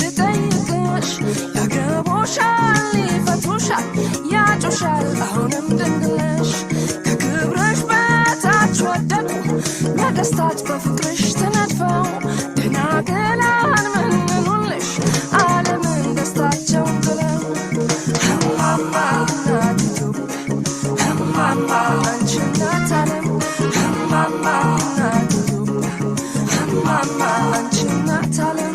ልጠይቅሽ ያገቦሻል ይፈቱሻል ያጩሻል አሁንም ድንግልሽ ከክብርሽ በታች ወደቁ ነገስታት በፍቅርሽ ተነድፈው ደናግላን መንኑልሽ ዓለምን ደስታቸውን ብለው እማማ እናት ኢትዮጵያ እማማ አንቺ እናት ዓለም እማማ እናት ኢትዮጵያ እማማ አንቺ እናት ዓለም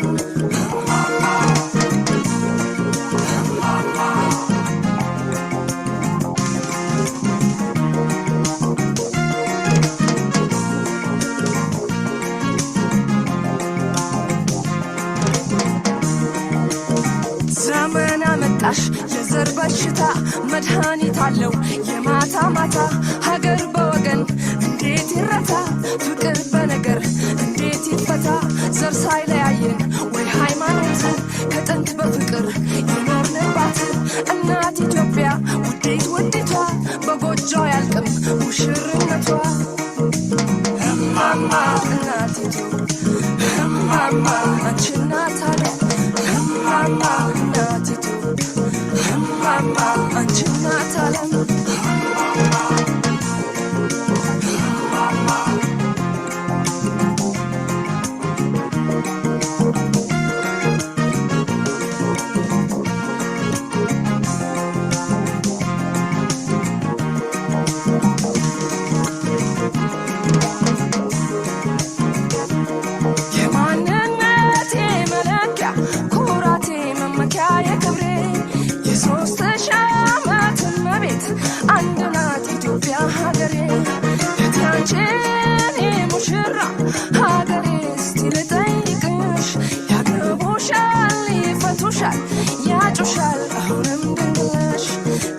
ዘመን አመጣሽ የዘር በሽታ መድኃኒት አለው የማታ ማታ ሀገር በወገን እንዴት ይረታ ፍቅር በነገር እንዴት ይፈታ ዘር ሳይለያየን ወይ ሃይማኖት ከጥንት በፍቅር የኖርንባት እናት ኢትዮጵያ ውዴት ውዲቷ በጎጆ ያልቅም ሙሽርነቷ እማማ እናት ኢትዮጵያ እማማ አንቺ እናት ዓለም እማማ እናት ኢትዮጵያ እማማ አንቺ እናት ዓለም የማንነቴ መለኪያ ኩራቴ መመኪያ የክብሬ የሦስት ሺህ ዓመት እመቤት አንድ ናት ኢትዮጵያ ሀገሬ የትያንቺን ሙሽራ ሀገሬ እስቲ ልጠይቅሽ ያገቡሻል ይፈቱሻል ያጩሻል አሁንም ድንግልሽ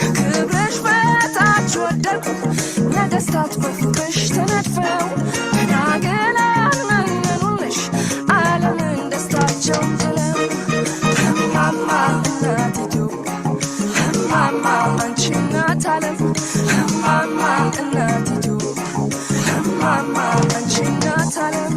ከክብርሽ በታች ወደቁ ነገስታት በፍቅርሽ ተነድፈው ደናግላን መንኑልሽ ዓለምን ደስታቸውን ብለው እማማ እናት ኢትዮጵያ እማማ አንቺ እናት ዓለም እማማ እናት ኢትዮጵያ እማማ አንቺ እናት ዓለም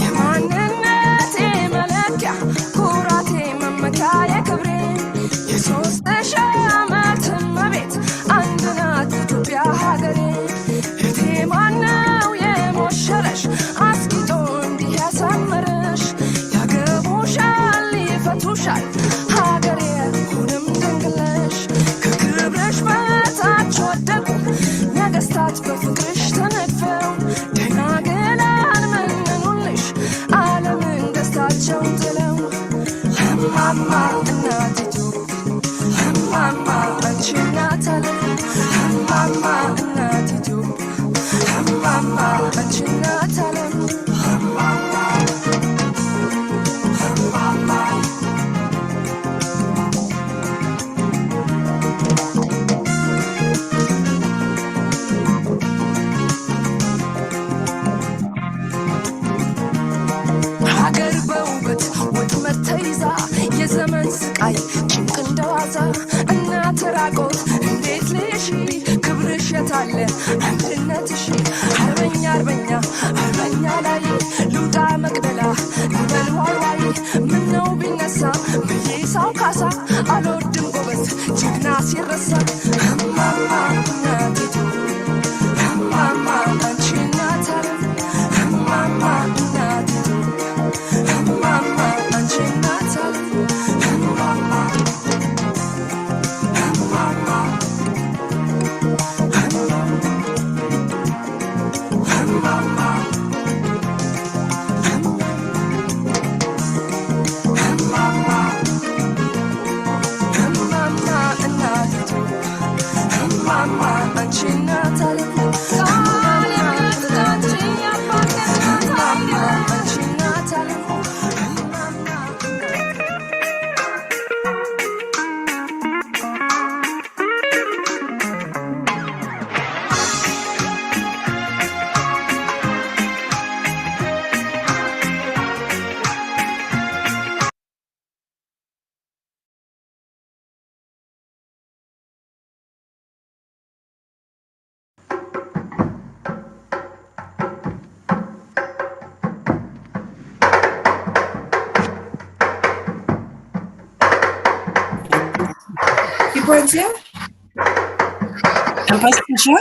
የማንነቴ መለኪያ ኩራቴ መመኪያ የክብሬ የሦስት ሺህ ዓመት እመቤት አንድ ናት ኢትዮጵያ ሀገሬ እቴ ማነው የሞሸረሽ አስጊጦ እንዲህ ያሳመረሽ ያገቡሻል ይፈቱሻል ሀገሬ አሁንም ድንግልሽ ከክብርሽ በታች ወደቁ ነገስታት በፍቅርሽ ተነድፈው ደናግላን መንኑልሽ ዓለምን ደስታቸውን ጥለው እማማ እናት ኢትዮጵያ እማማ አንቺ እናት ዓለም እማማ እናት ኢትዮጵያ እማማ አንቺ እናት ዓለም ሀገር በውበት ወጥመድ ተይዛ የዘመን ስቃይ ጭንቅ እንደዋዛ እናት ራቆት እንዴት ልሽ ክብርሽ የታለ አንድነትሽ አርበኛ አርበኛ አርበኛ ላይ ልውጣ መቅደላ ልበል ዋይ ምነው ቢነሳ በየሳው ካሳ አልወድም ጎበዝ ጀግና ሲረሳ እማማ እናት ኢትዮጵያ እማማ አንቺ እናት ዓለም እማማ እናት ኢትዮጵያ እማማ አንቺ እናት ዓለም እማማ እማማ ¿Qué puede ser? ¿Me puedes escuchar?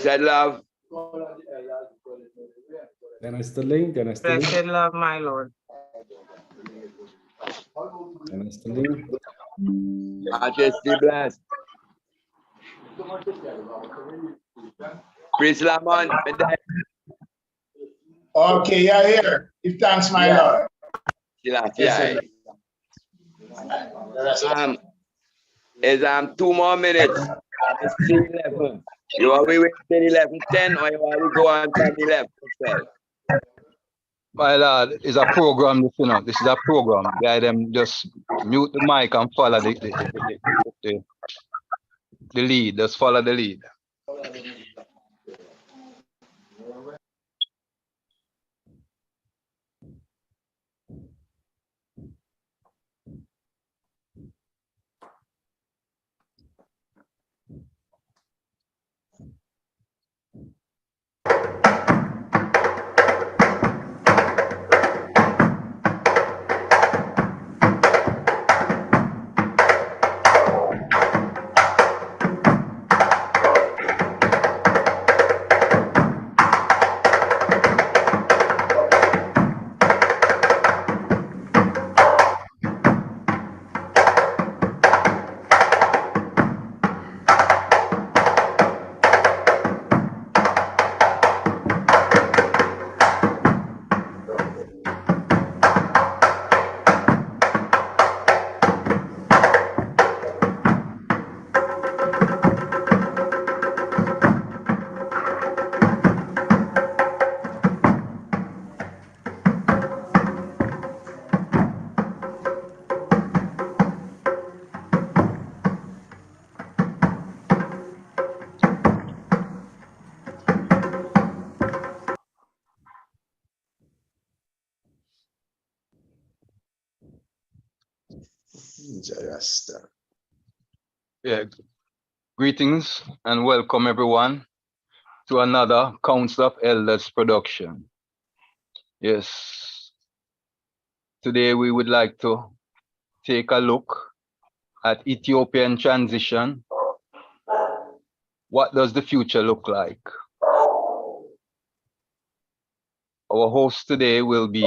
Blessed love. Dennis Sterling. Blessed love, my Lord. Dennis Sterling. Majesty bless. Priest Lamont. Okay, you're here. Give thanks, my Lord. Yes, is 2 more minutes. It's 11. You are we wait till 11:10 or you want we go on from 11:12? My lord, it's a program, you know. This is a program. Guy them just mute the mic and follow the lead. Just follow the lead. Yeah. Greetings and welcome everyone to another Council of Elders production. Yes. Today we would like to take a look at Ethiopian transition. What does the future look like? Our hosts today will be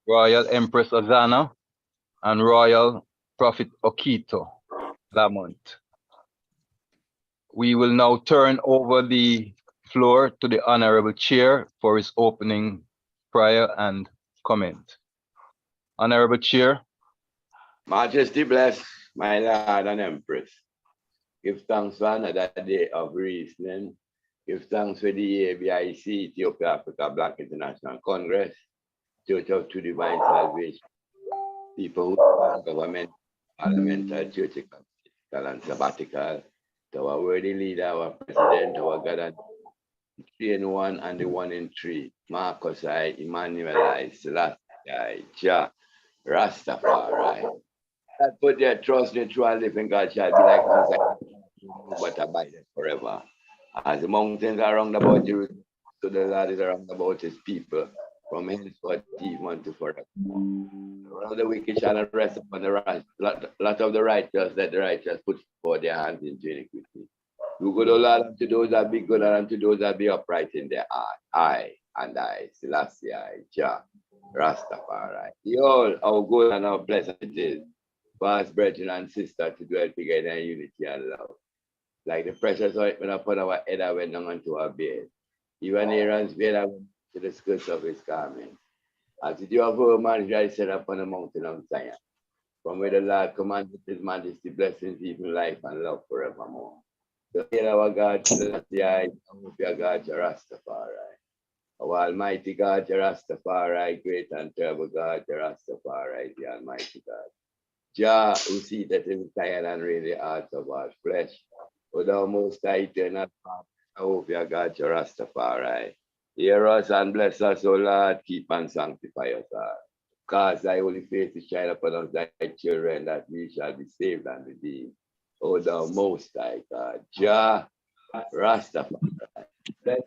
Royal Empress Azana and Royal Prophet Okito Lamont. We will now turn over the floor to the Honorable Chair for his opening prayer and comment. Honorable Chair. Majesty bless, my Lord and Empress. Give thanks for another day of reasoning. Give thanks for the ABIC, Ethiopia Africa Black International Congress, Church of True Divine Salvation, people who are government, parliamentary, church, and sabbatical, to our worthy leader, our president, our God, and 3 in 1 and the 1 in 3, Marcus I, Emmanuel I, Selassie I, Jah, Rastafari. That put their trust in the true and living God shall be like us, but abideth forever. As the mountains are round about Jerusalem, so the Lord is around about his people, from henceforth even to forever. All the wicked shall not rest upon the right, lot of the righteous, that the righteous put forth their hands into iniquity. Do good, O Lord, unto those that be good, and unto those that be upright in their heart. I, Selassie, Jah, Rastafari. Behold, how good and how blessed it is, past brethren and sisters, to dwell together in unity and love. Like the precious ointment upon our head, I went down unto our beard. Even Aaron's beard, I went to the skirts of his garment. As the dew of a man shall set upon the mountain of Zion, from where the Lord commanded his majesty, blessings, even life and love forevermore. So hail our God, Selassie, our God, Rastafari. Our Almighty God, Rastafari, great and terrible God, Rastafari, the Almighty God. Jah, who seated in Zion and reign the hearts of our flesh. O thou most high eternal Father, I hope your God, Rastafari. Hear us and bless us, O Lord, keep and sanctify us, Lord. Cause thy holy face to shine upon us, thy children, that we shall be saved and redeemed. O thou most high God, Jah, Rastafari.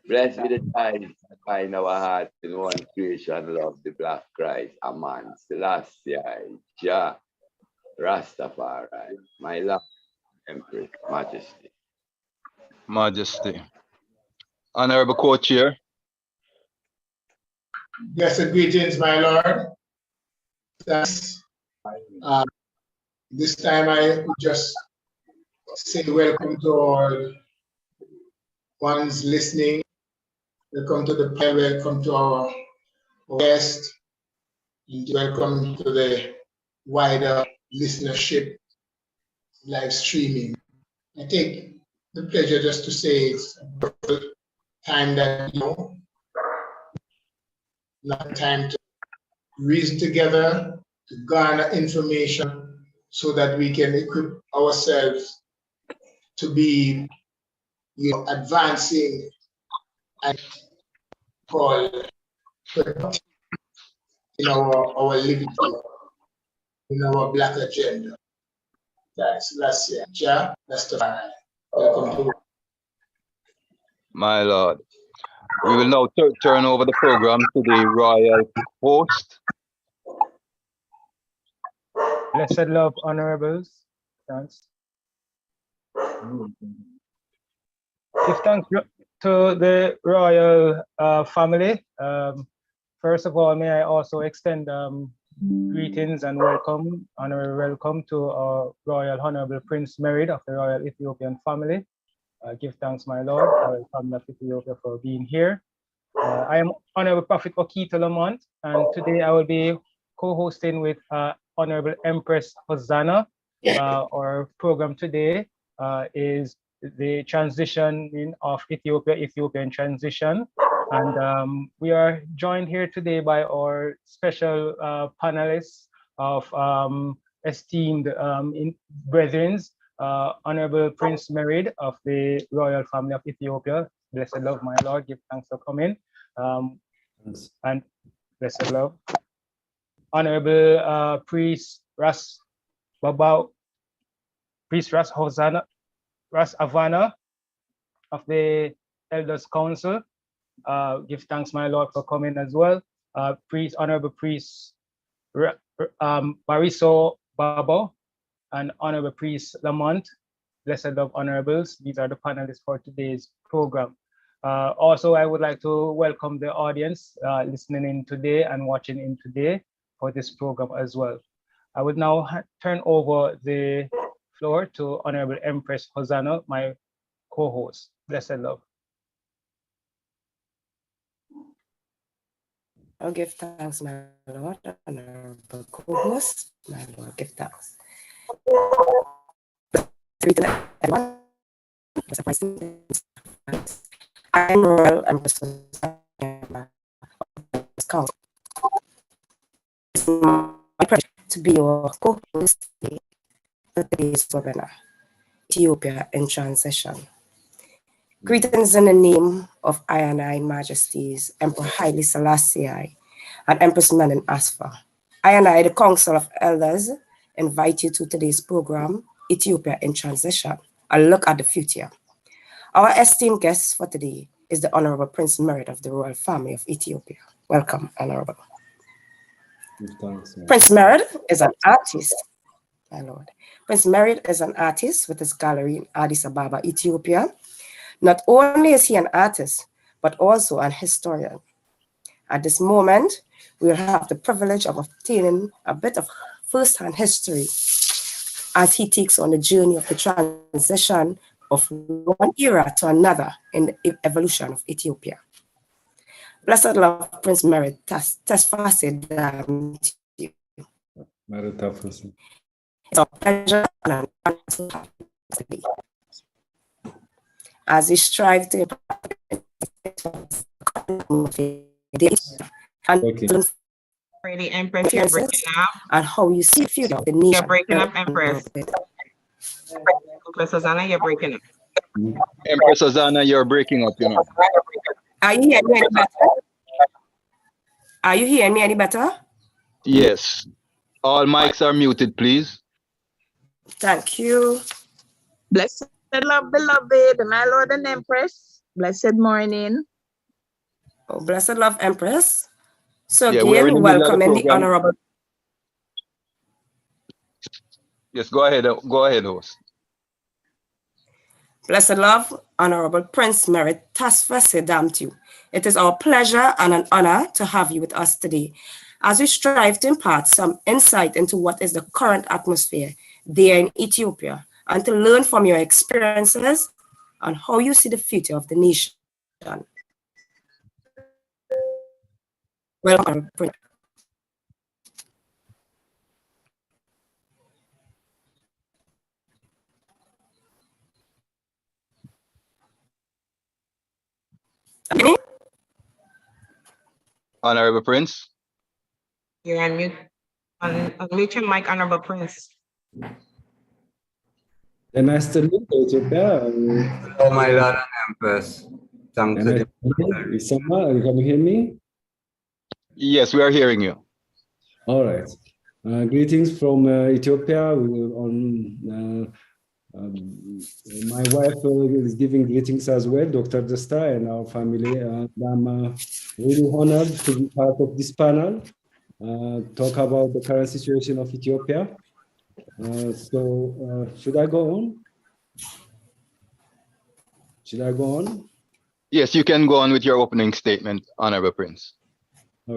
Blessed be the time that find our hearts in one creation, love the black Christ, a man, Selassie, Jah, Rastafari, my love, Empress, Majesty. Majesty. Honorable Co-Chair. Blessed greetings, my Lord. Thanks. This time I would just say welcome to all ones listening. Welcome to the panel, welcome to our guest, and welcome to the wider listenership live streaming. I take the pleasure just to say it's a time that, not time to reason together, to garner information so that we can equip ourselves to be advancing and call in our living, in our Black agenda. That's last year. Ja, that's the fine. Welcome to. My Lord. We will now turn over the program to the royal host. Blessed love, honorables. Thanks. Give thanks to the royal family. First of all, may I also extend greetings and honorary welcome to our Royal Honorable Prince Merid of the Royal Ethiopian family. Give thanks, my Lord, Royal Family of Ethiopia, for being here. I am Honorable Prophet Okito Lamont, and today I will be co-hosting with Honorable Empress Hosanna. Our program today is the transitioning of Ethiopian transition. And we are joined here today by our special panelists of esteemed brethren, Honorable Prince Merid of the Royal Family of Ethiopia. Blessed love, my Lord, give thanks for coming. And blessed love. Honorable Priest Ras Babao, Priest Ras Hosanna, Ras Avana of the Elders Council. Give thanks, my Lord, for coming as well. Honorable Priest Bariso Babo and Honorable Priest Lamont. Blessed love, honorables. These are the panelists for today's program. Also, I would like to welcome the audience listening in today and watching in today for this program as well. I would now turn over the floor to Honorable Empress Hosanna, my co-host. Blessed love. I'll give thanks, my Lord, honorable co-host, my Lord, give thanks. Everyone, I'm Royal Empress Council. It's my pleasure to be your co-host for today's webinar, Ethiopia in Transition. Greetings in the name of I Majesties, Emperor Haile Selassie and Empress Menen Asfa. I, the Council of Elders, invite you to today's program, Ethiopia in Transition, a look at the future. Our esteemed guest for today is the Honorable Prince Merid of the Royal Family of Ethiopia. Welcome, Honorable. Thanks, Prince Merid is an artist, my Lord. Prince Merid is an artist with his gallery in Addis Ababa, Ethiopia. Not only is he an artist, but also an historian. At this moment, we'll have the privilege of obtaining a bit of first-hand history as he takes on the journey of the transition of one era to another in the evolution of Ethiopia. Blessed love, Prince Merid, Tesfasid. It's a pleasure and an honor to have you. As we strive to Ready, Empress, you're breaking up. And how you see the future of the nation. You're breaking up, Empress. Empress Hosanna, you're breaking up. Empress Hosanna, you're breaking up, you know. Are you hearing me any better? Are you hearing me any better? Yes. All mics are muted, please. Thank you. Blessed love, beloved, my Lord and Empress. Blessed morning. Oh, blessed love, Empress. So Yeah, we're in again, the middle of the welcome in the program. Honorable. Yes, go ahead, host. Blessed love, Honorable Prince Merit Tasfa Sedam to you. It is our pleasure and an honor to have you with us today as we strive to impart some insight into what is the current atmosphere there in Ethiopia and to learn from your experiences on how you see the future of the nation. Welcome, Prince. Honorable Prince. You're on mute. Unmute your mic, Honorable Prince. ጤና ይስጥልኝ ከኢትዮጵያ Hello, my Lord and Empress. Thanks to the ይሰማል? Can you hear me? Yes, we are hearing you. All right. Greetings from Ethiopia. My wife is giving greetings as well, Dr. Desta and our family. I'm really honored to be part of this panel, talk about the current situation of Ethiopia. Should I go on? Should I go on? Yes, you can go on with your opening statement, Honorable Prince.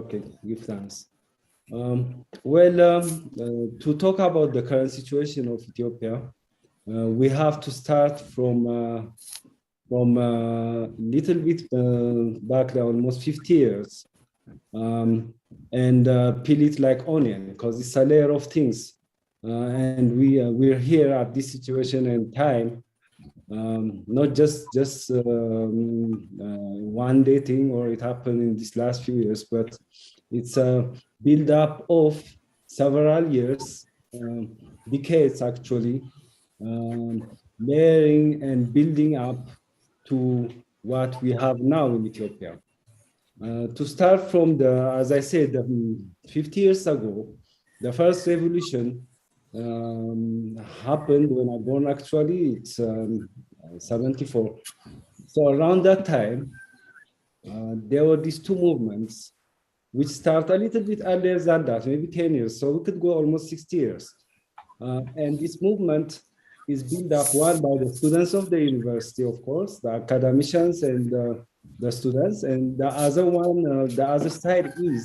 Okay, give thanks. To talk about the current situation of Ethiopia, we have to start from little bit back there, almost 50 years, and peel it like onion because it's a layer of things. And we're here at this situation and time, not just one day thing or it happened in these last few years, but it's a build up of several years, decades actually, layering and building up to what we have now in Ethiopia. To start from as I said, 50 years ago, the first revolution happened when I born actually, it's 74. So around that time, there were these two movements which start a little bit earlier than that, maybe 10 years. So we could go almost 60 years. And this movement is built up one by the students of the university, of course, the academicians and the students. And the other one, the other side is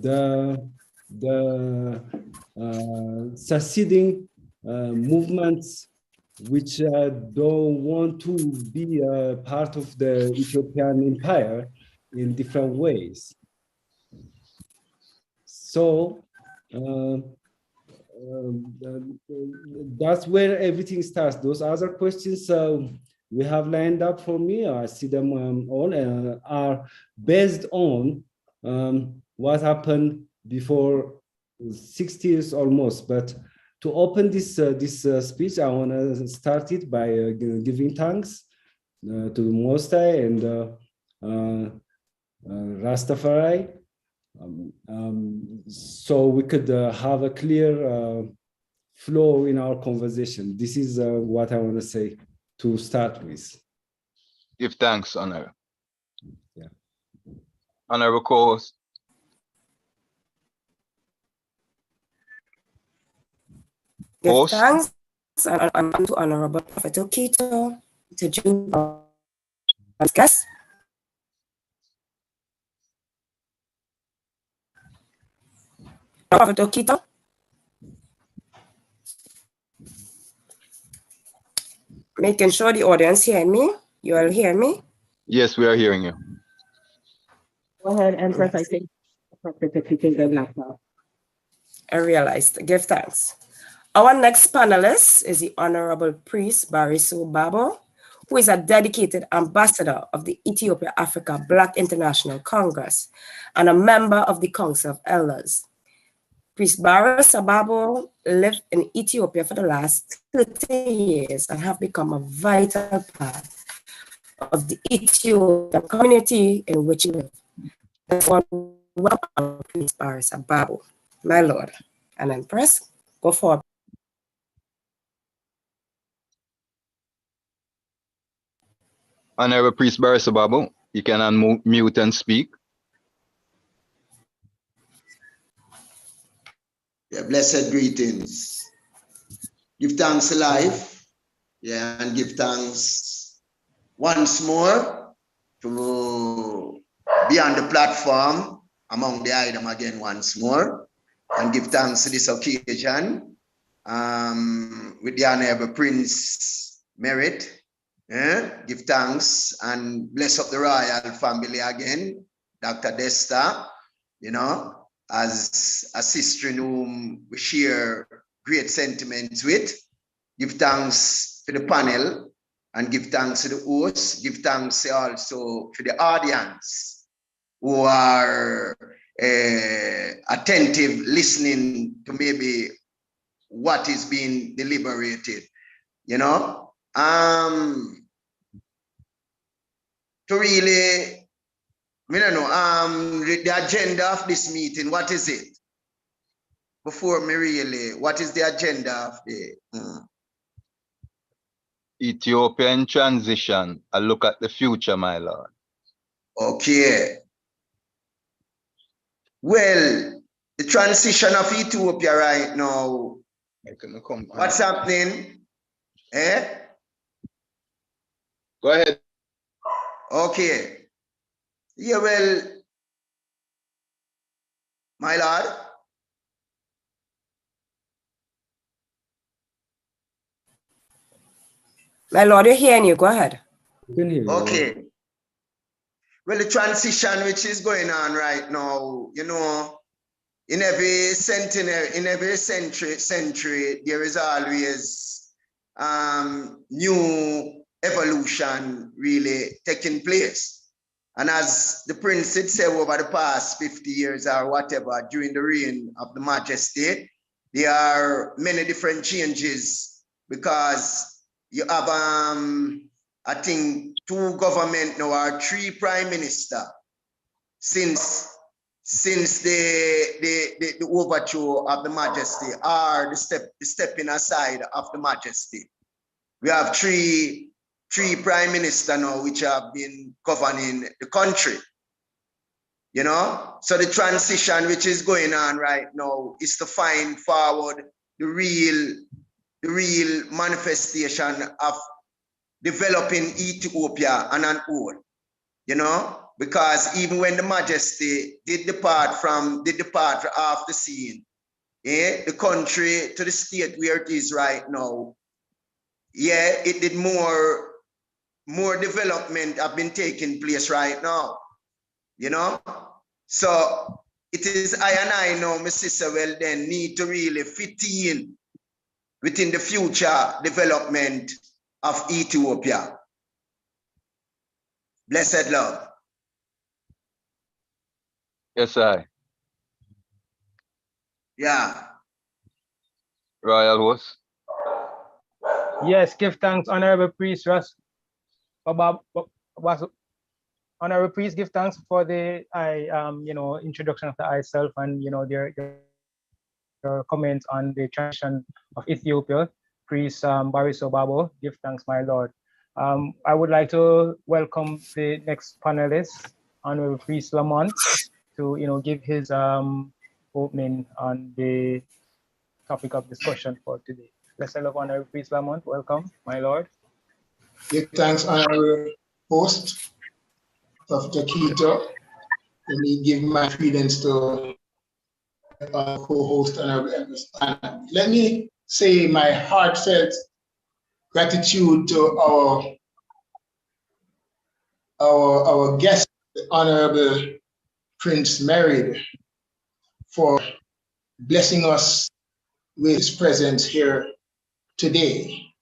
the succeeding movements which don't want to be a part of the Ethiopian empire in different ways. So that's where everything starts. Those other questions we have lined up for me, I see them all, are based on what happened before 60 years almost. But to open this speech, I want to start it by giving thanks to the Most High and Rastafari, so we could have a clear flow in our conversation. This is what I want to say to start with. Give thanks, Honor. Yeah. Honorable co-host. Give thanks and to Honorable Prophet Okito, to June guest. Prophet Okito. Making sure the audience hear me. You all hear me? Yes, we are hearing you. Go ahead, Empress. I think Prophet Okito is not now. I realized. Give thanks. Our next panelist is the Honorable Priest Bariso Babo, who is a dedicated ambassador of the Ethiopia Africa Black International Congress and a member of the Council of Elders. Priest Bariso Babo lived in Ethiopia for the last 30 years and have become a vital part of the Ethiopian community in which he lives. Welcome, Priest Bariso Babo, my Lord and Empress. Go forward. Honorable Priest Bariso Babo, you can unmute and speak. Yeah, blessed greetings. Give thanks to life. Yeah, and give thanks once more to be on the platform among the item again once more, and give thanks to this occasion with the Honorable Prince Merit. Give thanks and bless up the royal family again, Dr. Desta, you know, as a sister in whom we share great sentiments with. Give thanks for the panel and give thanks to the host. Give thanks also to the audience who are attentive, listening to maybe what is being deliberated, you know. To really, I don't know, the agenda of this meeting, what is it? Before me really, what is the agenda of the Ethiopian transition, a look at the future, my lord. Okay. Well, the transition of Ethiopia right now, what's happening? Go ahead. Okay. Yeah, well, my lord. My lord, you're hearing you. Go ahead. Okay. Well, the transition which is going on right now, you know, in every centenary, in every century, there is always new evolution really taking place. And as the Prince had said, over the past 50 years or whatever, during the reign of the Majesty, there are many different changes because you have, I think, 2 government now or 3 prime minister since the overthrow of the Majesty or the stepping aside of the Majesty. We have three prime minister now which have been governing the country. You know, so the transition which is going on right now is to find forward the real manifestation of developing Ethiopia on an own, you know, because even when the Majesty did depart off the scene, the country to the state where it is right now, yeah, it did more development have been taking place right now, you know. So it is I and I know, my sister, well then need to really fit in within the future development of Ethiopia. Blessed love. Yes, I. Yeah. Royal host. Yes, give thanks, Honorable Priest Honorable Priest, give thanks for the introduction of the I-self and their comments on the transition of Ethiopia. Priest Bariso Babo, give thanks, my lord. I would like to welcome the next panelist, Honorable Priest Lamont, to give his opening on the topic of discussion for today. Blessed love, Honorable Priest Lamont, welcome, my lord. Give thanks, Honorable Host of Takito. Let me give my credence to co-host Honorable Empress Anna. Let me say my heartfelt gratitude to our guest, the Honorable Prince Merit, for blessing us with his presence here today.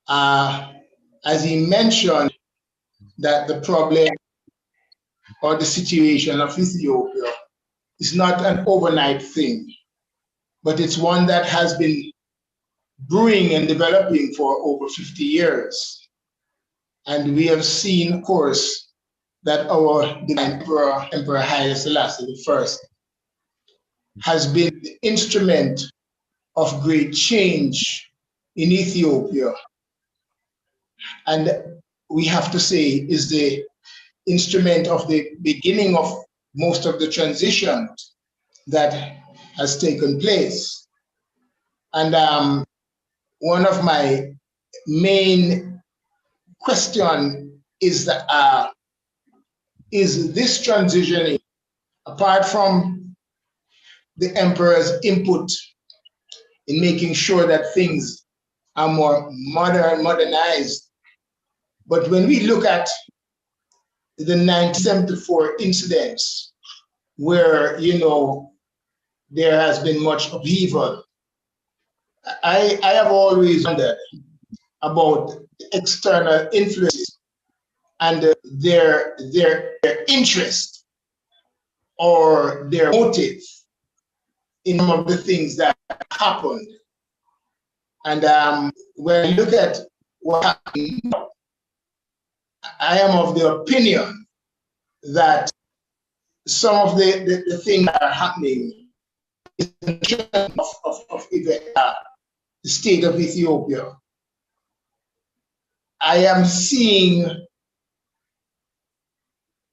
As he mentioned, that the problem or the situation of Ethiopia is not an overnight thing, but it's one that has been brewing and developing for over 50 years. And we have seen, of course, that our Emperor Haile Selassie I has been the instrument of great change in Ethiopia. And we have to say is the instrument of the beginning of most of the transition that has taken place. And one of my main question is that is this transitioning, apart from the emperor's input in making sure that things are more modernized, but when we look at the 1974 incidents where, you know, there has been much upheaval, I have always wondered about external influences and their interest or their motive in some of the things that happened. And when I look at what happened, I am of the opinion that some of the things that are happening is in terms of the state of Ethiopia. I am seeing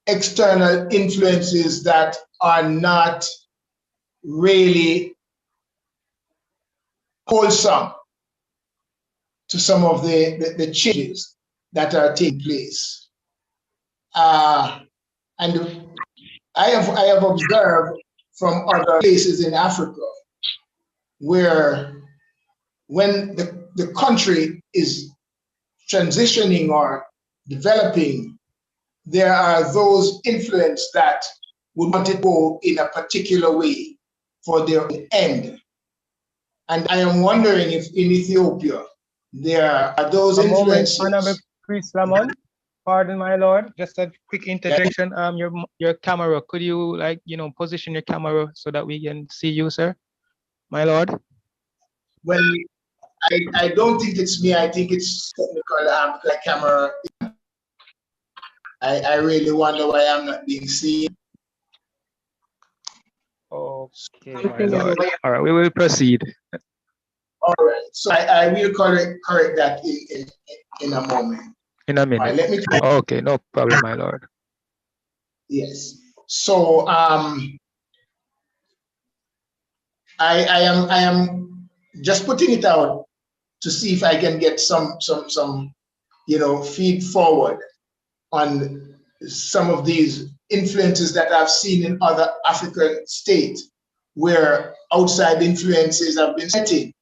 external influences that are not really wholesome to some of the changes that are taking place. And I have observed from other places in Africa where when the country is transitioning or developing, there are those influences that would want to go in a particular way for their end. And I am wondering if in Ethiopia, there are those influences. Honorable Priest Lamont, pardon my lord, just a quick interjection. Your camera, could you position your camera so that we can see you, sir, my lord? Well, I don't think it's me. I think it's technical camera. I really wonder why I'm not being seen. Okay, my lord. All right, we will proceed. All right, so I will correct that in a moment. In a minute. All right, let me. Okay, no problem, my lord. Yes. So I am just putting it out to see if I can get some feed forward on some of these influences that I've seen in other African states where outside influences have been setting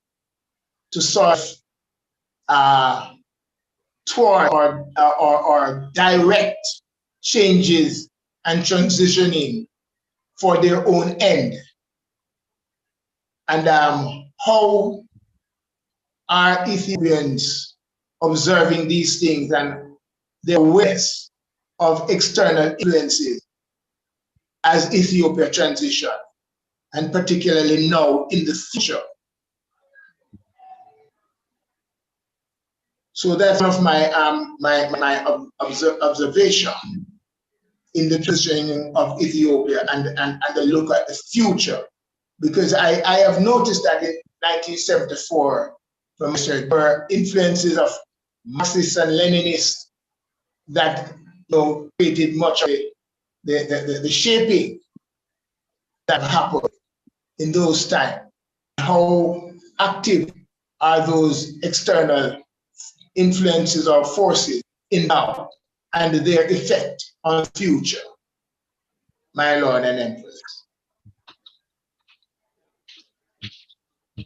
to sort of toward or direct changes and transitioning for their own end. And how are Ethiopians observing these things and their awareness of external influences as Ethiopia transition, and particularly now in the future? So that's one of my observation in the transitioning of Ethiopia and the look at the future. Because I have noticed that in 1974, there were influences of Marxists and Leninists that created much of the shaping that happened in those times. How active are those external influences or forces in now and their effect on the future, my Lord and Empress?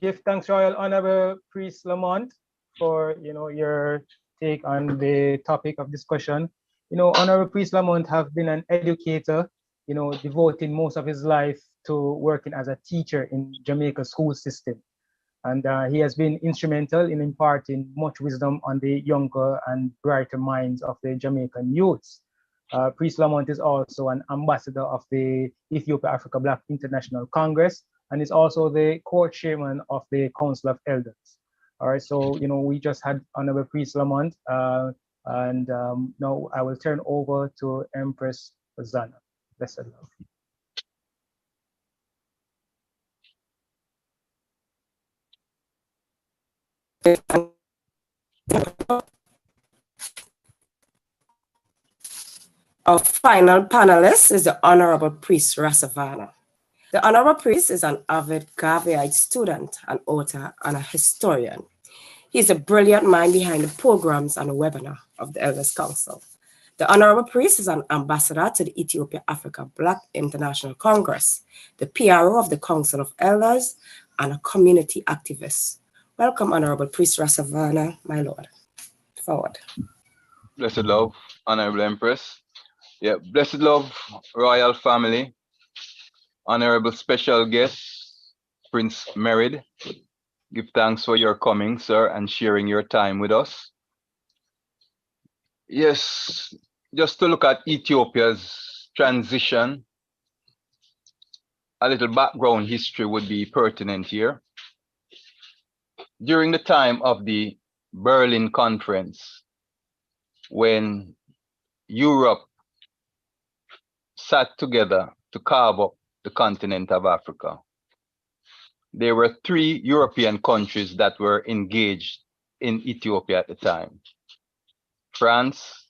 Give thanks, Royal Honorable Priest Lamont, for your take on the topic of discussion. Honorable Priest Lamont have been an educator, devoting most of his life to working as a teacher in Jamaica school system. And he has been instrumental in imparting much wisdom on the younger and brighter minds of the Jamaican youths. Priest Lamont is also an ambassador of the Ethiopia Africa Black International Congress, and is also the co-chairman of the Council of Elders. All right, so we just had Honorable Priest Lamont, and now I will turn over to Empress Zana. Blessed love. Our final panelist is the Honorable Priest Rasavana. The Honorable Priest is an avid Garveyite student, an author, and a historian. He's a brilliant mind behind the programs and the webinar of the Elders Council. The Honorable Priest is an ambassador to the Ethiopia-Africa Black International Congress, the PRO of the Council of Elders, and a community activist. Welcome, Honorable Priest Rasavana, my lord. Forward. Blessed love, Honorable Empress. Yeah, blessed love, royal family. Honorable special guest, Prince Merid. Give thanks for your coming, sir, and sharing your time with us. Yes, just to look at Ethiopia's transition, a little background history would be pertinent here. During the time of the Berlin Conference, when Europe sat together to carve up the continent of Africa, there were 3 European countries that were engaged in Ethiopia at the time: France,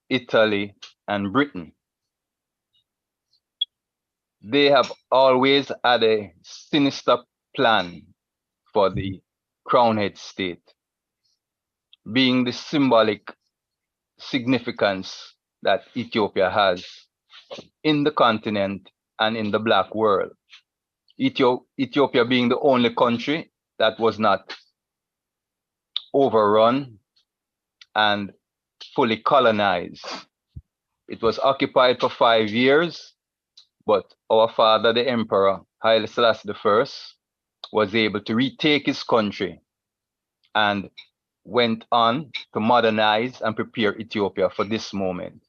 Italy, and Britain. They have always had a sinister plan for the crownhead state, being the symbolic significance that Ethiopia has in the continent and in the Black world. Ethiopia being the only country that was not overrun and fully colonized. It was occupied for 5 years, but our father, the Emperor Haile Selassie I, was able to retake his country and went on to modernize and prepare Ethiopia for this moment.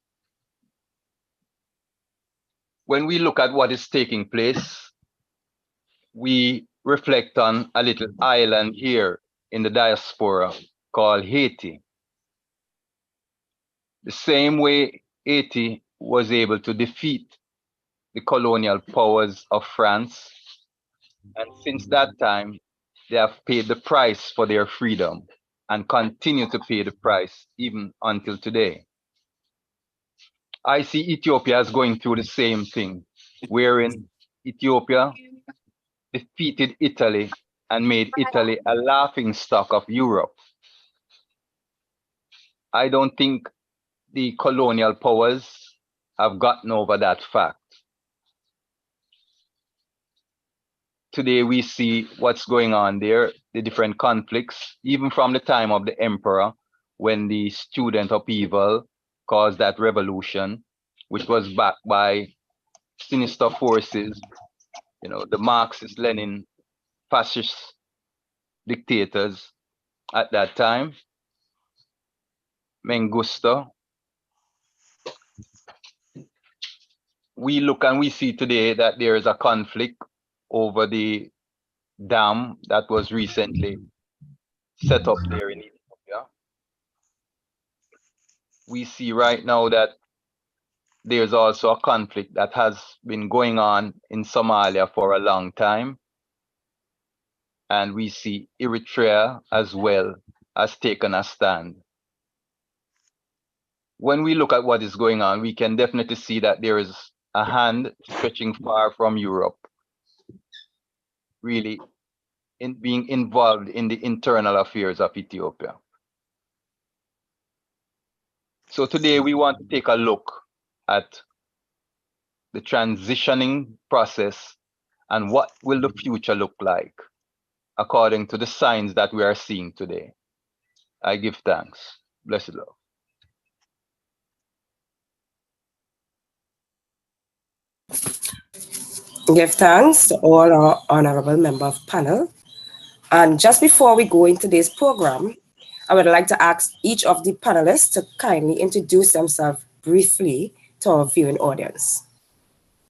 When we look at what is taking place, we reflect on a little island here in the diaspora called Haiti. The same way Haiti was able to defeat the colonial powers of France, and since that time, they have paid the price for their freedom and continue to pay the price even until today. I see Ethiopia as going through the same thing, wherein Ethiopia defeated Italy and made Italy a laughingstock of Europe. I don't think the colonial powers have gotten over that fact. Today we see what's going on there, the different conflicts, even from the time of the emperor, when the student upheaval caused that revolution, which was backed by sinister forces, you know, the Marxist, Lenin, fascist dictators at that time, Mengistu. We look and we see today that there is a conflict over the dam that was recently set up there in Ethiopia. We see right now that there's also a conflict that has been going on in Somalia for a long time. And we see Eritrea as well has taken a stand. When we look at what is going on, we can definitely see that there is a hand stretching far from Europe, really in being involved in the internal affairs of Ethiopia. So today we want to take a look at the transitioning process and what will the future look like according to the signs that we are seeing today. I give thanks. Blessed love. Give thanks to all our honorable member of panel. And just before we go into today's program, I would like to ask each of the panelists to kindly introduce themselves briefly to our viewing audience.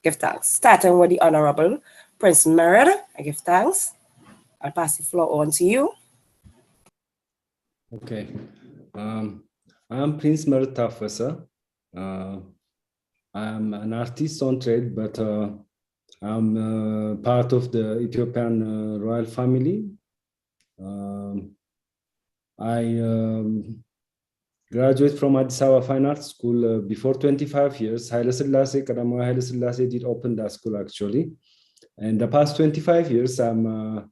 Give thanks. Starting with the Honorable Prince Merid, I give thanks. I'll pass the floor on to you. Okay. I'm Prince Merid Tafasa. I'm an artist on trade, but I'm part of the Ethiopian royal family. I graduated from Addis Ababa Fine Arts School before 25 years. Haile Selassie, Kadamawi Haile Selassie did open that school actually. And the past 25 years, I'm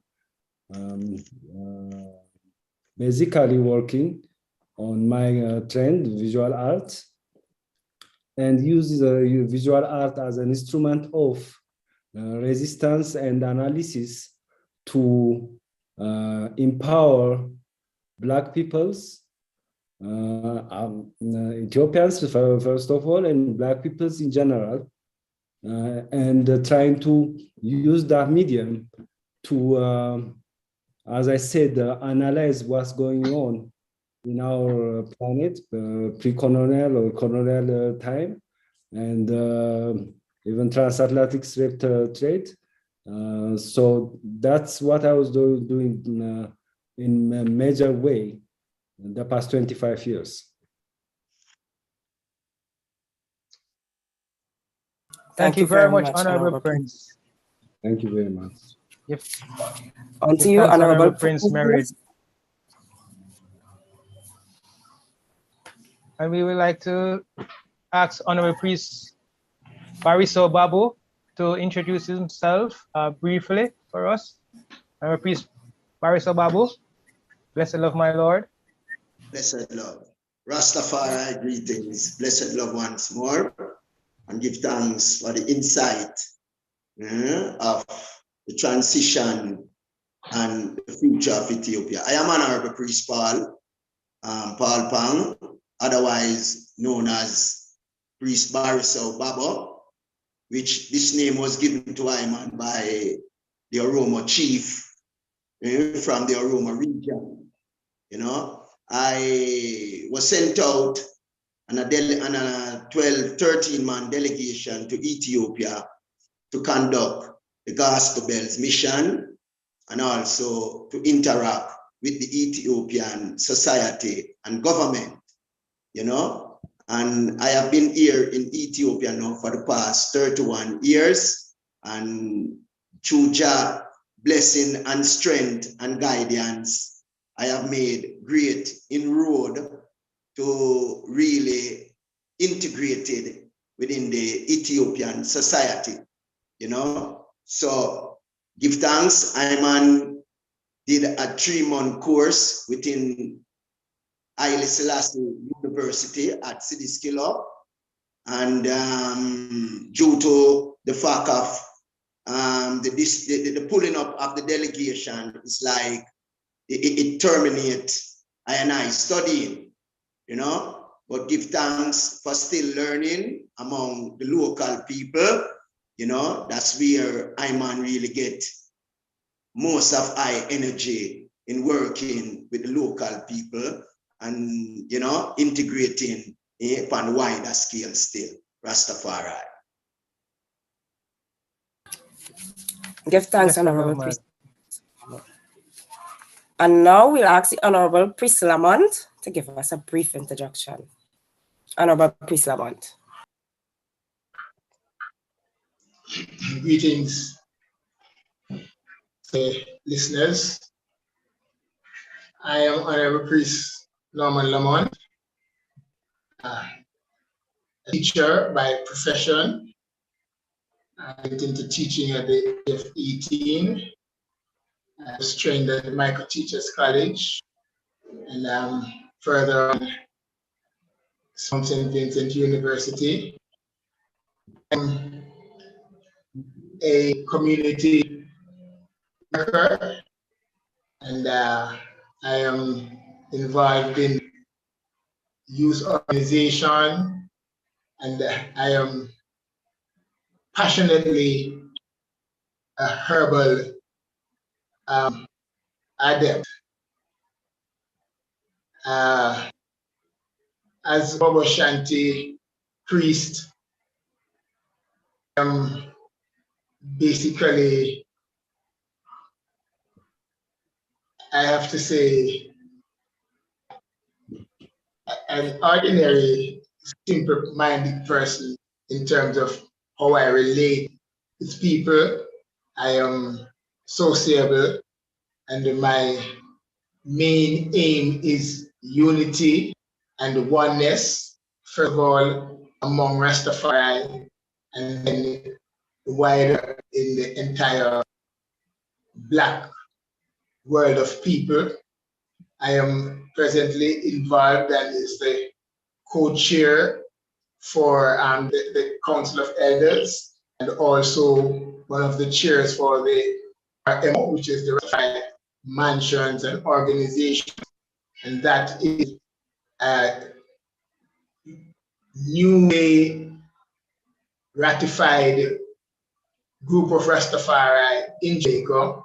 basically working on my trend, visual art, and use visual art as an instrument of resistance and analysis to empower Black peoples, Ethiopians first of all, and Black peoples in general, and trying to use that medium to, as I said, analyze what's going on in our planet, pre-colonial or colonial time, and even transatlantic slave trade. So that's what I was doing in a major way in the past 25 years. Thank you very much, Honorable Prince. Thank you very much. Yep. On to you, Honorable Prince Merid. And we would like to ask Honorable Priest Bariso Babu to introduce himself briefly for us. Honorable Priest Bariso Babu, blessed love, my Lord. Blessed love. Rastafari greetings, blessed love once more, and give thanks for the insight of the transition and the future of Ethiopia. I am Honorable Priest Paul Pang, otherwise known as Priest Bariso Babu, which this name was given to Ayman by the Oromo chief from the Oromo region. You know, I was sent out on a 13-man delegation to Ethiopia to conduct the Gospel Bells mission and also to interact with the Ethiopian society and government, you know. And I have been here in Ethiopia now for the past 31 years, and through Jah blessing and strength and guidance, I have made great inroad to really integrated within the Ethiopian society, you know. So give thanks. Ayman did a 3-month course within Haile Selassie University at Sidiskilo, and due to the fact of the pulling up of the delegation, it's like it terminates I studying, you know, but give thanks for still learning among the local people, you know. That's where Ayman really get most of high energy in working with the local people and, you know, integrating upon a wider scale still, Rastafari. Give thanks, Honorable Priest. And now we'll ask the Honorable Priest Lamont to give us a brief introduction. Honorable Priest Lamont. Greetings, listeners. I am Honorable Priest Norman Lamont, a teacher by profession. I went into teaching at the age of 18. I was trained at Michael Teachers College, and further on St. Vincent University. I'm a community worker, and I am involved in youth organization, and I am passionately a herbal adept. As Bobo Shanti priest, basically, I have to say, an ordinary, simple-minded person in terms of how I relate with people. I am sociable, and my main aim is unity and oneness, first of all, among Rastafari, and then wider in the entire Black world of people. I am presently involved and is the co-chair for the Council of Elders, and also one of the chairs for the RMO, which is the Ratified Mansions and Organizations, and that is a newly ratified group of Rastafari in Jamaica.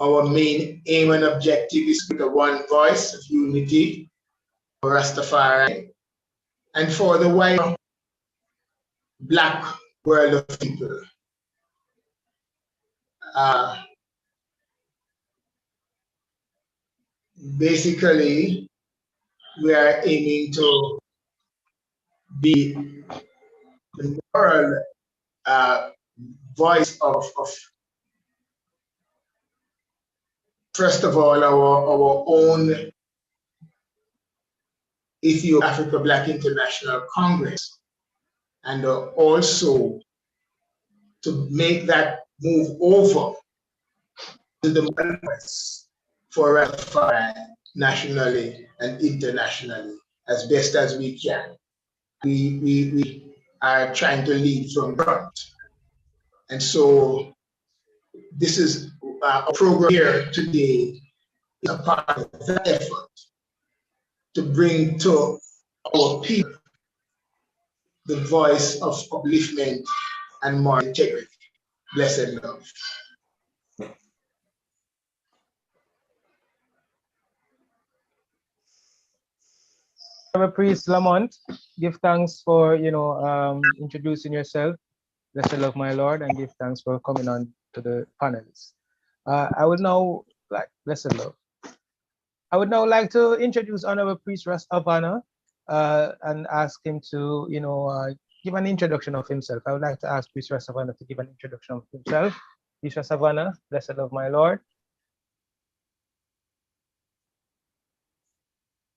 Our main aim and objective is with the one voice of unity for Rastafari and for the wider Black world of people. Basically, we are aiming to be the moral voice of first of all, our own Ethiopia Africa Black International Congress, and also to make that move over to the members for Rastafari nationally and internationally as best as we can. We are trying to lead from front. And so this is a program here today is a part of that effort to bring to our people the voice of upliftment and moral integrity. Blessed love. Priest Lamont, give thanks for introducing yourself. Blessed love, my Lord, and give thanks for coming on to the panelists. I would now blessed love. I would now like to introduce Honorable Priest Rastavana and ask him to give an introduction of himself. I would like to ask Priest Rastavana to give an introduction of himself. Priest Rastavana, blessed love, my Lord.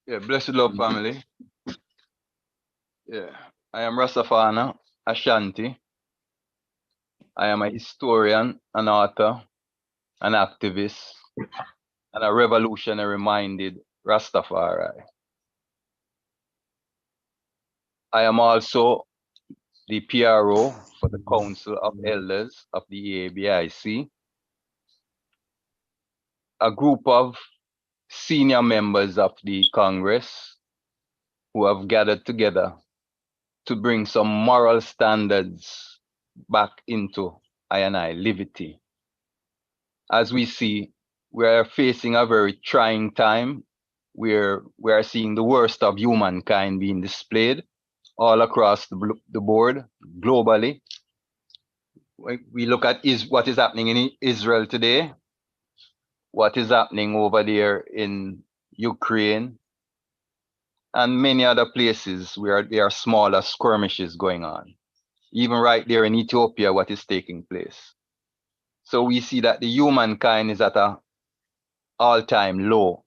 Yeah, blessed love, family. Yeah, I am Rastafana Ashanti. I am a historian, an author, an activist, and a revolutionary-minded Rastafari. I am also the PRO for the Council of Elders of the ABIC, a group of senior members of the Congress who have gathered together to bring some moral standards back into I&I liberty. As we see, we are facing a very trying time where we are seeing the worst of humankind being displayed all across the board globally. We look at what is happening in Israel today, what is happening over there in Ukraine, and many other places where there are smaller skirmishes going on. Even right there in Ethiopia, what is taking place. So we see that the humankind is at an all-time low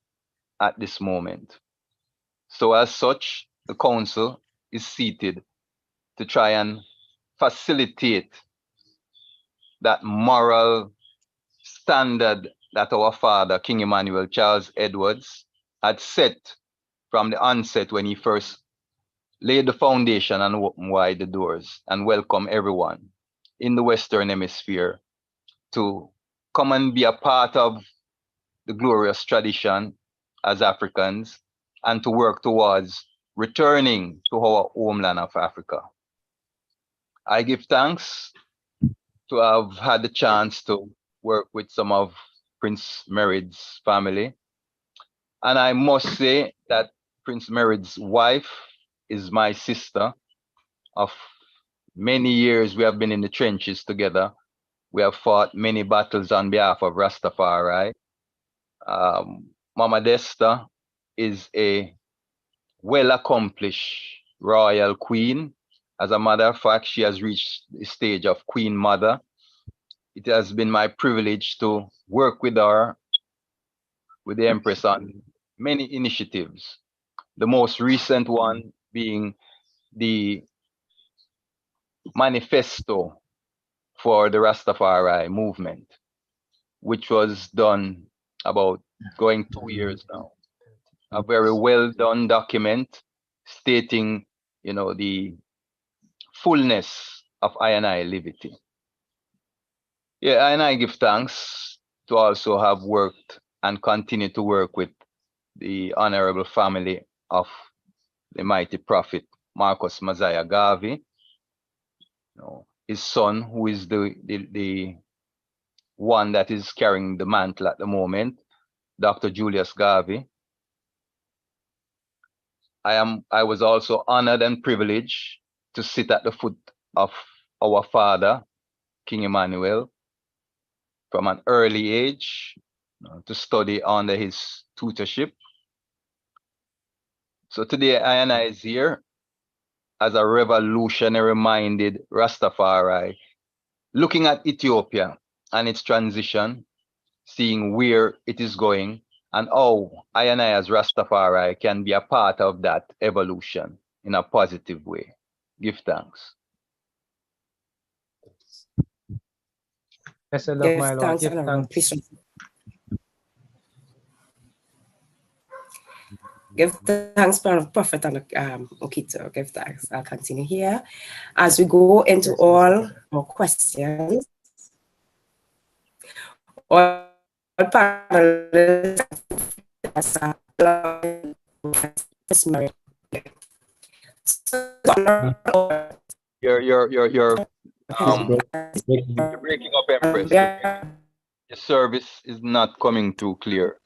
at this moment. So as such, the council is seated to try and facilitate that moral standard that our father, King Emmanuel Charles Edwards, had set from the onset when he first laid the foundation and opened wide the doors and welcome everyone in the Western Hemisphere to come and be a part of the glorious tradition as Africans and to work towards returning to our homeland of Africa. I give thanks to have had the chance to work with some of Prince Mered's family. And I must say that Prince Mered's wife is my sister. Of many years we have been in the trenches together. We have fought many battles on behalf of Rastafari. Mama Desta is a well-accomplished royal queen. As a matter of fact, she has reached the stage of Queen Mother. It has been my privilege to work with her, with the Empress, on many initiatives. The most recent one being the manifesto for the Rastafari movement, which was done about going 2 years now. A very well done document stating, you know, the fullness of I&I Livity. Yeah, and I give thanks to also have worked and continue to work with the honorable family of the mighty prophet Marcus Mosiah Garvey. You know, his son, who is the one that is carrying the mantle at the moment, Dr. Julius Garvey. I was also honored and privileged to sit at the foot of our father, King Emmanuel, from an early age, to study under his tutorship. So today I is here as a revolutionary-minded Rastafari, looking at Ethiopia and its transition, seeing where it is going, and how I as Rastafari can be a part of that evolution in a positive way. Give thanks. Blessed love, my Lord. Thanks, Give Honorable. thanks. Please. Give thanks, Prophet Okito. Give thanks. I'll continue here as we go into all our questions. All panelists, You're breaking up, Empress. Your service is not coming through clear.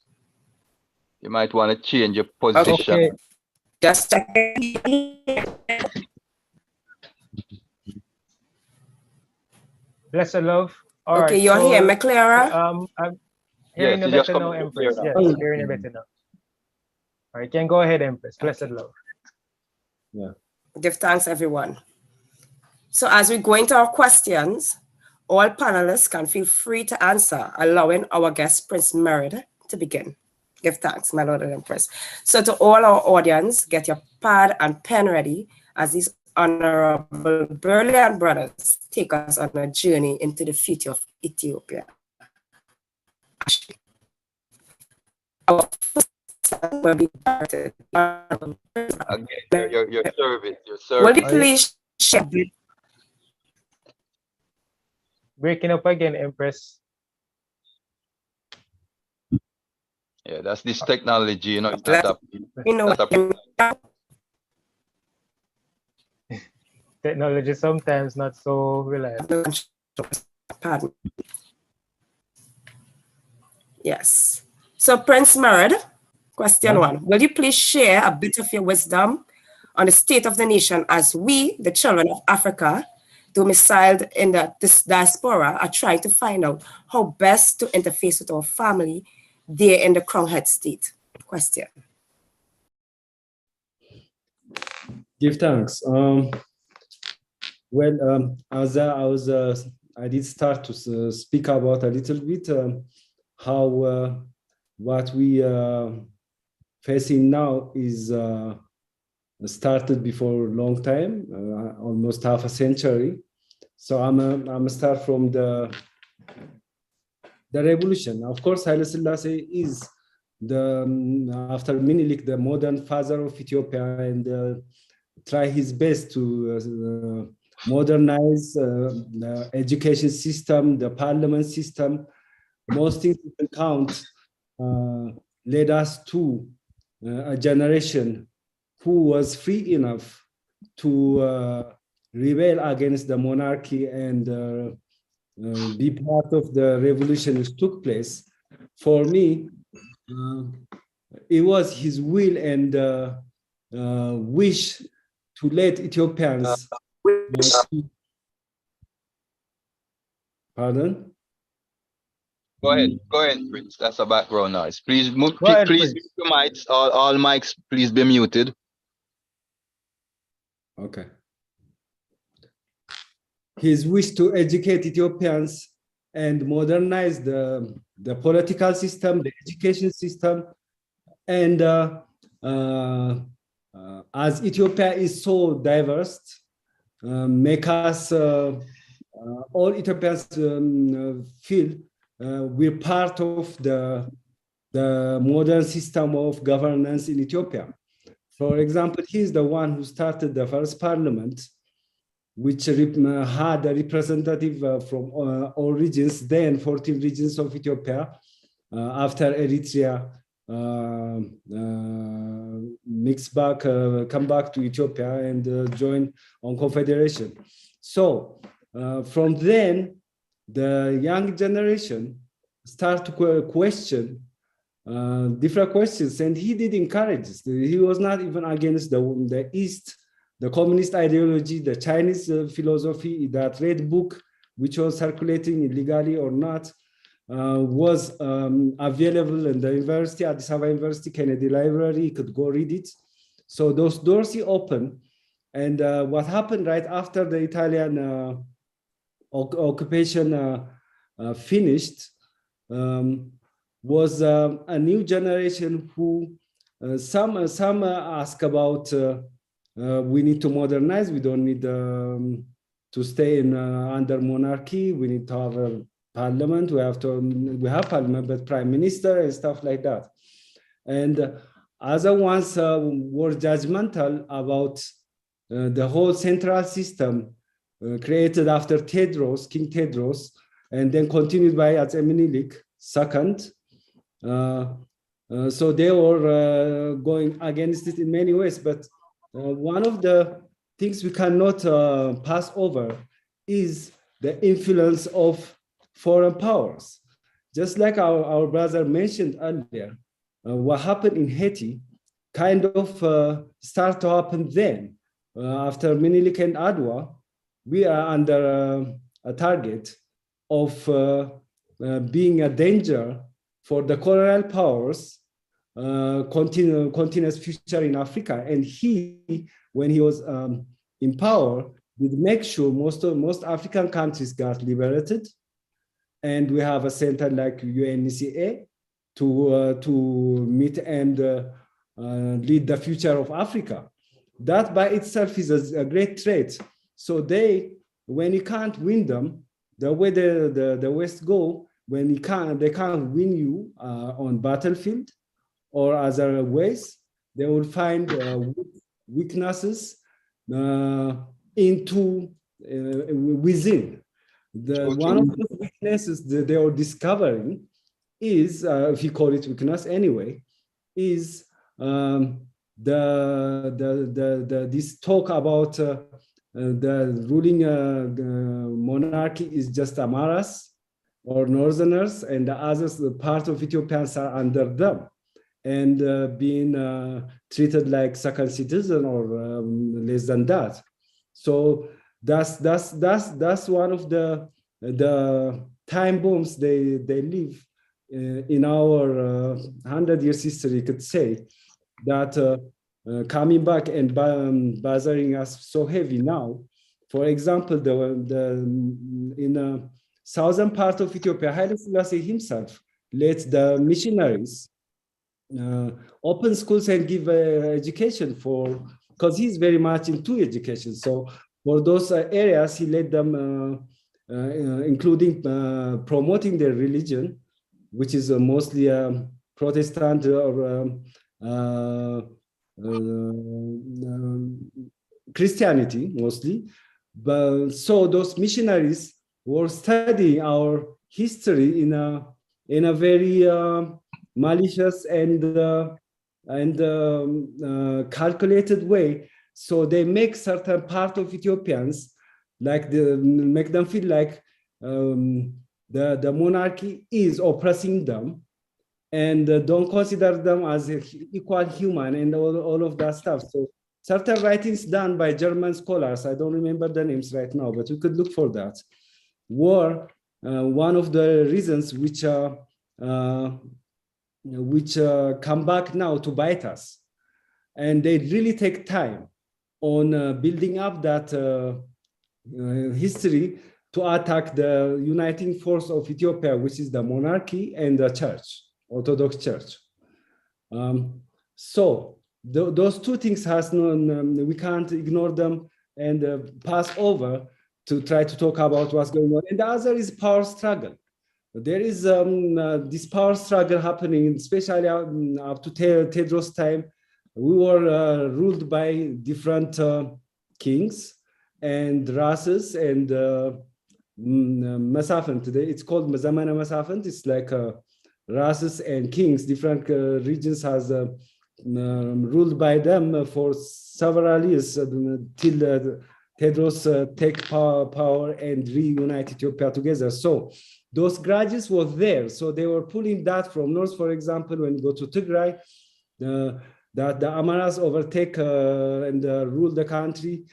You might want to change your position. Okay. Just Blessed love. All okay, right, you're so, here, me clearer? I'm hearing Yes, you you just better come now, through Empress. clear Yes, now. hearing you better now. All right, you can go ahead, Empress. Blessed love. Yeah. Give thanks, everyone. So as we go into our questions, all panelists can feel free to answer, allowing our guest, Prince Merid, to begin. Give thanks, my Lord and Empress. So to all our audience, get your pad and pen ready as these honorable brilliant brothers take us on a journey into the future of Ethiopia. Our first will be Again, your service. will you please share? Breaking up again, Empress. Yeah, that's this technology, you know, it's not a, Technology sometimes not so reliable. Pardon. Yes. So Prince Merid, question one. Will you please share a bit of your wisdom on the state of the nation as we, the children of Africa, domiciled in this diaspora, are trying to find out how best to interface with our family there in the Crown Head state? Question. Give thanks. I did start to speak about a little bit how what we facing now is started before a long time, almost half a century. So I'm start from the revolution. Of course, Haile Selassie is the after Minilik, the modern father of Ethiopia, and try his best to modernize the education system, the parliament system. Most things you can count led us to a generation who was free enough to rebel against the monarchy and be part of the revolution which took place. For me, it was his will and wish to let Ethiopians. Pardon? Go ahead, Prince. That's a background noise. Please, please mute your mics. All mics, please be muted. Okay. His wish to educate Ethiopians and modernize the political system, the education system, and as Ethiopia is so diverse, make us all Ethiopians feel we're part of the the modern system of governance in Ethiopia. For example, he's the one who started the first parliament, which had a representative from all regions, then 14 regions of Ethiopia, after Eritrea come back to Ethiopia and join on confederation. So from then, the young generation start to question different questions, and he did encourage this. He was not even against the East, the communist ideology, the Chinese philosophy. That red book, which was circulating illegally or not, was available in the university, Addis Ababa University, Kennedy Library. You could go read it. So those doors he opened, and what happened right after the Italian occupation finished was a new generation who some ask about we need to modernize. We don't need to stay in under monarchy. We need to have a parliament. We have parliament, but prime minister and stuff like that. And other ones were judgmental about the whole central system created after Tedros, King Tedros, and then continued by Atse Minilik II. So they were going against it in many ways, but one of the things we cannot pass over is the influence of foreign powers. Just like our brother mentioned earlier, what happened in Haiti kind of start to happen then. After Minilik and Adwa, we are under a target of being a danger for the colonial powers continuous future in Africa. And he, when he was in power, did make sure most African countries got liberated, and we have a center like UNECA to meet and lead the future of Africa. That by itself is a great trait. So when you can't win them, the way the West go, when they can't win you on battlefield or other ways, they will find weaknesses within. One of the weaknesses that they are discovering is, if you call it weakness anyway, is this talk about the ruling monarchy is just Amaras or Northerners, and the others, the part of Ethiopians are under them and being treated like second citizen or less than that. So that's one of the time bombs they live in our 100 years history, could say, that coming back and bothering us so heavy now. For example, in the southern part of Ethiopia, Haile Selassie himself let the missionaries open schools and give education because he's very much into education. So for those areas, he led them, including promoting their religion, which is mostly Protestant or Christianity mostly. But so those missionaries were studying our history in a very malicious and calculated way. So they make certain part of Ethiopians make them feel like the monarchy is oppressing them, and don't consider them as equal human and all of that stuff. So certain writings done by German scholars, I don't remember the names right now, but you could look for that, were one of the reasons which come back now to bite us. And they really take time on building up that history to attack the uniting force of Ethiopia, which is the monarchy and the church, Orthodox Church. So those two things we can't ignore them and pass over to try to talk about what's going on. And the other is power struggle. there is this power struggle happening, especially up to Tedros' time. We were ruled by different kings and races and Masafent. It's called Zamana Masafent. It's like races and kings. Different regions has ruled by them for several years till Tedros take power and reunite Ethiopia together. So those grudges were there. So they were pulling that from north, for example, when you go to Tigray, that the Amaras overtake and rule the country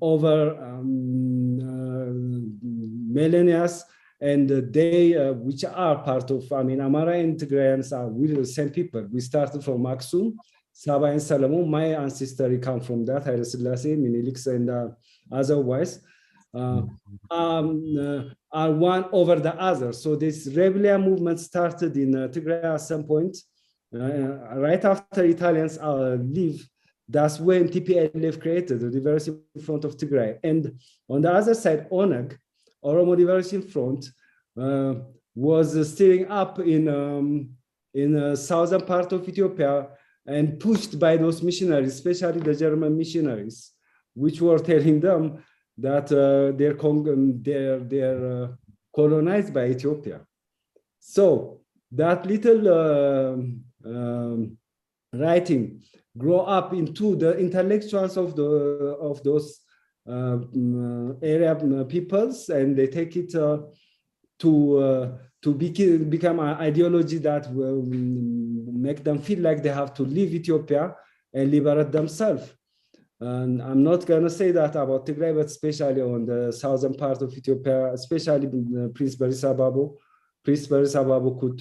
over millennia, and they, which are part of, Amara and Tigrayans are really the same people. We started from Aksum, Saba and Solomon. My ancestry come from that, Haile Selassie, Menelik, and otherwise. Are one over the other. So this rebellion movement started in Tigray at some point. Right after Italians leave, that's when TPLF created the Liberation Front of Tigray. And on the other side, ONAG, Oromo Liberation Front, was steering up in southern part of Ethiopia and pushed by those missionaries, especially the German missionaries, which were telling them that they're colonized by Ethiopia. So that little writing grow up into the intellectuals of those area peoples, and they take it to become an ideology that will make them feel like they have to leave Ethiopia and liberate themselves. And I'm not going to say that about Tigray, but especially on the southern part of Ethiopia, especially Prince Beris Ababo. Prince Beris Ababo could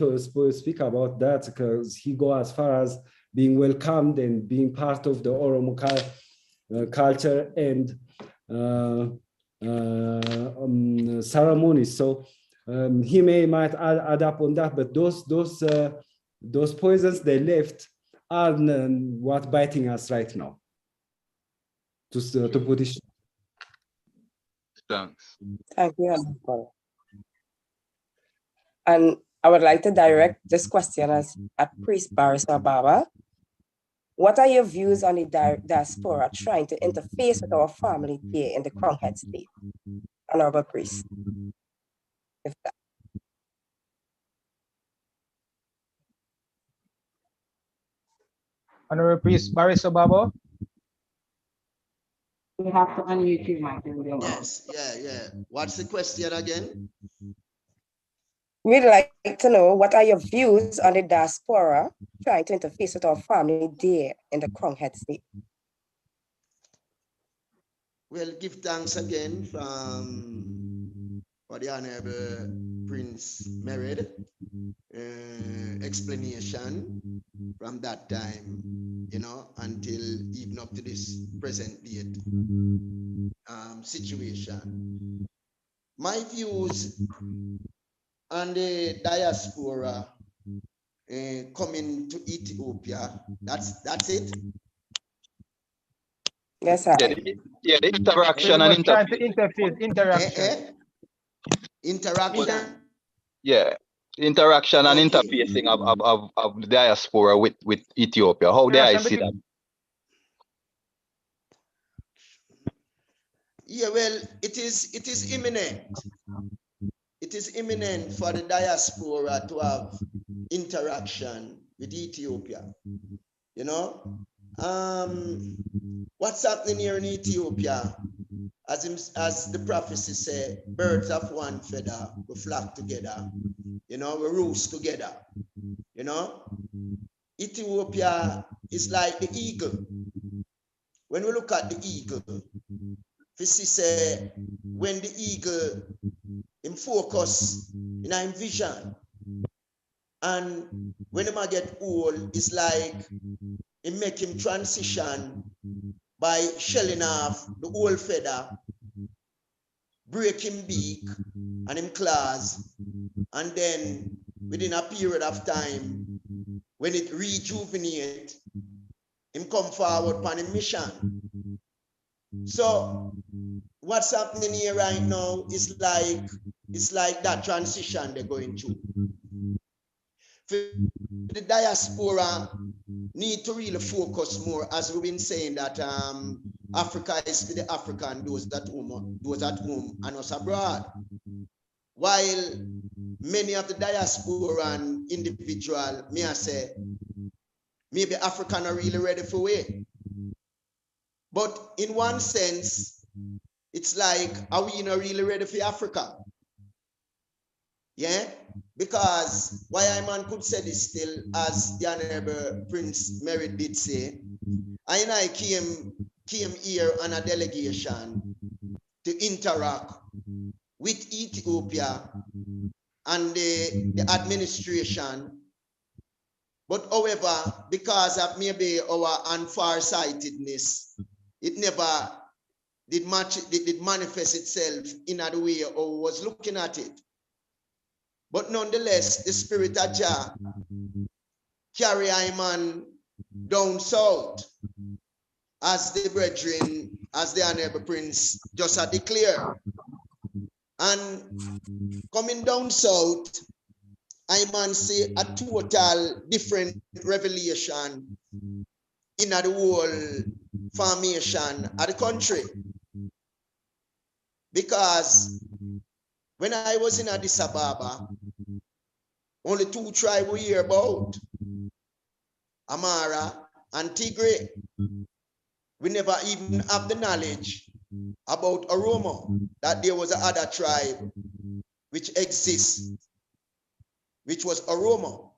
speak about that because he go as far as being welcomed and being part of the Oromo culture and ceremonies. So he might add up on that, but those poisons they left are what biting us right now. To put it. Thanks. Thank you, Uncle. And I would like to direct this question at Priest Beris Ababo. What are your views on the diaspora trying to interface with our family here in the Crown Head State? Honorable Priest. Honorable Priest Beris Ababo. You have to unmute your mic. Yes, yeah. What's the question again? We'd like to know what are your views on the diaspora trying to interface with our family there in the Crown Head State? Well, give thanks again for the Honorable Prince Mered explanation from that time, until even up to this present date situation. My views on the diaspora coming to Ethiopia, that's it. Yes, sir. Yeah, the interaction and interaction. Interaction. Yeah, interaction and interfacing of the diaspora with Ethiopia. How do I see that? Yeah, well, it is imminent. It is imminent for the diaspora to have interaction with Ethiopia. What's happening here in Ethiopia? As the prophecy say, birds of one feather will flock together. We roost together. Ethiopia is like the eagle. When we look at the eagle, we see when the eagle in focus, in vision, and when him get old, it's like it make him transition by shelling off the old feather, break him beak and him claws, and then within a period of time, when it rejuvenate, him come forward upon his mission. So what's happening here right now is like It's like that transition they're going through. For the diaspora need to really focus more, as we've been saying, that Africa is for the African, those at home and us abroad. While many of the diasporan individual, may I say, maybe African are really ready for it. But in one sense, it's like, are we not really ready for Africa? Yeah, because why I man could say this still, as the Honorable Prince Merritt did say, I came here on a delegation to interact with Ethiopia and the administration. But however, because of maybe our unfar-sightedness, it never did manifest itself in a way or was looking at it. But nonetheless, the Spirit of Jah carry Iman down south, as the brethren, as the Honorable Prince just had declared. And coming down south, Iman see a total different revelation in the whole formation of the country. Because when I was in Addis Ababa, only two tribes we hear about, Amara and Tigray. We never even have the knowledge about Oromo, that there was another tribe which exists, which was Oromo.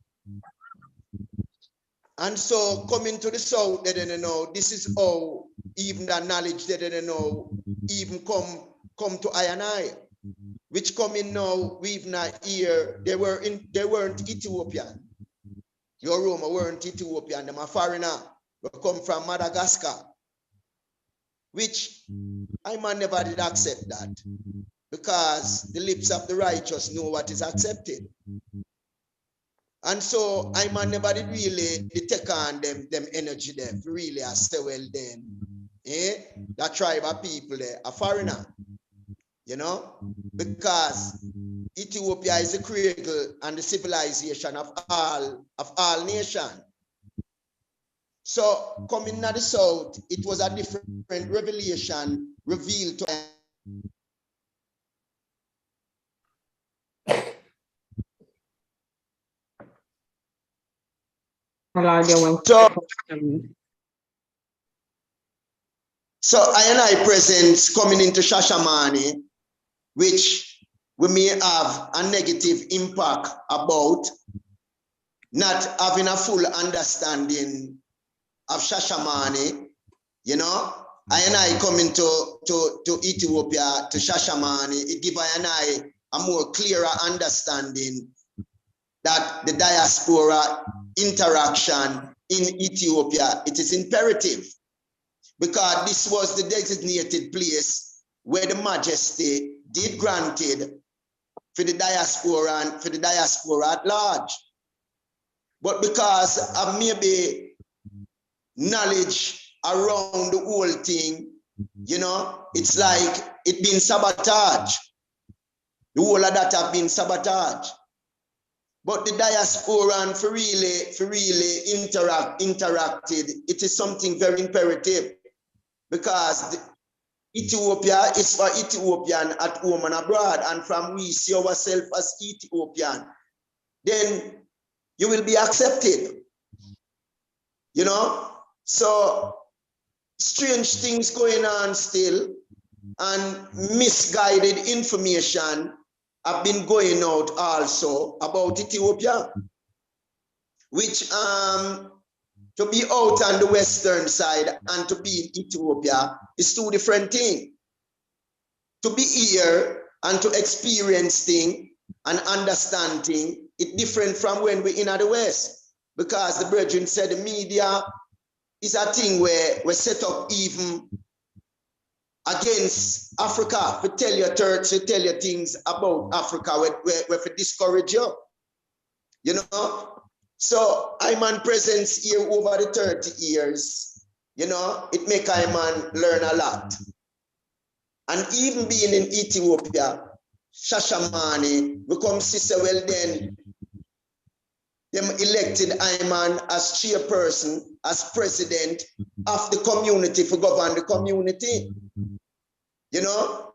And so coming to the south, they didn't know. This is how even that knowledge they didn't know even come to I and I. Which coming now, we've not here, they weren't Ethiopian. The Oromo weren't Ethiopian, they are foreigner. They come from Madagascar. Which I man never did accept that. Because the lips of the righteous know what is accepted. And so I man never did really take on them energy there. Really, I say, well then, that tribe of people there, a foreigner. You know, because Ethiopia is the cradle and the civilization of all nations. So coming to the south, it was a different revelation revealed to So I and I presence coming into Shashamane, which we may have a negative impact about not having a full understanding of Shashamane. You know, I and I coming to Ethiopia, to Shashamane, it gives I and I a more clearer understanding that the diaspora interaction in Ethiopia, it is imperative, because this was the designated place where the Majesty did granted for the diaspora and for the diaspora at large. But because of maybe knowledge around the whole thing, you know, it's like it been sabotaged. The whole of that have been sabotaged. But the diaspora for really interacted, it is something very imperative, because Ethiopia is for Ethiopian at home and abroad, and from we see ourselves as Ethiopian, then you will be accepted. You know, so strange things going on still, and misguided information have been going out also about Ethiopia, which to be out on the western side and to be in Ethiopia is two different things. To be here and to experience things and understand things, it's different from when we're in the west. Because the brethren said the media is a thing where we set up even against Africa, to tell you things about Africa, where to discourage you. You know? So Iman presence here over the 30 years, you know, it make Iman learn a lot. And even being in Ethiopia, Shashamane, we come see say, well then, them elected Ayman as chairperson, as president of the community for govern the community. You know?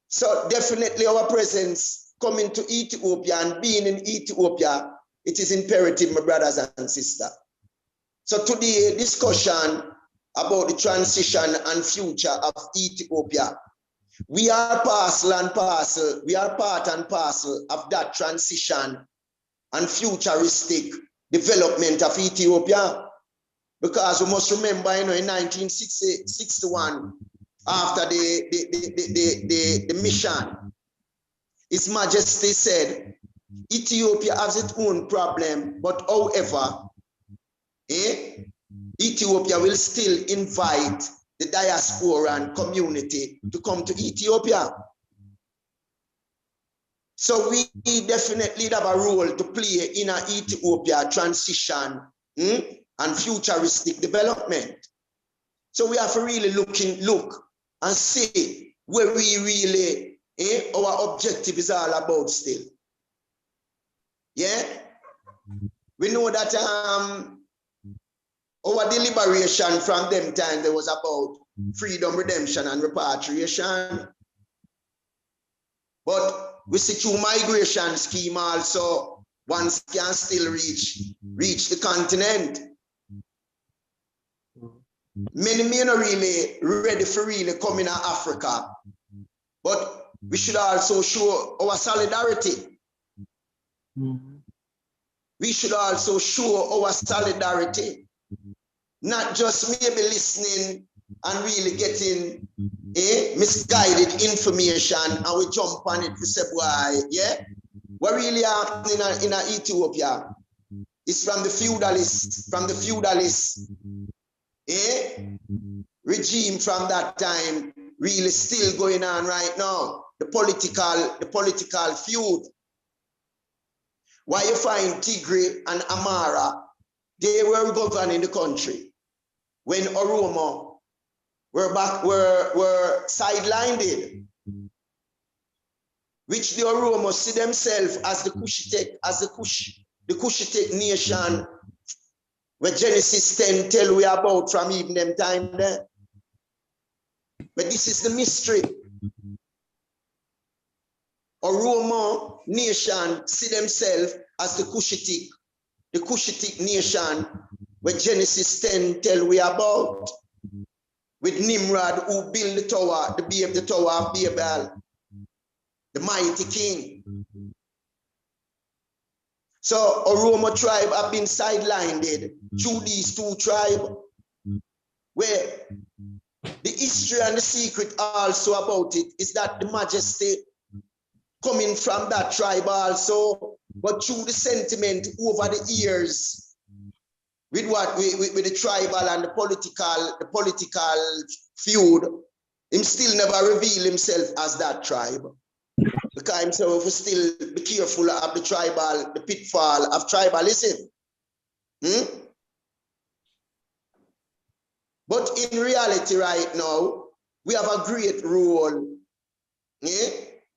So definitely our presence coming to Ethiopia and being in Ethiopia, it is imperative, my brothers and sisters. So today, discussion about the transition and future of Ethiopia. We are parcel and parcel, we are part and parcel of that transition and futuristic development of Ethiopia. Because we must remember, you know, in 1961, after the mission, His Majesty said, Ethiopia has its own problem, but however, Ethiopia will still invite the diasporan community to come to Ethiopia. So we definitely have a role to play in our Ethiopia transition and futuristic development. So we have to really look and see where we really, our objective is all about still. Yeah? We know that our deliberation from them times there was about freedom, redemption, and repatriation. But we see through migration scheme also, one can still reach the continent. Many men are really ready for really coming to Africa, but we should also show our solidarity. We should also show our solidarity, not just maybe listening and really getting misguided information and we jump on it to say, why, yeah? What really happening in Ethiopia is from the feudalist regime from that time really still going on right now. The political feud. Why you find Tigray and Amara, they were governing the country when Oromo were sidelined, which the Oromo see themselves as the Cushitic nation, where Genesis 10 tell we about from even them time there. But this is the mystery. Oromo nation see themselves as the Cushitic nation, where Genesis 10 tell we about, with Nimrod who built the tower, the tower of Babel, the mighty king. So Oromo tribe have been sidelined through these two tribes, where the history and the secret also about it is that the Majesty coming from that tribe also, but through the sentiment over the years, with the tribal and the political feud, him still never reveal himself as that tribe. Because himself will still be careful of the pitfall of tribalism. But in reality right now, we have a great role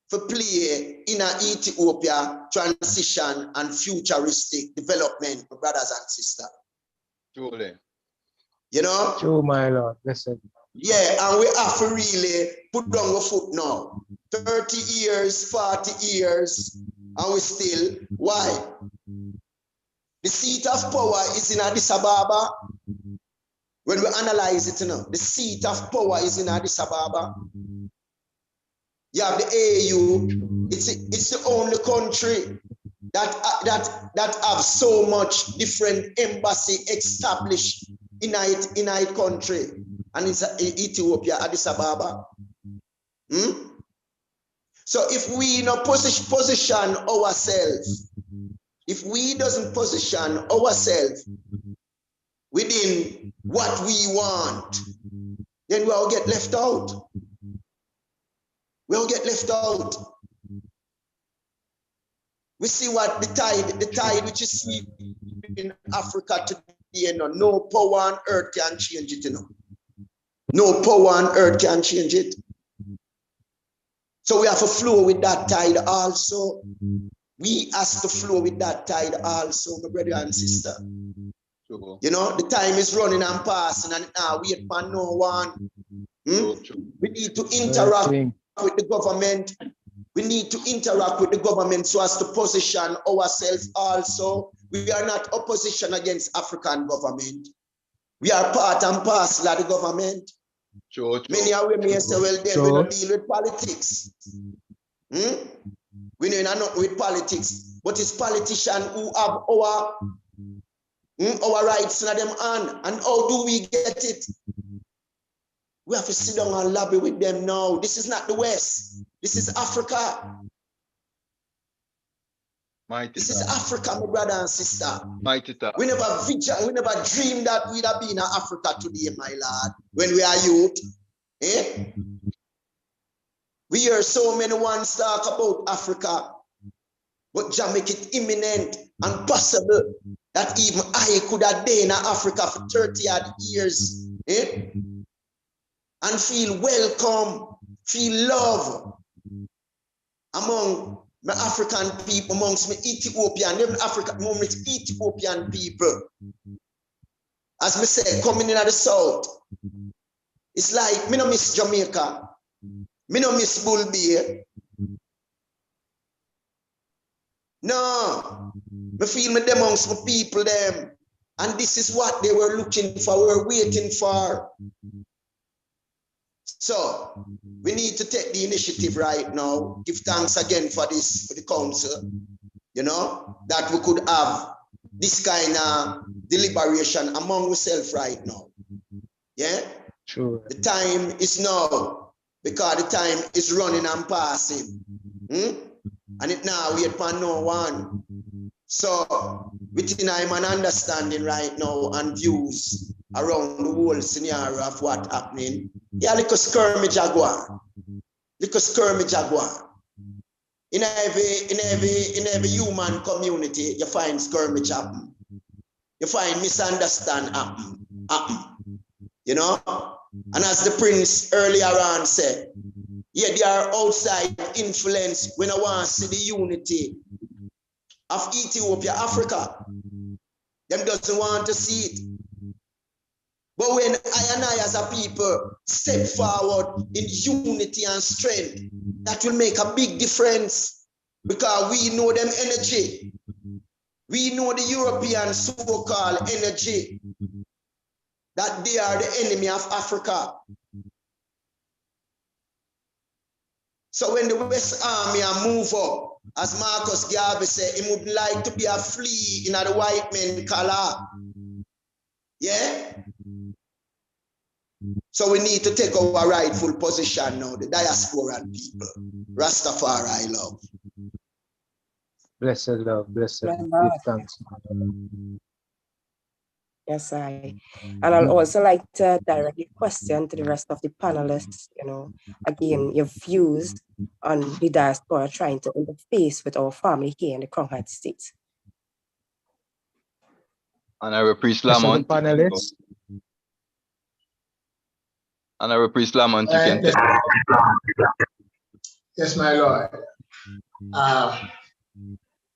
for play in our Ethiopia transition and futuristic development, brothers and sisters. Truly. You know? True, my Lord. Listen. Yeah, and we have to really put down a foot now. 30 years, 40 years, and we still, why? The seat of power is in Addis Ababa. When we analyze it, the seat of power is in Addis Ababa. You have the AU. It's the only country that have so much different embassy established in a country, and it's Ethiopia, Addis Ababa. So if we not position ourselves, if we doesn't position ourselves within what we want, then we'll get left out. We'll get left out. We see what the tide which is sweeping in Africa today, no power on earth can change it, No power on earth can change it. So we have to flow with that tide also. We has to flow with that tide also, my brother and sister. You know, the time is running and passing, and now wait for no one. We need to interact with the government. We need to interact with the government so as to position ourselves also. We are not opposition against African government. We are part and parcel of the government. Many are women say, well, then we don't deal with politics. We know not with politics, but it's politicians who have our rights in them hand. And how do we get it? We have to sit down and lobby with them now. This is not the West. This is Africa. This is Africa, my brother and sister. We never dreamed that we'd have been in Africa today, my lord, when we are youth. We hear so many ones talk about Africa, but just make it imminent and possible that even I could have been in Africa for 30 odd years and feel welcome, feel love among my African people, amongst my Ethiopian, amongst Ethiopian people. As me say, coming in at the south, it's like me no miss Jamaica, me no miss Bull Bay. No, me feel me amongst my people them, and this is what they were looking for, were waiting for. So we need to take the initiative right now. Give thanks again for this, for the council, you know, that we could have this kind of deliberation among ourselves right now. Yeah? Sure. The time is now, because the time is running and passing. And it now wait for no one. So within I'm an understanding right now and views around the whole scenario of what happening. Yeah, little skirmish jaguar. Little skirmish jaguar. In every human community, you find skirmish happen. You find misunderstand happen. You know? And as the prince earlier on said, yeah, they are outside influence when I want to see the unity of Ethiopia, Africa. Them doesn't want to see it. But when I and I as a people step forward in unity and strength, that will make a big difference, because we know them energy. We know the European so-called energy, that they are the enemy of Africa. So when the West Army move up, as Marcus Garvey said, he would like to be a flea in the white man color. Yeah? So we need to take our rightful position now, the diasporan people. Rastafari love. Blessed love, blessed love. Give thanks. Yes, and I'd also like to direct a question to the rest of the panelists, you know, again, your views on the diaspora trying to interface with our family here in the Crown Heights States. Honorable Priest Lamont. Panelists. Honorable Priest Lamont, you can take Yes, my Lord.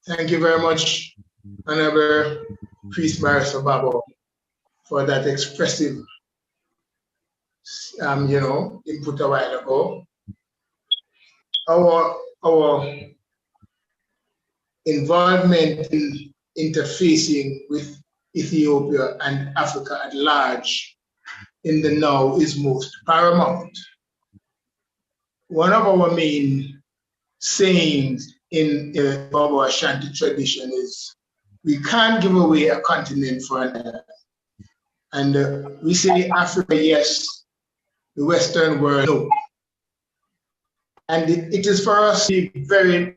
Thank you very much, Honorable Priest Barrister Babo, for that expressive, you know, input a while ago. Our involvement in interfacing with Ethiopia and Africa at large in the now is most paramount. One of our main sayings in the Bobo Ashanti tradition is, we can't give away a continent for another. And we say Africa, yes, the Western world, no. And it is for us to be very,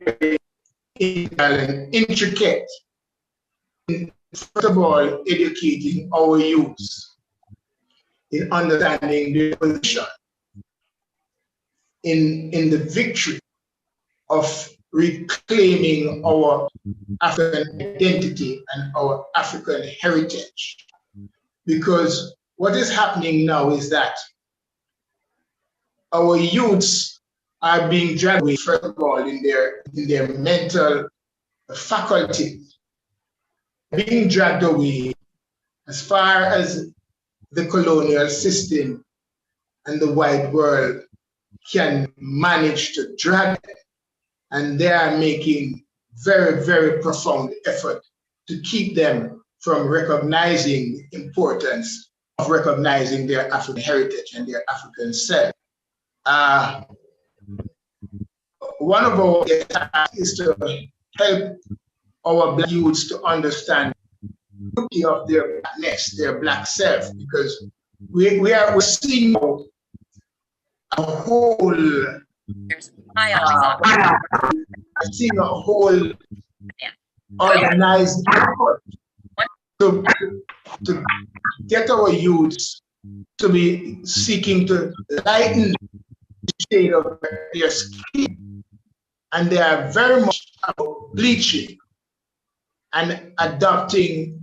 very intricate. First of all, educating our youth in understanding the position, in the victory of reclaiming our African identity and our African heritage. Because what is happening now is that our youths are being dragged away, first of all, in their mental faculty, being dragged away as far as the colonial system and the white world can manage to drag them. And they are making very, very profound effort to keep them from recognizing the importance of recognizing their African heritage and their African self. One of our tasks is to help our Black youths to understand the beauty of their blackness, their Black self, because we're seeing a whole organized effort to get our youths to be seeking to lighten the shade of their skin. And they are very much about bleaching and adopting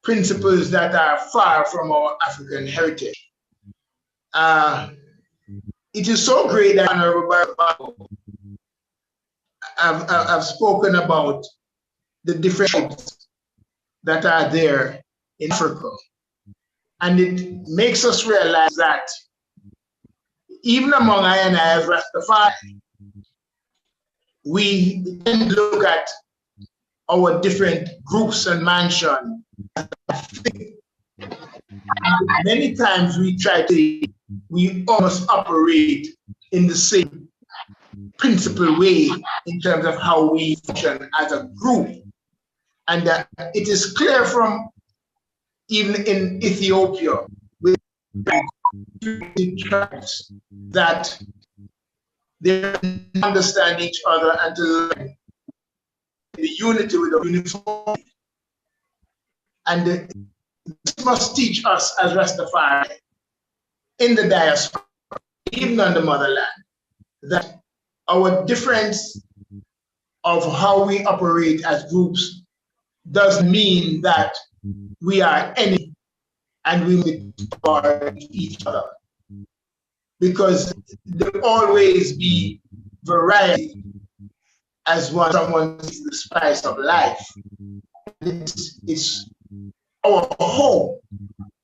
principles that are far from our African heritage. It is so great that Honorable Barrow, I've spoken about the different tribes that are there in Africa. And it makes us realize that even among I and I as Rastafari, we then look at our different groups and mansions. Many times we almost operate in the same principal way in terms of how we function as a group. And it is clear from even in Ethiopia with tribes that they understand each other and to learn the unity with the uniformity. And this must teach us as Rastafari in the diaspora, even on the motherland, that our difference of how we operate as groups doesn't mean that we are any and we will each other. Because there will always be variety as someone sees the spice of life. It's our hope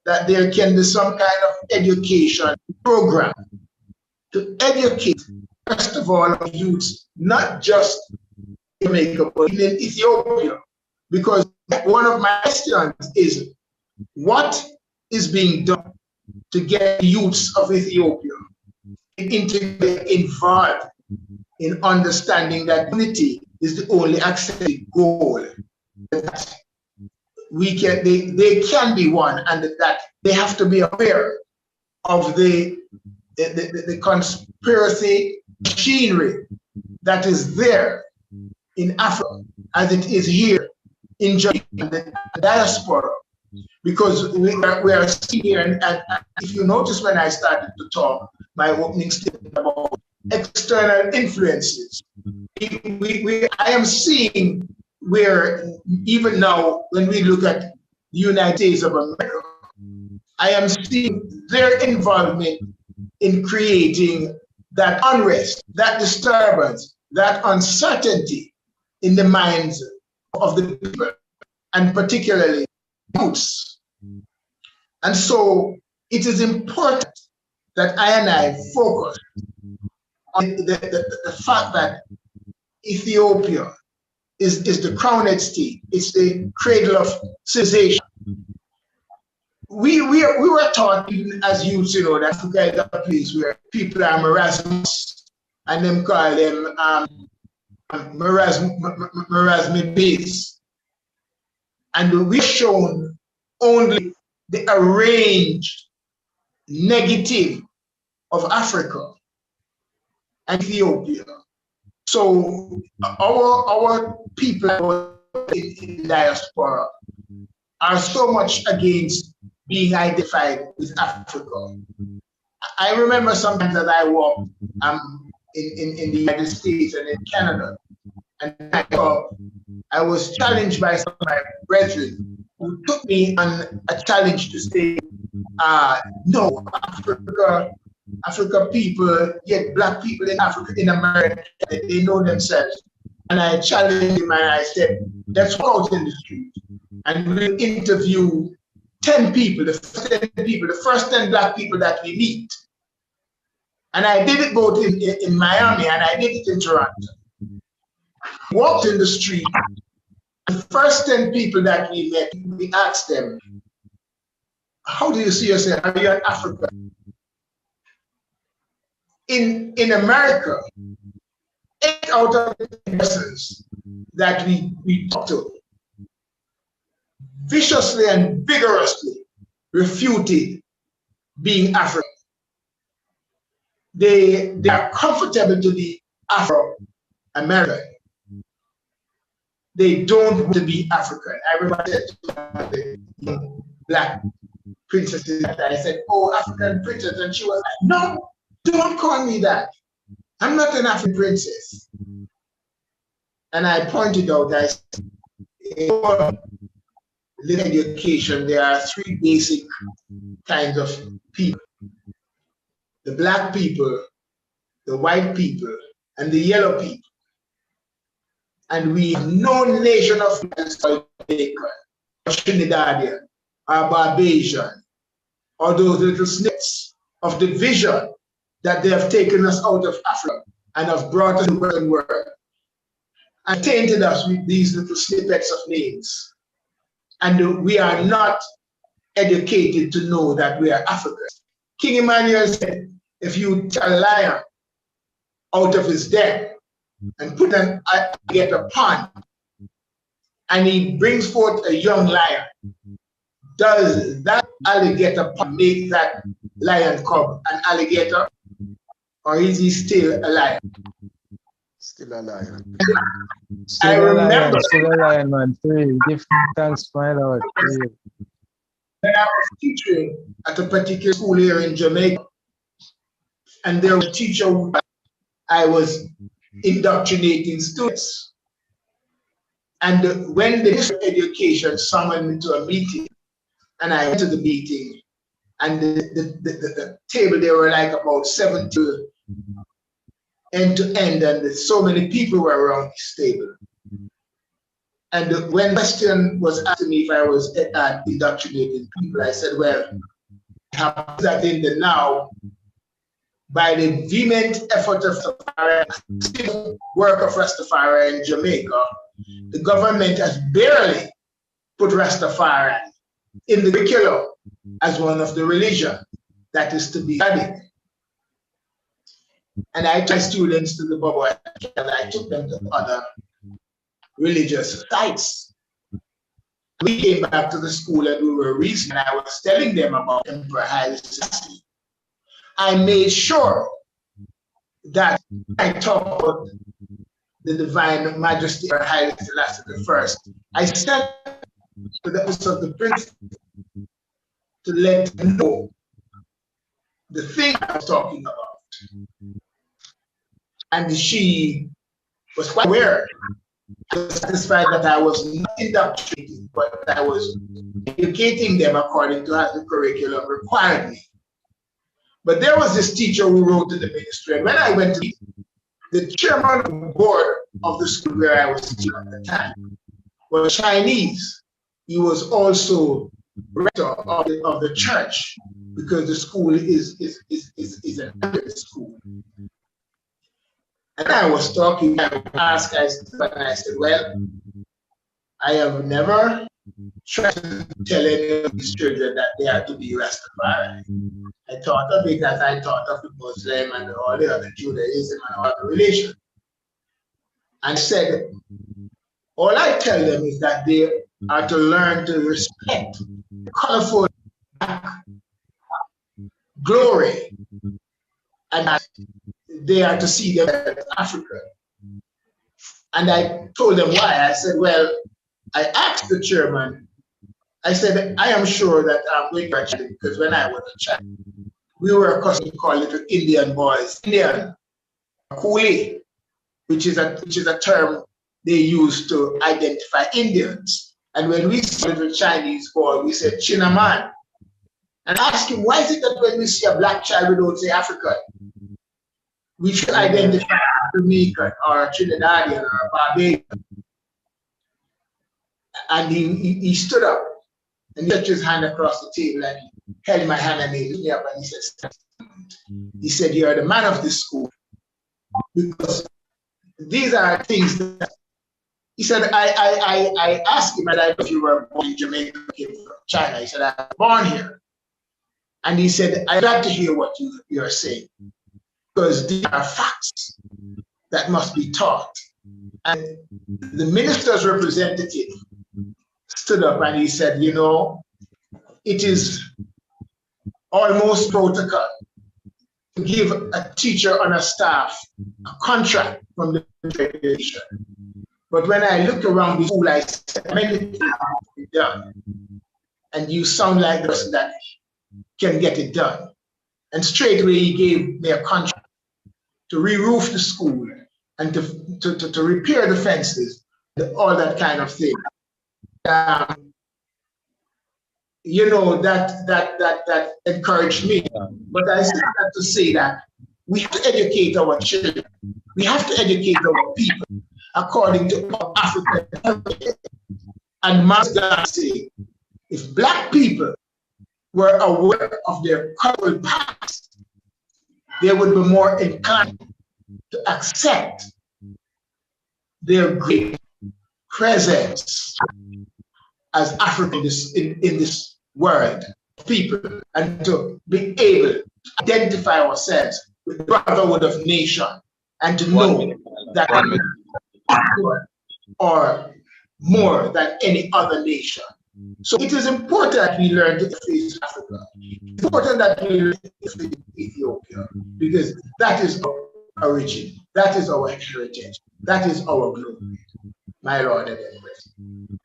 that there can be some kind of education program to educate, first of all, youths, not just in Jamaica, but in Ethiopia. Because one of my questions is, what is being done to get youths of Ethiopia involved in understanding that unity is the only accepted goal? That they can be one, and that they have to be aware of the conspiracy machinery that is there in Africa as it is here in Jamaica, the diaspora. Because we are seeing here, and if you notice when I started to talk, my opening statement about external influences, I am seeing where even now, when we look at the United States of America, I am seeing their involvement in creating that unrest, that disturbance, that uncertainty in the minds of the people, and particularly youths. And so it is important that I and I focus on the fact that Ethiopia is the crowned state. It's the cradle of civilization. We were taught, even as youths, that Africa is a place where people are marasmus, and them call them marasmus base. And we're shown only the arranged negative of Africa and Ethiopia. So our people in the diaspora are so much against being identified with Africa. I remember sometimes that I walked in the United States and in Canada, and I was challenged by some of my brethren who took me on a challenge to say, no, Africa Africa people, yet black people in Africa, in America, they know themselves. And I challenged him and I said, let's go out in the street and we'll interview 10 people, the first 10 black people that we meet. And I did it both in Miami and I did it in Toronto. Walked in the street, the first 10 people that we met, we asked them, how do you see yourself? Are you an African? In America, 8 out of 10 persons that we talked to viciously and vigorously refuted being African. They are comfortable to be Afro-American. They don't want to be African. I remember the black princesses that I said, oh, African princess, and she was like, no, don't call me that. I'm not an African princess. And I pointed out that in education, there are 3 basic kinds of people. The black people, the white people, and the yellow people. And we have no nation of Jamaica, or Trinidadian, or Barbadian, or those little snips of the vision that they have taken us out of Africa and have brought us to the Western world and tainted us with these little snippets of names. And we are not educated to know that we are Africans. King Emmanuel said, if you take a lion out of his den and put an alligator pond, and he brings forth a young lion, does that alligator pond make that lion cub an alligator? Or is he still a lion? Still a lion. Still a lion, man. Please give thanks, my Lord. When I was teaching at a particular school here in Jamaica, and there was a teacher who I was indoctrinating students. And when the Ministry of Education summoned me to a meeting, and I went to the meeting, and the table, there were like about 70 end to end, and so many people were around this table. And when the question was asked me if I was indoctrinating people, I said, well, I have that in the now by the vehement effort of the work of Rastafari in Jamaica. The government has barely put Rastafari in the curriculum as one of the religion that is to be studied. And I took students to the Bobo and I took them to other religious sites. We came back to the school and we were reasoning. I was telling them about Emperor Haile Selassie. I made sure that I talked about the Divine Majesty of Haile Selassie I. I sent to the office of the prince to let them know the thing I was talking about. And she was quite aware. I was satisfied that I was not indoctrinating, but I was educating them according to how the curriculum required me. But there was this teacher who wrote to the ministry, and when I went to the chairman of the board of the school where I was teaching at the time was Chinese. He was also rector of the church because the school is an Anglican school. And I was talking, I asked, and I said, well, I have never tried to tell any of these children that they are to be Rastafari. I thought of it as I thought of the Muslim and all the other Judaism and all the religion. And said, all I tell them is that they are to learn to respect colorful glory, and that they are to see them as Africa. And I told them why. I said, well, I asked the chairman, I said, I am sure that I'm going to check, because when I was a child, we were accustomed to call little Indian boys Indian, Coolie, which is a term they use to identify Indians. And when we saw little Chinese boy, we said Chinaman. and ask him, why is it that when we see a black child, we don't say African? We should identify Jamaican or Trinidadian or Barbadian. And he stood up and he touched his hand across the table and he held my hand and he looked me up and he said, you're the man of this school. Because these are things that he said, I asked him, and I know if you were born in Jamaica, came from China. He said, I was born here. And he said, I'd like to hear what you're saying, because these are facts that must be taught. And the minister's representative stood up and he said, you know, it is almost protocol to give a teacher on a staff a contract from the federation. But when I looked around the school, I said, many things have to be done. And you sound like the person that can get it done. And straight away he gave me a contract to re-roof the school and to repair the fences, all that kind of thing. You know, that encouraged me. But I said that to say that we have to educate our children. We have to educate our people according to our African heritage. And Mazda say, if Black people were aware of their cultural past, they would be more inclined to accept their great presence as Africans in this world of people, and to be able to identify ourselves with the brotherhood of nation and to know that we are equal or more than any other nation. So it is important that we learn to face Africa. It's important that we learn to face Ethiopia, because that is our origin, that is our heritage, that is our glory. My Lord and Empress.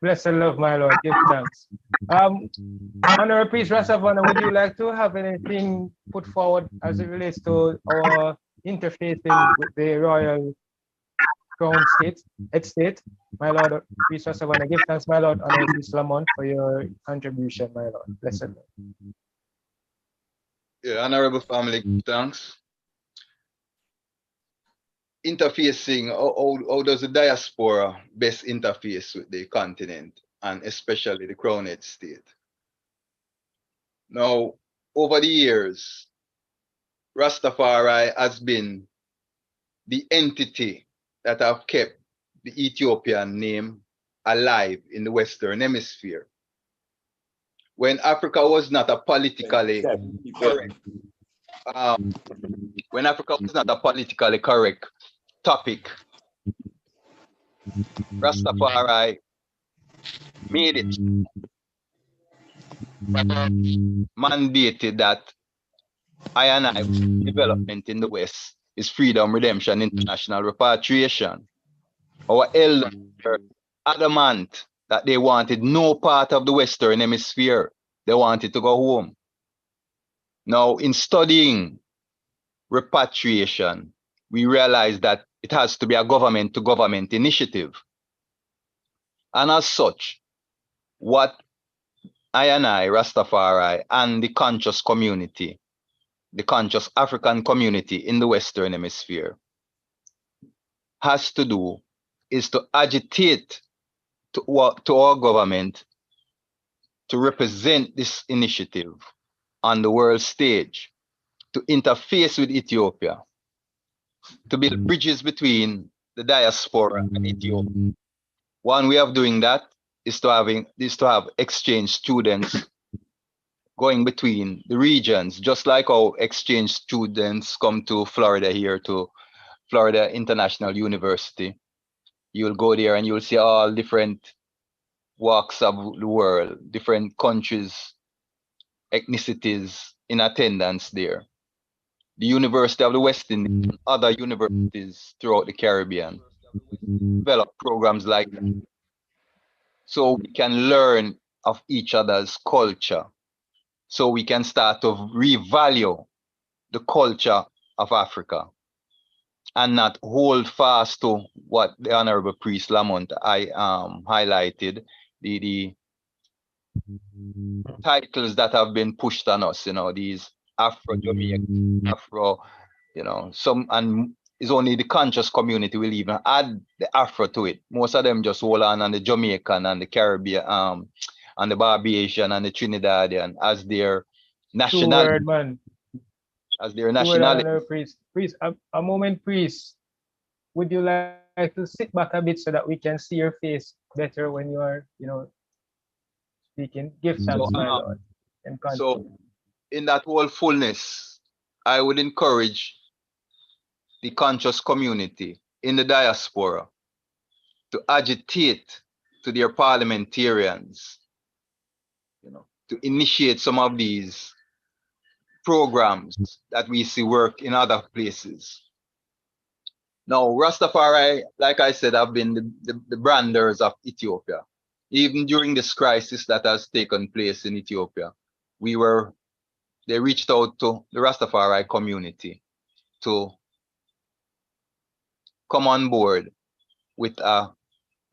Bless and love, my Lord. Give thanks. Honorable Priest Rasavana, would you like to have anything put forward as it relates to our interfacing with the royal crown state? My Lord, Priest Rasavana, give thanks, my Lord, Honorable Priest Lamont, for your contribution, my Lord. Bless and love. Yeah, honorable family, give thanks. Interfacing, how does the diaspora best interface with the continent and especially the crowned state? Now, over the years, Rastafari has been the entity that have kept the Ethiopian name alive in the Western Hemisphere. When Africa was not a politically correct, when Africa was not a politically correct topic, Rastafari made it mandated that I development in the West is freedom, redemption, international repatriation. Our elders were adamant that they wanted no part of the Western Hemisphere. They wanted to go home. Now, in studying repatriation, we realized that it has to be a government-to-government initiative. And as such, what I, Rastafari, and the conscious community, the conscious African community in the Western Hemisphere has to do is to agitate to our government to represent this initiative on the world stage, to interface with Ethiopia, to build bridges between the diaspora and Ethiopia. One way of doing that is to have exchange students going between the regions, just like how exchange students come to Florida here, to Florida International University. You'll go there and you'll see all different walks of the world, different countries, ethnicities in attendance there. The University of the West Indies, other universities throughout the Caribbean develop programs like that, so we can learn of each other's culture, so we can start to revalue the culture of Africa and not hold fast to what the Honorable Priest Lamont highlighted, the titles that have been pushed on us, you know, these Afro Jamaican, Afro, you know, some, and it's only the conscious community will even add the Afro to it. Most of them just hold on the Jamaican and the Caribbean, and the Barbadian and the Trinidadian as their nationality. Word, man. As their Word, nationality. Priest, a moment, priest. Would you like to sit back a bit so that we can see your face better when you are, you know, speaking? Give thanks, my Lord. And so in that whole fullness, I would encourage the conscious community in the diaspora to agitate to their parliamentarians, you know, to initiate some of these programs that we see work in other places. Now, Rastafari, like I said, have been the branders of Ethiopia. Even during this crisis that has taken place in Ethiopia, they reached out to the Rastafari community to come on board with a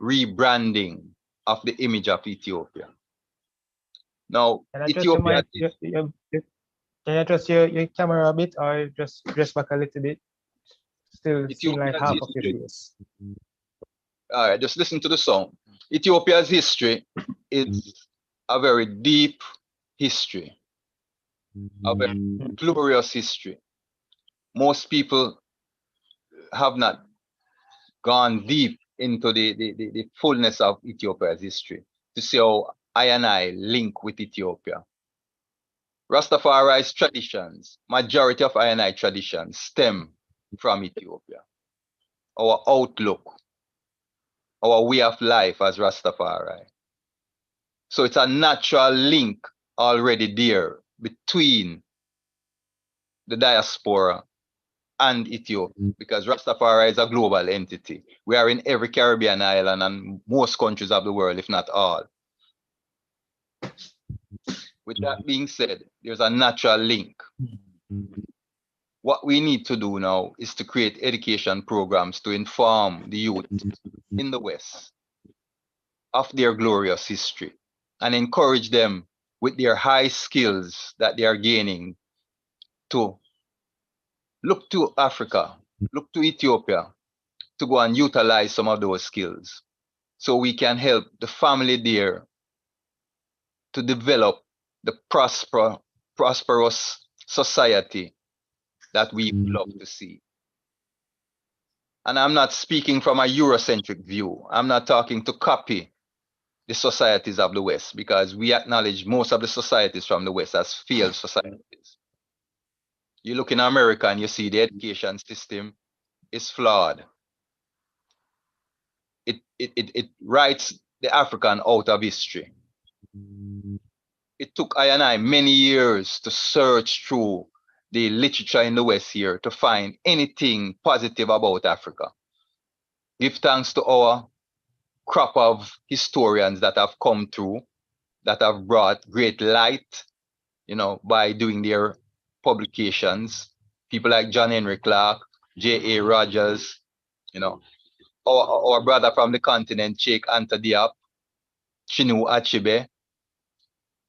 rebranding of the image of Ethiopia. Now, Ethiopia. Can you adjust your camera a bit, or just dress back a little bit? Still seeing like half of your face. All right, just listen to the song. Ethiopia's history is a very deep history, a very glorious history. Most people have not gone deep into the fullness of Ethiopia's history to see how I and I link with Ethiopia. Rastafari's traditions, majority of I and I traditions stem from Ethiopia. Our outlook, our way of life as Rastafari. So it's a natural link already there between the diaspora and Ethiopia, because Rastafari is a global entity. We are in every Caribbean island and most countries of the world, if not all. With that being said, there's a natural link. What we need to do now is to create education programs to inform the youth in the West of their glorious history and encourage them with their high skills that they are gaining to look to Africa, look to Ethiopia to go and utilize some of those skills so we can help the family there to develop the prosperous society that we love to see. And I'm not speaking from a Eurocentric view. I'm not talking to copy the societies of the West, because we acknowledge most of the societies from the West as failed societies. You look in America and you see the education system is flawed. It writes the African out of history. It took I and I many years to search through the literature in the West here to find anything positive about Africa. Give thanks to our crop of historians that have come through, that have brought great light, you know, by doing their publications. People like John Henry Clark, J.A. Rogers, you know, our brother from the continent, Cheikh Anta Diop, Chinua Achebe.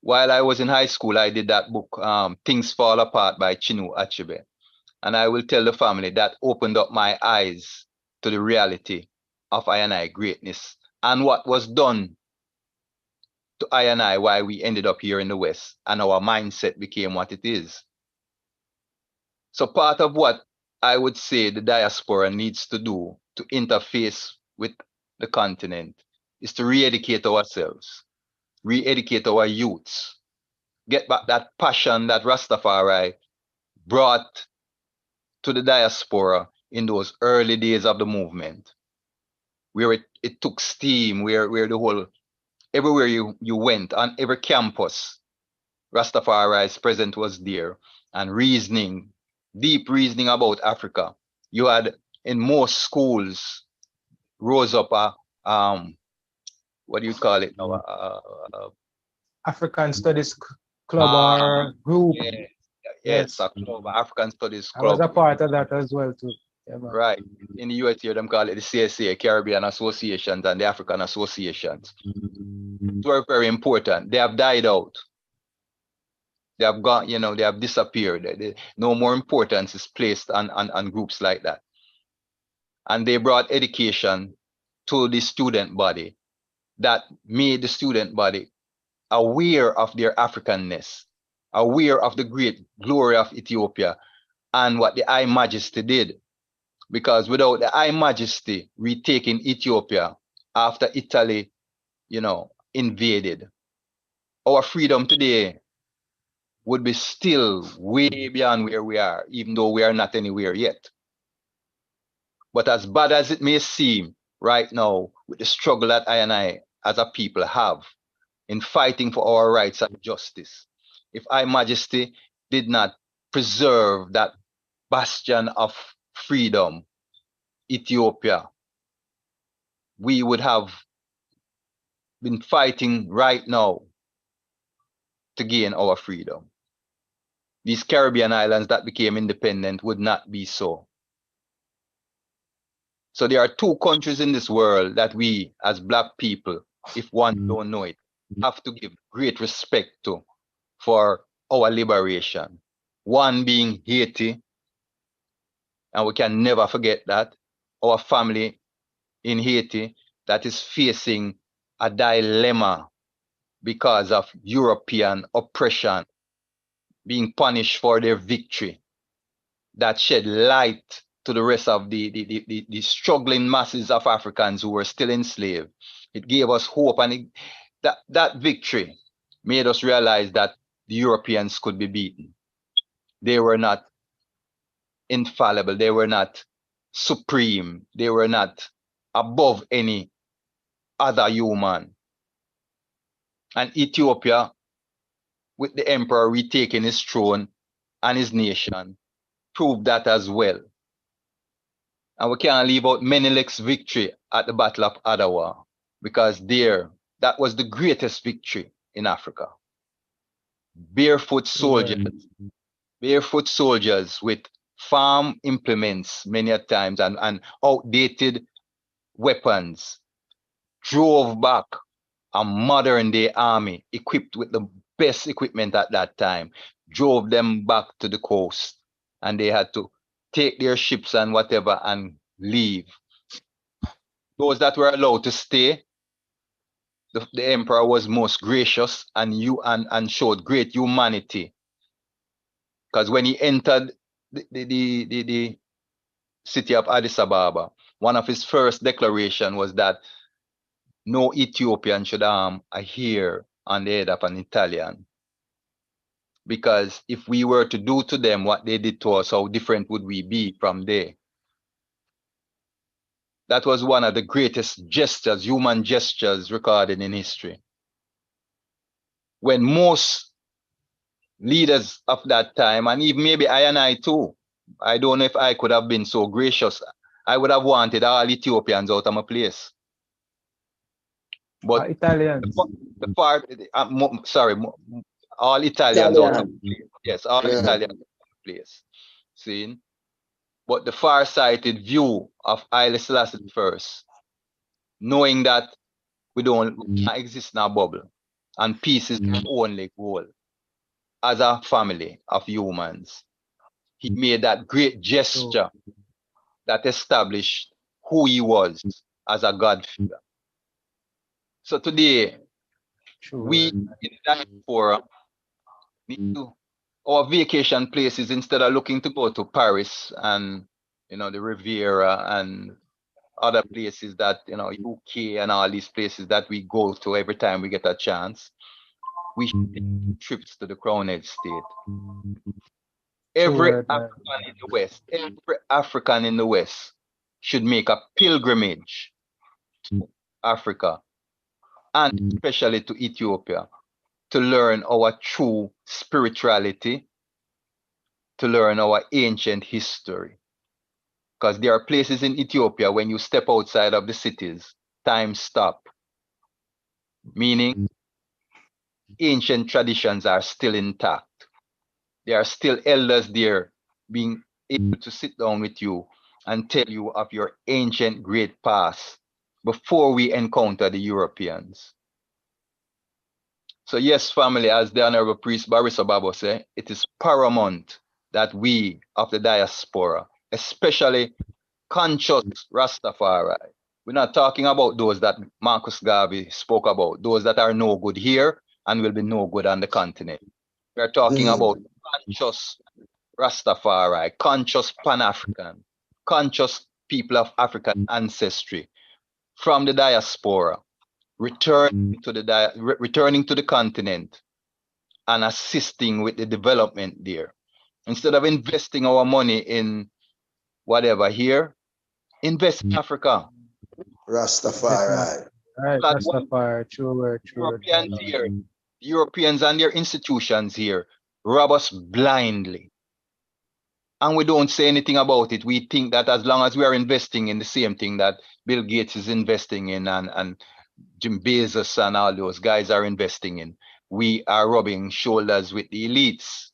While I was in high school, I did that book, Things Fall Apart by Chinua Achebe. And I will tell the family that opened up my eyes to the reality of I and I greatness and what was done to I and I, why we ended up here in the West and our mindset became what it is. So part of what I would say the diaspora needs to do to interface with the continent is to re-educate ourselves, re-educate our youths, get back that passion that Rastafari brought to the diaspora in those early days of the movement, where it took steam, where the whole, everywhere you went, on every campus, Rastafari's presence was there, and reasoning, deep reasoning about Africa. You had, in most schools, rose up a, what do you call it now? African Studies Club or group. Yes, a club, African Studies Club. I was a part of that as well too. Yeah, man. Right. In the US here, them call it the CSA, Caribbean Associations and the African Associations. They were very important. They have died out. They have gone, you know, they have disappeared. No more importance is placed on groups like that. And they brought education to the student body that made the student body aware of their Africanness, aware of the great glory of Ethiopia and what the High Majesty did. Because without the High Majesty retaking Ethiopia after Italy, you know, invaded, our freedom today would be still way beyond where we are, even though we are not anywhere yet. But as bad as it may seem right now, with the struggle that I and I as a people have in fighting for our rights and justice, if High Majesty did not preserve that bastion of freedom, Ethiopia, we would have been fighting right now to gain our freedom. These Caribbean islands that became independent would not be so. So there are two countries in this world that we as Black people, if one don't know it, have to give great respect to for our liberation. One being Haiti, and we can never forget that, our family in Haiti that is facing a dilemma because of European oppression, being punished for their victory, that shed light to the rest of the struggling masses of Africans who were still enslaved. It gave us hope, and that victory made us realize that the Europeans could be beaten. They were not infallible. They were not supreme. They were not above any other human. And Ethiopia, with the emperor retaking his throne and his nation, proved that as well. And we can't leave out Menelek's victory at the Battle of Adwa, because that was the greatest victory in Africa. Barefoot soldiers with farm implements many a times and outdated weapons drove back a modern day army equipped with the best equipment at that time, drove them back to the coast, and they had to take their ships and whatever and leave. Those that were allowed to stay, the emperor was most gracious and showed great humanity. Because when he entered the city of Addis Ababa, one of his first declaration was that no Ethiopian should harm a hair on the head of an Italian. Because if we were to do to them what they did to us, how different would we be from there? That was one of the greatest gestures, human gestures recorded in history. When most leaders of that time, and even maybe I and I too, I don't know if I could have been so gracious, I would have wanted all Ethiopians out of my place. But Italians. the part, all Italians out of the place. Yes, all Italians out of the place. See? But the far-sighted view of Haile Selassie I, knowing that we don't exist in a bubble, and peace is the only goal as a family of humans. He made that great gesture that established who he was as a God figure. So today, we in that forum need to, our vacation places, instead of looking to go to Paris and, you know, the Riviera and other places that, you know, UK and all these places that we go to every time we get a chance, we should take trips to the Crown Edge State. Every African in the West should make a pilgrimage to Africa, and especially to Ethiopia, to learn our true spirituality, to learn our ancient history. Because there are places in Ethiopia, when you step outside of the cities, time stop. Meaning, ancient traditions are still intact. There are still elders there being able to sit down with you and tell you of your ancient great past before we encounter the Europeans. So yes, family, as the Honorable Priest Barrister Babo said, it is paramount that we of the diaspora, especially conscious Rastafari, we're not talking about those that Marcus Garvey spoke about, those that are no good here and will be no good on the continent. We're talking about conscious Rastafari, conscious Pan-African, conscious people of African ancestry from the diaspora, returning to the continent and assisting with the development there. Instead of investing our money in whatever here, invest in Africa. Rastafari. Right, Rastafari, true, Europeans here, Europeans and their institutions here rob us blindly. And we don't say anything about it. We think that as long as we are investing in the same thing that Bill Gates is investing in and Jim Bezos and all those guys are investing in, we are rubbing shoulders with the elites.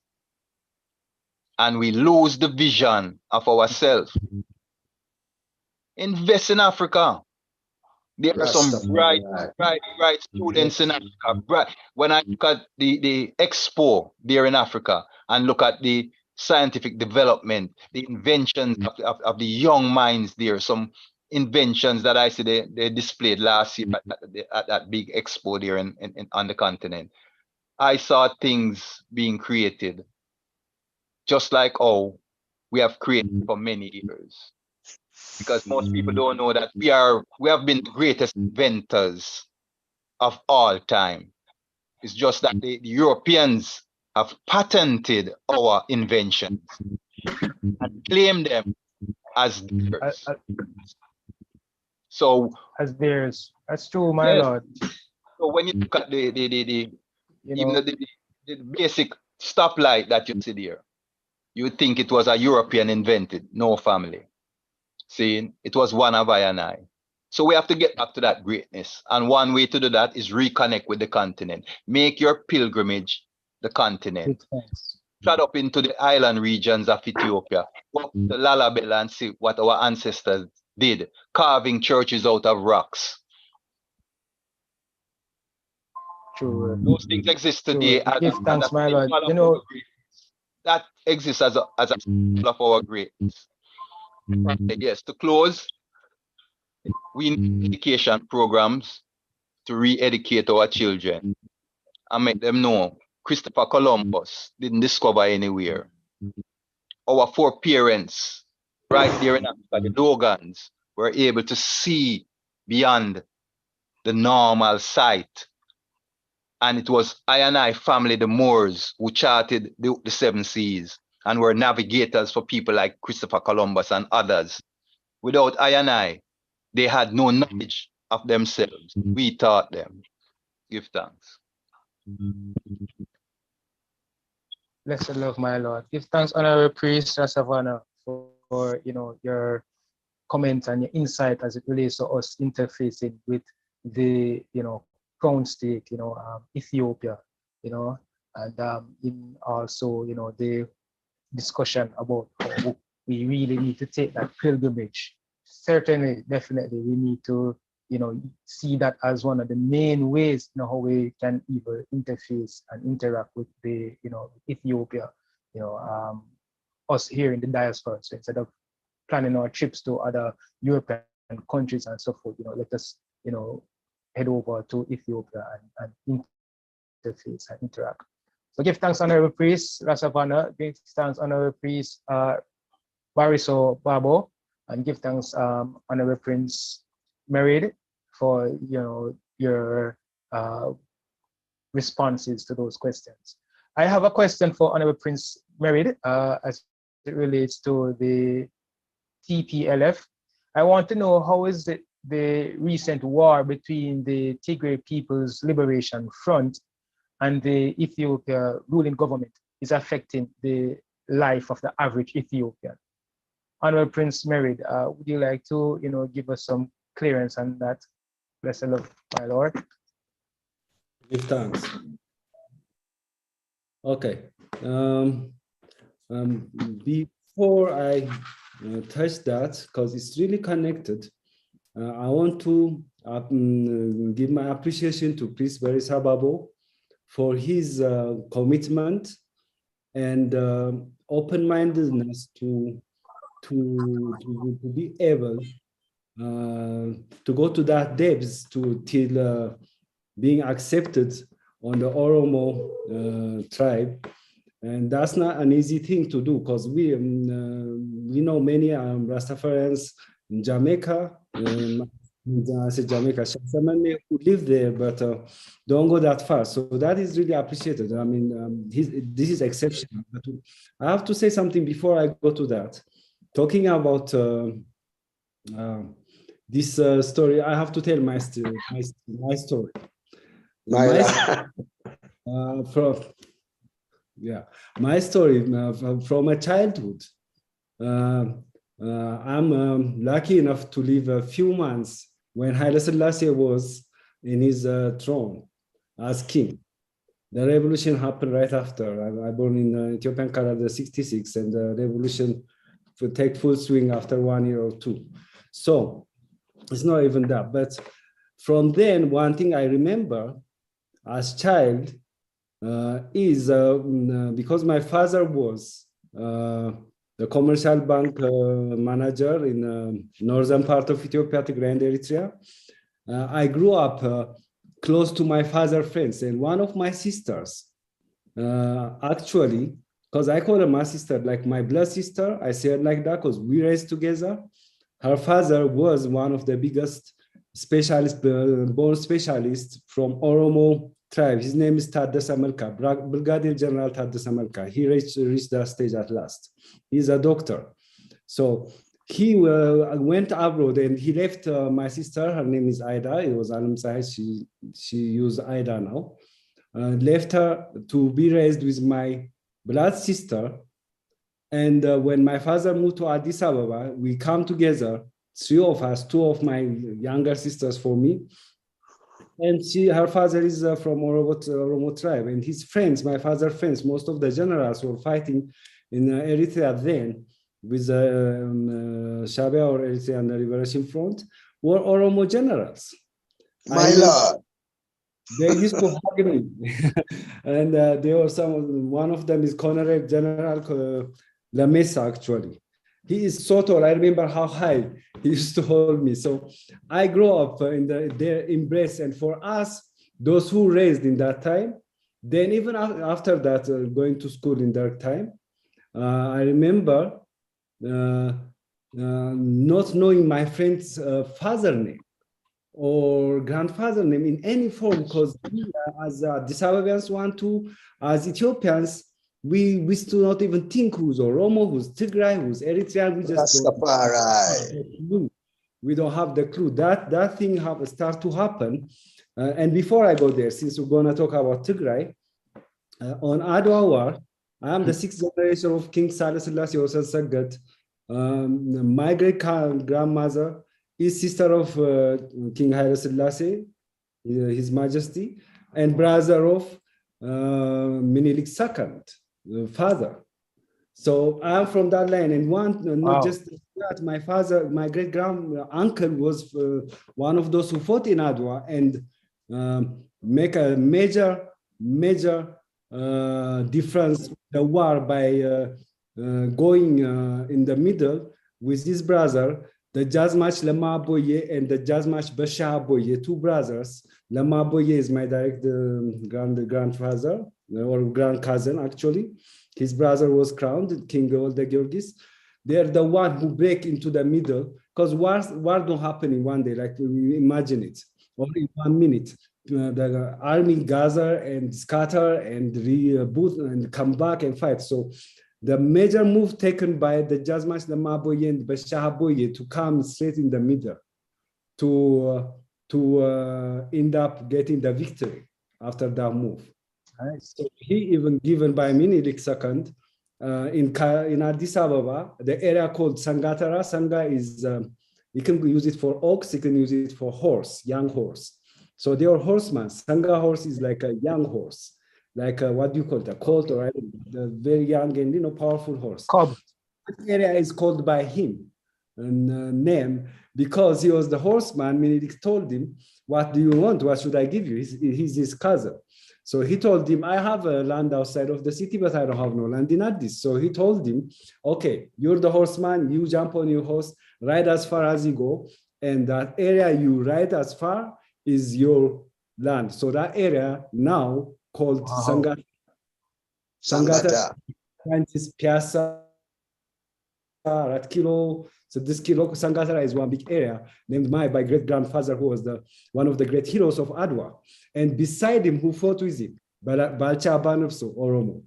And we lose the vision of ourselves. Invest in Africa. There are some bright students in Africa. When I look at the expo there in Africa and look at the scientific development, the inventions of the young minds there, some inventions that I see they displayed last year at that big expo there on the continent. I saw things being created just like how we have created for many years. Because most people don't know that we have been the greatest inventors of all time. It's just that the Europeans have patented our inventions and claim them as theirs. So as theirs. That's true, my lord. So when you look at the basic stoplight that you see there, you would think it was a European invented, no family. See, it was one of I and I. So we have to get back to that greatness. And one way to do that is reconnect with the continent. Make your pilgrimage the continent. Shut up into the island regions of Ethiopia. Go to Lalabela and see what our ancestors did, carving churches out of rocks. True. Those things exist today. Give thanks, my lord. You know, that exists as a symbol of our greatness. Yes, to close, we need education programs to re-educate our children and make them know Christopher Columbus didn't discover anywhere. Our foreparents, right there in Africa, the Dogons, were able to see beyond the normal sight. And it was I and I family, the Moors, who charted the seven seas and were navigators for people like Christopher Columbus and others. Without I and I, they had no knowledge of themselves. We taught them. Give thanks. Blessed love, my lord. Give thanks, honorable priest Savannah, for your comments and your insight as it relates to us interfacing with the crown state, Ethiopia, and in also the discussion about how we really need to take that pilgrimage. Certainly, definitely, we need to see that as one of the main ways how we can either interface and interact with the Ethiopia, us here in the diaspora. So instead of planning our trips to other European countries and so forth, let us head over to Ethiopia and interface and interact. So give thanks, honorable priest Rasavana, give thanks, honorable priest Bariso Babo, and give thanks, honorable Prince Merid, for your responses to those questions. I have a question for honorable Prince Merid as it relates to the TPLF. I want to know how is the recent war between the Tigray People's Liberation Front and the Ethiopia ruling government is affecting the life of the average Ethiopian. Honorable Prince Merid, would you like to give us some clearance on that? Blessed love, my lord. Give thanks. Okay. Before I touch that because it's really connected. I want to give my appreciation to Priest Barry Sababo for his commitment and open-mindedness to be able to go to that depths till being accepted on the Oromo tribe. And that's not an easy thing to do because we know many Rastafarians in Jamaica, I say Jamaica, Shasamane who live there, but don't go that far. So that is really appreciated. I mean, this is exceptional. But I have to say something before I go to that. Talking about this story, I have to tell my story. My story from my childhood. I'm lucky enough to live a few months when Haile Selassie was in his throne as king. The revolution happened right after. I born in Ethiopian calendar 66, and the revolution will take full swing after 1 year or two. So it's not even that. But from then, one thing I remember as child is because my father was the commercial bank manager in northern part of Ethiopia, Tigray and Eritrea. I grew up close to my father's friends, and one of my sisters, actually, because I call her my sister, like my blood sister, I say it like that because we raised together. Her father was one of the biggest specialists, born specialists from Oromo tribe. His name is Taddasa Malka, Brigadier General Taddasa Malka. He reached that stage at last. He's a doctor. So he went abroad and he left my sister. Her name is Aida. It was Alam Sahid. She used Aida now. Left her to be raised with my blood sister. And when my father moved to Addis Ababa, we come together, three of us, two of my younger sisters for me. And her father is from Oromo tribe, and his friends, my father's friends, most of the generals who were fighting in Eritrea then with Shabia or Eritrean Liberation Front were Oromo generals. My Lord. They used to hug me. And there were one of them is Colonel General Lamesa, actually. He is so tall. I remember how high he used to hold me. So I grew up in their embrace. And for us, those who raised in that time, then even after that, going to school in that time, I remember not knowing my friend's father name or grandfather name in any form, because we, as Addis Ababians want to, as Ethiopians, we used to not even think who's Oromo, who's Tigray, who's Eritrea. We just don't, we don't have the clue. That thing start to happen. And before I go there, since we're going to talk about Tigray, on Adwa War, I am the sixth generation of King Haile Selassie Hossein Sagad. My great grandmother is sister of King Haile Selassie, His Majesty, and brother of Minilik II, the father. So I'm from that line, and not just that, my father, my great uncle was one of those who fought in Adwa and make a major difference in the war by going in the middle with his brother, the Jazmach Lama Boye and the Jazmach Basha Boye, two brothers. Lama Boye is my direct grandfather or grand cousin, actually. His brother was crowned, King Olde Georgis. They're the one who break into the middle, because war don't happen in one day, like we imagine it, or in 1 minute. The army gather and scatter and reboot and come back and fight. So the major move taken by the Jazmach Lama Boye and Basha Boye to come straight in the middle to end up getting the victory after that move. Right. So he even given by Minilik II in Addis Ababa, the area called Sangatara. Sanga is, you can use it for ox, you can use it for horse, young horse. So they are horsemen. Sanga horse is like a young horse, like what do you call it, a colt or a very young and powerful horse. Cob. this area is called by him name because he was the horseman. Menelik told him, "What do you want? What should I give you?" He's his cousin. So he told him, "I have a land outside of the city, but I don't have no land in Addis." So he told him, "Okay, you're the horseman. You jump on your horse, ride as far as you go, and that area you ride as far is your land." So that area now called Sangata. Sangata. Is Piazza, Rat Kilo. So this Kilo Sangatara is one big area named by great grandfather, who was one of the great heroes of Adwa. And beside him, who fought with him, Balcha Abanovso, Oromo.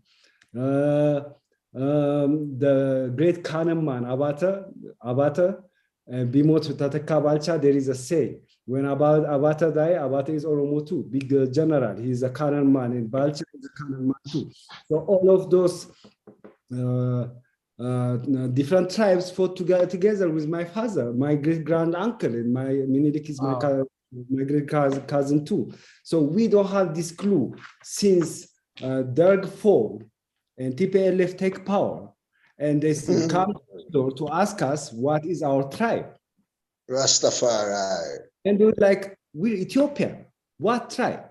The great Kanem man, Abata, and Bimot Tateka Balcha, there is a say. When Abata died, Abata is Oromo too, big general. He's a Kanem man, and Balcha is a Kanem man too. So all of those different tribes fought together with my father, my great grand uncle, and my Menelik is my great cousin too. So we don't have this clue since Derg fall and TPLF take power, and they still come to ask us what is our tribe. Rastafari. And they're like, we're Ethiopian. What tribe?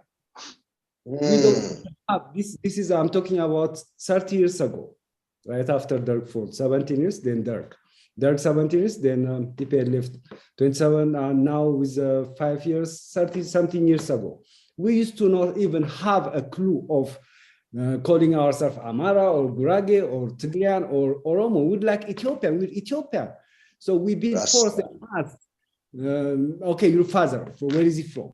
We don't have this. This is I'm talking about 30 years ago. Right after Derg fall, 17 years, then Derg 17 years, then TPLF 27, now with 5 years, 30 something years ago. We used to not even have a clue of calling ourselves Amara or Gurage or Tiglian or Oromo. We're like Ethiopian, we're Ethiopian. So we've been forced and asked, okay, your father, where is he from?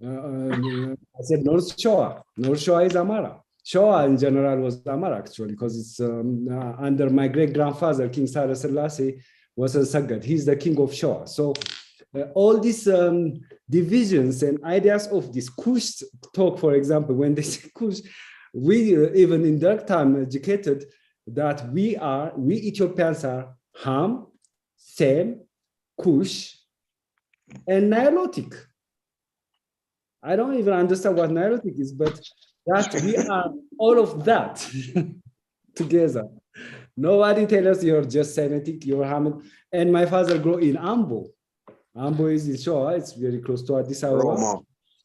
I said, North Shoa. North Shoa is Amara. Shoa in general was Amara actually, because it's under my great-grandfather, King Haile Selassie, was a Sagad. He's the king of Shoa. So all these divisions and ideas of this Kush talk, for example, when they say Kush, we even in that time educated that we Ethiopians are Ham, Sem, Kush, and Nilotic. I don't even understand what Nilotic is, but that we are all of that together. Nobody tell us you're just Semitic, you're Hamid. And my father grew in Ambo. Ambo is in Shoa, it's very close to Addis Ababa.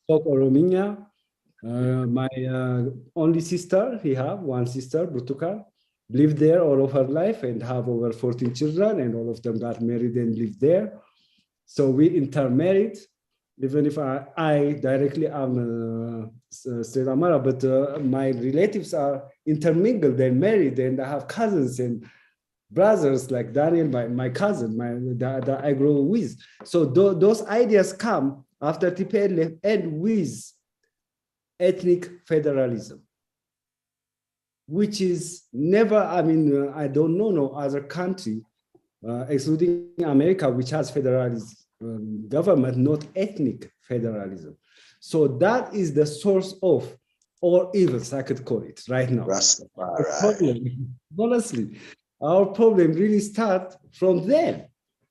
Spoke Orominya. My only sister, he have one sister, Brutuka, lived there all of her life and have over 14 children, and all of them got married and lived there. So we intermarried. Even if I directly am straight Amara, but my relatives are intermingled, they're married, and I have cousins and brothers like Daniel, my cousin, that I grew with. So those ideas come after TPLF and with ethnic federalism, which is never, I mean, I don't know no other country, excluding America, which has federalism. Government, not ethnic federalism. So that is the source of all evils, I could call it right now. Honestly, our problem really starts from them.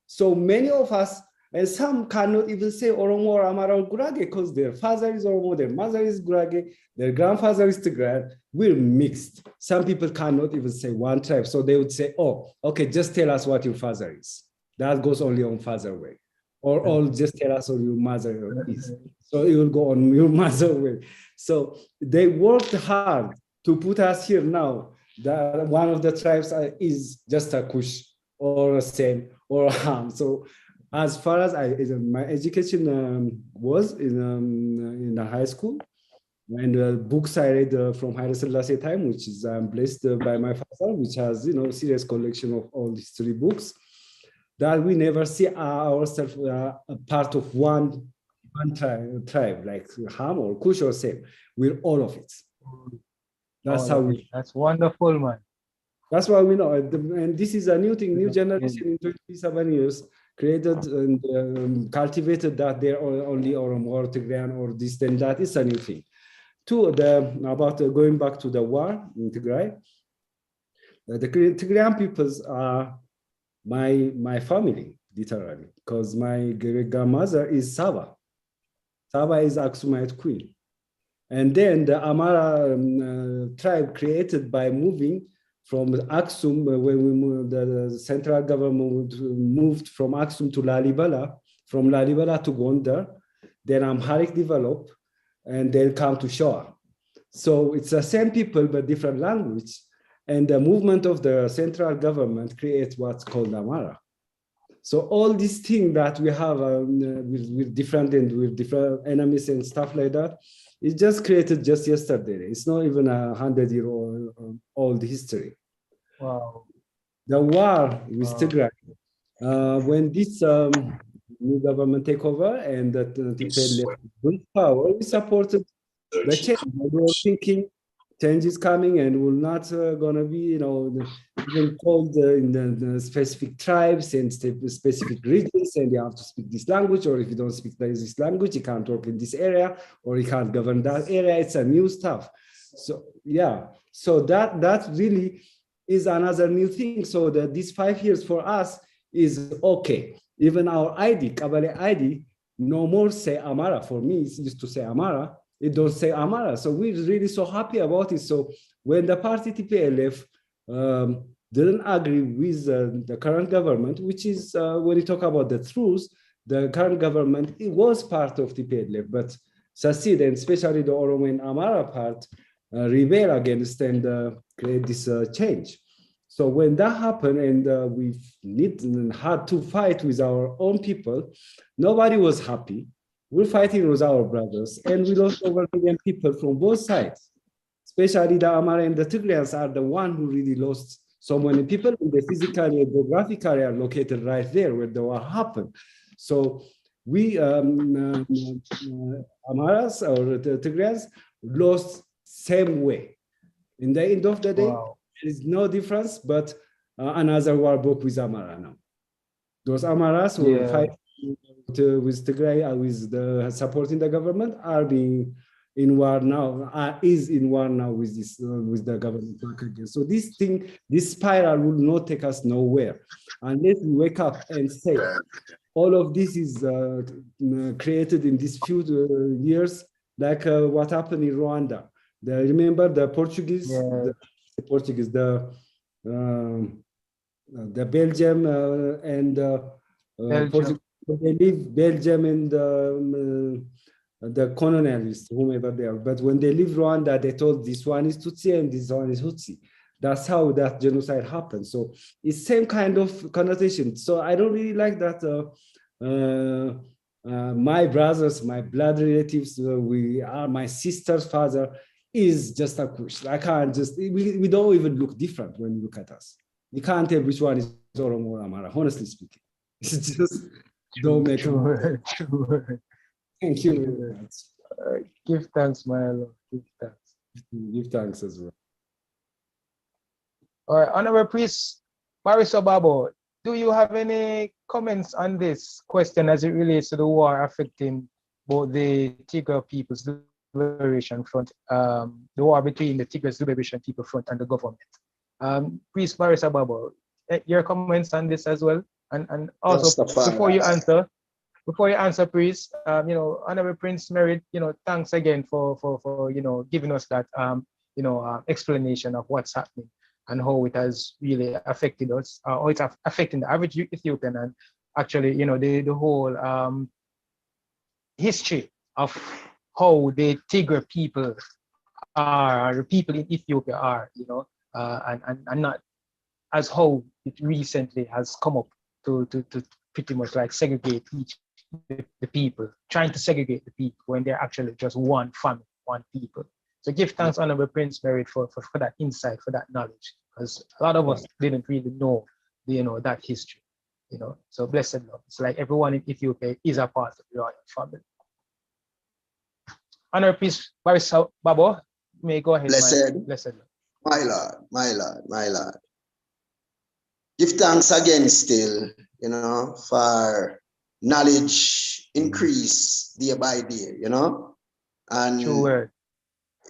So many of us, and some cannot even say Oromo or Amara or Gurage because their father is Oromo, their mother is Gurage, their grandfather is Tigray. We're mixed. Some people cannot even say one tribe. So they would say, oh, okay, just tell us what your father is. That goes only on father way. Or just tell us what your mother is. So it will go on your mother way. So they worked hard to put us here now. That one of the tribes is just a Kush or a Sem or a Ham. So as far as my education was in the high school, and books I read from Haile Selassie time, which is blessed by my father, which has serious collection of all history books, that we never see ourselves a part of one tribe like Ham or Kush or Sem. We're all of it. That's how we. That's wonderful, man. That's why we know. And this is a new thing, new generation in 27 years created and cultivated that they're only Oromo or Tigrayan or this and that is a new thing. Two, about going back to the war in Tigray, the Tigrayan peoples are my family, literally, because my great-grandmother is Saba. Saba is Aksumite queen. And then the Amara tribe created by moving from Aksum, when we moved, the central government moved from Aksum to Lalibela, from Lalibela to Gondar, then Amharic developed, and then come to Shoa. So it's the same people, but different language. And the movement of the central government creates what's called Amara. So all these things that we have with different enemies and stuff like that, it just created just yesterday. It's not even 100-year-old history. Wow. The war with Tigray, when this new government take over and that TPLF left power, we supported the change. We were thinking change is coming and we're not going to be, even called in the specific tribes and specific regions, and you have to speak this language, or if you don't speak this language, you can't work in this area, or you can't govern that area. It's a new stuff. So yeah, so that really is another new thing. So that these 5 years for us is okay. Even our ID, Kabale ID, no more say Amara. For me, it's used to say Amara. It don't say Amara. So we're really so happy about it. So when the party TPLF didn't agree with the current government, which is when you talk about the truth, the current government, it was part of TPLF, but succeed, and especially the Oromo and Amara part, rebel against and create this change. So when that happened and we had to fight with our own people, nobody was happy. We're fighting with our brothers, and we lost over 1 million people from both sides. Especially the Amara and the Tigrayans are the one who really lost so many people, and they physically and geographically are located right there where the war happened. So we, Amaras or the Tigrayans, lost same way. In the end of the day, wow, there is no difference, but another war broke with Amara now. Those Amaras who fight with Tigray, with the supporting the government, are being in war now, is in war now with this with the government back again. So this thing, this spiral will not take us nowhere unless we wake up and say all of this is created in these few years, like what happened in Rwanda. Remember the Portuguese, the Belgium and Portugal. They leave Belgium and the colonialists, whomever they are. But when they leave Rwanda, they told this one is Tutsi and this one is Hutsi. That's how that genocide happened. So it's same kind of connotation. So I don't really like that. My brothers, my blood relatives, we are my sister's father is just a Kush. I can't just, we don't even look different when you look at us. You can't tell which one is Oromo or Amara, honestly speaking. It's just, don't make True. Thank you. Give thanks, my lord. Give thanks. Give thanks as well. All right, Honorable Priest Maurice Obabo, do you have any comments on this question as it relates to the war affecting both the Tigray People's Liberation Front, the war between the Tigray Liberation People Front and the government? Priest Maurice Obabo, your comments on this as well? And also, before you answer, Priest, Honorable Prince Merit, thanks again for giving us that, explanation of what's happening and how it has really affected us, how it's affecting the average Ethiopian, and actually, the whole history of how the Tigray people are, the people in Ethiopia are, and not as how it recently has come up to pretty much like segregate the people, trying to segregate the people when they're actually just one family, one people. So give thanks, Honorable Prince Merit, for that insight, for that knowledge, because a lot of us didn't really know, that history, So blessed Lord. It's like everyone in Ethiopia is a part of the royal family. Honorable Priest Maurice Obabo, may go ahead. Blessed Lord. My Lord. Give thanks again still, for knowledge increase day by day, and true word.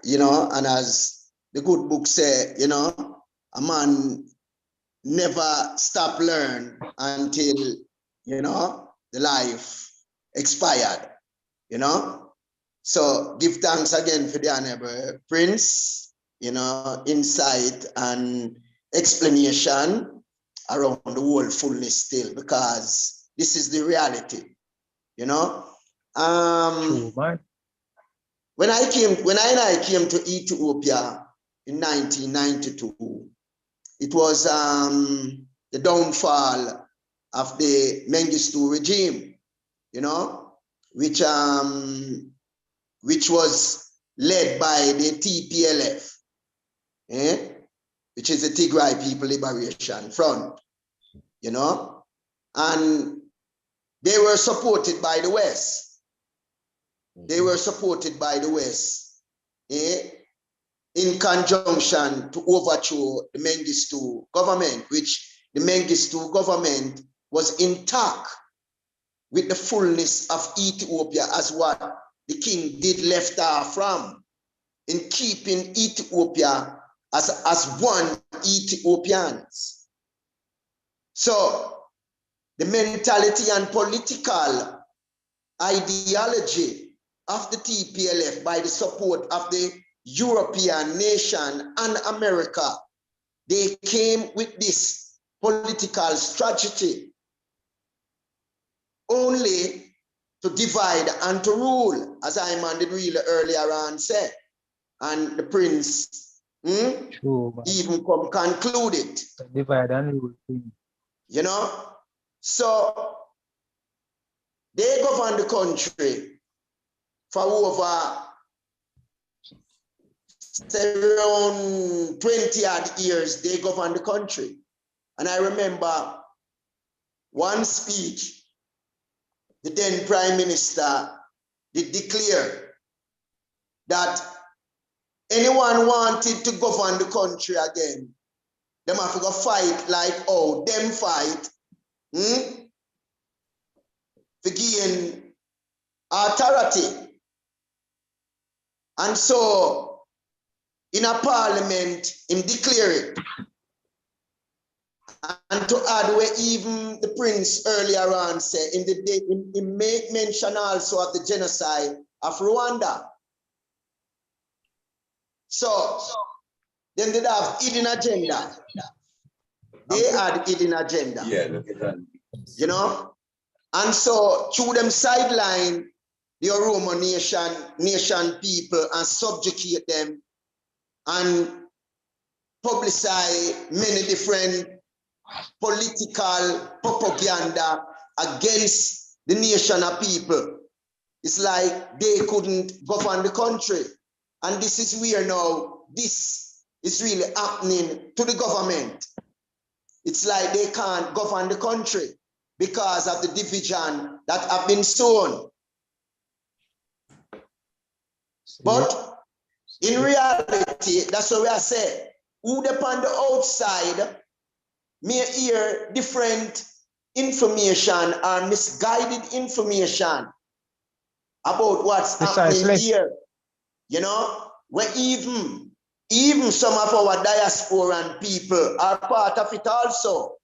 And as the good book say, a man never stop learn until the life expired, So give thanks again for the Honorable Prince, insight and explanation around the whole fullness still, because this is the reality, you know. True, man. When I came to Ethiopia in 1992, it was the downfall of the Mengistu regime, you know, which was led by the TPLF, which is the Tigray People Liberation Front, you know, and they were supported by the West. They were supported by the West, in conjunction to overthrow the Mengistu government, which the Mengistu government was intact with the fullness of Ethiopia as what the king did left off from, in keeping Ethiopia as one Ethiopians. So the mentality and political ideology of the TPLF, by the support of the European nation and America, they came with this political strategy only to divide and to rule, as Ayman did really earlier on said, and the prince True, man. even conclude it. Divide and rule. You know, so they govern the country for over around 20 odd years. They govern the country. And I remember one speech the then Prime Minister did declare that anyone wanted to govern the country again, them have to go fight like how them fight to gain authority. And so in a parliament, him declare it. And to add where even the prince earlier on said, in the day, he make mention also of the genocide of Rwanda. So then they have hidden agenda. They had hidden agenda. Yeah, you know? And so through them sideline the Oromo nation people and subjugate them and publicize many different political propaganda against the nation of people. It's like they couldn't govern the country. And this is where now this is really happening to the government. It's like they can't govern the country because of the division that have been sown. But in reality, that's what we are saying. Who upon the outside may hear different information or misguided information about what's happening here. You know, where even some of our diasporan people are part of it also.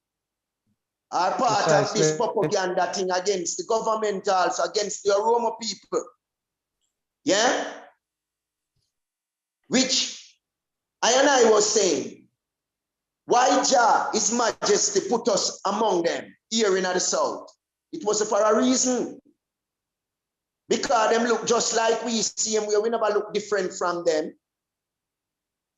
Are part of this propaganda thing against the government, also against the Oromo people. Yeah? Which I was saying, why Jah, His Majesty, put us among them here in the south? It was for a reason. Because them look just like we see them, we never look different from them.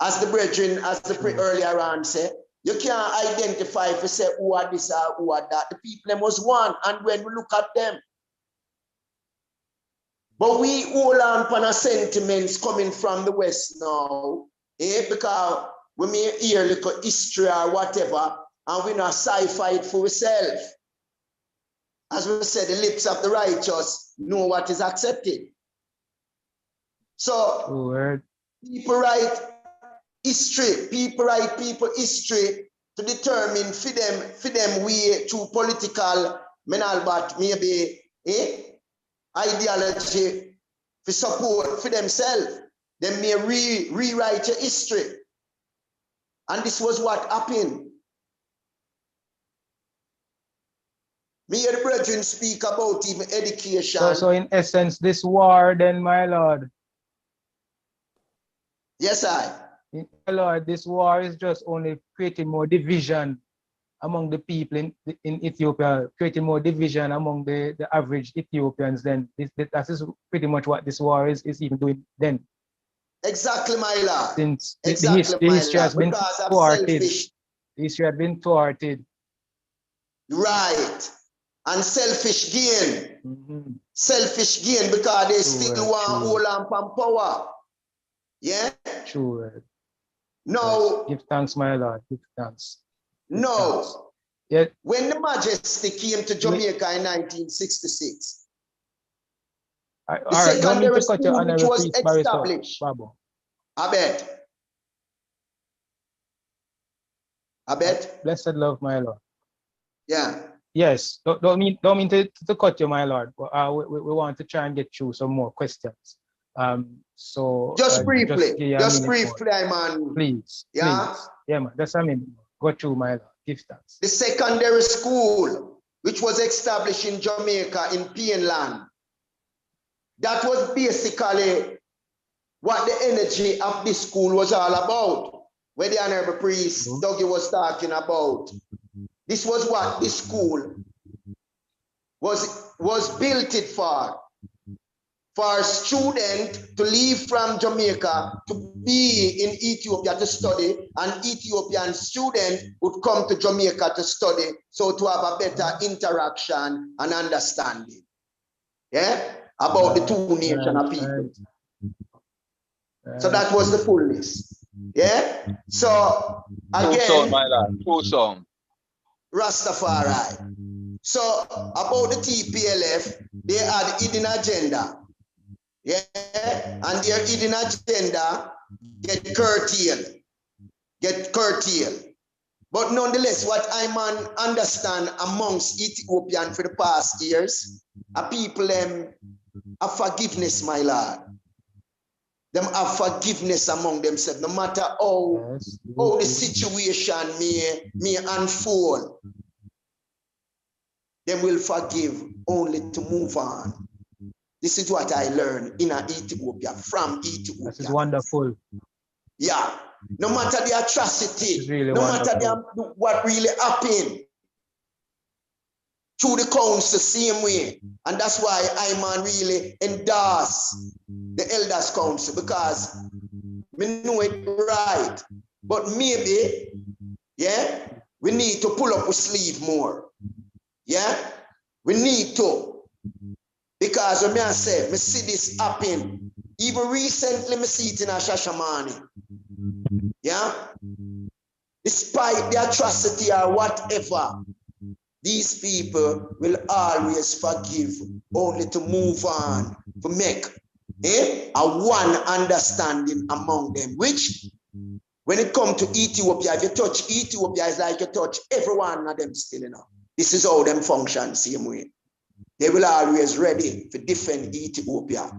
As the brethren, as the earlier on said, you can't identify if you say who are this or who are that. The people them was one, and when we look at them. But we hold on upon our sentiments coming from the West now, because we may hear little history or whatever, and we not sci-fi it for ourselves. As we said, the lips of the righteous know what is accepted. So people write history, people history to determine for them way through political, but maybe ideology for support for themselves. They may rewrite your history. And this was what happened. Me and the brethren speak about even education. So in essence, this war then, my lord. Yes, My Lord, this war is just only creating more division among the people in Ethiopia, creating more division among the average Ethiopians. Then that is pretty much what this war is even doing then. Exactly, my lord. Since Exactly, the my history has lord. been Because of thwarted. selfish. The history has been thwarted. Right. And selfish gain. Mm-hmm. Selfish gain because they True, still want to hold on from power. Yeah? True. No. Yes. Give thanks, my Lord. Give thanks. Give No. thanks. Yeah. When the Majesty came to Jamaica in 1966, All the right, don't mean secondary to cut your school which honorable was priest barrister, established. Babu. I bet. Blessed love, my Lord. Yeah. Yes, don't mean to cut you, my Lord. But, we want to try and get through some more questions. So Just briefly, give you a just minute more. briefly, man. Please, Yeah. please. Yeah, man. Just a minute. Go through, my Lord. Give thanks. The secondary school which was established in Jamaica in Pienland, that was basically what the energy of this school was all about. Where the honorable priest Dougie was talking about. This was what this school was built it for a student to leave from Jamaica to be in Ethiopia to study, and Ethiopian student would come to Jamaica to study, so to have a better interaction and understanding, yeah, about the two nations of people. So that was the fullness, yeah. So again, my lord, true song. Rastafari. So about the TPLF, they had hidden agenda. Yeah, and their hidden agenda get curtailed. But nonetheless, what I understand amongst Ethiopian for the past years, are people them have forgiveness, my lord. Them have forgiveness among themselves, no matter how the situation may unfold. Them will forgive only to move on. This is what I learned in Ethiopia, from Ethiopia. This is wonderful. Yeah. No matter the atrocity, Really no wonderful. matter what really happened, through the council same way. And that's why I really endorse the Elders Council, because we know it right. But maybe, yeah, we need to pull up our sleeve more. Yeah, we need to. Because when I say, I see this happen. Even recently, I see it in Shashamane. Yeah? Despite the atrocity or whatever, these people will always forgive, only to move on, to make a one understanding among them, which, when it comes to Ethiopia, if you touch Ethiopia, it's like you touch every one of them still, you know. This is how them function, same way. They will always ready to defend Ethiopia.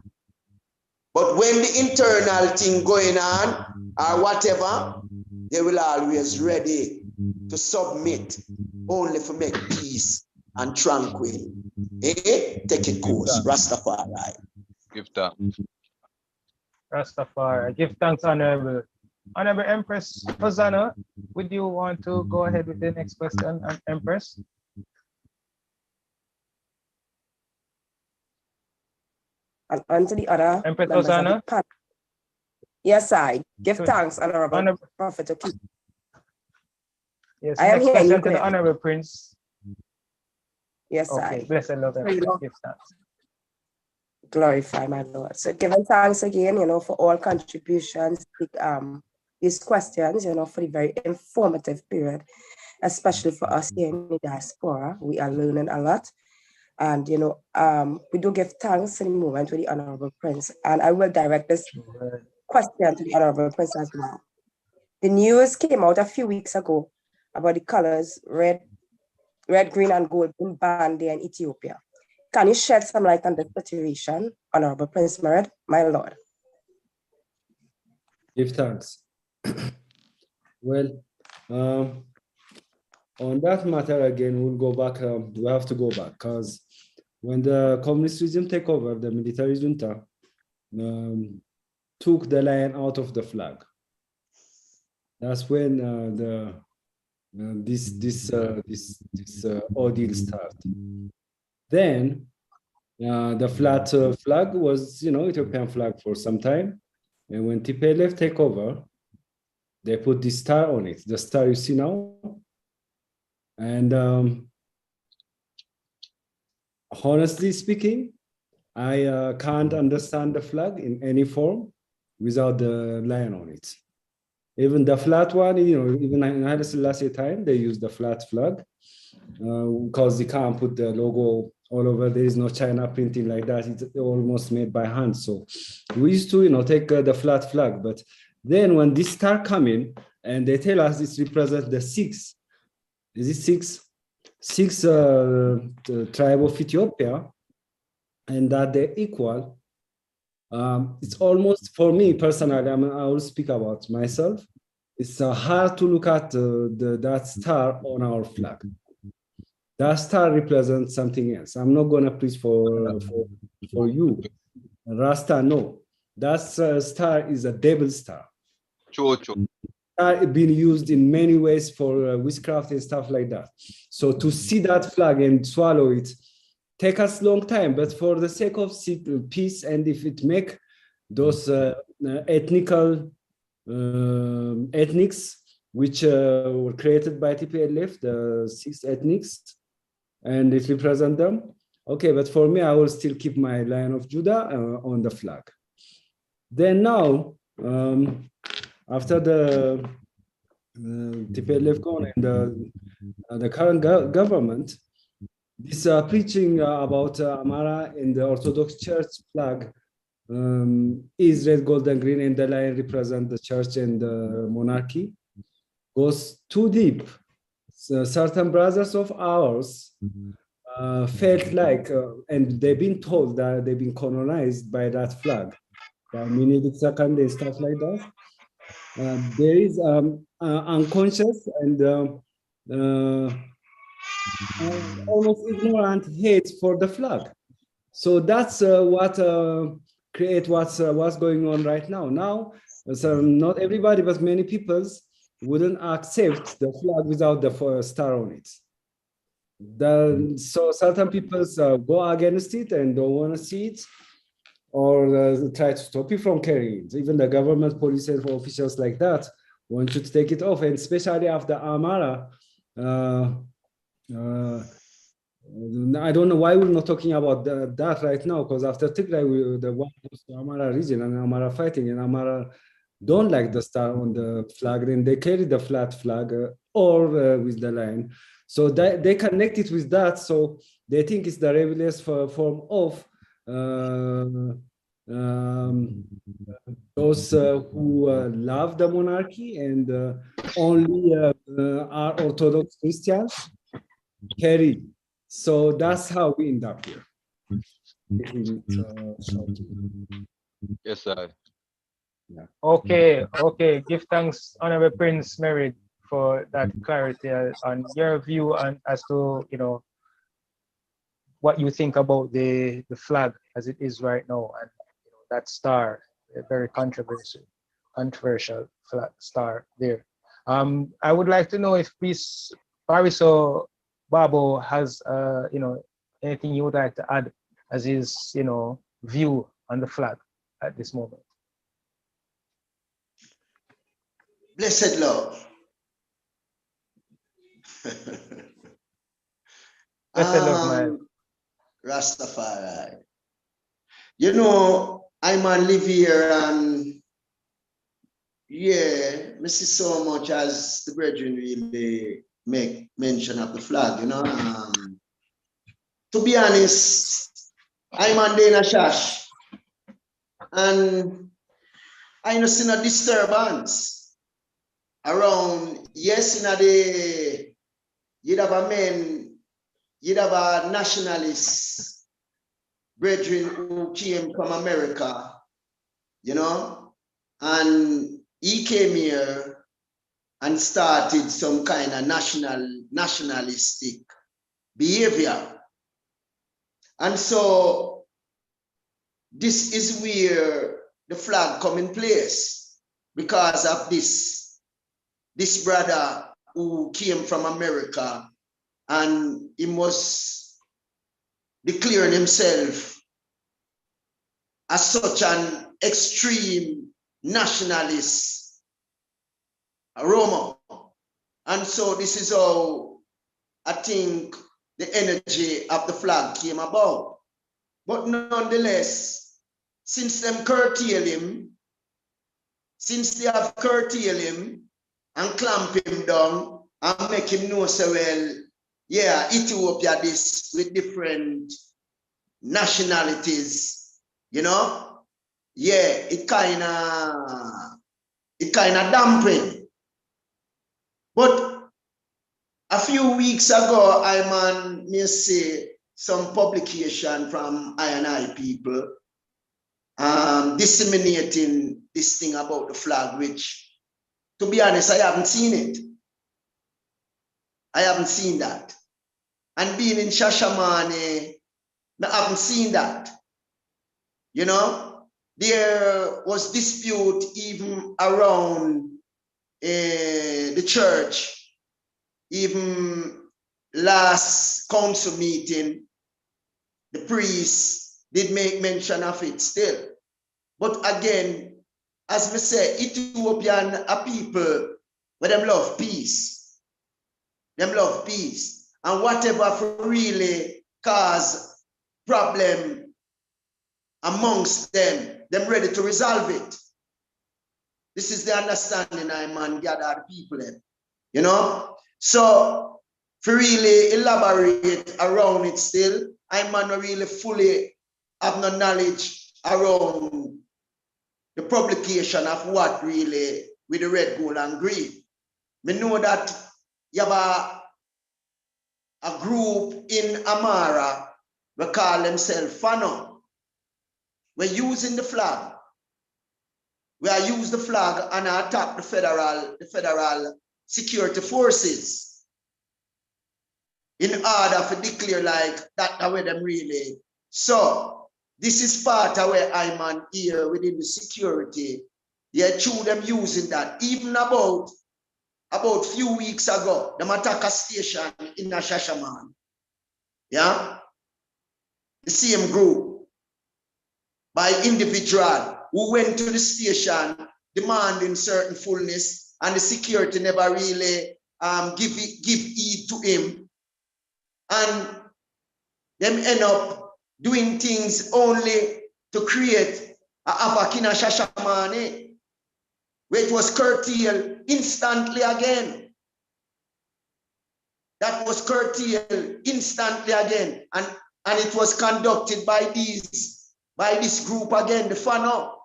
But when the internal thing going on, or whatever, they will always ready to submit, only to make peace and tranquil. Take it course, Rastafari. Give thanks. Rastafari. Give thanks, Honorable. Honorable Empress Hosanna, would you want to go ahead with the next question, Empress? And onto the other Empress members of Hosanna? the panel. Yes, I give thanks, Honorable Prophet Oki. Yes, I am next here. question to the Honorable Prince. Yes, okay, I. Blessed Lord, give thanks. Glorify my Lord. So giving thanks again, for all contributions, these questions, for the very informative period, especially for us here in the diaspora. We are learning a lot. And, we do give thanks in the moment with the Honorable Prince. And I will direct this question to the Honorable Prince as well. The news came out a few weeks ago about the colors red, green, and gold being banned there in Ethiopia. Can you shed some light on the situation, Honorable Prince Mered, my Lord? Give thanks. Well, on that matter again, we'll go back. We have to go back because when the communist regime take over, the military junta took the lion out of the flag. That's when this ordeal started. Then the flat flag was, Ethiopian flag for some time. And when TPLF take over, they put this star on it, the star you see now. And honestly speaking, I can't understand the flag in any form without the lion on it. Even the flat one, even in Haile Selassie time, they use the flat flag because you can't put the logo all over. There is no China printing like that. It's almost made by hand. So we used to, take the flat flag. But then when this star come in and they tell us this represents the six tribe of Ethiopia, and that they're equal. It's almost, for me personally, I will speak about myself. It's hard to look at that star on our flag. That star represents something else. I'm not gonna preach for you, Rasta. No, that star is a devil star. Star been used in many ways for witchcraft and stuff like that. So to see that flag and swallow it take us long time, but for the sake of peace, and if it make those ethnics which were created by TPLF, the 6 ethnics, and it represent them, okay, but for me, I will still keep my Lion of Judah on the flag. Then now, after the TPLF gone and the current government, this preaching about Amara in the Orthodox Church flag is red, gold, and green, and the lion represent the church and the monarchy, goes too deep. So certain brothers of ours felt like, and they've been told that they've been colonized by that flag, by Menelik II and stuff like that. There is unconscious and almost ignorant hate for the flag. So that's what create what's going on right now. Now, so not everybody, but many people wouldn't accept the flag without the star on it. So certain people go against it and don't want to see it, or try to stop you from carrying it. Even the government, police, and officials like that want you to take it off, and especially after Amara. I don't know why we're not talking about that right now, because after Tigray, the one goes to Amara region and Amara fighting, and Amara don't like the star on the flag, then they carry the flat flag or with the lion. So they connect it with that, so they think it's the rebellious form of those who love the monarchy and only are Orthodox Christians carry. So that's how we end up here. Yes, sir. Yeah. Okay. Give thanks, Honorable Prince Merid, for that clarity on your view and as to what you think about the flag as it is right now, and that star, a very controversial flag star there. I would like to know if Pariso Babo has anything you would like to add as his view on the flag at this moment. Blessed Lord. Blessed Lord, man. Rastafari. I man live here and I see so much as the brethren really make mention of the flag, to be honest, I'm on Dana Shash and I know seen a disturbance around, yes, you'd have a nationalist brethren who came from America, and he came here and started some kind of nationalistic behavior. And so this is where the flag come in place because of this this brother who came from America, and he was declaring himself as such an extreme nationalist, Roma. And so this is how I think the energy of the flag came about. But nonetheless, since them curtail him, since they have curtailed him and clamp him down and make him know so well, yeah, Ethiopia this with different nationalities, you know, yeah, it kind of dampen. But a few weeks ago, may say some publication from I&I people disseminating this thing about the flag, which, to be honest, I haven't seen it. I haven't seen that. And being in Shashamane, I haven't seen that. You know, there was dispute even around the church. Even last council meeting, the priest did make mention of it still. But again, as we say, Ethiopian are people where them love peace. Them love peace. And whatever for really cause problem amongst them ready to resolve it. This is the understanding I gather people in, you know? So to really elaborate around it still, I not really fully have no knowledge around the publication of what really with the red, gold, and green. We know that you have a group in Amara, we call themselves Fano. We're using the flag. We are use the flag and attack the federal security forces in order to declare like that way them really. So this is part of where I'm here within the security. Yeah, true them using that. Even about few weeks ago, them attack a station in Shashaman. Yeah, the same group by individual who went to the station demanding certain fullness, and the security never really give heed to him, and them end up doing things only to create a Abakina Shashamane, where it was curtailed instantly again. That was curtailed instantly again, and it was conducted by this group again, the Fano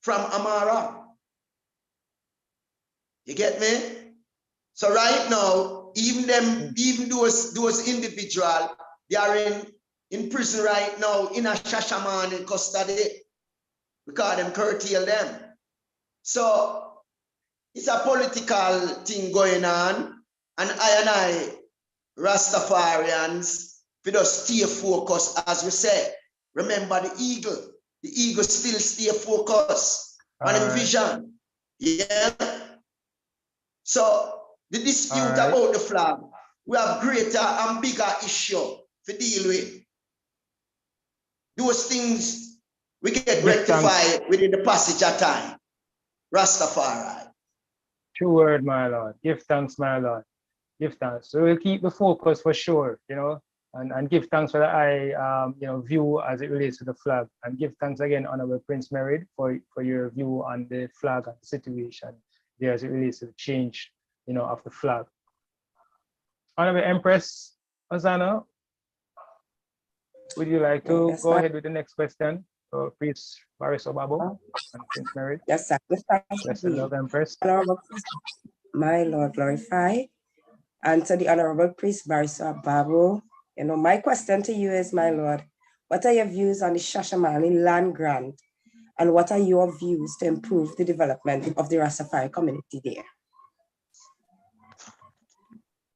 from Amara. You get me? So right now, even those individuals, they are in prison right now in a Shashamane custody because them curtail them. So it's a political thing going on, and I Rastafarians, we just stay focused, as we say. Remember the eagle still stay focused on the vision. Yeah. So the dispute about the flag, we have greater and bigger issue to deal with. Those things we get rectified within the passage of time. Rastafari. True word, my Lord. Give thanks, my Lord. Give thanks. So we'll keep the focus for sure, you know, and give thanks for the view as it relates to the flag. And give thanks again, Honorable Prince Merid, for your view on the flag and the situation there as it relates to the change, you know, of the flag. Honorable Empress Ozana, would you like to go ahead with the next question? Priest Baris Obabo and Prince Merid. Yes, sir. Blessed love, Empress. My Lord, glorify. And to the Honorable Priest Baris Obabo, you know, my question to you is, my Lord, what are your views on the Shashamane land grant, and what are your views to improve the development of the Rastafari community there?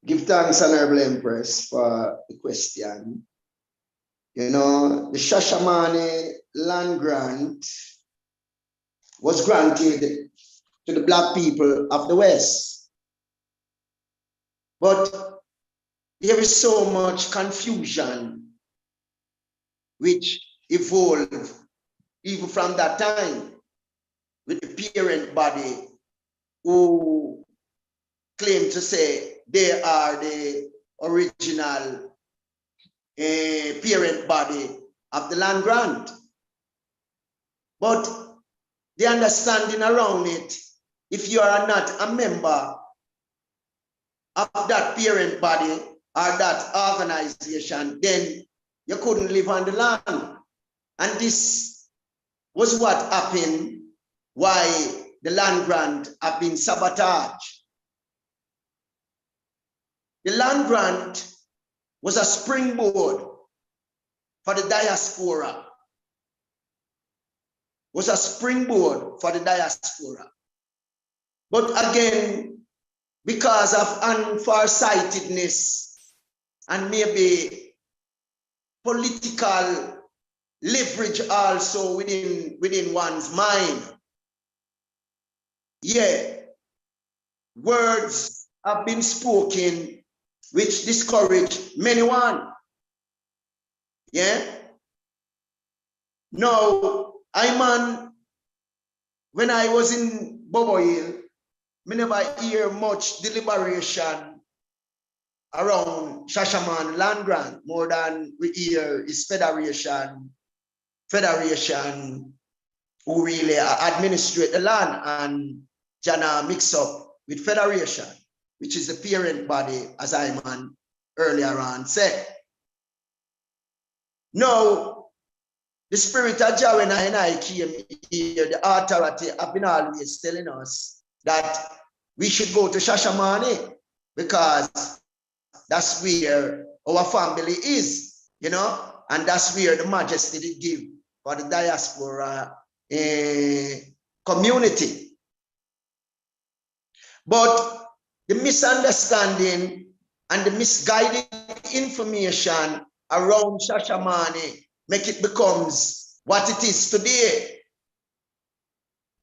Give thanks, Honorable Empress, for the question. You know, the Shashamane land grant was granted to the black people of the West. But there is so much confusion which evolved even from that time with the parent body who claim to say they are the original parent body of the land grant. But the understanding around it, if you are not a member of that parent body or that organization, then you couldn't live on the land. And this was what happened, why the land grant have been sabotaged. The land grant was a springboard for the diaspora. Was a springboard for the diaspora. But again, because of unfarsightedness and maybe political leverage also within one's mind, yeah, words have been spoken which discourage many one. Yeah. Now, when I was in Bobo Hill, I never hear much deliberation around Shashamane land grant, more than we hear is federation who really administrate the land, and Jana mix up with federation, which is the parent body, as Iman earlier on said. Now, the spirit of Jah when I came here, the authority have been always telling us that we should go to Shashamane because that's where our family is, you know, and that's where the majesty they give for the diaspora community. But the misunderstanding and the misguided information around Shashamane make it becomes what it is today.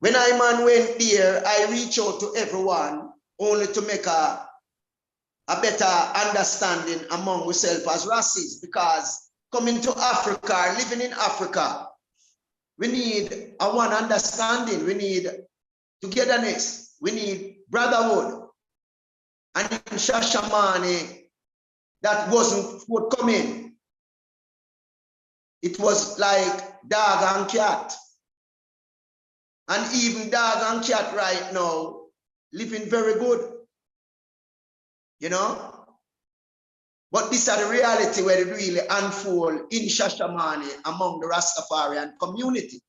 When I went there, I reached out to everyone only to make a better understanding among ourselves as races, because coming to Africa, living in Africa, we need a one understanding, we need togetherness, we need brotherhood. And in Shashamane, that wasn't forthcoming. It was like dog and cat. And even dog and cat right now living very good, you know. But these are the reality where it really unfold in Shashamane among the Rastafarian community.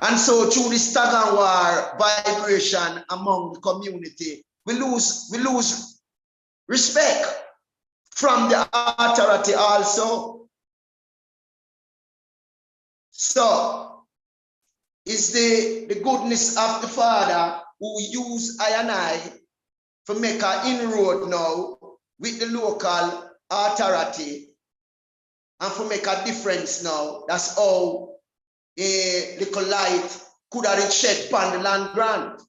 And so through this tug and war vibration among the community, we lose respect from the authority also. So it's the goodness of the Father who use I and I to make an inroad now with the local authority and to make a difference now. That's how a little light could have shed upon the land grant.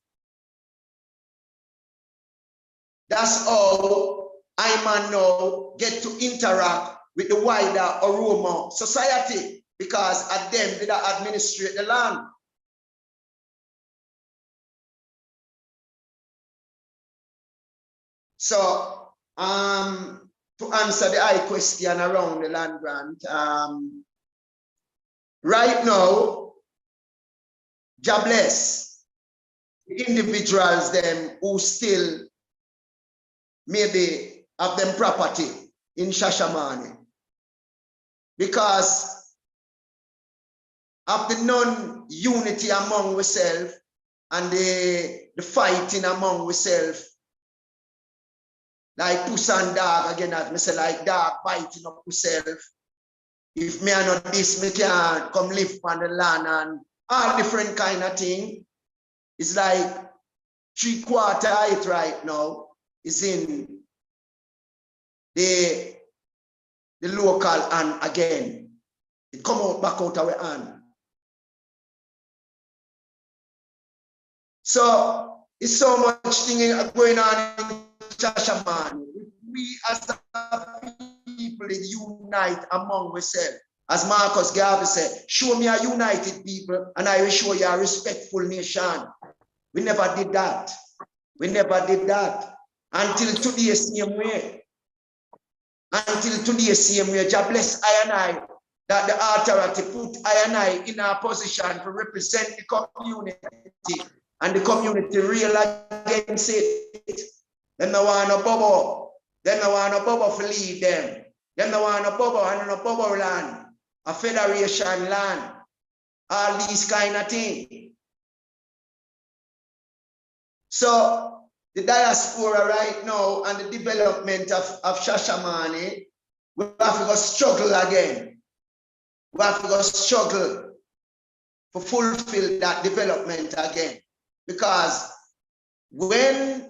That's how I man now get to interact with the wider Oromo society, because at them did administrate the land. So to answer the high question around the land grant, right now, Jah bless the individuals them who still maybe have them property in Shashamane, because of the non-unity among ourselves and the fighting among ourselves, like puss and dog again, as me say, like dog biting up yourself. If me are not this, me can't come live on the land and all different kind of thing. It's like 3/4 it right now is in the local and again, it come out back out of our hand. So it's so much thing going on in Shashamane. We as a people unite among ourselves. As Marcus Garvey said, show me a united people and I will show you a respectful nation. We never did that. We never did that. Until today, same way. Until today, same way. God bless I and I, that the authority put I and I in our position to represent the community. And the community real against it. Them no want no bubble. Them no want no bubble to lead them. Them no want no bubble and no bubble land. A federation land. All these kind of things. So the diaspora right now and the development of Shashamane, we have to go struggle again. We have to go struggle to fulfill that development again. Because when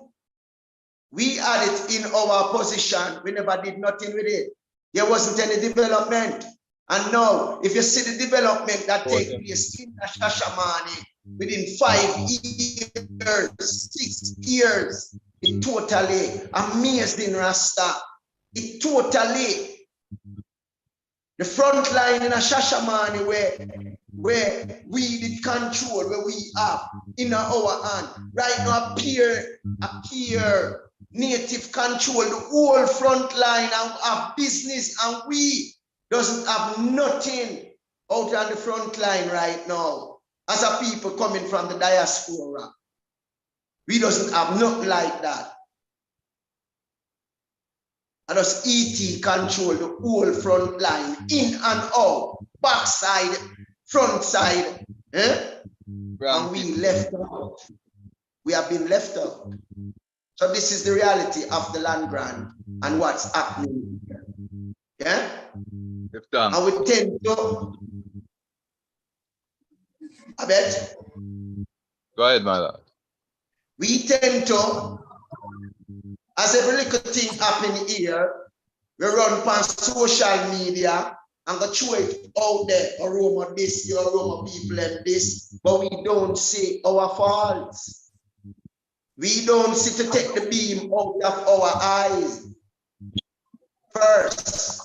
we had it in our position, we never did nothing with it. There wasn't any development. And now, if you see the development that takes place in Shashamane, within 5 years, 6 years, it totally amazing, Rasta. It totally, the front line in Shashamane where we did control, where we are in our hand. Right now, appear native control, the whole front line of business, and we doesn't have nothing out on the front line right now. As a people coming from the diaspora, we doesn't have nothing like that. And us ET control the whole front line, in and out, backside, front side, and we left out. We have been left out. So this is the reality of the land grant and what's happening here. Yeah? And we tend to, I bet. Go ahead, my lord. We tend to, as every little thing happen here, we run past social media and go throw it out there, aroma this, aroma people and this, but we don't see our faults. We don't see to take the beam out of our eyes first.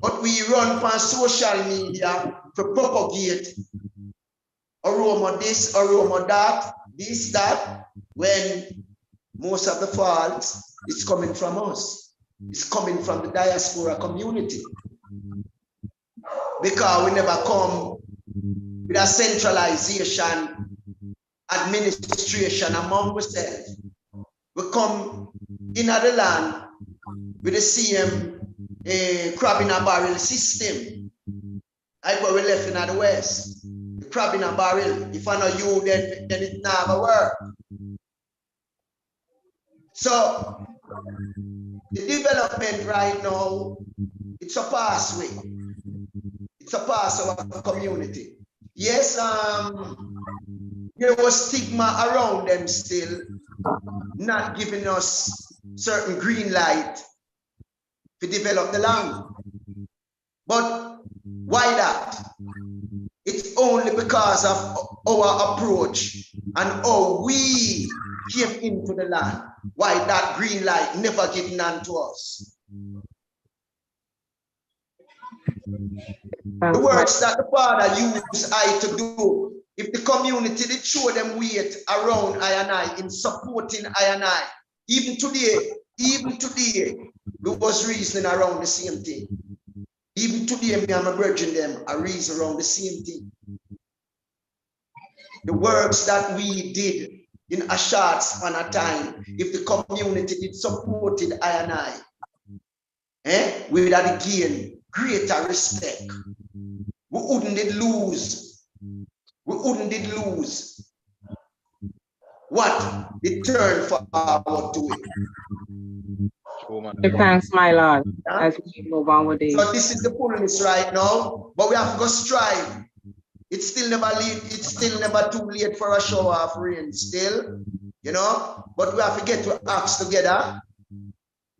But we run past social media to propagate aroma this, aroma that, this, that, when most of the faults is coming from us. It's coming from the diaspora community. Because we never come with a centralization, administration among ourselves. We come in the land with the same crab in a barrel system. I put we left in the west. The crab in a barrel. If I know you, then it never work. So the development right now, it's a pathway. It's a pass of our community. Yes, there was stigma around them still, not giving us certain green light to develop the land. But why that? It's only because of our approach and how we came into the land. Why that green light never given unto us. The works that the Father used I to do, if the community did show them weight around I and I in supporting I and I, even today, we was reasoning around the same thing. Even today, me and my brethren them are reasoning around the same thing. The works that we did in a short span of time, if the community did supported I and I, we would have gained greater respect. We wouldn't did lose. We wouldn't did lose what the turn forward to it. Thanks, my Lord, as we move on with it. So this is the fullness right now, but we have to go strive. It's still never late, it's still never too late for a shower of rain still, you know, but we have to get to acts together.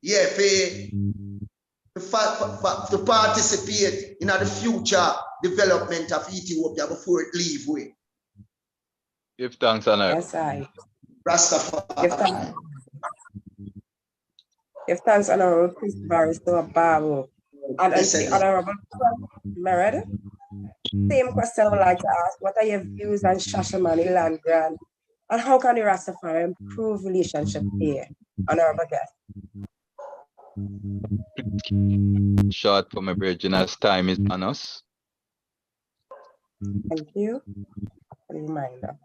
Yeah, to participate in the future development of Ethiopia before it leave way. Give thanks, Honorable. Yes, I. Rastafari. Give thanks, Honorable Chris Barrister Babu. And Yes, to the sir. Honorable Mered. Same question I would like to ask. What are your views on Shashamane land grant? And how can the Rastafari improve relationship here? Honorable guest. Short for my brethren as time is on us. Thank you for the reminder.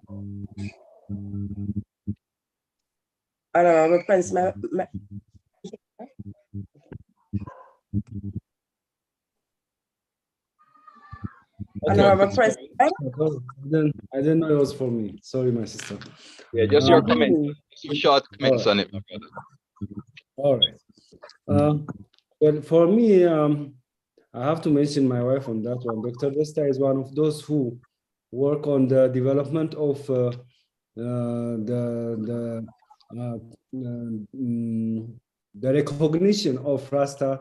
Honorable Prince Honorable Prince. I didn't know it was for me. Sorry, my sister. Yeah, just your comment. Some short comments on it, my brother. All right. Well, for me, I have to mention my wife on that one. Dr. Vesta is one of those who work on the development of the recognition of Rasta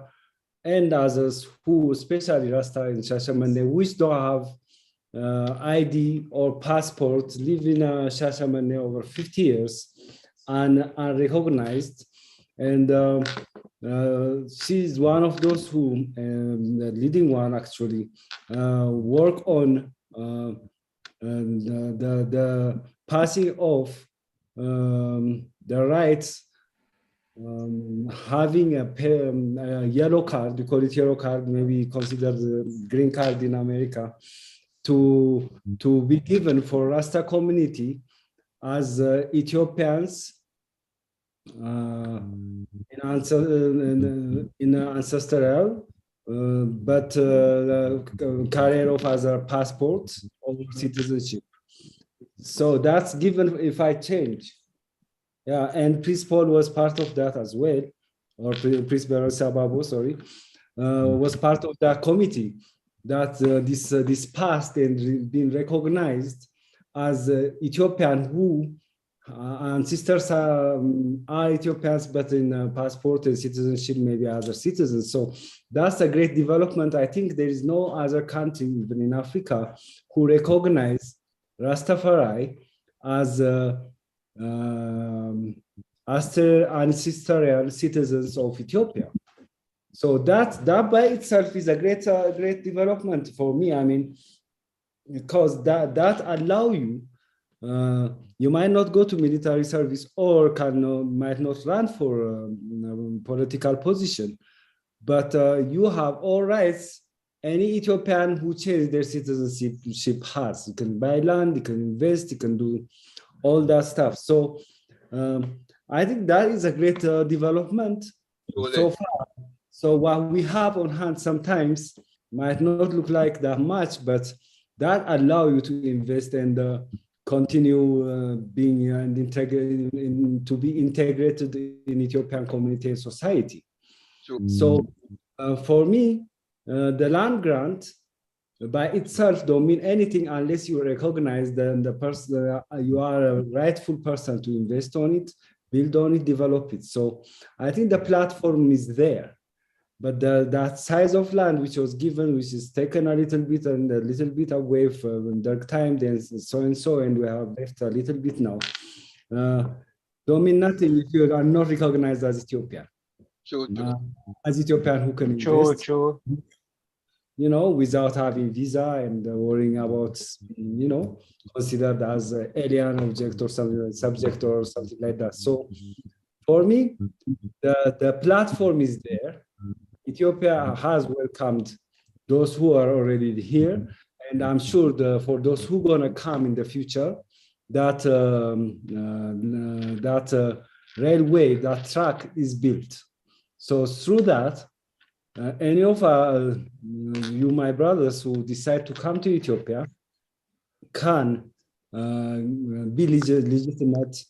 and others who, especially Rasta in Shashamane, which don't have ID or passport, live in Shashamane over 50 years and are recognized. And she's one of those who, the leading one actually, work on the passing of the rights, having a yellow card, we call it yellow card, maybe considered the green card in America, to be given for Rasta community as Ethiopians in ancestral, but carrier of other passports or citizenship. So that's given if I change. Yeah, and Priest Paul was part of that as well, or Priest Baron Sababu, sorry, was part of that committee that this passed and been recognized as Ethiopian who ancestors are Ethiopians, but in passport and citizenship, maybe other citizens. So that's a great development. I think there is no other country, even in Africa, who recognize Rastafari as ancestral citizens of Ethiopia. So that by itself is a great development for me. I mean, because that allow you, you might not go to military service or might not run for a political position, but you have all rights. Any Ethiopian who changes their citizenship has. You can buy land, you can invest, you can do all that stuff. So I think that is a great development so far. So what we have on hand sometimes might not look like that much, but that allow you to invest and continue being to be integrated in Ethiopian community and society. So for me, the land grant by itself don't mean anything unless you recognize the person, you are a rightful person to invest on it, build on it, develop it. So I think the platform is there. But that size of land which was given, which is taken a little bit and a little bit away from dark time, then so and so, and we have left a little bit now. Don't mean nothing if you are not recognized as Ethiopian. As Ethiopian who can invest. True. You know, without having visa and worrying about, you know, considered as an alien object or something, subject or something like that. So for me, the platform is there. Ethiopia has welcomed those who are already here, and I'm sure for those who are gonna come in the future, that railway, that track is built. So through that, any of you, my brothers, who decide to come to Ethiopia, can be legitimate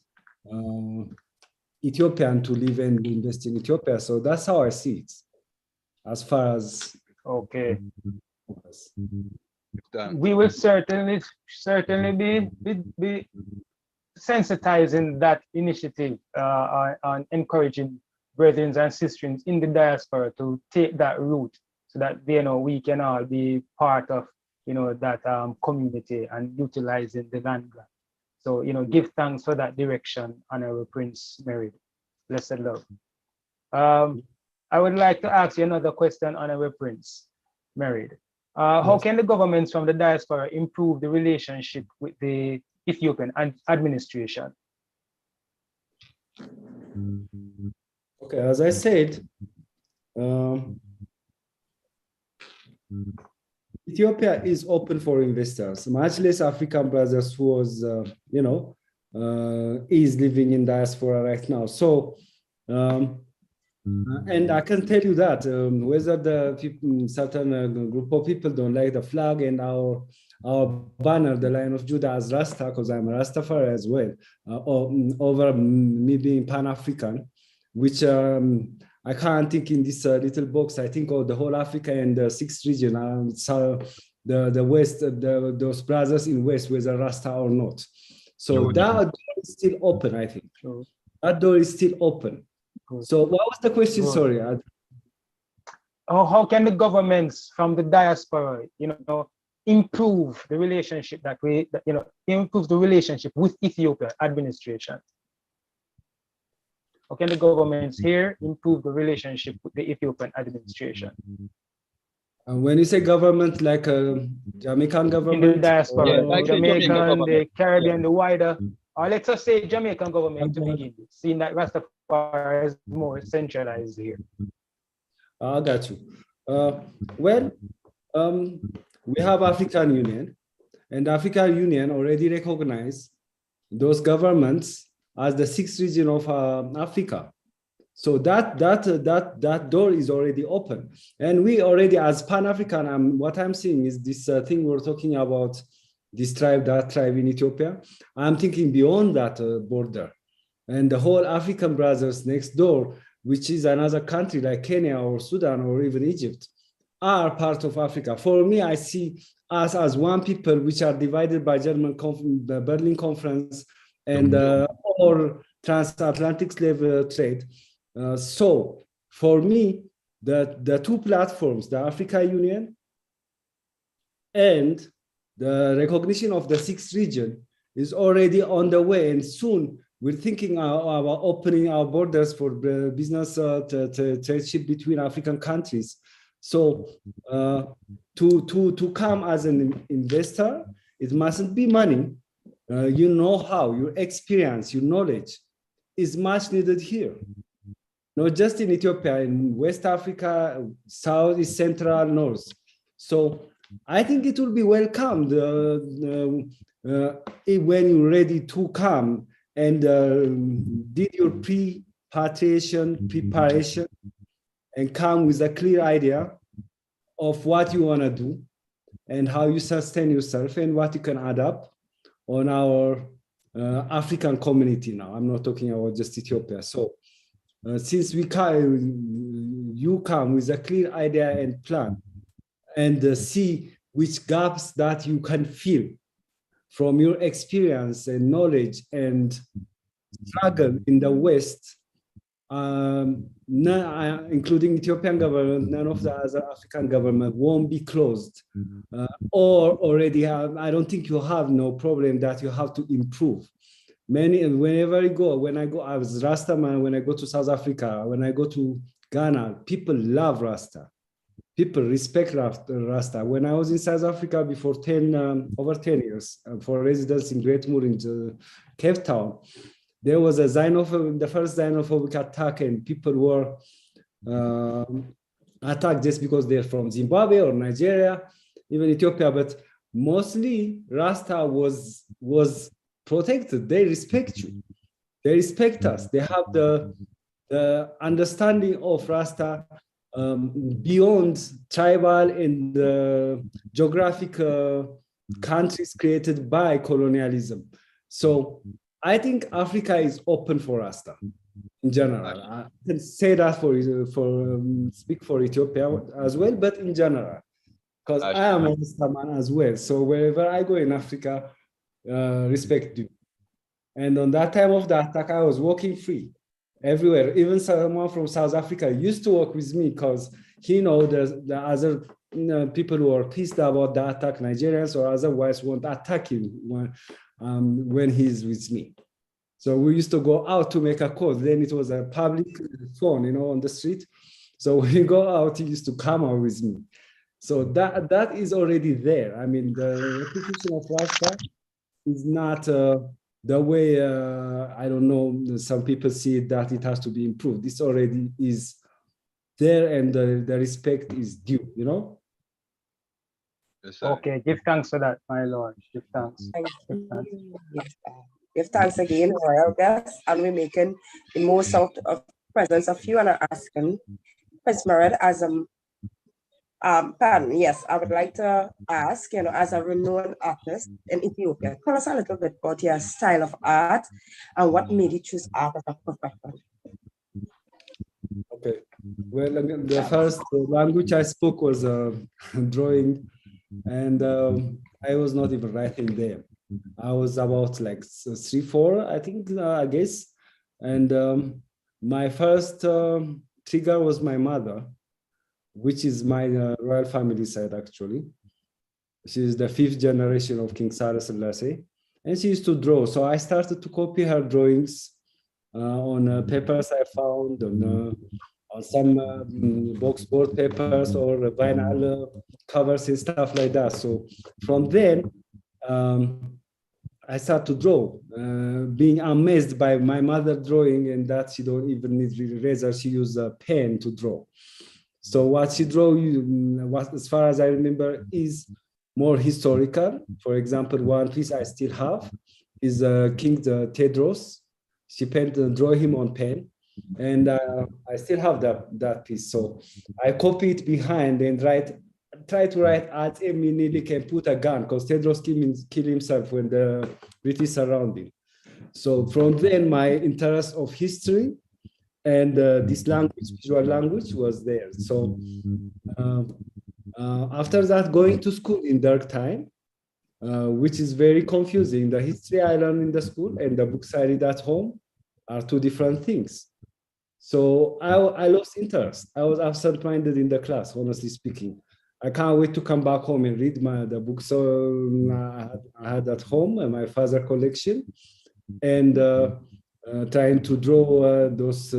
Ethiopian to live and invest in Ethiopia. So that's how I see it. As far as okay, we will certainly be sensitizing that initiative on encouraging brethren and sisters in the diaspora to take that route, so that we can all be part of that community and utilizing the land grant. So, give thanks for that direction, Honorable Prince Merid. Blessed love. I would like to ask you another question, Honorable Prince Merid. How can the governments from the diaspora improve the relationship with the Ethiopian administration? Okay, as I said, Ethiopia is open for investors, much less African brothers who was, is living in diaspora right now. So, and I can tell you that whether the certain group of people don't like the flag and our banner, the Lion of Judah as Rasta, because I'm a Rastafari as well, over me being Pan-African, which I can't think in this little box. I think of the whole Africa and the 6th region. So the West, those brothers in West, whether Rasta or not. So that door is still open, I think. That door is still open. So what was the question? Sorry. How can the governments from the diaspora, improve the relationship improve the relationship with Ethiopia administration? How can the governments here improve the relationship with the Ethiopian administration? And when you say government, like Jamaican government? In the diaspora, like Jamaican, the Caribbean, the wider, or let's just say Jamaican government to begin with, seeing that Rastafari is more centralized here. I got you. We have African Union, and African Union already recognize those governments as the 6th region of Africa. So that door is already open. And we already, as Pan-African, what I'm seeing is this thing we're talking about, this tribe, that tribe in Ethiopia. I'm thinking beyond that border. And the whole African brothers next door, which is another country like Kenya or Sudan or even Egypt, are part of Africa. For me, I see us as one people which are divided by the Berlin Conference and or transatlantic slave trade. So for me, the two platforms, the African Union and the recognition of the 6th region, is already on the way, and soon we're thinking about opening our borders for business trade between African countries. So to come as an investor, it mustn't be money. You know how, your experience, your knowledge is much needed here. Not just in Ethiopia, in West Africa, South, East, Central, North. So I think it will be welcomed when you're ready to come and did your preparation and come with a clear idea of what you want to do and how you sustain yourself and what you can add up on our African community now. I'm not talking about just Ethiopia. So since you come with a clear idea and plan and see which gaps that you can fill from your experience and knowledge and struggle in the West, including Ethiopian government, none of the other African government won't be closed. Or already have, I don't think you have no problem that you have to improve. Whenever you go, when I go, I was Rasta man, when I go to South Africa, when I go to Ghana, people love Rasta. People respect Rasta. When I was in South Africa before over 10 years for residence in Great Moor in Cape Town, there was the first xenophobic attack, and people were attacked just because they're from Zimbabwe or Nigeria, even Ethiopia, but mostly Rasta was protected. They respect you. They respect us. They have the understanding of Rasta beyond tribal and geographic countries created by colonialism. So I think Africa is open for Rasta in general. I can say that speak for Ethiopia as well, but in general, because I am a Rasta man as well. So wherever I go in Africa, respect you. And on that time of the attack, I was walking free everywhere. Even someone from South Africa used to work with me because he knows the other people who are pissed about the attack, Nigerians or otherwise, won't attack him when he's with me. So we used to go out to make a call. Then it was a public phone, on the street. So when we go out, he used to come out with me. So that is already there. I mean, the reputation of Russia is not the way, I don't know, some people see it, that it has to be improved. This already is there, and the respect is due, Yes, sir. Okay, give thanks for that, my lord. Give thanks. Give thanks. Give thanks again, royal guests, and we're making the most out of presence of you, and I'm asking Prince Mered as pardon, yes, I would like to ask, as a renowned artist in Ethiopia, tell us a little bit about your style of art and what made you choose art as a profession. Okay. Well, again, the first language I spoke was drawing, and I was not even writing there. I was about like 3, 4, I think, I guess. And my first trigger was my mother, which is my royal family side, actually. She is the 5th generation of King Haile Selassie, and she used to draw. So I started to copy her drawings on papers I found, on some boxboard papers or vinyl covers and stuff like that. So from then, I started to draw, being amazed by my mother drawing, and that she don't even need eraser, she used a pen to draw. So what she drew, as far as I remember, is more historical. For example, one piece I still have is King Tedros. She drew him on pen, and I still have that piece. So I copy it behind and try to write as Emily can put a gun, because Tedros killed himself when the British surrounded him. So from then, my interest of history and this language, visual language, was there. So after that, going to school in dark time, which is very confusing. The history I learned in the school and the books I read at home are two different things. So I lost interest. I was absent-minded in the class, honestly speaking. I can't wait to come back home and read the books I had at home and my father's collection, and trying to draw those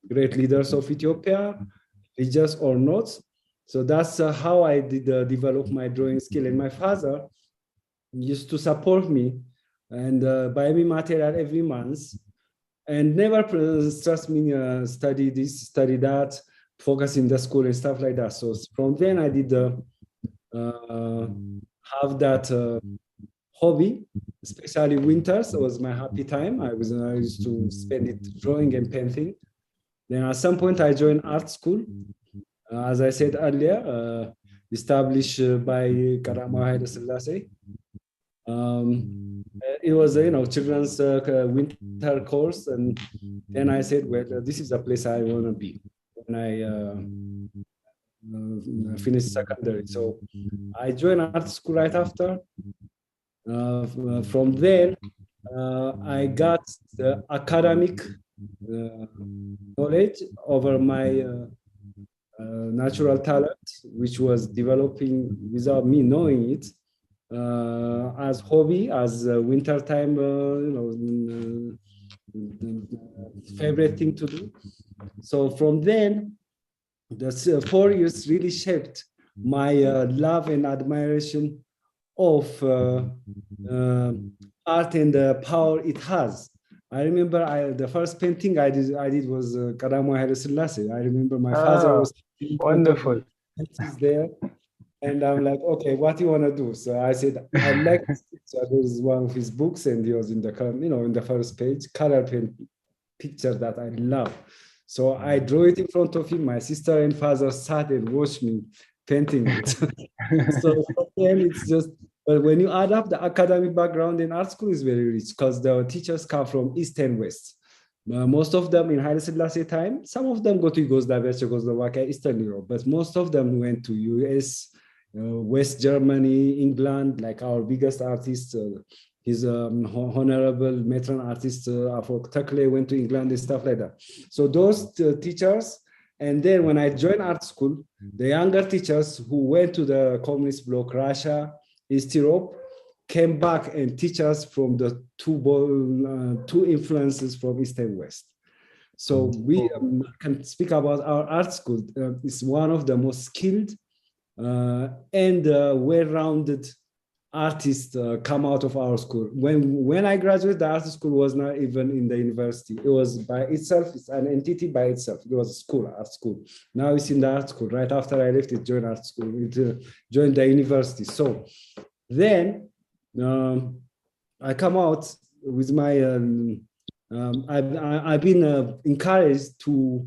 great leaders of Ethiopia, religious or not. So that's how I did develop my drawing skill. And my father used to support me and buy me material every month, and never trust me study this, study that, focus in the school and stuff like that. So from then I did have that hobby, especially winters was my happy time. I used to spend it drawing and painting. Then at some point I joined art school, as I said earlier, established by Qadamawi Haile Selassie. It was children's winter course, and then I said, well, this is a place I want to be when I finished secondary. So I joined art school right after. From then, I got the academic knowledge over my natural talent, which was developing without me knowing it, as hobby, as wintertime, favorite thing to do. So from then, the 4 years really shaped my love and admiration of art and the power it has. I remember the first painting I did was Qadamawi Haile Selassie. I remember my father was wonderful there, and I'm like, okay, what do you want to do? So I said, I like this. So there's one of his books, and he was in the in the first page, color pen picture that I love. So I drew it in front of him. My sister and father sat and watched me painting it. So then it's just. But when you add up, the academic background in art school is very rich, because the teachers come from East and West. Most of them in Haile Selassie time, some of them go to Yugoslavia, Czechoslovakia, Eastern Europe, but most of them went to US, West Germany, England, like our biggest artist, his honorable matron artist, Afok Takle, went to England and stuff like that. So those teachers And then when I joined art school, the younger teachers who went to the communist bloc, Russia, East Europe, came back and teach us from the two influences from East and West. So we can speak about our art school. It's one of the most skilled and well-rounded artists come out of our school. When I graduated, the art school was not even in the university. It was by itself, it's an entity by itself. It was a school, art school. Now it's in the art school. Right after I left, it joined art school. It joined the university. So then I come out with my, I've been encouraged to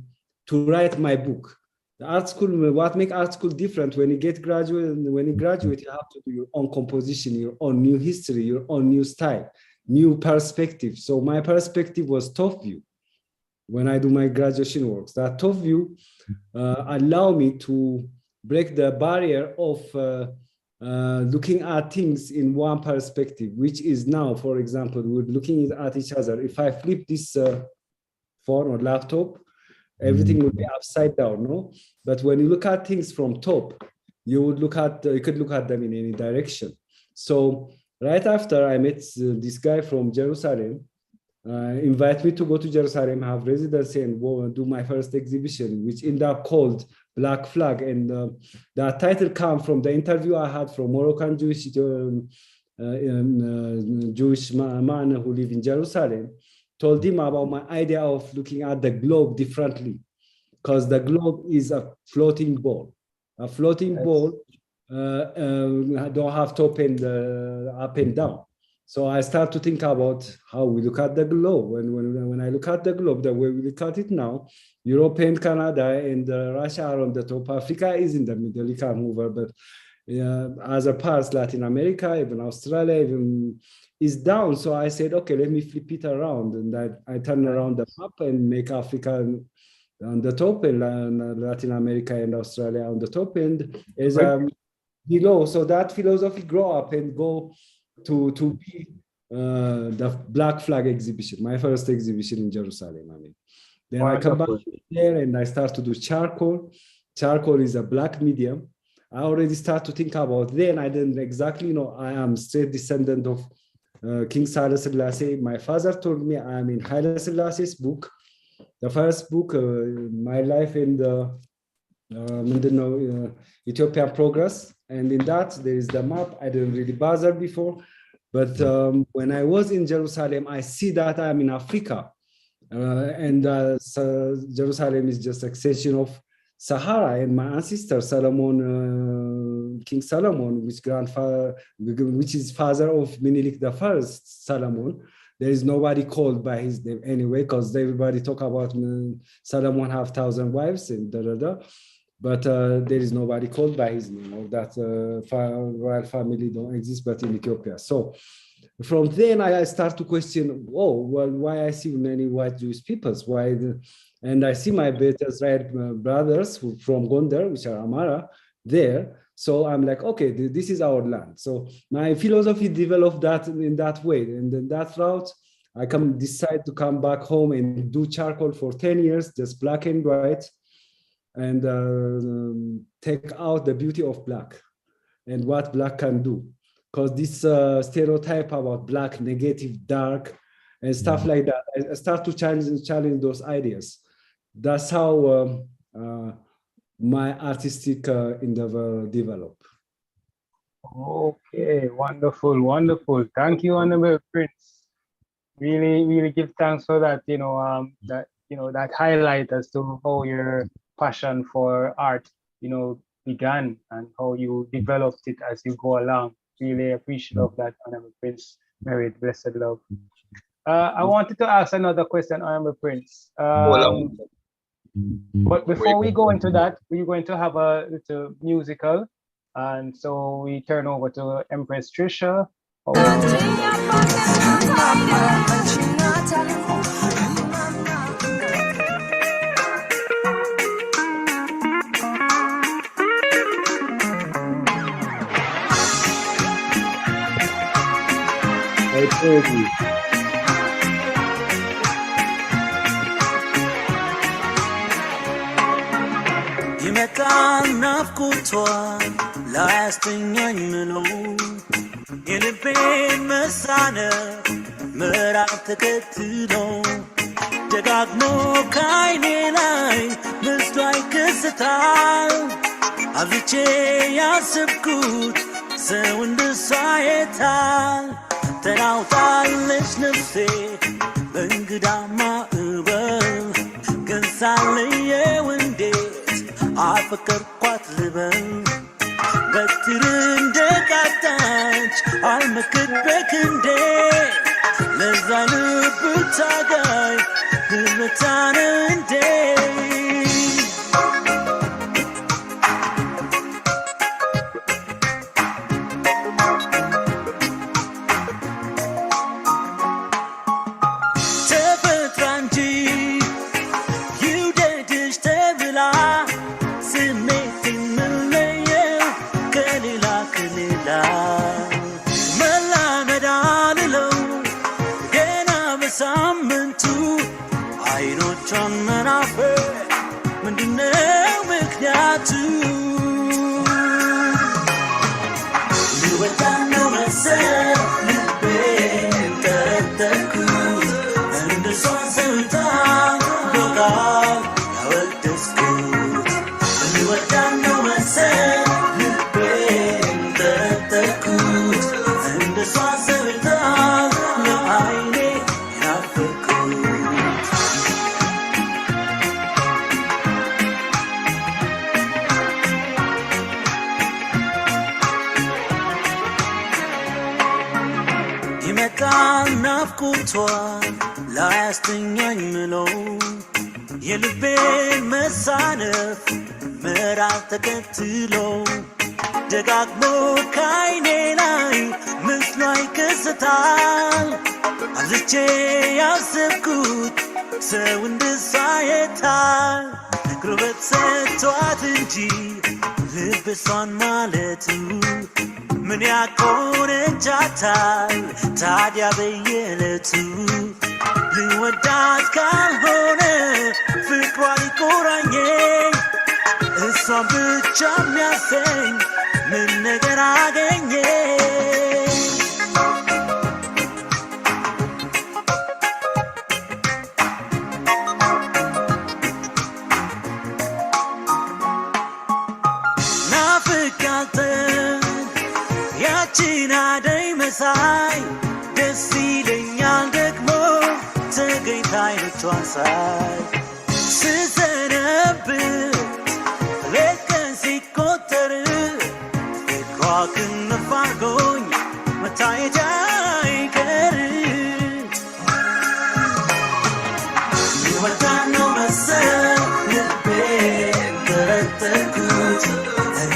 write my book. The art school, what makes art school different when you graduate, you have to do your own composition, your own new history, your own new style, new perspective. So my perspective was top view when I do my graduation works. That top view allow me to break the barrier of looking at things in one perspective, which is now, for example, we're looking at each other. If I flip this phone or laptop, everything would be upside down, no? But when you look at things from top, you could look at them in any direction. So right after I met this guy from Jerusalem, invite me to go to Jerusalem, have residency, and do my first exhibition, which ended up called Black Flag. And that title came from the interview I had from Moroccan Jewish man who live in Jerusalem. Told him about my idea of looking at the globe differently, because the globe is a floating ball. A floating ball don't have top and up and down. So I start to think about how we look at the globe. When I look at the globe, the way we look at it now, Europe and Canada and Russia are on the top. Africa is in the middle, you can't move over, but other parts, Latin America, even Australia, even is down. So I said, okay, let me flip it around. And I turn around the map and make Africa on the top and Latin America and Australia on the top and is below. So that philosophy grow up and go to be the Black Flag exhibition, my first exhibition in Jerusalem. I mean, then I come back there and I start to do charcoal. Charcoal is a black medium. I already start to think about, then I didn't exactly know I am straight descendant of King Haile Selassie. My father told me I am in Haile Selassie's book, the first book, My Life in the Ethiopian Progress. And in that, there is the map. I didn't really bother before. But when I was in Jerusalem, I see that I'm in Africa. So Jerusalem is just extension of Sahara, and my ancestor Solomon, King Solomon, which is father of Menelik the First, Solomon. There is nobody called by his name anyway, because everybody talk about Solomon have 1,000 wives and but there is nobody called by his name, or that royal family don't exist, but in Ethiopia. So from then I start to question, oh, well, why I see many white Jewish peoples? Why? And I see my right brothers from Gondar, which are Amara, there. So I'm like, okay, this is our land. So my philosophy developed that in that way. And then that route, I decide to come back home and do charcoal for 10 years, just black and white, and take out the beauty of black and what black can do. Because this stereotype about black, negative, dark, and stuff like that, I start to challenge those ideas. That's how my artistic endeavor developed. Okay, wonderful, wonderful. Thank you, Honorable Prince. Really give thanks for that. That highlight as to how your passion for art, began and how you developed it as you go along. Really appreciate of that, Honorable Prince Merit, blessed love. I wanted to ask another question, Honorable Prince. But before we go into that, we're going to have a little musical. And so we turn over to Empress Trisha. ይመጣል ናፍቆቷ ላያስተኛኝ ምለው የልቤን መሳነፍ ምዕራፍ ተከትሎ ደጋግሞ ከዓይኔ ላይ ምስሏ ይከሰታል። አብዝቼ ያሰብኩት ሰው እንደሷ የታል? ተናውጣለች ነፍሴ በእንግዳ ማዕበል ግን ሳለየው እንዴት አፈቀርኳት ልበል? በትር እንደቃጣች አልመክት በክንዴ ለዛ ልብ ታጋይ ህመታን እንዴ ተፈጥራ እንጂ ይውደድሽ ተብላ ስሜት የምለየው ከሌላ ከሌላ መላመድ አልለው ገና በሳምንቱ አይኖቿን መናፈቅ ምንድነው ምክንያቱ? ልወጣ ነው መሰል ልቤን ጠጠኩት እንደሷ ሰውታ ሎቃል ያወደስኩት ልወጣ ነው መሰል ልቤን ጠጠኩት እንደሷ ሰውታ ለአይኔ ያፈኩት ይመጣል ናፍቆቷ ላያስተኛኝ ምለው የልቤን መሳነፍ ምዕራፍ ተከትሎ ደጋግሞ ከዓይኔ ላይ ምስሏ ይከሰታል። አብዝቼ ያሰብኩት ሰው እንደሷ የታል? ጉልበት ሰጥቷት እንጂ ልብ እሷን ማለቱ ምን ያቆነጃታል ታዲያ በየዕለቱ? ልወዳት ካልሆነ ፍቅሯ ሊቆራኘኝ እሷን ብቻ የሚያሰኝ ምን ነገር አገኘ? ናፍቃትን ያቺን አደይ መሳይ ደስ ይለኛል ደግሞ ተገኝታ አይኖቿን ሳይ ስሰነብት ሌት ቀን ሲቆጠር ፍቅሯ ክንፍ አድርጎኝ መታየት አይቀር ሊወጣ ነው መሰል ልቤን ጠረጠርኩት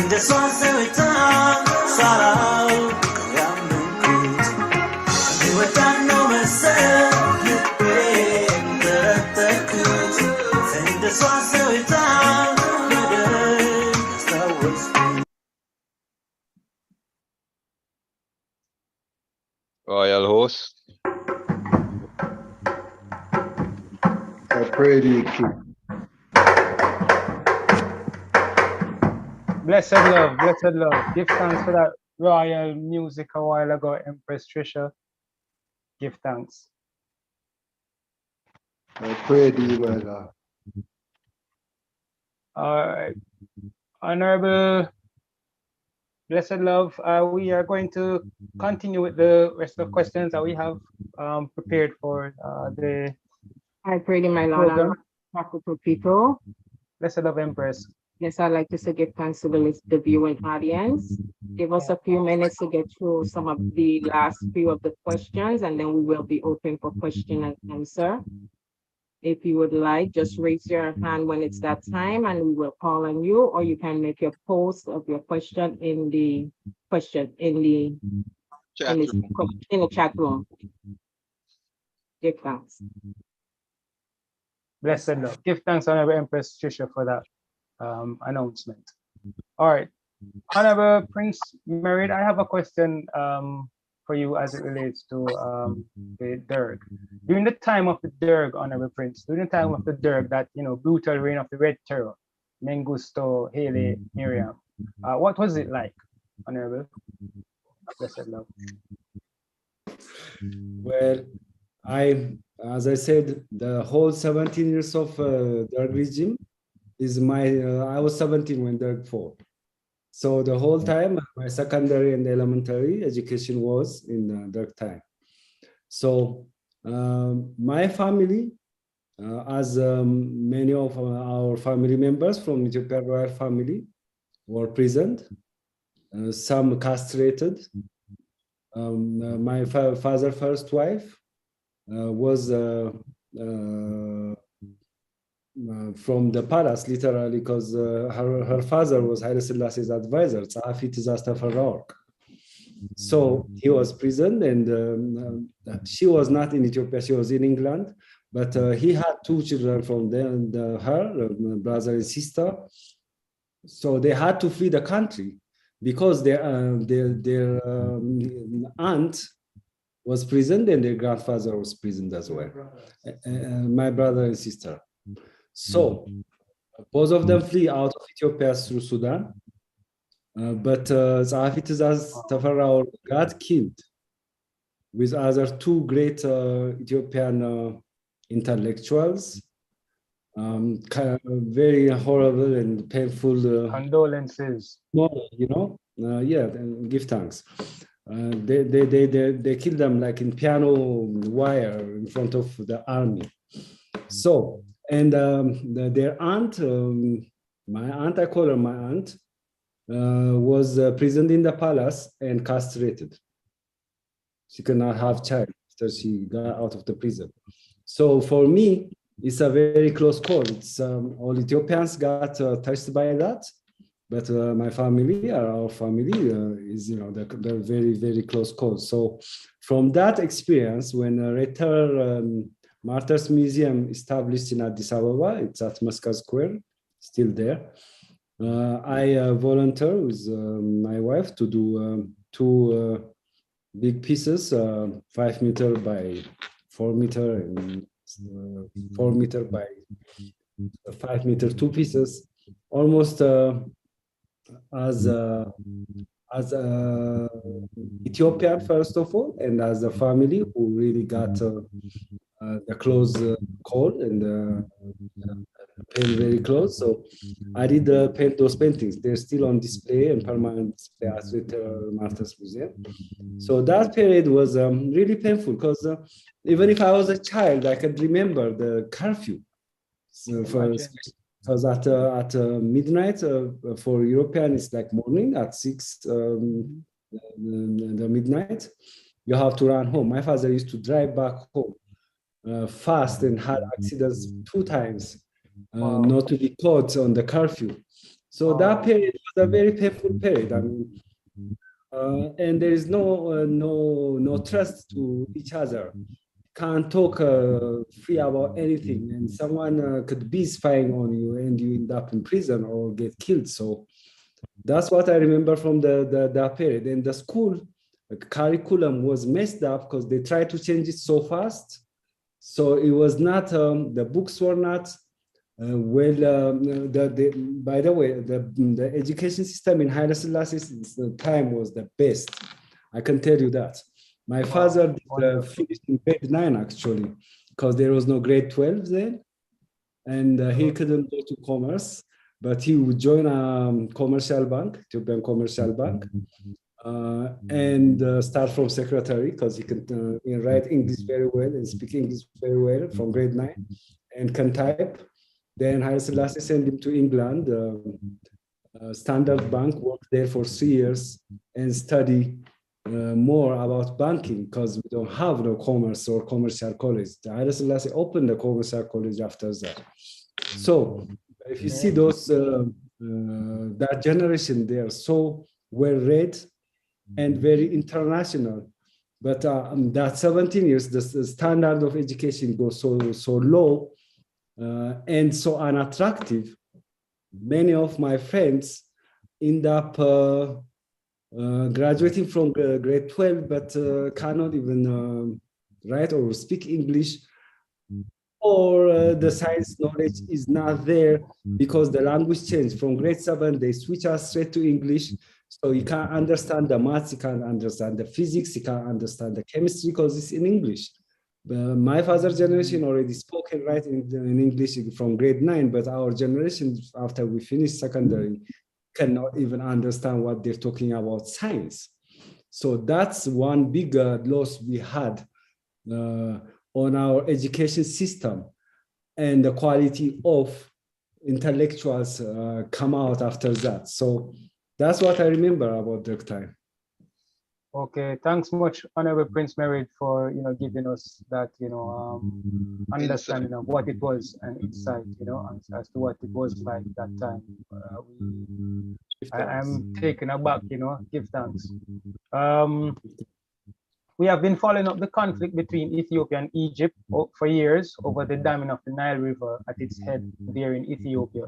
እንደሷ ሰውታ ሳላውቀው ያመንኩት ሊወጣ ነው መሰል ልቤን ጠረጠርኩት እንደሷ ሰውታ ነገረኝ አስታወስኩት። Royal host. I pray thee, King. Blessed love, blessed love. Give thanks for that royal music a while ago, Empress Trisha. Give thanks. I pray thee, my Lord. All right. Honorable Blessed Love, we are going to continue with the rest of questions that we have prepared for the I pray in my Lord, program. capital people. Blessed Love Empress. Yes, I'd like to say give thanks to the viewing audience. Give us a few minutes to get through some of the last few of the questions, and then we will be open for question and answer. If you would like, just raise your hand when it's that time and we will call on you, or you can make your post of your question in the chat room. Give thanks. Blessed Love. Give thanks, Honorable Empress Trisha, for that announcement. All right. Honorable Prince Merid, I have a question for you as it relates to the Derg. During the time of the Derg, Honorable Prince, during the time of the Derg, that brutal reign of the Red Terror, Mengusto Haley Miriam. What was it like, Honorable? Blessed love. Well, as I said, the whole 17 years of Derg regime is I was 17 when Derg fell. So the whole time, my secondary and elementary education was in Derg time. So my family, as many of our family members from Ethiopian royal family were prisoned, some castrated. My father's first wife was from the palace, literally, because her father was Haile Selassie's advisor, Tsahafi Tizaz Teferra Work. So he was prisoned, and she was not in Ethiopia, she was in England, but he had two children from her, brother and sister. So they had to flee the country because their aunt was prisoned and their grandfather was prisoned as well, my brother and sister. So both of them flee out of Ethiopia through Sudan, but Tsahafi Tizaz Teferra Work got killed with other two great Ethiopian intellectuals. Very horrible and painful. Condolences. Yeah, give thanks. They killed them like in piano wire in front of the army. So, and their aunt, my aunt, I call her my aunt, was prisoned in the palace and castrated. She could not have child after she got out of the prison. So for me, it's a very close call. It's all Ethiopians got touched by that, but my family, our family, is they're very, very close calls. So from that experience, when Retter Martyrs Museum established in Addis Ababa, it's at Masqat Square, still there. I volunteer with my wife to do two big pieces, 5 meter by 4 meter and 4 meter by 5 meter, two pieces, almost as Ethiopian first of all, and as a family who really got the close call and paint very close. So I did paint those paintings. They're still on display and permanent display at the Martyrs Museum. So that period was really painful because even if I was a child, I could remember the curfew. So because at midnight for European, it's like morning at 6 the midnight. You have to run home. My father used to drive back home fast and had accidents 2 times. Not to be caught on the curfew. So that period was a very painful period. I mean, and there is no trust to each other. Can't talk free about anything, and someone could be spying on you, and you end up in prison or get killed. So that's what I remember from that period. And the school curriculum was messed up because they tried to change it so fast. So it was not. The books were not. By the way, the education system in Haile Selassie's time was the best. I can tell you that. My father finished in grade 9 actually, because there was no grade 12 then, and he couldn't go to commerce, but he would join a commercial bank, Ethiopian Commercial Bank, and start from secretary because he could write English very well and speak English very well from grade 9 and can type. Then Haile Selassie sent him to England, Standard Bank, worked there for 3 years and study more about banking because we don't have no commerce or commercial college. Haile Selassie opened the commercial college after that. So if you see those, that generation, they are so well read and very international. But that 17 years, the standard of education goes so low, and so unattractive. Many of my friends end up graduating from grade 12, but cannot even write or speak English. or the science knowledge is not there because the language changed. From grade 7, they switch us straight to English. So you can't understand the maths, you can't understand the physics, you can't understand the chemistry because it's in English. My father's generation already spoke and write in English from grade 9, but our generation, after we finish secondary, cannot even understand what they're talking about science. So that's one big loss we had on our education system, and the quality of intellectuals come out after that. So that's what I remember about that time. Okay, thanks much, Honorable Prince Merit, for giving us that understanding of what it was and insight, as to what it was like that time. I'm taken aback, give thanks. We have been following up the conflict between Ethiopia and Egypt for years over the damming of the Nile River at its head there in Ethiopia.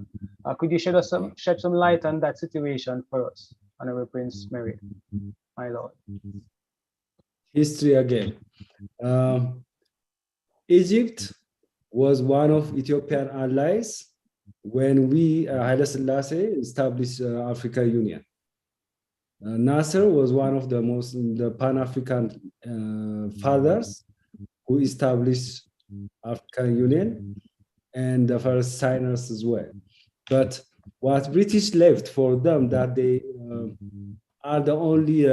Could you shed some light on that situation for us, Honorable Prince Merit, my lord? History again. Egypt was one of Ethiopian allies when we, Haile Selassie, established Africa Union. Nasser was one of the Pan-African fathers who established African Union and the first signers as well. But what British left for them, that they are the only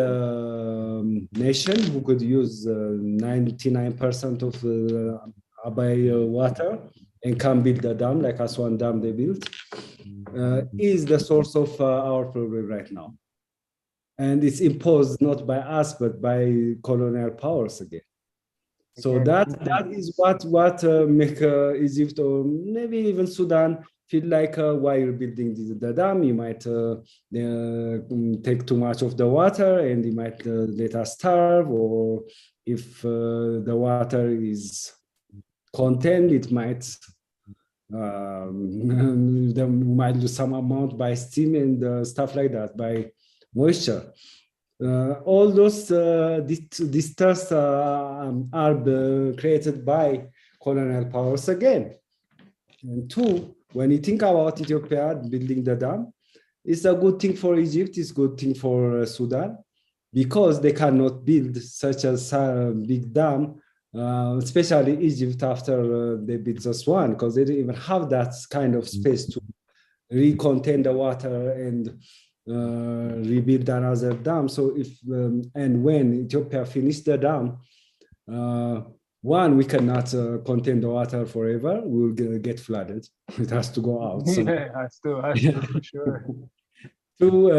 nation who could use 99% of Abai water and can build a dam like Aswan Dam they built, is the source of our problem right now. And it's imposed not by us, but by colonial powers again. So that is what make Egypt or maybe even Sudan feel like why you're building the dam, you might take too much of the water and you might let us starve, or if the water is contained, it might might lose some amount by steam and stuff like that, by moisture. All those distrust are created by colonial powers again. And two, when you think about Ethiopia building the dam, it's a good thing for Egypt, it's a good thing for Sudan, because they cannot build such a big dam, especially Egypt after they built this one, because they didn't even have that kind of space to recontain the water and rebuild another dam. So if and when Ethiopia finished the dam, one, we cannot contain the water forever. We will get flooded. It has to go out. So. Yeah, has to, for sure. Two,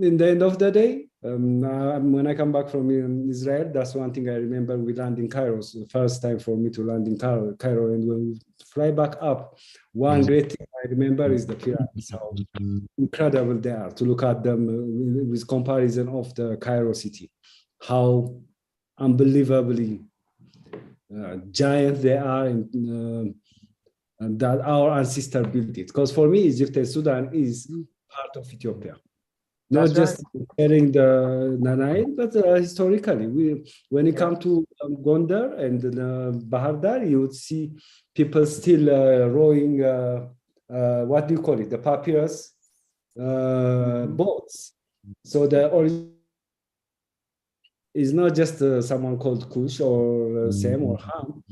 in the end of the day, when I come back from Israel, that's one thing I remember. We land in Cairo. So the first time for me to land in Cairo, and when we fly back up, one great thing I remember is the pyramids, how incredible they are, to look at them with comparison of the Cairo city, how unbelievably giant they are, and that our ancestor built it. Because for me, Egypt and Sudan is part of Ethiopia. Not just sharing the Nile, but historically, when it comes to Gondar and Bahar Dar, you would see people still rowing, what do you call it, the papyrus boats. So the origin is not just someone called Kush or Sem or Ham,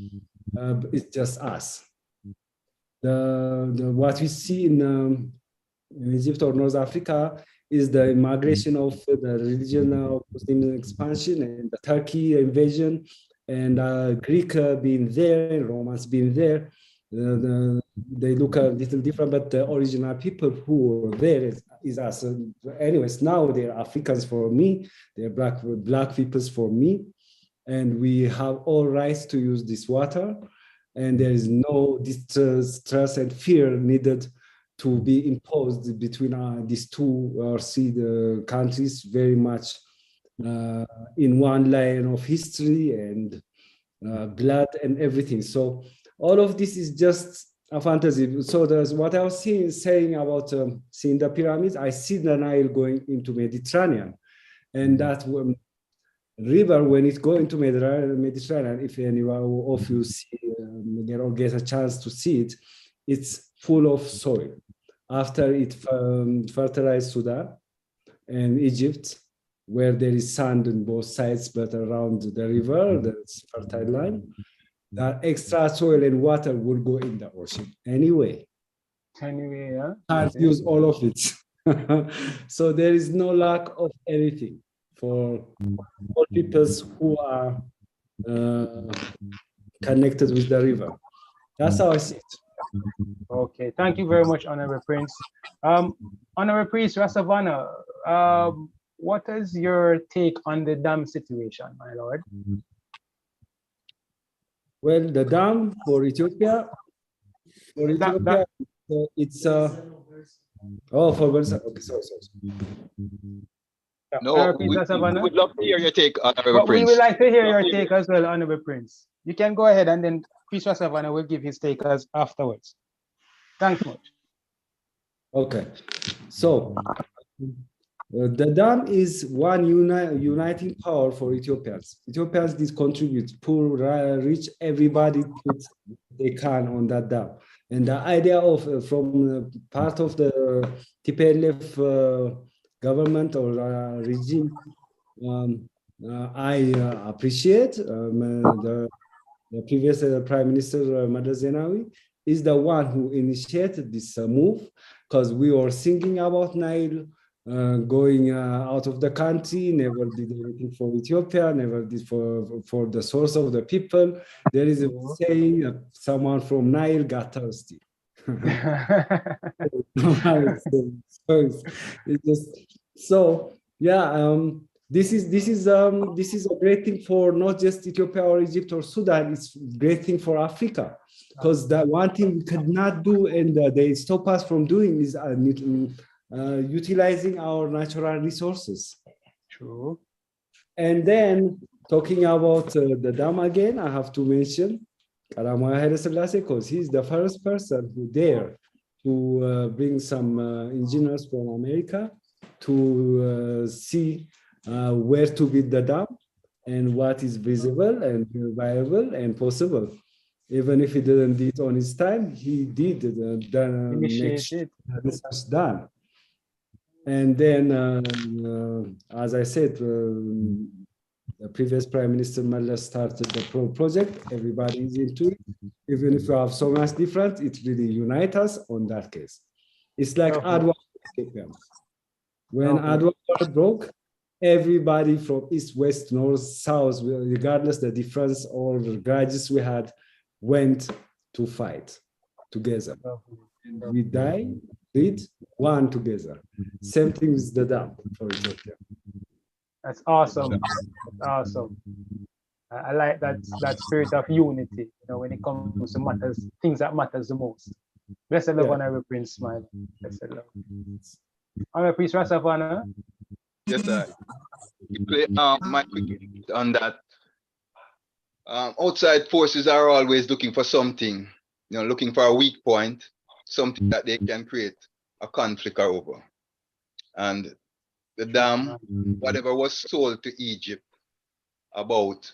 it's just us. What we see in Egypt or North Africa is the migration of the religion of Muslim expansion and the Turkey invasion, and Greek being there, and Romans being there. They look a little different, but the original people who were there is us. Anyways, now they're Africans for me, they're black peoples for me, and we have all rights to use this water, and there is no distrust and fear needed to be imposed between these two or three countries, very much in one line of history and blood and everything. So all of this is just a fantasy. So there's what I was saying about seeing the pyramids. I see the Nile going into Mediterranean, and that river, when it goes into Mediterranean, if anyone of you see get a chance to see it, it's full of soil. After it fertilized Sudan and Egypt, where there is sand on both sides, but around the river, that's fertile land, that extra soil and water will go in the ocean anyway. Anyway, yeah. Can't use all of it. So there is no lack of anything for all peoples who are connected with the river. That's how I see it. Okay, thank you very much, Honorable Prince. Honorable Prince Rasavana, what is your take on the dam situation, my lord? Well, the dam for Ethiopia, it's oh, for Bursa. Okay, sorry. No, we would love to hear your take, Honorable Prince. We would like to hear your take as well, Honorable Prince. You can go ahead, and then Chris Rasavana will give his take afterwards. Thanks much. Okay, so the dam is one uniting power for Ethiopians. Ethiopians did contribute, poor, rich, everybody put they can on that dam. And the idea of from part of the TPLF government or regime, I appreciate the previous Prime Minister Meles Zenawi is the one who initiated this move, because we were singing about Nile going out of the country, never did anything for Ethiopia, never did for the source of the people. There is a saying, someone from Nile got thirsty. This is a great thing for not just Ethiopia or Egypt or Sudan. It's a great thing for Africa, because the one thing we could not do and they stop us from doing is utilizing our natural resources. True. And then talking about the dam again, I have to mention Karamaya Haile Selassie, because he's the first person who dared to bring some engineers from America to see where to build the dam and what is visible and viable and possible. Even if he didn't do it on his time, he did make sure this was done. And then, as I said, the previous Prime Minister Meles started the project. Everybody is into it. Even if we have so much different, it really unites us on that case. It's like Adwa. When Adwa broke, everybody from east, west, north, south, regardless the difference or the grudges we had, went to fight together. And we died, one together. Same thing with the dam for Ethiopia. That's awesome. That's awesome. I like that spirit of unity, when it comes to matters, things that matters the most. Blessed love, Honorable Prince Smile. Blessed love. Honorable Prince Rasavana. Yes, sir. My quick on that. Outside forces are always looking for something, looking for a weak point, something that they can create a conflict over. And the dam, whatever was sold to Egypt about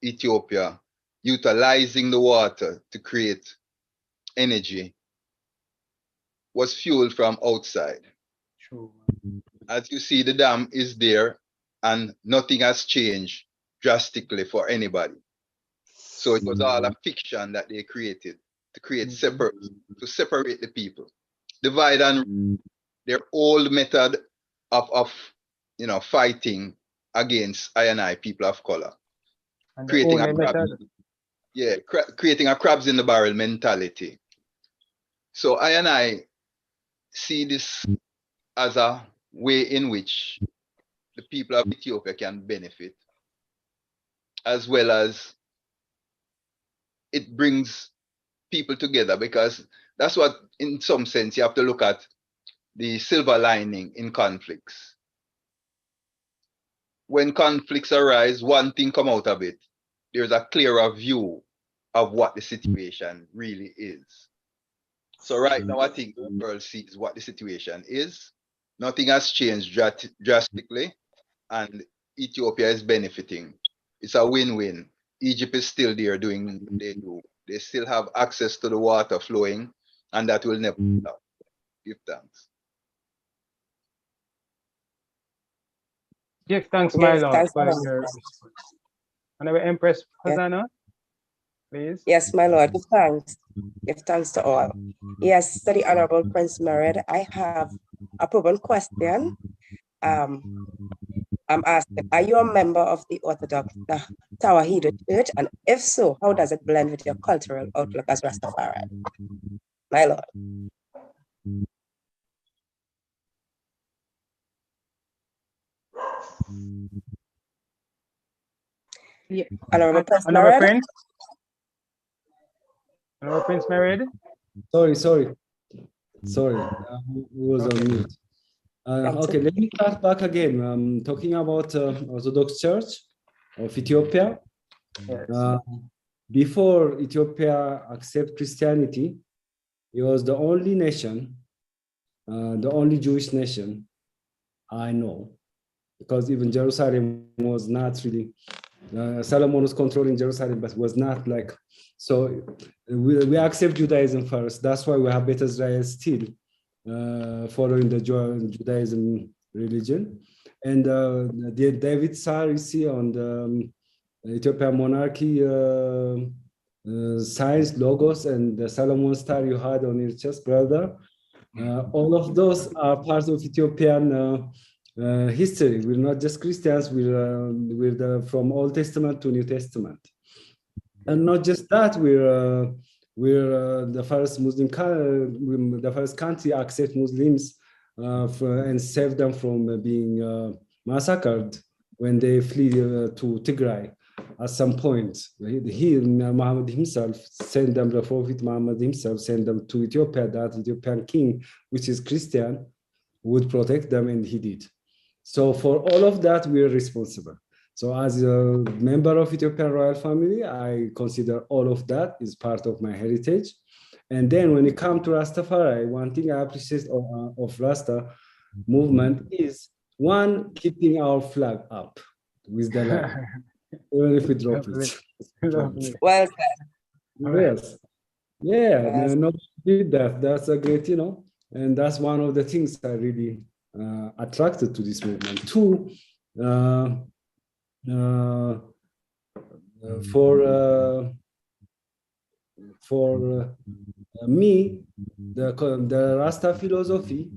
Ethiopia utilizing the water to create energy, was fueled from outside. True. As you see, the dam is there and nothing has changed drastically for anybody. So it was all a fiction that they created to create to separate the people, divide and their old method of fighting against I people of color, And creating creating a crabs in the barrel mentality. So I see this as a way in which the people of Ethiopia can benefit, as well as it brings people together, because that's what, in some sense, you have to look at the silver lining in conflicts. When conflicts arise, one thing come out of it. There's a clearer view of what the situation really is. So right now, I think the world sees what the situation is. Nothing has changed drastically, and Ethiopia is benefiting. It's a win-win. Egypt is still there doing what they do. they still have access to the water flowing, and that will never stop. Give thanks. Give thanks, my Yes, Lord, thanks, for my Lord. your Honorable Empress Yes. Hosanna, please. Yes, my Lord, give thanks. Give thanks to all. Yes, to the Honorable Prince Mered, I have a probing question. I'm asking, are you a member of the Orthodox Tawahedo Church? And if so, how does it blend with your cultural outlook as Rastafari? My Lord. Yeah. Honorable Prince Honorable Mered? Prince. Honorable Prince Mered. Sorry. Who was on mute. Okay, let me start back again. Talking about Orthodox Church of Ethiopia. Yes. Before Ethiopia accept Christianity, it was the only nation, the only Jewish nation I know, because even Jerusalem was not really, Solomon was controlling Jerusalem, but was not like, so we accept Judaism first. That's why we have Beth Israel still following the Judaism religion. And the David Sar you see on the Ethiopian monarchy signs, logos, and the Solomon star you had on your chest, brother. All of those are part of Ethiopian history. We're not just Christians, we're from Old Testament to New Testament. And not just that, we're the first Muslim, the first country accept Muslims and save them from being massacred when they flee to Tigray. At some point, Muhammad himself sent them, the Prophet Muhammad himself sent them to Ethiopia, that Ethiopian king, which is Christian, would protect them, and he did. So for all of that, we're responsible. So as a member of Ethiopian royal family, I consider all of that is part of my heritage. And then when it comes to Rastafari, one thing I appreciate of Rasta movement is, one, keeping our flag up with the line. Even if we drop it. Well said. Yes. Yeah, nobody did that. That's a great, and that's one of the things I really attracted to this movement. Two, for me, the Rasta philosophy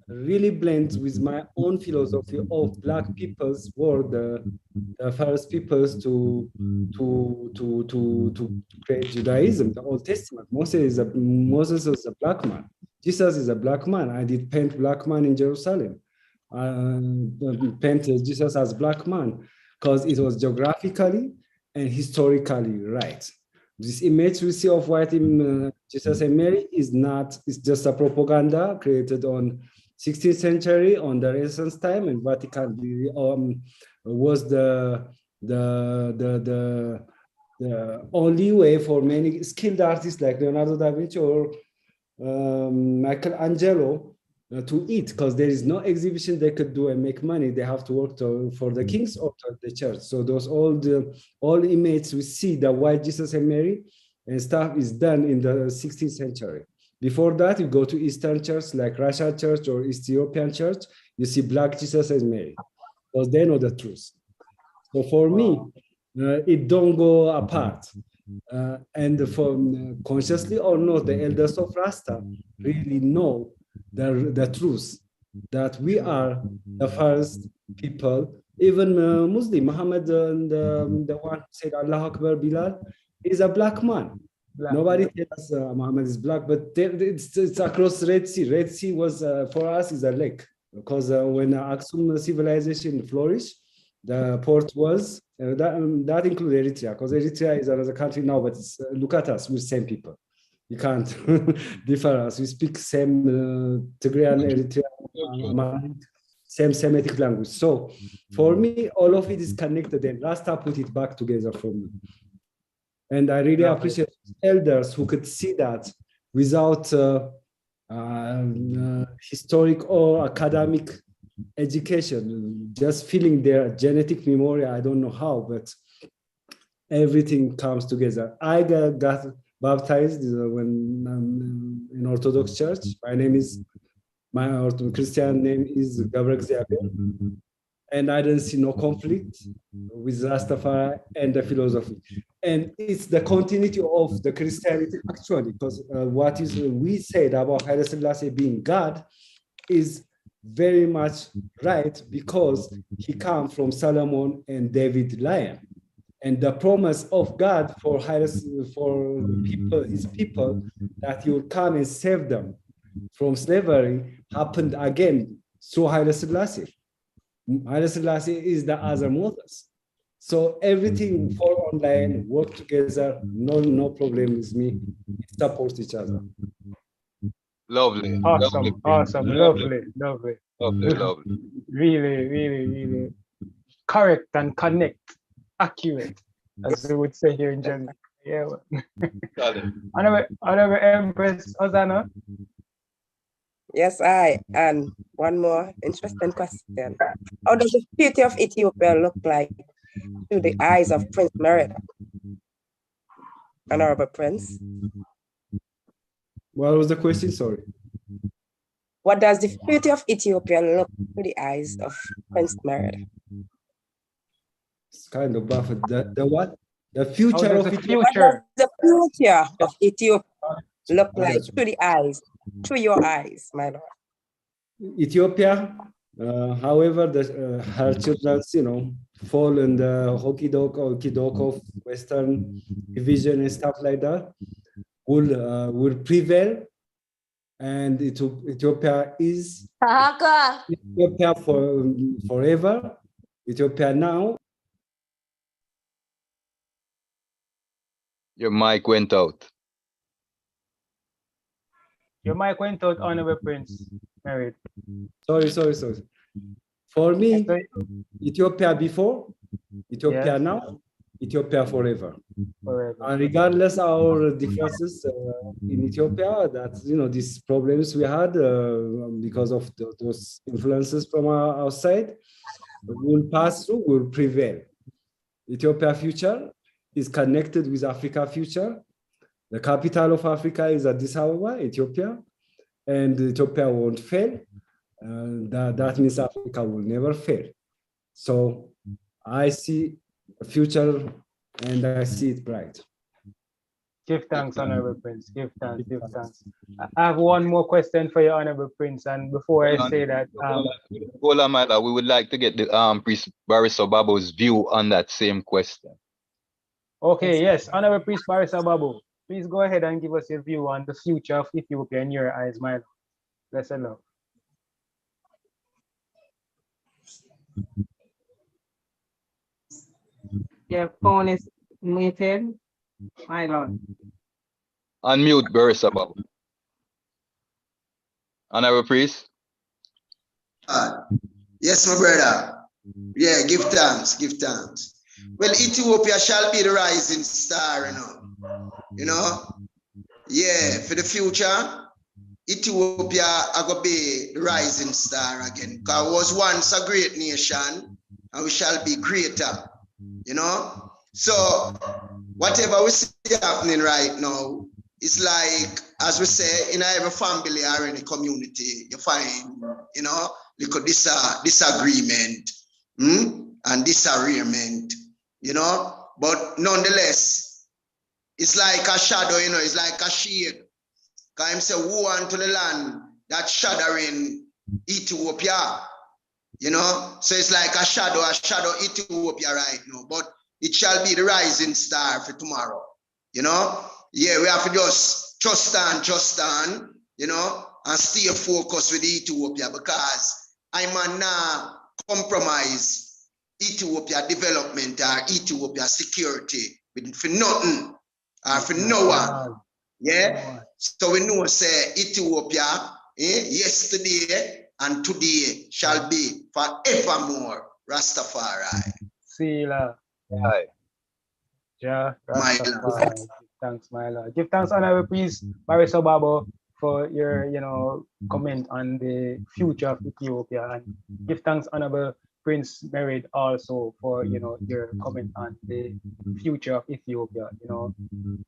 really blends with my own philosophy of Black peoples were the first peoples to create Judaism, the Old Testament. Moses was a Black man. Jesus is a Black man. I did paint Black man in Jerusalem. Painted Jesus as Black man because it was geographically and historically right. This image we see of white Jesus and Mary is not, it's just a propaganda created on 16th century on the Renaissance time, and Vatican was the only way for many skilled artists like Leonardo da Vinci or Michelangelo to eat, because there is no exhibition they could do and make money. They have to work for the kings or the church. So those all images we see, the white Jesus and Mary and stuff, is done in the 16th century. Before that, you go to Eastern Church, like Russia Church or Ethiopian Church, you see Black Jesus and Mary, because they know the truth. So for me, it don't go apart. And for consciously or not, the elders of Rasta really know the truth, that we are the first people. Even Muslim, Muhammad, the one who said Allah Akbar, Bilal, is a Black man. Nobody tells Muhammad is Black, but it's across Red Sea. Red Sea was, for us, is a lake, because when Aksum civilization flourished, the port was, that included Eritrea, because Eritrea is another country now, but look at us, we're same people. You can't differ us. We speak same Tigrayan, Eritrean, same Semitic language. So for me, all of it is connected, and Rasta put it back together for me. And I really appreciate elders who could see that without historic or academic education, just feeling their genetic memory. I don't know how, but everything comes together. I got baptized when in Orthodox Church. My Christian name is Gabriel Xavier, and I don't see no conflict with Rastafari and the philosophy. And it's the continuity of the Christianity actually, because what is we said about Haile Selassie being God is very much right, because he comes from Solomon and David Lion. And the promise of God for people, his people, that he will come and save them from slavery happened again through Haile Selassie. Haile Selassie is the other Moses. So everything fall online, work together, no problem with me. We support each other. Lovely. Awesome, awesome, lovely. Lovely. Really correct and connect, accurate, as they would say here in Germany. Yeah. Honorable Empress Ozana. Yes, and one more interesting question. How does the future of Ethiopia look like through the eyes of Prince Merida? Honorable Prince. What was the question? Sorry. What does the future of Ethiopia look through the eyes of Prince Merida? It's kind of buffet. The what? The future of Ethiopia. What does the future of Ethiopia look like through the eyes, through your eyes, my lord? Ethiopia, however, her children, fall in the hokey-doke of Western division and stuff like that, will prevail, and Ethiopia is Ethiopia forever. Ethiopia now. Your mic went out. Your mic went out, Honorable Prince Merit. Sorry. For me, Ethiopia before, Ethiopia now, Ethiopia forever. And regardless our differences in Ethiopia, that these problems we had because of those influences from outside, will pass through, will prevail. Ethiopia future is connected with Africa future. The capital of Africa is Addis Ababa, Ethiopia, and Ethiopia won't fail. That means Africa will never fail. So I see a future, and I see it bright. Give thanks, Honorable Prince. Give thanks. I have one more question for you, Honorable Prince. And before I say that, hold on, my lord. We would like to get the Priest Barrister Babo's view on that same question. Okay, yes, Honorable Priest Barrister Babo, please go ahead and give us your view on the future of Ethiopia in your eyes, my lord. Blessed love. Your phone is muted, my lord. Unmute Barrister Babo. Honorable Priest. Yes, my brother. Yeah, give thanks. Well, Ethiopia shall be the rising star, Yeah, for the future, Ethiopia are going to be the rising star again. Because it was once a great nation, and we shall be greater, So, whatever we see happening right now, it's like, as we say, in every family or any community, you find, little disagreement and disagreement, but nonetheless, it's like a shadow, it's like a shade. Because him say, woe unto the land that shadowing Ethiopia, so it's like a shadow Ethiopia right now, but it shall be the rising star for tomorrow, Yeah, we have to just trust on, and stay focused with Ethiopia, because I man not compromise Ethiopia development or Ethiopia security for nothing or for no one. Yeah. So we know say Ethiopia yesterday and today shall be forevermore Rastafari. Sila. Right. Yeah, Rastafari. Thanks, my lord. Give thanks, Honorable Priest Barrister Babo, for your comment on the future of Ethiopia, and give thanks, Honorable Prince Merid also for, you know, your comment on the future of Ethiopia. You know,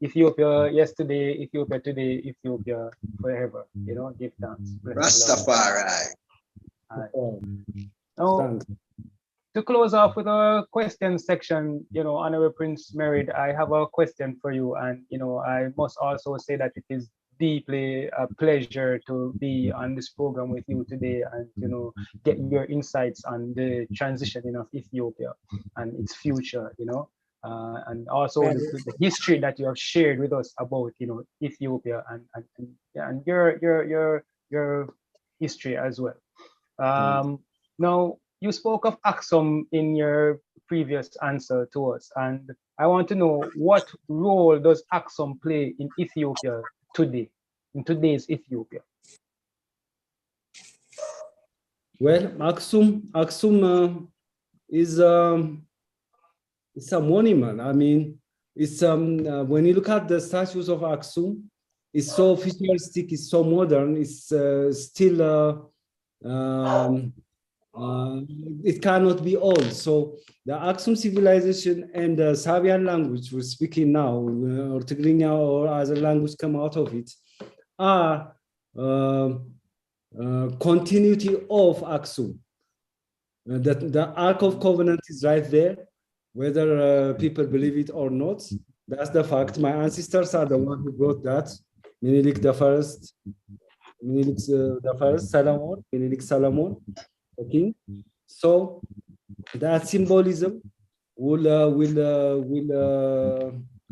Ethiopia yesterday, Ethiopia today, Ethiopia forever. You know, give thanks. Rastafari. Now, to close off with our question section, you know, Honorable Prince Merid, I have a question for you, and you know, I must also say that it is deeply a pleasure to be on this program with you today, and you know, get your insights on the transitioning of Ethiopia and its future, you know, and also the history that you have shared with us about, you know, Ethiopia and your history as well. Now, you spoke of Aksum in your previous answer to us, and I want to know, what role does Aksum play in Ethiopia today, in today's Ethiopia? Well, Aksum is it's a monument. I mean, it's when you look at the statues of Aksum, it's so futuristic, it's so modern, it's still it cannot be old. So the Aksum civilization and the Sabian language we're speaking now, or Tigrinya or other language come out of it, are continuity of Aksum. The Ark of Covenant is right there, whether people believe it or not. That's the fact. My ancestors are the one who brought that. Menelik the first, Solomon, the king. So that symbolism will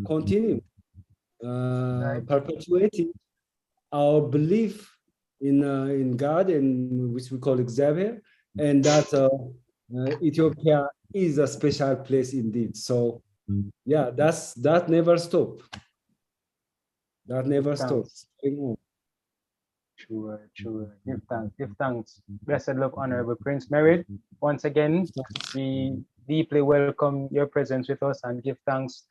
continue perpetuating our belief in God, and which we call Xavier, and that Ethiopia is a special place indeed. So yeah, that never stops. That never stops. Sure. Give thanks. Blessed love, Honorable Prince Merid. Once again, we deeply welcome your presence with us and give thanks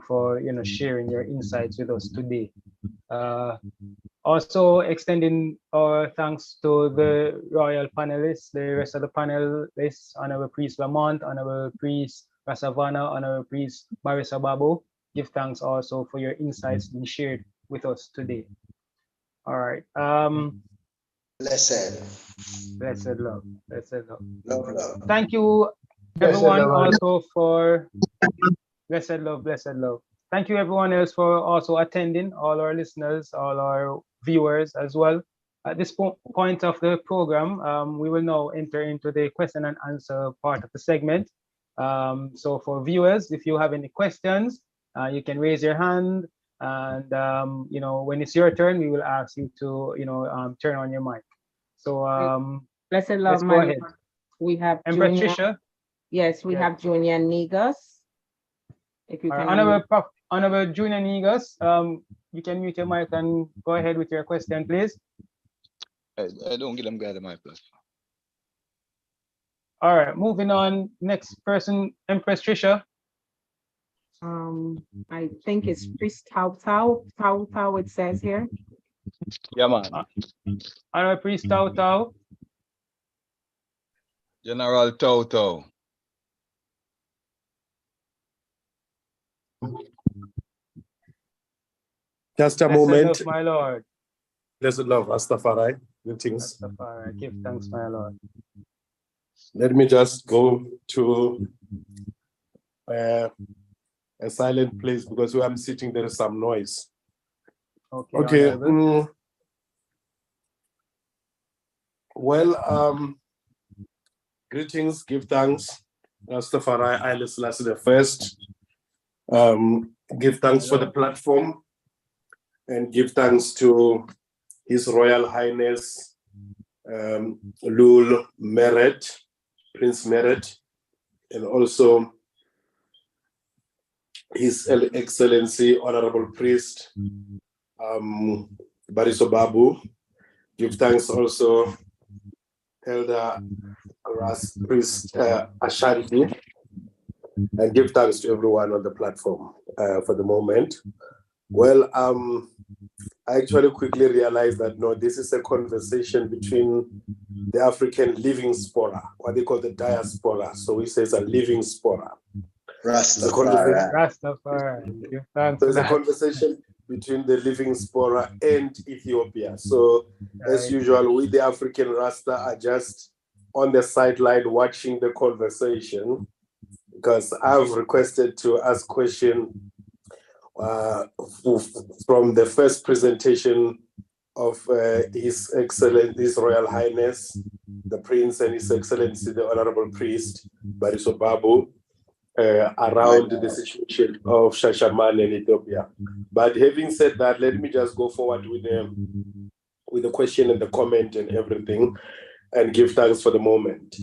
for, you know, sharing your insights with us today. Also extending our thanks to the royal panelists, the rest of the panelists, Honorable Priest Lamont, Honorable Priest Rasavana, Honorable Priest Marisa Babu. Give thanks also for your insights being shared with us today. All right. Blessed love. Love. Thank you, everyone, also for blessed love. Thank you, everyone else, for also attending, all our listeners, all our viewers as well. At this point of the program, we will now enter into the question and answer part of the segment. So for viewers, if you have any questions, you can raise your hand, and you know, when it's your turn, we will ask you to, you know, turn on your mic. So blessed love, let's go ahead. We have Empress Junior. Trisha. Yes, we have Junior Negus. If you can. Honorable Junior Negus, you can mute your mic and go ahead with your question, please. I don't get them guys my plus. All right, moving on. Next person, Empress Trisha. I think it's Priest Tau, it says here. Yeah, man. Honorable Priest Tau. General Tau. Just a moment. Blessed love, my Lord. Blessed love, Rastafari. Greetings. Rastafari. Give thanks, my Lord. Let me just go to a silent place, because where I'm sitting, there is some noise. Okay. Well, greetings, give thanks, Rastafari, Haile Selassie the First. Give thanks for the platform, and give thanks to His Royal Highness Lul Merid, Prince Merid, and also His Excellency Honorable Priest Bariso Babu. Give thanks also Elder Priest Ashanti, and give thanks to everyone on the platform for the moment. Well, I actually quickly realized that no, this is a conversation between the African living spora, what they call the diaspora. So he says a living spora. Rastafari. Give thanks So for it's a that. conversation between the living spora and Ethiopia. So as Right. usual, we the African Rasta are just on the sideline watching the conversation, because I've requested to ask question from the first presentation of His Royal Highness, the Prince, and His Excellency, the Honorable Priest, Bariso Babu, around the situation of Shashamane in Ethiopia. But having said that, let me just go forward with the question and the comment and everything, and give thanks for the moment.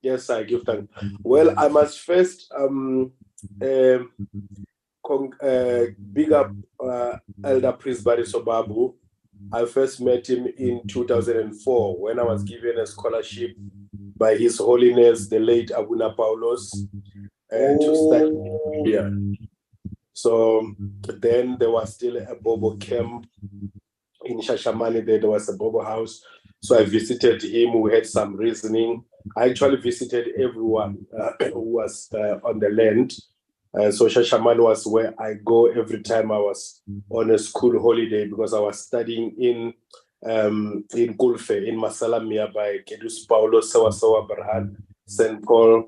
Yes, I give thanks. Well, I must first big up Elder Priest Bariso Babu. I first met him in 2004 when I was given a scholarship by His Holiness, the late Abuna Paulos, to study here. So then there was still a Bobo camp in Shashamane. There was a Bobo house. So I visited him. We had some reasoning. I actually visited everyone who was on the land. So Shashamane was where I go every time I was on a school holiday, because I was studying in Gulfe, in Masalamia, by Kedus Paulo, Sawasawa Berhad, St. Paul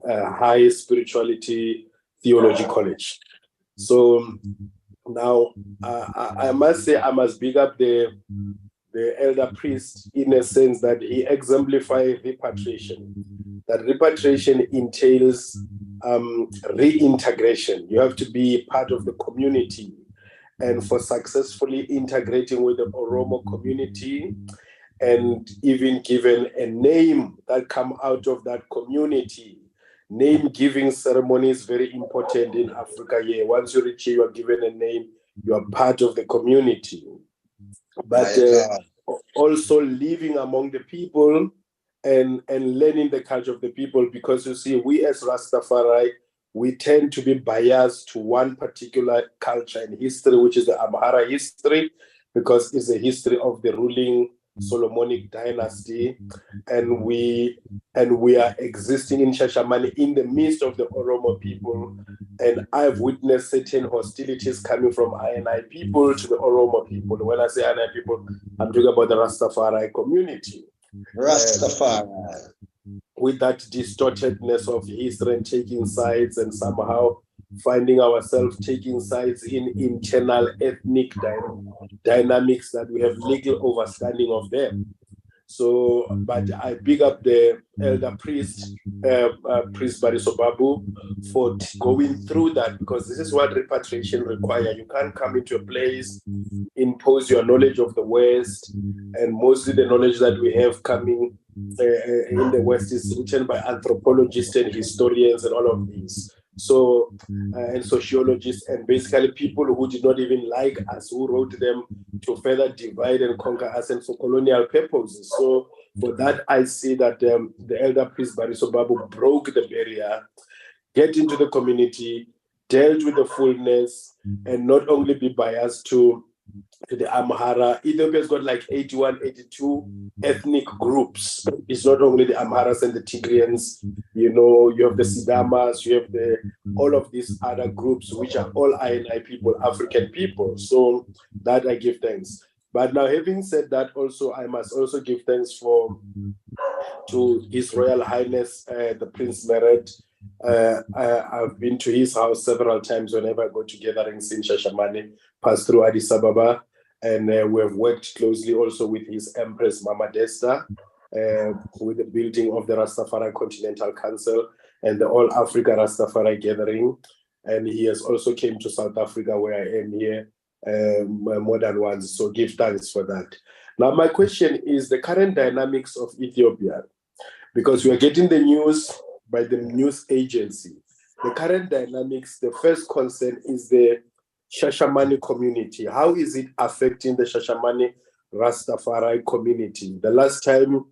High Spirituality Theology College. So now I must say I must big up the elder priest in a sense that he exemplifies repatriation. That repatriation entails reintegration. You have to be part of the community, and for successfully integrating with the Oromo community and even given a name that come out of that community. Name giving ceremony is very important in Africa. Yeah, once you reach here, you are given a name, you are part of the community. But also living among the people and learning the culture of the people, because you see, we as Rastafari, we tend to be biased to one particular culture and history, which is the Amhara history, because it's a history of the ruling Solomonic dynasty, and we are existing in Shashamane in the midst of the Oromo people, and I've witnessed certain hostilities coming from INI people to the Oromo people. When I say INI people, I'm talking about the Rastafari community. Rastafari. With that distortedness of history and taking sides, and somehow finding ourselves taking sides in internal ethnic dynamics that we have little understanding of them. So, but I big up the elder priest, Priest Bariso Babu, for going through that, because this is what repatriation requires. You can't come into a place, impose your knowledge of the West, and mostly the knowledge that we have coming in the West is written by anthropologists and historians and all of these. So, and sociologists, and basically people who did not even like us, who wrote them to further divide and conquer us and for colonial purposes. So for that, I see that the elder priest Bariso Babu broke the barrier, get into the community, dealt with the fullness, and not only be biased to the Amhara. Ethiopia's got like 81, 82 ethnic groups. It's not only the Amharas and the Tigrians, you know, you have the Sidamas, you have all of these other groups, which are all INI people, African people. So that I give thanks. But now, having said that, also, I must also give thanks to His Royal Highness, the Prince Meret. I've been to his house several times whenever I go to gatherings in Shashamane, pass through Addis Ababa, and we have worked closely also with His Empress Mama Desta, with the building of the Rastafari Continental Council and the All Africa Rastafari Gathering. And he has also came to South Africa, where I am here, more than once. So give thanks for that. Now, my question is the current dynamics of Ethiopia, because we are getting the news by the news agency. The current dynamics, the first concern is the Shashamane community. How is it affecting the Shashamane Rastafari community? The last time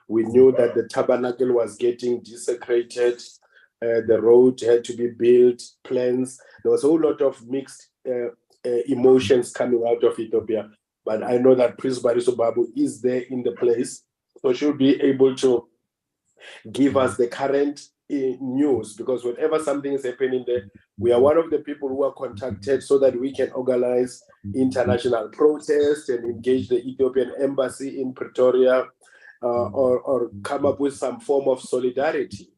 we knew that the tabernacle was getting desecrated, the road had to be built, plans. There was a whole lot of mixed emotions coming out of Ethiopia. But I know that Prince Bariso Babu is there in the place, so she'll be able to give us the current news, because whenever something is happening there, we are one of the people who are contacted so that we can organize international protests and engage the Ethiopian embassy in Pretoria, or come up with some form of solidarity,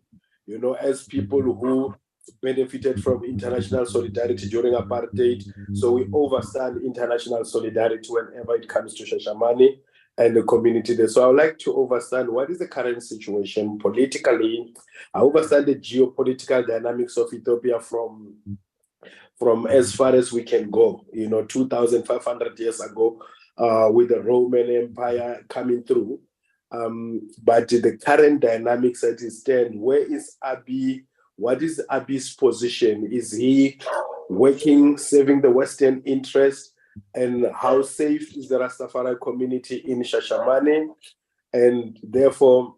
you know, as people who benefited from international solidarity during apartheid. So we overstand international solidarity whenever it comes to Shashamane and the community there. So I would like to understand what is the current situation politically. I understand the geopolitical dynamics of Ethiopia from as far as we can go, you know, 2,500 years ago, with the Roman Empire coming through. But the current dynamics as it stands, where is Abiy? What is Abiy's position? Is he working, serving the Western interest? And how safe is the Rastafari community in Shashamane? And therefore,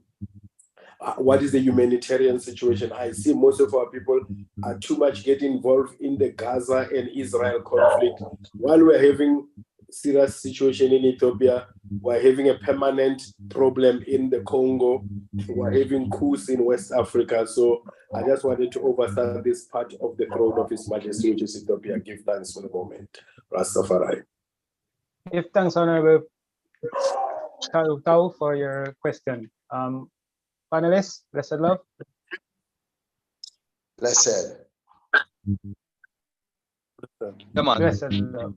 what is the humanitarian situation? I see most of our people are too much getting involved in the Gaza and Israel conflict. While we're having serious situation in Ethiopia, we're having a permanent problem in the Congo, we're having coups in West Africa. So I just wanted to overstand this part of the throne of His Majesty, which is Ethiopia. Give thanks for the moment. Rastafari. Give thanks, Honorable Tau, for your question. Panelists, blessed love. Blessed. Come on. Blessed love.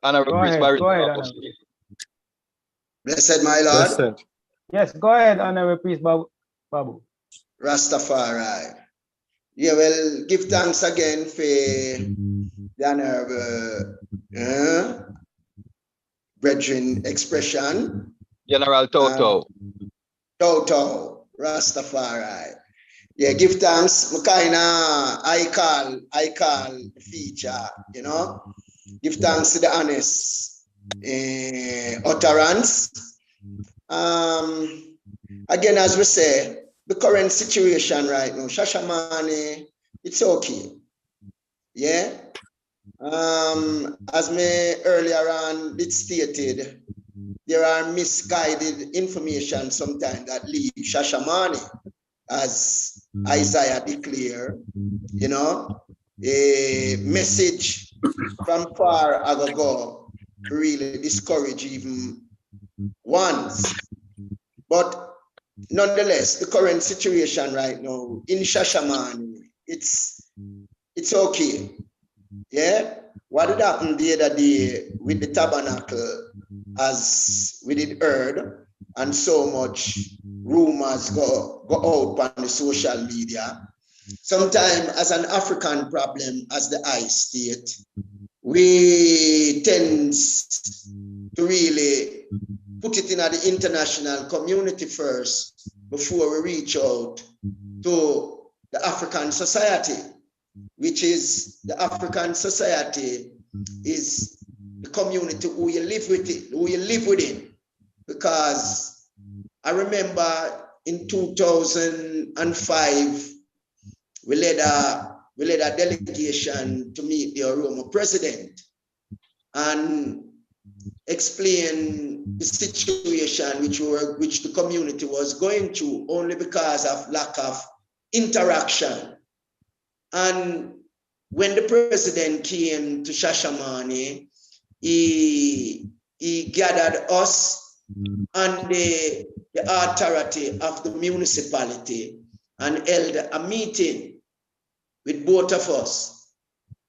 Honorable Go Prince ahead, Bariso go ahead, Babu. Honorable. Blessed, my Lord. Blessed. Yes, go ahead, Honorable Priest Babu. Rastafari. Yeah, well, give thanks again for the honorable brethren expression. General Toto. Toto, Rastafari. Yeah, give thanks. I call feature, you know. Give thanks to the honest utterance. Again, as we say, the current situation right now, Shashamane, it's okay. Yeah. As me earlier on did stated, there are misguided information sometimes that leave Shashamane, as Isaiah declared, you know, a message from far ago really discourage even ones. But nonetheless, the current situation right now in Shashamane, it's okay. Yeah. What did happen the other day with the tabernacle, as we did heard, and so much rumors go out on the social media. Sometimes as an African problem, as the I state, we tend to really put it in the international community first before we reach out to the African society, which is the African society is the community who you live with it, who you live within. Because I remember in 2005, we led a delegation to meet the Oromo president and explain the situation which the community was going through only because of lack of interaction. And when the president came to Shashamane, he gathered us and the authority of the municipality and held a meeting with both of us.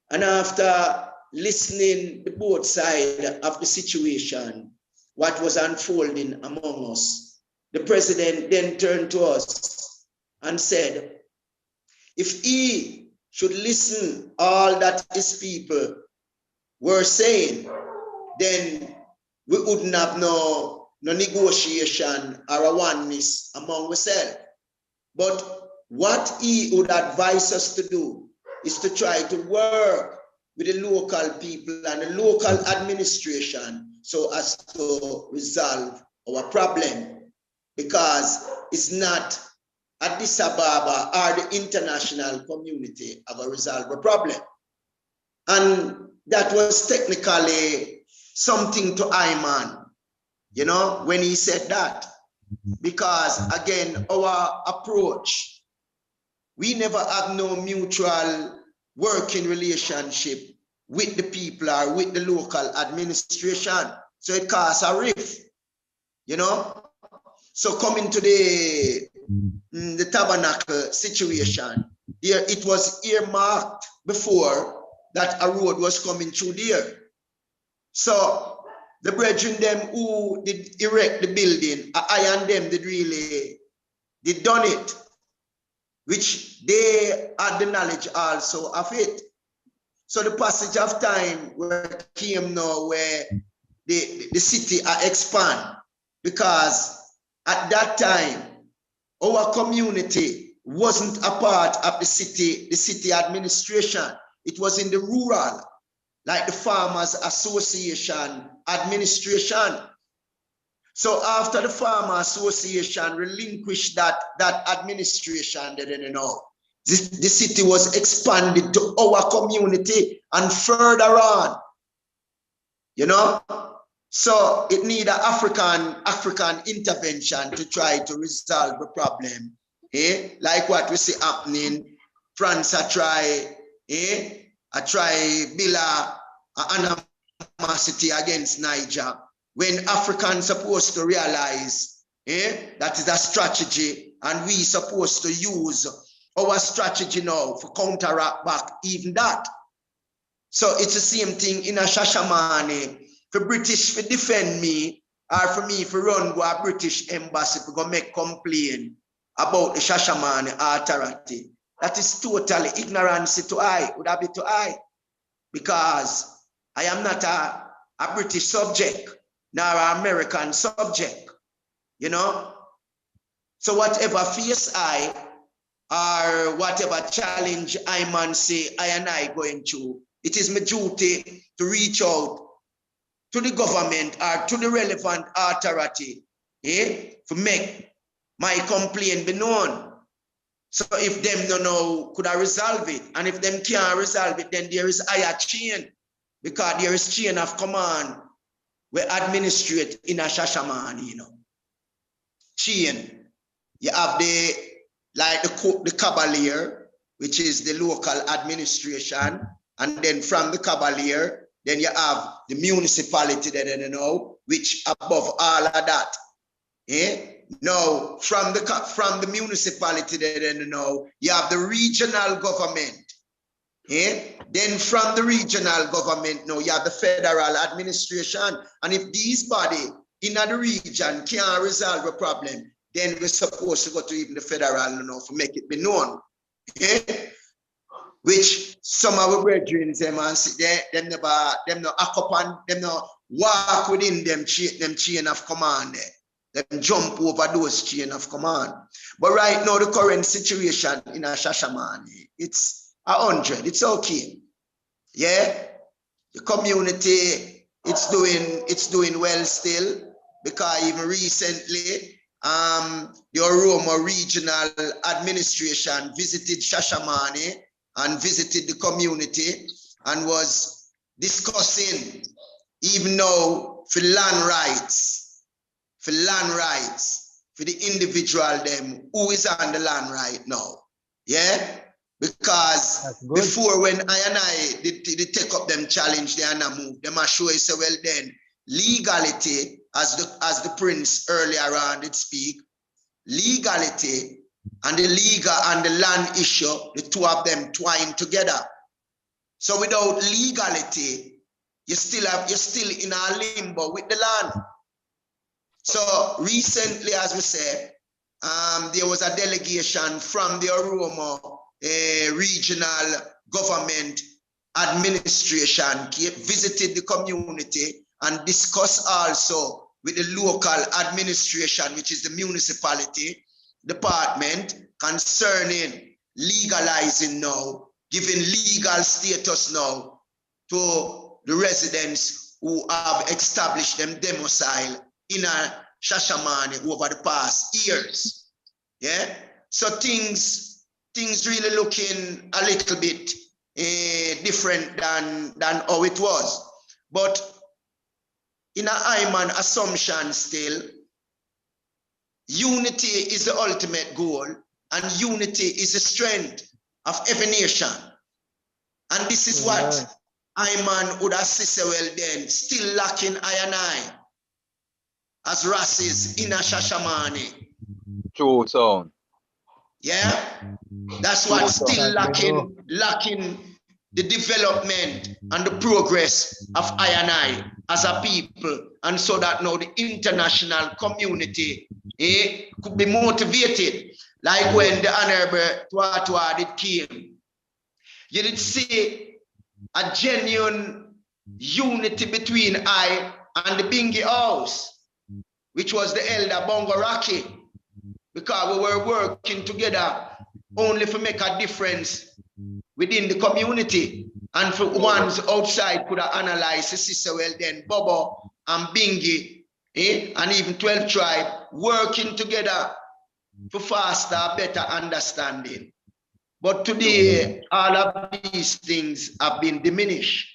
And after listening to both sides of the situation, what was unfolding among us, the president then turned to us and said, if he should listen all that his people were saying, then we wouldn't have no negotiation or a oneness among ourselves. But what he would advise us to do is to try to work with the local people and the local administration so as to resolve our problem, because it's not Addis Ababa or the international community have a resolve a problem. And that was technically something to Ayman, you know, when he said that. Because again, our approach, we never have no mutual working relationship with the people or with the local administration. So it causes a rift, you know. So coming to the tabernacle situation, there it was earmarked before that a road was coming through there. So the brethren them who did erect the building, I and them did done it, which they had the knowledge also of it. So the passage of time where came now where the city expand, because at that time our community wasn't a part of the city administration. It was in the rural, like the Farmers Association administration. So after the Farmer Association relinquished that administration, you know, the city was expanded to our community and further on, you know. So it needed African intervention to try to resolve the problem. Like what we see happening, France try build an animosity against Niger, when Africans supposed to realize that is a strategy, and we supposed to use our strategy now for counteract back even that. So it's the same thing in a Shashamane. For British to defend me, or for me to run to a British embassy to go make complaint about the Shashamane authority. That is totally ignorance to I, would that be to I? Because I am not a British subject, nor an American subject, you know? So whatever face I, or whatever challenge I man say I and I going through, it is my duty to reach out to the government or to the relevant authority to make my complaint be known. So if them don't know, could I resolve it? And if them can't resolve it, then there is higher chain, because there is chain of command where administrate in a Shashamane, you know. Chain. You have the Cavalier, which is the local administration, and then from the Cavalier, then you have the municipality that you know, which above all of that. Now, from the municipality that you know, you have the regional government. Then from the regional government, now you have the federal administration. And if these bodies in the region can't resolve a problem, then we're supposed to go to even the federal, you know, to make it be known. Which some of our brethren, them no occupant, them no walk within them chain of command there. Them jump over those chain of command. But right now, the current situation in a Shashamane, it's 100, it's okay. Yeah, the community, it's doing well still, because even recently, the Oromo Regional Administration visited Shashamane and visited the community and was discussing even now for land rights, for the individual them who is on the land right now. Yeah, because before when I and I did take up them challenge, they and I move, them are sure say, well then, legality, as the prince earlier on did speak, legality and the legal and the land issue, the two of them twine together. So without legality, you're still in a limbo with the land. So recently, as we said, there was a delegation from the Oromo regional government administration visited the community and discussed also with the local administration, which is the municipality department, concerning legalizing now, giving legal status now to the residents who have established them domicile in a Shashamane over the past years. Yeah, So things really looking a little bit different than how it was. But in a Iman assumption still, unity is the ultimate goal, and unity is the strength of every nation. And this is what Iman would assist well then, still lacking I and I, as races in a Shashamane. True sound. Yeah, that's what still lacking the development and the progress of I and I as a people, and so that now the international community could be motivated, like when the Honorable Tuatua did came. You did see a genuine unity between I and the Bingi House, which was the elder Bongo Rocky, because we were working together only to make a difference within the community, and for ones outside could have analyzed the sister well then Bobo and Bingi and even 12 tribe working together for faster, better understanding. But today, all of these things have been diminished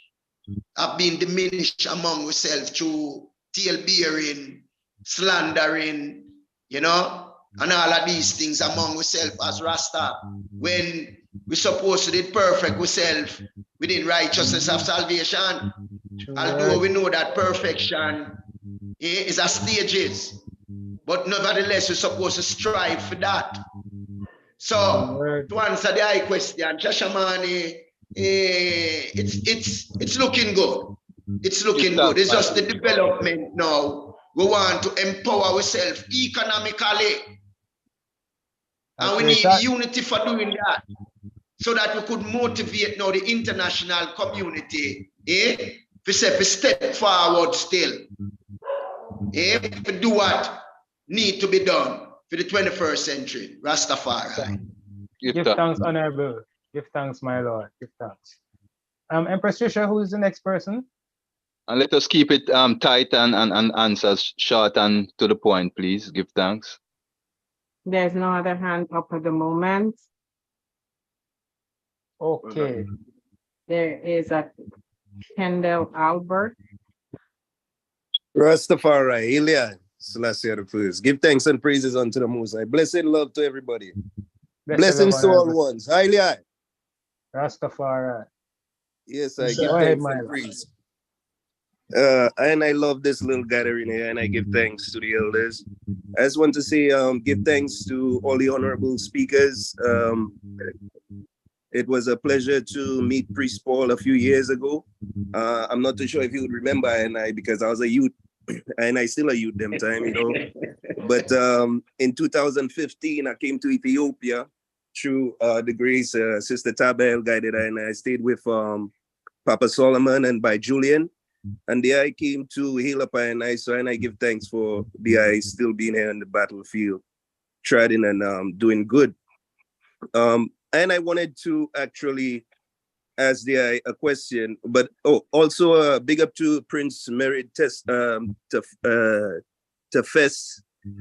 among ourselves through tail bearing, slandering, you know, and all of these things among ourselves as Rasta, when we're supposed to do perfect ourselves within righteousness of salvation. Although we know that perfection is a stages, but nevertheless we're supposed to strive for that. So to answer the high question, Shashamane, it's looking good. It's looking good. It's just the development now. We want to empower ourselves economically. And we need unity for doing that, so that we could motivate now the international community to step forward still, to do what need to be done for the 21st century. Rastafari. Give thanks, Honorable. Give thanks, my Lord. Give thanks. Empress Trisha, who is the next person? And let us keep it tight and answers short and to the point, please. Give thanks. There's no other hand up at the moment. Okay. There is a Kendall Albert. Rastafari, Elian, Selassie the first. Give thanks and praises unto the Most High. Blessed love to everybody. Blessings to all ones. Elian. Rastafari. Yes, I give thanks and praise. And I love this little gathering here, and I give thanks to the elders. I just want to say, give thanks to all the honorable speakers. It was a pleasure to meet Priest Paul a few years ago. I'm not too sure if you would remember I, because I was a youth, and I still a youth them time, you know. But in 2015, I came to Ethiopia through the grace Sister Tabel guided, and I stayed with Papa Solomon and by Julian. And there I came to heal up and I give thanks for the I still being here in the battlefield, treading and doing good. And I wanted to actually ask the a question, but also big up to Prince Merit Tefes.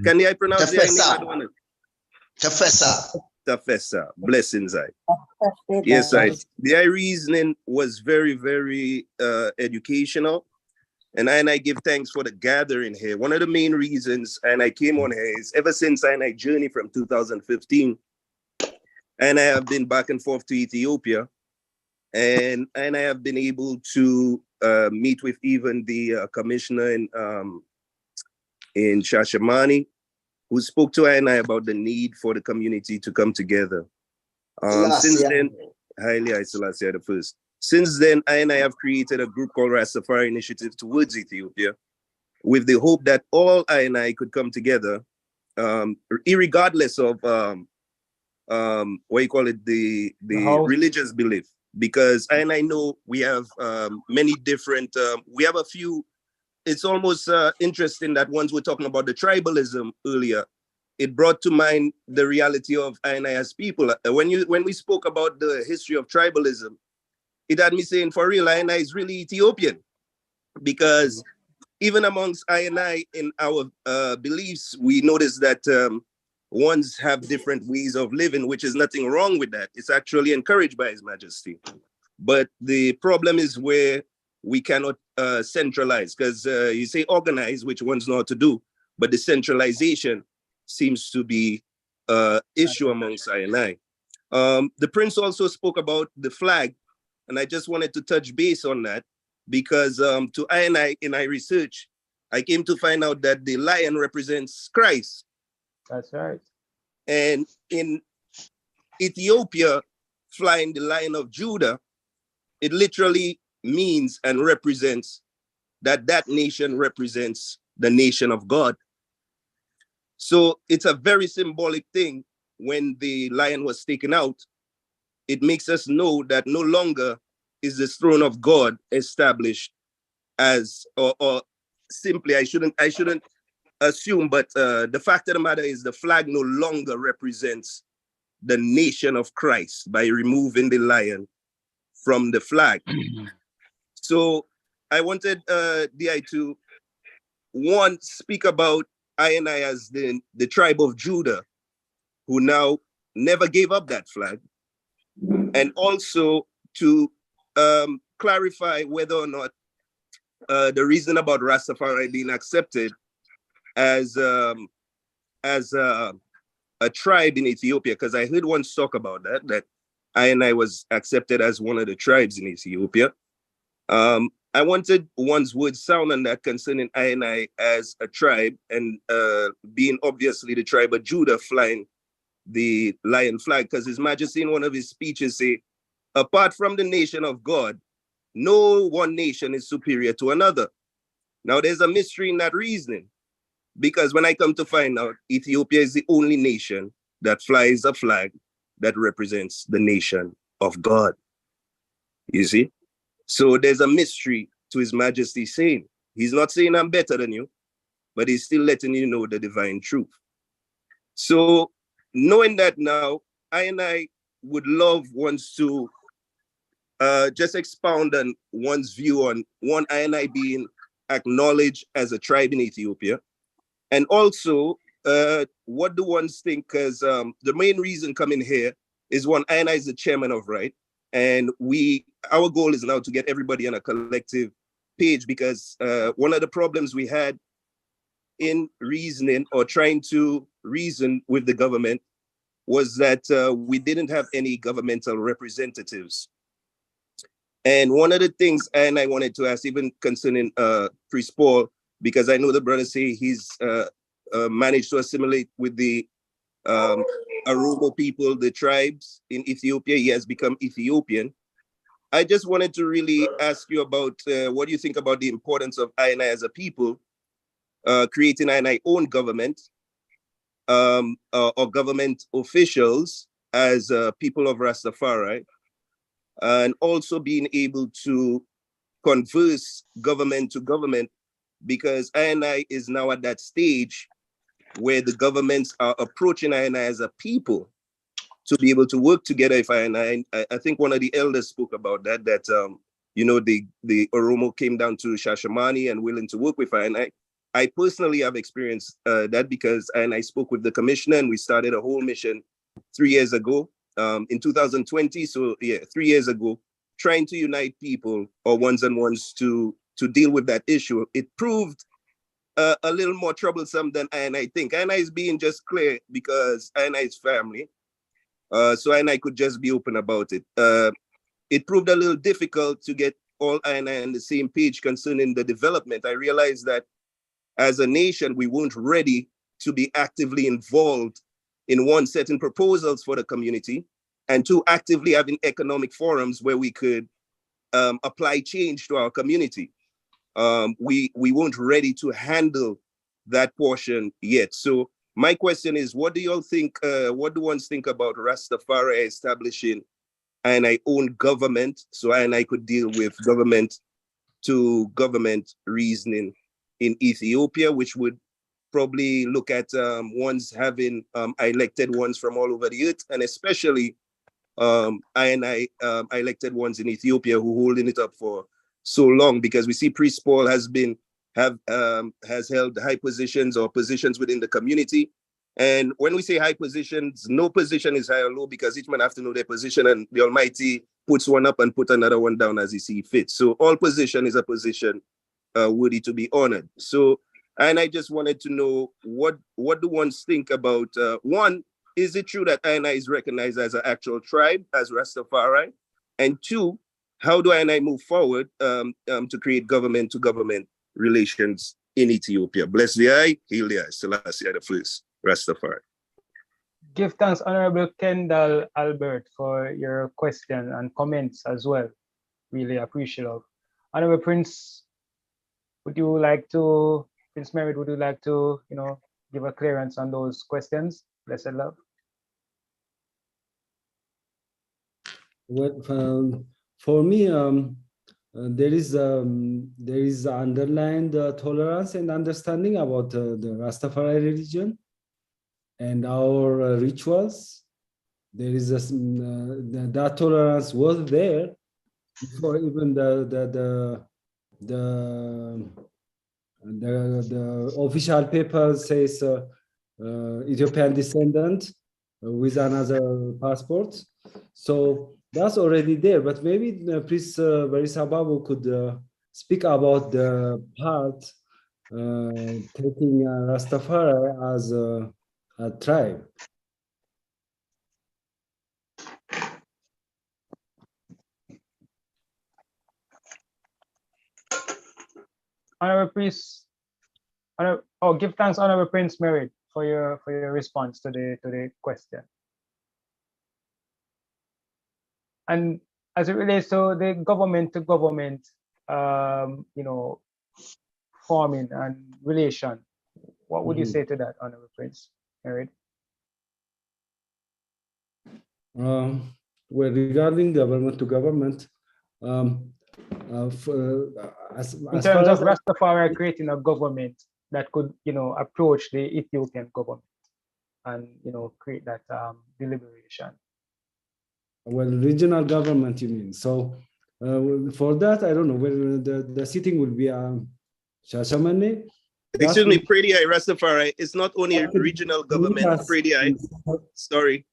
Can I pronounce the name? Tefesa. Blessings, I. Yes, I. The reasoning was very, very educational. And I give thanks for the gathering here. One of the main reasons, and I came on here, is ever since I journeyed from 2015, and I have been back and forth to Ethiopia, and I have been able to meet with even the commissioner in Shashamane, who spoke to I about the need for the community to come together. Since then, highly Selassie the first. Since then, I have created a group called Rastafari Initiative Towards Ethiopia, with the hope that all I could come together, irregardless of what you call it, the religious belief. Because I know we have many different, we have a few. It's almost interesting that once we're talking about the tribalism earlier, it brought to mind the reality of I as people. When we spoke about the history of tribalism, it had me saying, for real, I is really Ethiopian, because even amongst I in our beliefs, we noticed that ones have different ways of living, which is nothing wrong with that. It's actually encouraged by His Majesty. But the problem is where we cannot centralize, because you say organize, which ones know how to do, but the centralization seems to be issue amongst I&I. The Prince also spoke about the flag, and I just wanted to touch base on that, because to I&I, in my research, I came to find out that the lion represents Christ. That's right. And in Ethiopia, flying the Lion of Judah, it literally means and represents that that nation represents the nation of God. So it's a very symbolic thing. When the lion was taken out, it makes us know that no longer is the throne of God established as, or simply, I shouldn't assume, but the fact of the matter is the flag no longer represents the nation of Christ by removing the lion from the flag. So I wanted DI to, one, speak about I&I as the tribe of Judah, who now never gave up that flag, and also to clarify whether or not the reason about Rastafari being accepted as a tribe in Ethiopia, because I heard once talk about that I&I was accepted as one of the tribes in Ethiopia. I wanted one's word sound on that concerning I&I as a tribe, and being obviously the tribe of Judah flying the lion flag, because His Majesty in one of his speeches say, apart from the nation of God, no one nation is superior to another. Now there's a mystery in that reasoning, because when I come to find out, Ethiopia is the only nation that flies a flag that represents the nation of God. You see? So there's a mystery to His Majesty saying. He's not saying I'm better than you, but He's still letting you know the divine truth. So knowing that now, I would love ones to just expound on one's view on one, I being acknowledged as a tribe in Ethiopia, and also what do ones think, because the main reason coming here is one, I is the chairman of RIGHT, and our goal is now to get everybody on a collective page, because one of the problems we had in reasoning or trying to reason with the government was that we didn't have any governmental representatives. And one of the things, and I wanted to ask, even concerning Priest Paul, because I know the brother say he's managed to assimilate with the Oromo people, the tribes in Ethiopia. He has become Ethiopian. I just wanted to really ask you about what do you think about the importance of I&I as a people, creating I&I own government, or government officials as people of Rastafari, and also being able to converse government to government, because I&I is now at that stage where the governments are approaching I&I as a people to be able to work together. If I think one of the elders spoke about that you know, the Oromo came down to Shashamani and willing to work with I&I. I personally have experienced that, because I spoke with the commissioner and we started a whole mission 3 years ago, in 2020. So yeah, 3 years ago, trying to unite people or ones and ones to deal with that issue. It proved a little more troublesome than I think. I is being just clear because I is family. So I could just be open about it. It proved a little difficult to get all I on the same page concerning the development. I realized that as a nation, we weren't ready to be actively involved in one, setting proposals for the community, and two, actively having economic forums where we could apply change to our community. We weren't ready to handle that portion yet. So my question is, what do you all think, what do ones think about Rastafari establishing I own government, so I could deal with government to government reasoning in Ethiopia, which would probably look at ones having elected ones from all over the earth, and especially elected ones in Ethiopia who holding it up for so long, because we see Priest Paul has held high positions or positions within the community, And when we say high positions, no position is high or low because each man have to know their position, and the Almighty puts one up and put another one down as he see fit. So all position is a position worthy to be honored. So, and I just wanted to know what do ones think about, one, is it true that INI is recognized as an actual tribe, as Rastafari? And two, how do INI move forward to create government-to-government relations in Ethiopia? Bless the eye, heal the eye, Selassie the first, Rastafari. Give thanks, Honorable Kendall Albert, for your question and comments as well. Really appreciative. Honorable Prince, Prince Merritt, would you like to, give a clearance on those questions? Blessed love. Well, for me, there is underlined tolerance and understanding about the Rastafari religion and our rituals. There is that tolerance was there before even the official paper says Ethiopian descendant with another passport. So that's already there, but maybe Prince Barisababu could speak about the part taking Rastafari as a tribe. Honorable Priest, give thanks, Honorable Prince Merritt, for your response to the question. And as it relates to the government-to-government, forming and relation, what would you say to that, Honorable Prince Merritt? Well, regarding government-to-government, in terms of Rastafari creating a government that could, approach the Ethiopian government and, create that deliberation. Well, regional government, you mean? So for that, I don't know whether the sitting will be Shashamane. Excuse me, Predi Rastafari. It's not only regional government, Predi. Sorry.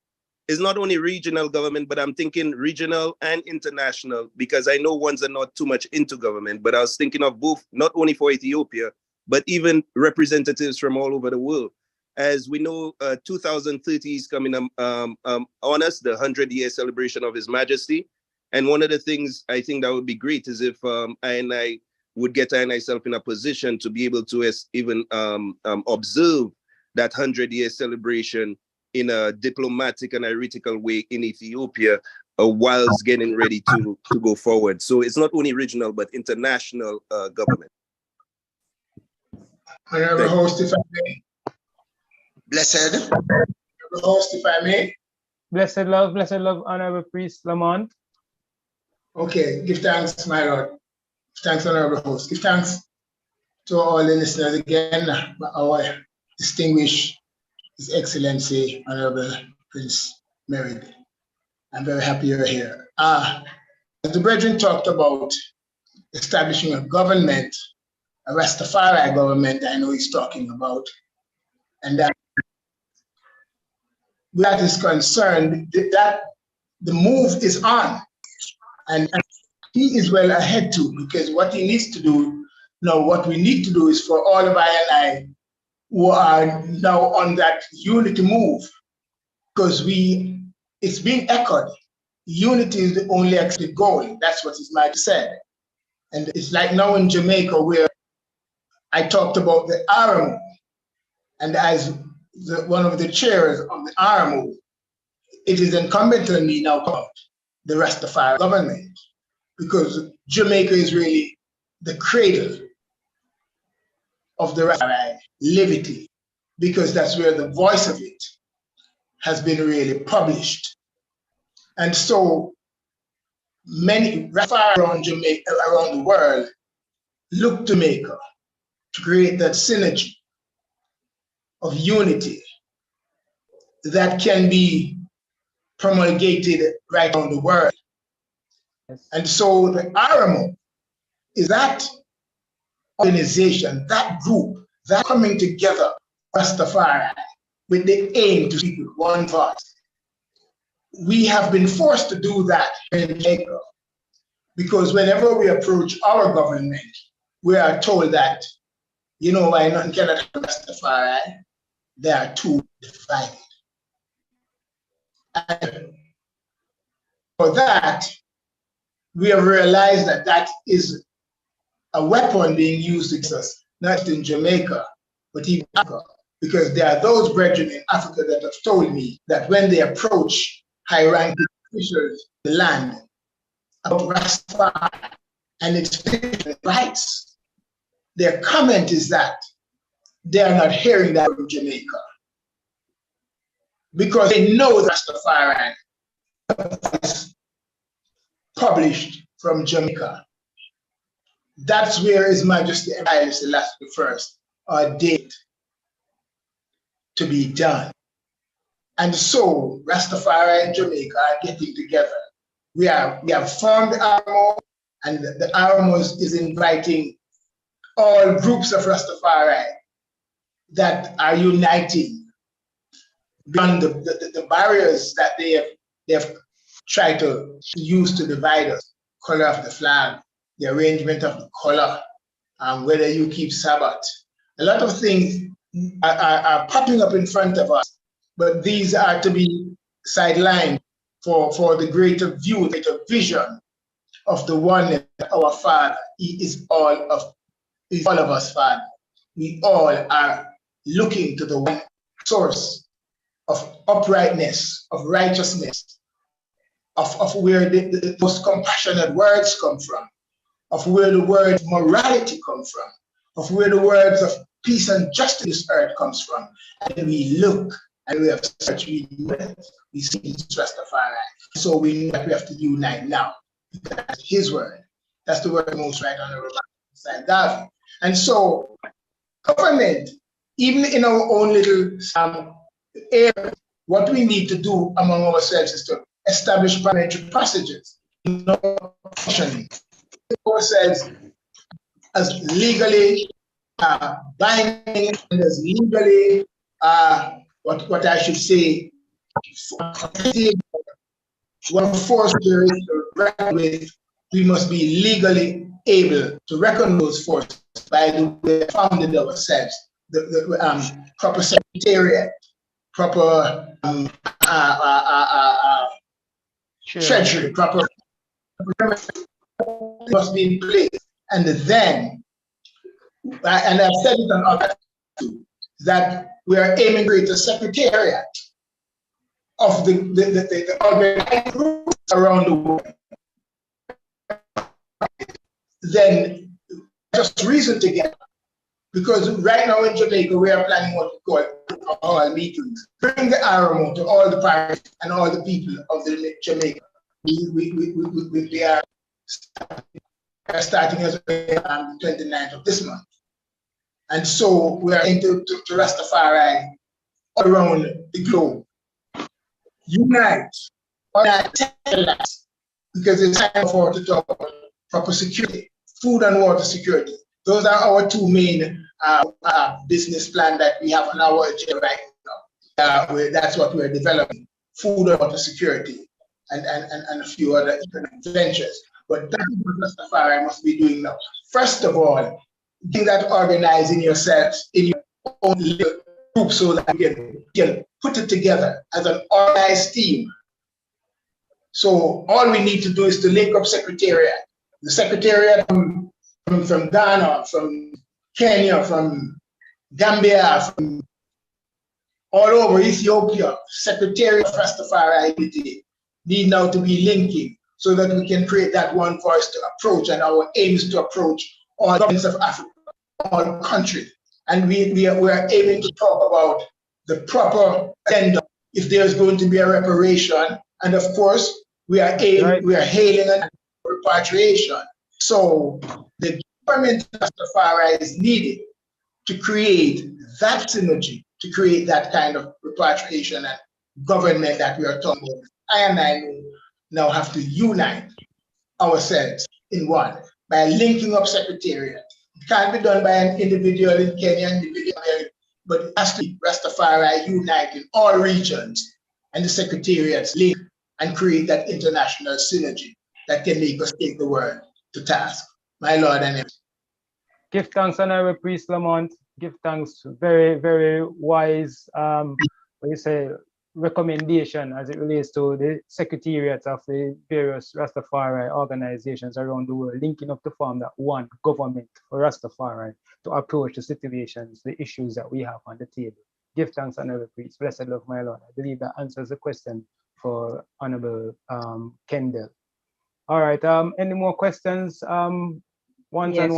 It's not only regional government, but I'm thinking regional and international, because I know ones are not too much into government, but I was thinking of both, not only for Ethiopia, but even representatives from all over the world. As we know, 2030 is coming on us, the 100-year celebration of His Majesty. And one of the things I think that would be great is if I would get myself in a position to be able to even observe that 100-year celebration in a diplomatic and heretical way in Ethiopia whilst getting ready to go forward. So it's not only regional, but international government. Honorable host, if I may. Blessed. Honorable host, if I may. Blessed love, Honorable Priest Lamont. Okay, give thanks, my Lord. Thanks, Honorable host. Give thanks to all the listeners again, our distinguished His Excellency, Honorable Prince Merritt. I'm very happy you're here. As the brethren talked about establishing a government, a Rastafari government, I know he's talking about, and that is concerned, that the move is on, and he is well ahead too, because what he needs to do, what we need to do is for all of INI who are now on that unity move, because it's being echoed. Unity is the only actual goal. That's what His Majesty said. And it's like now in Jamaica, where I talked about the RMO, and as one of the chairs of the RMO, it is incumbent on me now about the Rastafari government, because Jamaica is really the cradle of the Rastafari levity, because that's where the voice of it has been really published. And so many Rastafari around Jamaica, around the world, look to Jamaica to create that synergy of unity that can be promulgated right around the world. And so the RMO is that organization, that group, that coming together, Rastafari, with the aim to speak with one voice. We have been forced to do that in Jamaica because whenever we approach our government, we are told that, you know why nothing cannot happen to Rastafari? They are too divided. And for that, we have realized that that is a weapon being used against us, not in Jamaica, but even Africa, because there are those brethren in Africa that have told me that when they approach high-ranking officials in the land about Rastafari and its rights, their comment is that they are not hearing that from Jamaica because they know Rastafari is published from Jamaica. That's where His Majesty Haile Selassie I ordained to be done. And so Rastafari and Jamaica are getting together. We have formed ARMO, and the ARMO is inviting all groups of Rastafari that are uniting beyond the barriers that they have tried to use to divide us. Color of the flag, the arrangement of the color, whether you keep Sabbath. A lot of things are popping up in front of us, but these are to be sidelined for the greater view, the greater vision of the one, our Father. He is all of us, Father. We all are looking to the one source of uprightness, of righteousness, of where the most compassionate words come from, of where the words morality come from, of where the words of peace and justice in this earth comes from. And we look and we have such we see Rastafari. So we know that we have to unite now. That's His word. That's the word most right on the side David. And so government, even in our own little area, what we need to do among ourselves is to establish parliamentary passages, functioning ourselves as legally binding and as legally what I should say one force there is to reckon with. We must be legally able to reckon those forces by the way we founded ourselves, the proper secretariat, proper treasury, proper must be in place. And then, and I've said it on other too, that we are aiming to create a secretariat of the organized groups around the world. Then just reason together. Because right now in Jamaica, we are planning what we call all meetings. Bring the ARMO to all the parties and all the people of Jamaica. We are starting as on the 29th of this month. And so we are into to Rastafari all around the globe. Unite, because it's time for to talk about proper security, food and water security. Those are our two main business plan that we have on our agenda right now. That's what we're developing, food and water security and a few other ventures. But that's what Rastafari must be doing now. First of all, getting that organizing yourselves in your own little group so that you can put it together as an organized team. So all we need to do is to link up secretariat. The secretariat from Ghana, from Kenya, from Gambia, from all over Ethiopia, Secretariat of Rastafari Unity need now to be linking so that we can create that one voice to approach, and our aim is to approach all governments of Africa, all countries. And we are aiming to talk about the proper agenda if there's going to be a reparation. And of course, we are hailing a repatriation. So the government of Rastafari is needed to create that synergy, to create that kind of repatriation and government that we are talking about. I now have to unite ourselves in one by linking up secretariat. It can't be done by an individual in Kenya, individual but it has to be Rastafari unite in all regions and the secretariats link and create that international synergy that can make us take the world to task. My Lord and Empress. Give thanks, Honorable Priest Lamont. Give thanks, very, very wise, what you say, recommendation as it relates to the secretariats of the various Rastafari organizations around the world, linking up to form that one government for Rastafari to approach the situations, the issues that we have on the table. Give thanks, Honorable Priest. Blessed love, my Lord. I believe that answers the question for Honorable Kendall. All right, any more questions? Yes,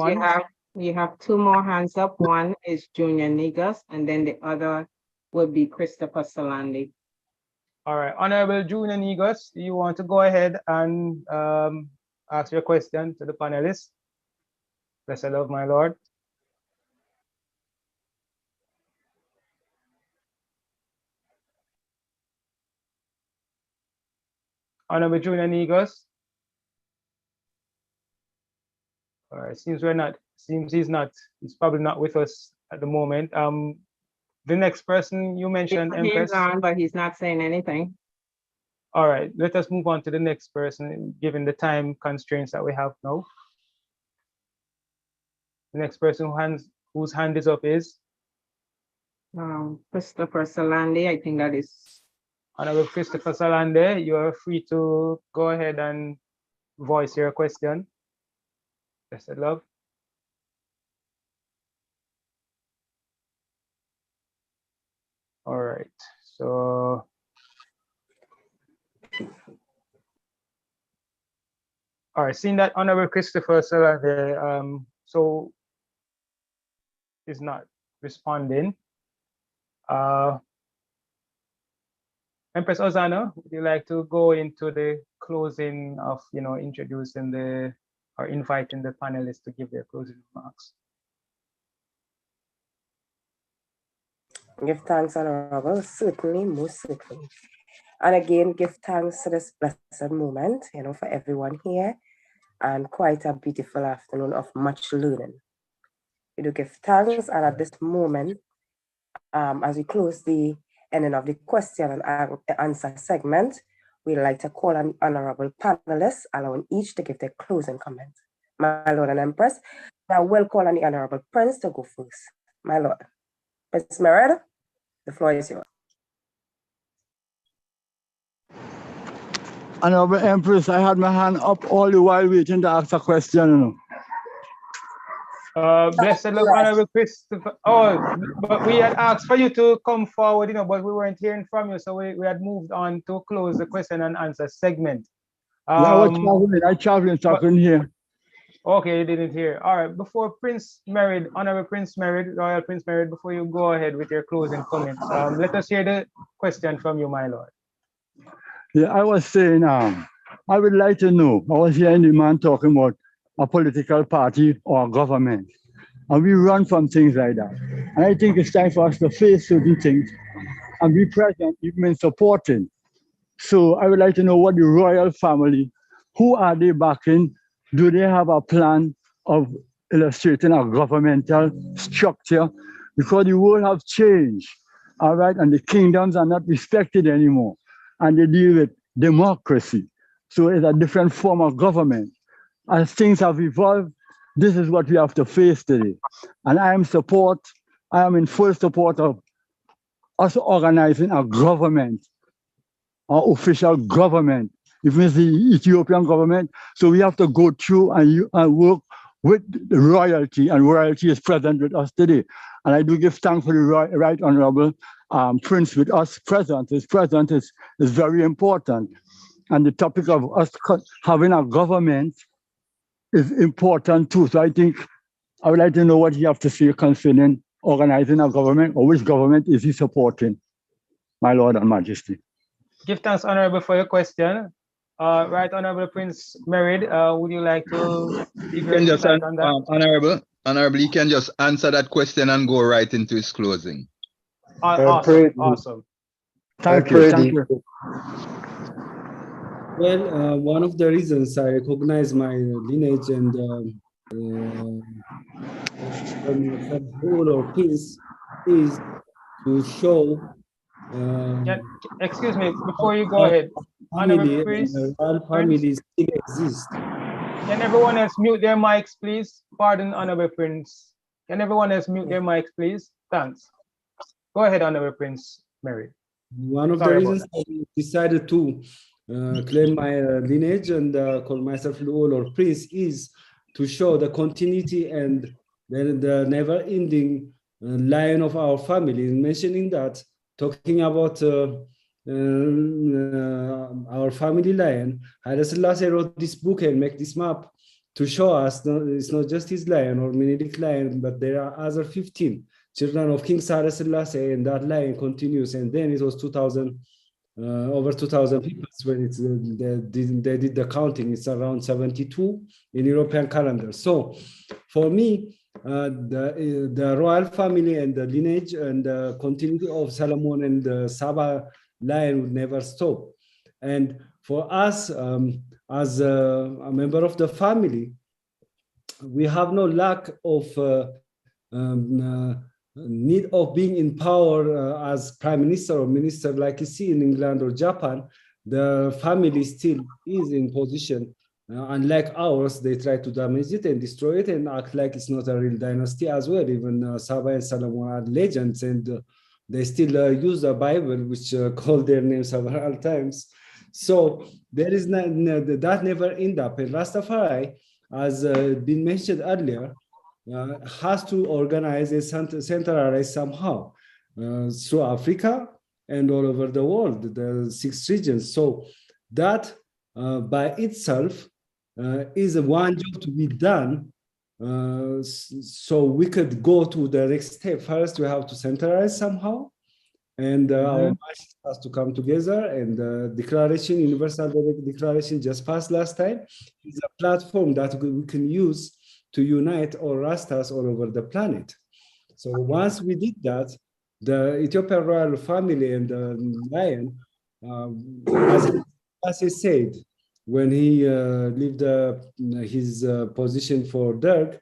you have two more hands up. One is Junior Negus, and then the other will be Christopher Salandi. All right, Honorable Junior Negus, you want to go ahead and ask your question to the panelists? Blessed love, my Lord. Honorable Junior Negus. All right, seems he's probably not with us at the moment. The next person you mentioned, Empress. He's on, but he's not saying anything. All right, let us move on to the next person, given the time constraints that we have now. The next person whose hand is up is? Christopher Salandi, I think that is. Honorable Christopher Salandi, you are free to go ahead and voice your question. Blessed love. All right, so all right, seeing that Honorable Christopher Salandi so is not responding. Empress Ozana, would you like to go into the closing of, introducing or inviting the panelists to give their closing remarks? Give thanks, Honorable, certainly, most certainly. And again, give thanks to this blessed moment, for everyone here, and quite a beautiful afternoon of much learning. We do give thanks, and at this moment, as we close the ending of the question and answer segment, we'd like to call on honorable panelists, allowing each to give their closing comments. My Lord and Empress, I will call on the Honorable Prince to go first. My Lord. Ms. Merida, the floor is yours. Honorable Empress, I had my hand up all the while waiting to ask a question. Blessed love, Honorable Christopher. Oh, but we had asked for you to come forward, but we weren't hearing from you, so we had moved on to close the question and answer segment. I traveling, so I couldn't hear. Okay, you didn't hear. All right, before Prince Merid, Honorable Prince Merid, Royal Prince Merid, before you go ahead with your closing comments, let us hear the question from you, my Lord. Yeah, I was saying, I would like to know, I was hearing the man talking about a political party or a government, and we run from things like that. And I think it's time for us to face certain things and be present, even supporting. So I would like to know what the royal family, who are they backing? Do they have a plan of illustrating a governmental structure? Because the world have changed, all right? And the kingdoms are not respected anymore. And they deal with democracy. So it's a different form of government. As things have evolved, this is what we have to face today. And I am in full support of us organizing a government, our official government, even the Ethiopian government. So we have to go through and work with the royalty, and royalty is present with us today. And I do give thanks for the Right Honorable Prince with us present. His presence is very important. And the topic of us having a government is important too. So I think I would like to know what you have to say concerning organizing a government, or which government is he supporting, my Lord and Majesty. Give thanks, Honorable, for your question. Right Honorable Prince Merid, would you like to give your insight on that? Honorable, you can just answer that question and go right into his closing. Awesome. Thank you. Well, one of the reasons I recognize my lineage and rule or peace is to show Excuse me, before you go ahead, Honorable family, Prince, royal family still exist. Can everyone else mute their mics, please? Pardon, Honorable Prince. Can everyone else mute their mics, please? Thanks. Go ahead, Honorable Prince Mary. One of the reasons I decided to claim my lineage and call myself Luol or Prince is to show the continuity and the never-ending line of our family. Mentioning that, talking about our family line, Haile Selassie wrote this book and make this map to show us it's not just his line or Menelik line, but there are other 15 children of King Haile Selassie, and that line continues. And then it was 2,000, over 2,000 people when it's, they did the counting. It's around 72 in European calendar. So for me, the royal family and the lineage and the continuity of Solomon and the Saba line would never stop. And for us, as a member of the family, we have no lack of need of being in power as prime minister or minister like you see in England or Japan. The family still is in position. Unlike ours, they try to damage it and destroy it and act like it's not a real dynasty as well. Even Saba and Solomon are legends, and they still use the Bible, which called their names several times. So there is that never end up. And Rastafari, as been mentioned earlier, has to organize and centralize somehow through Africa and all over the world, the 6 regions. So that by itself is one job to be done. So we could go to the next step. First, we have to centralize somehow, and our marches has to come together. And the declaration, Universal Declaration, just passed last time, is a platform that we can use to unite all Rastas all over the planet. So once we did that, the Ethiopian royal family and the lion, as he said, when he left his position for Derg,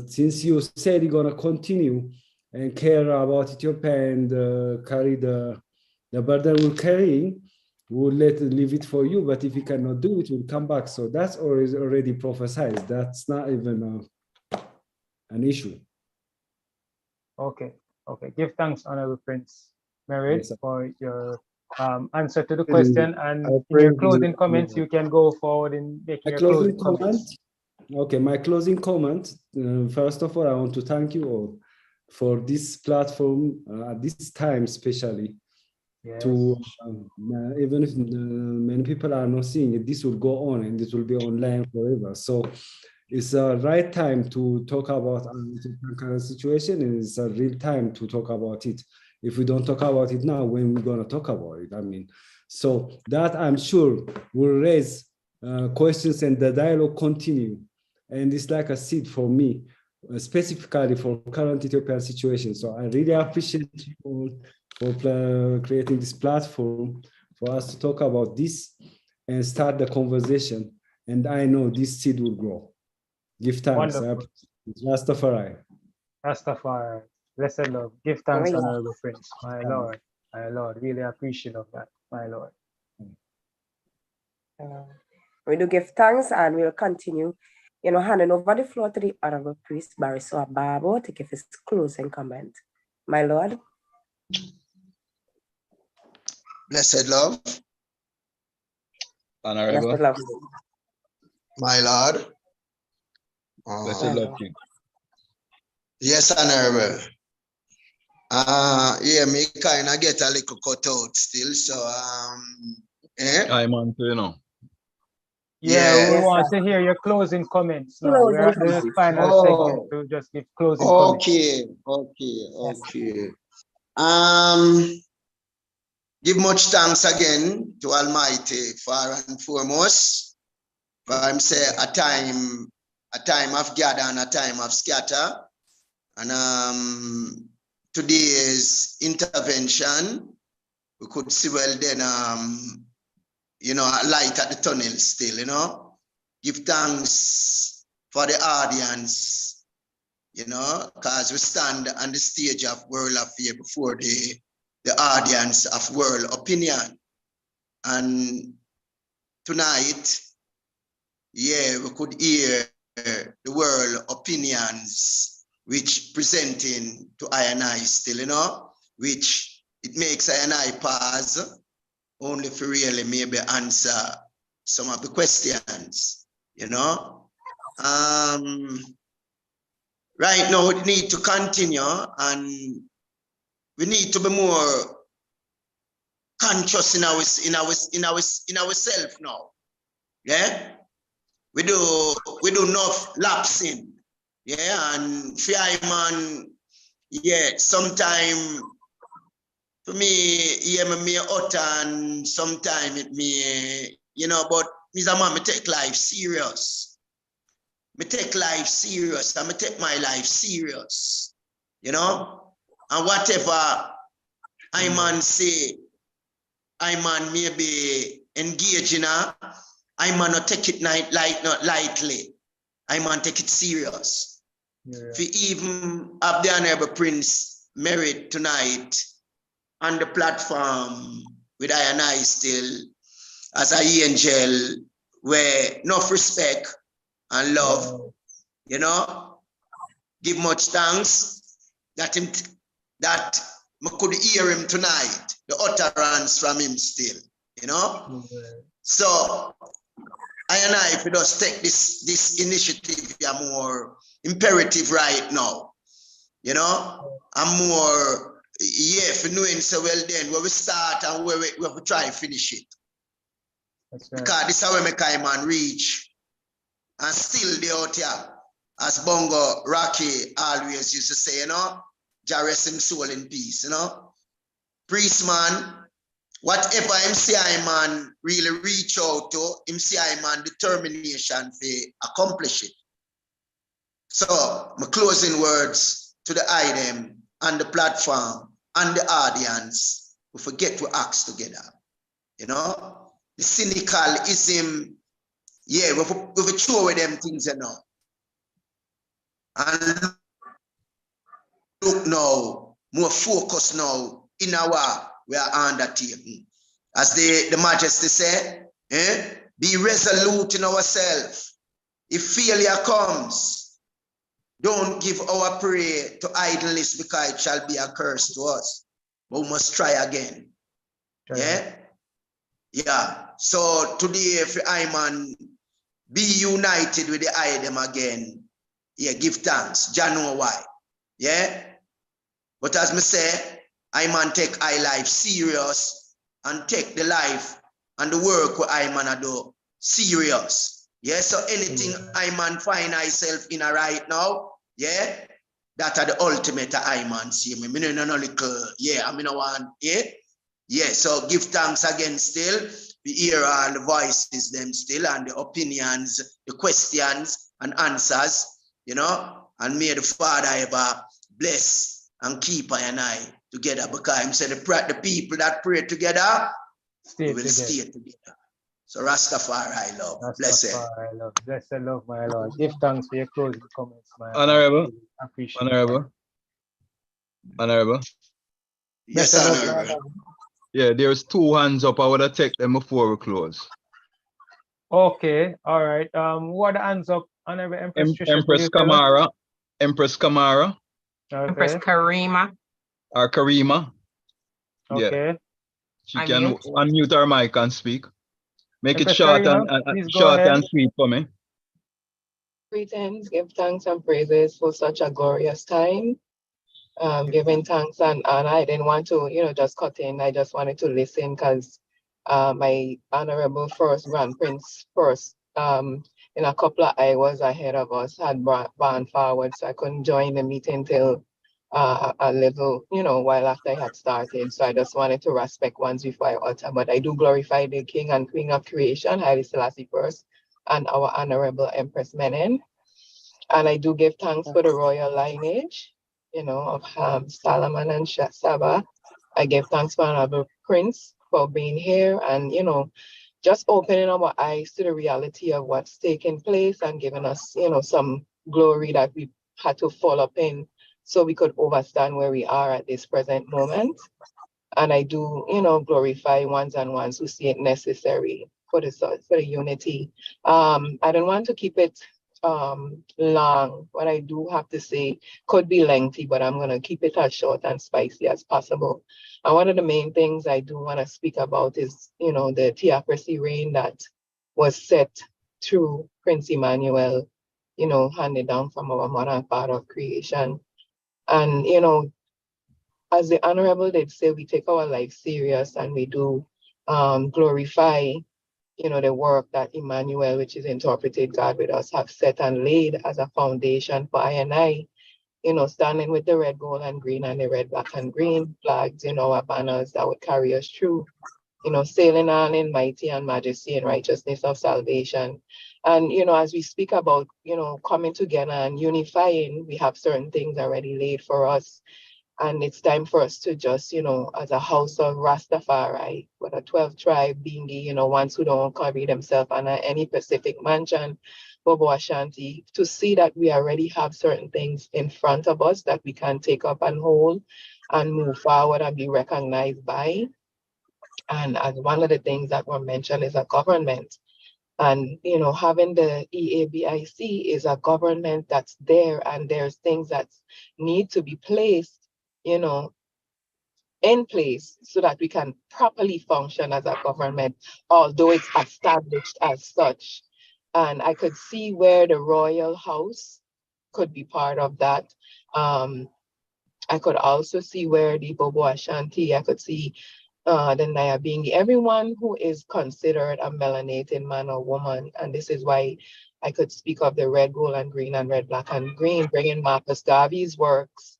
since you said you're gonna continue and care about Ethiopia and carry the burden we're carrying, we'll leave it for you, but if you cannot do it, we'll come back. So that's already prophesied. That's not even an issue. Okay, okay. Give thanks, Honorable Prince Merit, yes, for your answer to the question. And in your closing comments, you can go forward in making your closing comments. Okay, my closing comment. First of all, I want to thank you all for this platform at this time, especially. Yes. To even if many people are not seeing it, this will go on and it will be online forever. So it's a right time to talk about the current situation, and it's a real time to talk about it. If we don't talk about it now, when we're going to talk about it? I mean, so that I'm sure will raise questions and the dialogue continue. And it's like a seed for me, specifically for current Ethiopian situation. So I really appreciate you all for creating this platform for us to talk about this and start the conversation. And I know this seed will grow. Give thanks. Rastafari. Rastafari. Blessed love. Give thanks, Honorable Prince. My Lord. My Lord. Really appreciate of that. My Lord. We do give thanks, and we'll continue, handing over the floor to the Honorable Priest, Barrister Babo, to give his closing comment. My Lord. Blessed love. Honorable. Blessed love. My Lord. Blessed love, King. Yes, Honorable. Yeah, me kind of get a little cut out still, so I'm on to, Yeah, we want to hear your closing comments. No, we're at the final segment to just give closing comments. Okay. Give much thanks again to Almighty for and foremost. For him say a time of gather and a time of scatter. And today's intervention, we could see well then a light at the tunnel still, Give thanks for the audience, because we stand on the stage of world affair before the audience of world opinion. And tonight, yeah, we could hear the world opinions which presenting to I and I still, which it makes I and I pause only for really maybe answer some of the questions, Right now, we need to continue and we need to be more conscious in ourselves now. Yeah, we do enough lapsing. Yeah, and fear man. Yeah, sometime for me, yeah, me utter and sometime it me, but Mr. Man, me take life serious. Me take life serious and me take my life serious, and whatever I man say, I man maybe engage in I man not take it not lightly, I man take it serious. If you even have the Honorable Prince Merit tonight on the platform with I and I still as a angel where enough respect and love, give much thanks that I could hear him tonight, the utterance from him still, So I and I, if we just take this initiative, are more imperative right now, I'm more, for knowing so well then where we start and where we try to finish it. That's right. Because this is how we make man reach. And still they out here, as Bongo Rocky always used to say, Jah rest him soul in peace, Priest man, whatever him see I man really reach out to, him see I man determination to accomplish it. So my closing words to the item and the platform and the audience, we forget to act together. The cynicalism, yeah, we throw away them things, And look now, more focus now in our we are undertaking. As the Majesty said, be resolute in ourselves. If failure comes, don't give our prey to idleness because it shall be a curse to us. But we must try again. Yeah. So today, if I man be united with the item again, yeah, give thanks. Jah know why. Yeah. But as me say, I man take I life serious and take the life and the work what I man do serious. Yeah. So anything I man find myself in a right now, yeah, that are the ultimate I man see me. Me no little, yeah, I mean no one, yeah. Yeah, so give thanks again still. We hear all the voices them still and the opinions, the questions and answers, and may the Father ever bless and keep I and I together because him said the people that pray together will stay together. So Rastafari love. Bless it. Love. Bless the love, my Lord. Give thanks for your closing comments, my Honorable. Lord. Appreciate Honorable. Yes, Honorable. Yeah, there's 2 hands up. I would have take them before we close. Okay, all right. What are the hands up? Honorable Empress Trisha, Empress Kamara. Empress Kamara. Okay. Empress Karima. Or Karima. Okay. Yeah. She can unmute her mic and speak. Make Empress it short Karima, and short and sweet for me. Greetings, give thanks and praises for such a glorious time. Giving thanks and honor. I didn't want to, just cut in. I just wanted to listen because my honorable first Grand Prince in a couple of hours ahead of us had gone forward, so I couldn't join the meeting till a little, while after I had started. So I just wanted to respect ones before I utter. But I do glorify the King and Queen of Creation, Haile Selassie first, and our honorable Empress Menen. And I do give thanks for the royal lineage, of Solomon and Saba. I give thanks for Honorable Prince for being here and, just opening our eyes to the reality of what's taking place and giving us, some glory that we had to follow up in so we could understand where we are at this present moment. And I do, glorify ones and ones who see it necessary for the unity. I don't want to keep it long. What I do have to say could be lengthy, but I'm going to keep it as short and spicy as possible. And one of the main things I do want to speak about is, the theocracy reign that was set through Prince Emmanuel, handed down from our mother and father of creation. And, as the Honorable did say, we take our life serious and we do glorify, the work that Emmanuel, which is interpreted God with us, have set and laid as a foundation for I and I, standing with the red, gold, and green and the red, black, and green flags, our banners that would carry us through, sailing on in mighty and majesty and righteousness of salvation. And, as we speak about, coming together and unifying, we have certain things already laid for us. And it's time for us to just, as a house of Rastafari, with a 12th tribe, Bingi, ones who don't carry themselves under any Pacific mansion, Bobo Ashanti, to see that we already have certain things in front of us that we can take up and hold and move forward and be recognized by. And as one of the things that were mentioned is a government. And, having the EABIC is a government that's there, and there's things that need to be placed, in place so that we can properly function as a government, although it's established as such. And I could see where the Royal House could be part of that. I could also see where the Bobo Ashanti, I could see the Nyabingi, everyone who is considered a melanated man or woman. And this is why I could speak of the red, gold, and green, and red, black, and green, bringing Marcus Garvey's works,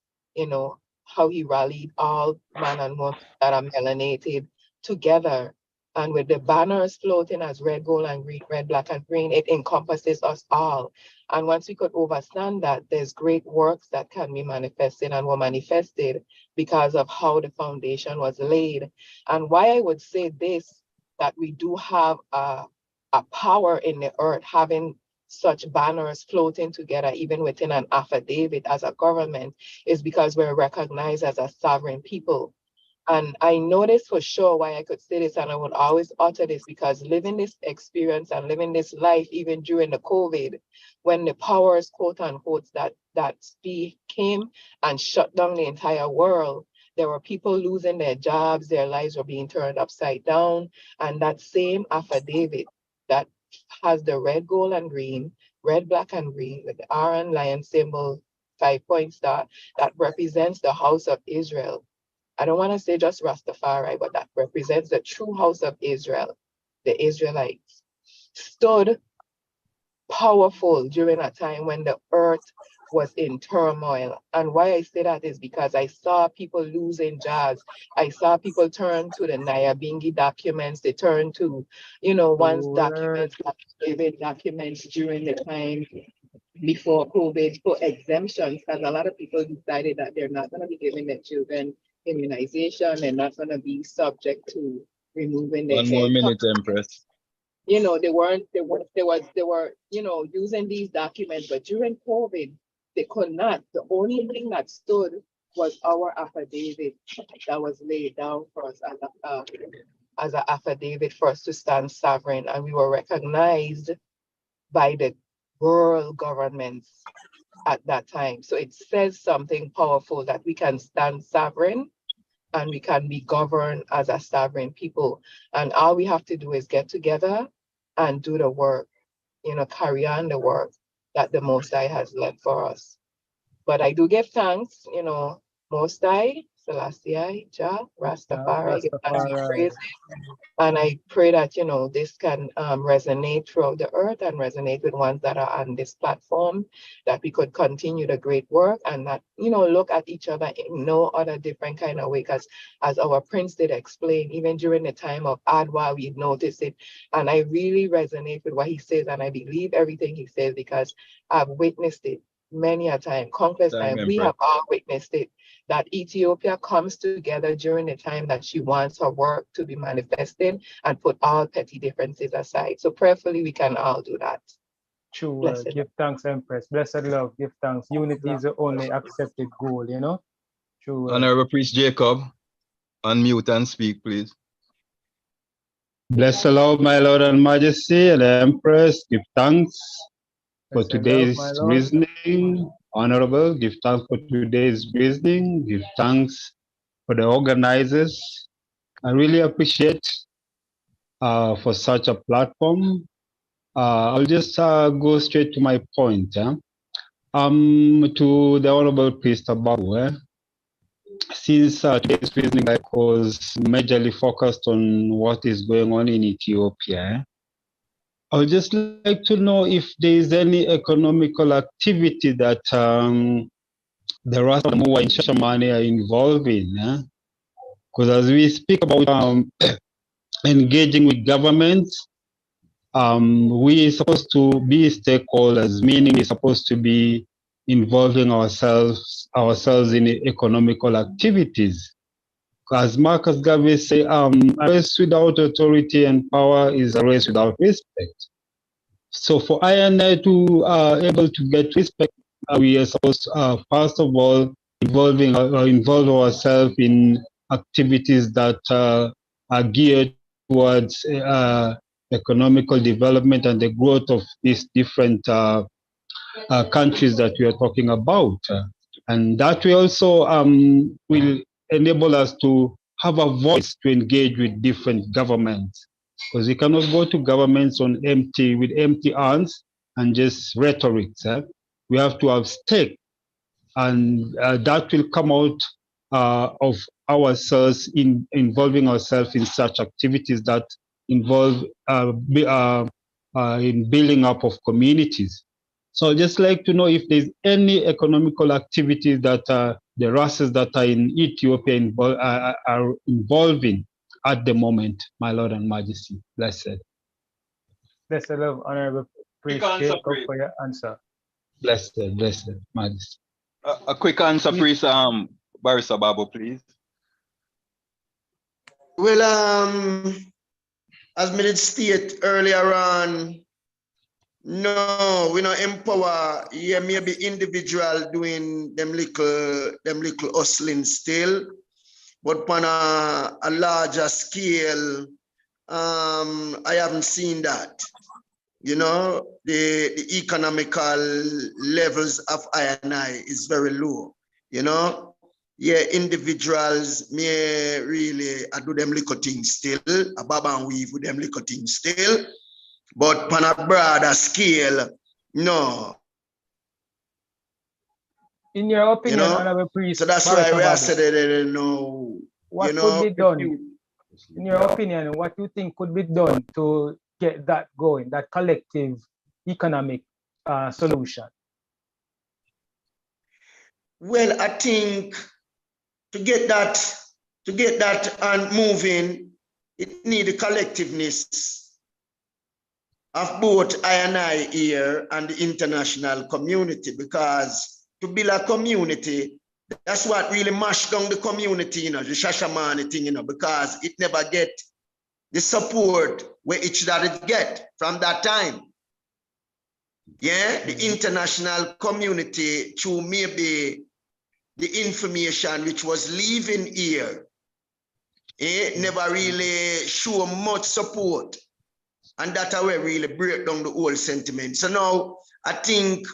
how he rallied all man and woman that are melanated together. And with the banners floating as red, gold, and green, red, black, and green, it encompasses us all. And once we could understand that, there's great works that can be manifested and were manifested because of how the foundation was laid. And why I would say this, that we do have a power in the earth, having such banners floating together, even within an affidavit as a government, is because we're recognized as a sovereign people. And I know this for sure why I could say this, and I would always utter this, because living this experience and living this life, even during the COVID, when the powers, quote unquote, that came and shut down the entire world, there were people losing their jobs, their lives were being turned upside down. And that same affidavit that has the red, gold, and green, red, black, and green, with the Aaron lion symbol, 5-point star, that represents the house of Israel. I don't want to say just Rastafari, but that represents the true house of Israel. The Israelites stood powerful during a time when the earth was in turmoil. And why I say that is because I saw people losing jobs. I saw people turn to the Nyabingi documents. They turn to, one's documents during the time before COVID for exemptions, because a lot of people decided that they're not going to be giving their children immunization. They're not going to be subject to removing their One more minute, Empress. they were using these documents, but during COVID, they could not. The only thing that stood was our affidavit that was laid down for us as an affidavit for us to stand sovereign, and we were recognized by the world governments at that time. So it says something powerful that we can stand sovereign and we can be governed as a sovereign people. And all we have to do is get together and do the work, carry on the work that the Most High has left for us. But I do give thanks, Most High, Selassie, Jah, Rastafari, give thanks and praise. And I pray that, this can resonate throughout the earth and resonate with ones that are on this platform, that we could continue the great work and that, look at each other in no other different kind of way. Because as our Prince did explain, even during the time of Adwa, we noticed it. And I really resonate with what he says, and I believe everything he says because I've witnessed it many a time, countless times. We have all witnessed it, that Ethiopia comes together during the time that she wants her work to be manifested and put all petty differences aside. So prayerfully, we can all do that. True. Blessed. Give thanks, Empress. Blessed love. Give thanks. Unity is the only accepted goal, you know? True. Honorable Priest Jacob, unmute and speak, please. Bless the Lord, my Lord and Majesty, and the Empress. Give thanks for Blessed love, today's my Lord. reasoning. Honorable, give thanks for today's reasoning. Give thanks for the organizers. I really appreciate for such a platform. I'll just go straight to my point. To the Honorable Priest Ababu, since today's reasoning was majorly focused on what is going on in Ethiopia, I would just like to know if there is any economical activity that the Rasta Mua in Shashamane are involved in. Because as we speak about engaging with governments, we are supposed to be stakeholders, meaning we're supposed to be involving ourselves in economical activities. As Marcus Garvey say, a race without authority and power is a race without respect. So for I and I to able to get respect, we are supposed to, first of all, involve ourselves in activities that are geared towards economical development and the growth of these different countries that we are talking about. And that will also will enable us to have a voice to engage with different governments, because we cannot go to governments with empty hands and just rhetoric. We have to have stake, and that will come out of ourselves involving ourselves in such activities that involve in building up of communities. So I'd just like to know if there's any economical activities that the races that are in Ethiopia are involving at the moment, my Lord and Majesty. Blessed. Blessed love, Honorable Priest Jacob, for your answer. Blessed, Majesty. A quick answer, Priest Barrister Babu, please. Well, as we did state earlier on, no, we don't empower. Yeah, maybe individual doing them little hustling still, but on a larger scale, I haven't seen that. You know, the economical levels of I&I is very low. You know, yeah, individuals may really do them little things still, a bob and weave with them little things still. But on a broader scale, no. In your opinion, You know? Honorable Priest, So that's why we are saying, no. What you know, could be done? In your opinion, what do you think could be done to get that going, that collective economic solution? Well, I think to get that and moving, it needs a collectiveness of both I and I here and the international community, because to build a community, that's what really mashed down the community, you know, the Shashamane thing, you know, because it never get the support where it should have get from that time. Yeah, the international community, through maybe the information which was leaving here, never really show much support. And that's how we really break down the whole sentiment. So now I think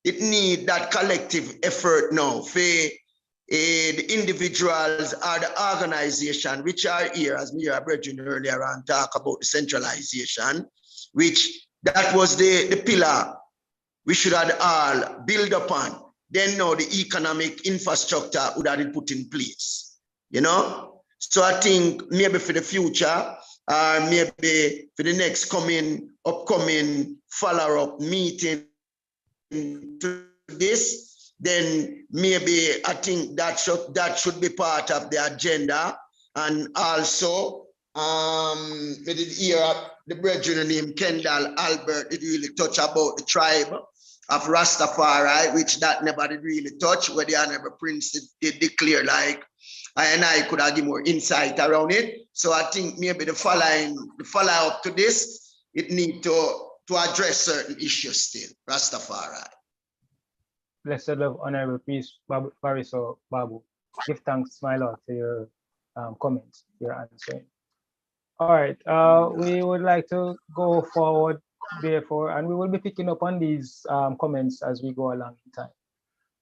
it needs that collective effort now for the individuals or the organization which are here, as me and Brethren earlier on talk about the centralization, which that was the pillar we should have all build upon. Then now the economic infrastructure would have been put in place, you know? So I think maybe for the future, or maybe for the next upcoming follow-up meeting to this, then maybe I think that should be part of the agenda. And also, we did hear the brethren named Kendall Albert did really touch about the tribe of Rastafari, which that never did really touch, where the Honorable Prince did declare like, and I could have give more insight around it. So I think maybe the follow-up to this, it need to to address certain issues still. Rastafari. Blessed love, honorable priest Bariso Babu. Give thanks, my Lord, for your comments, your answering. All right, we would like to go forward, therefore, and we will be picking up on these comments as we go along in time.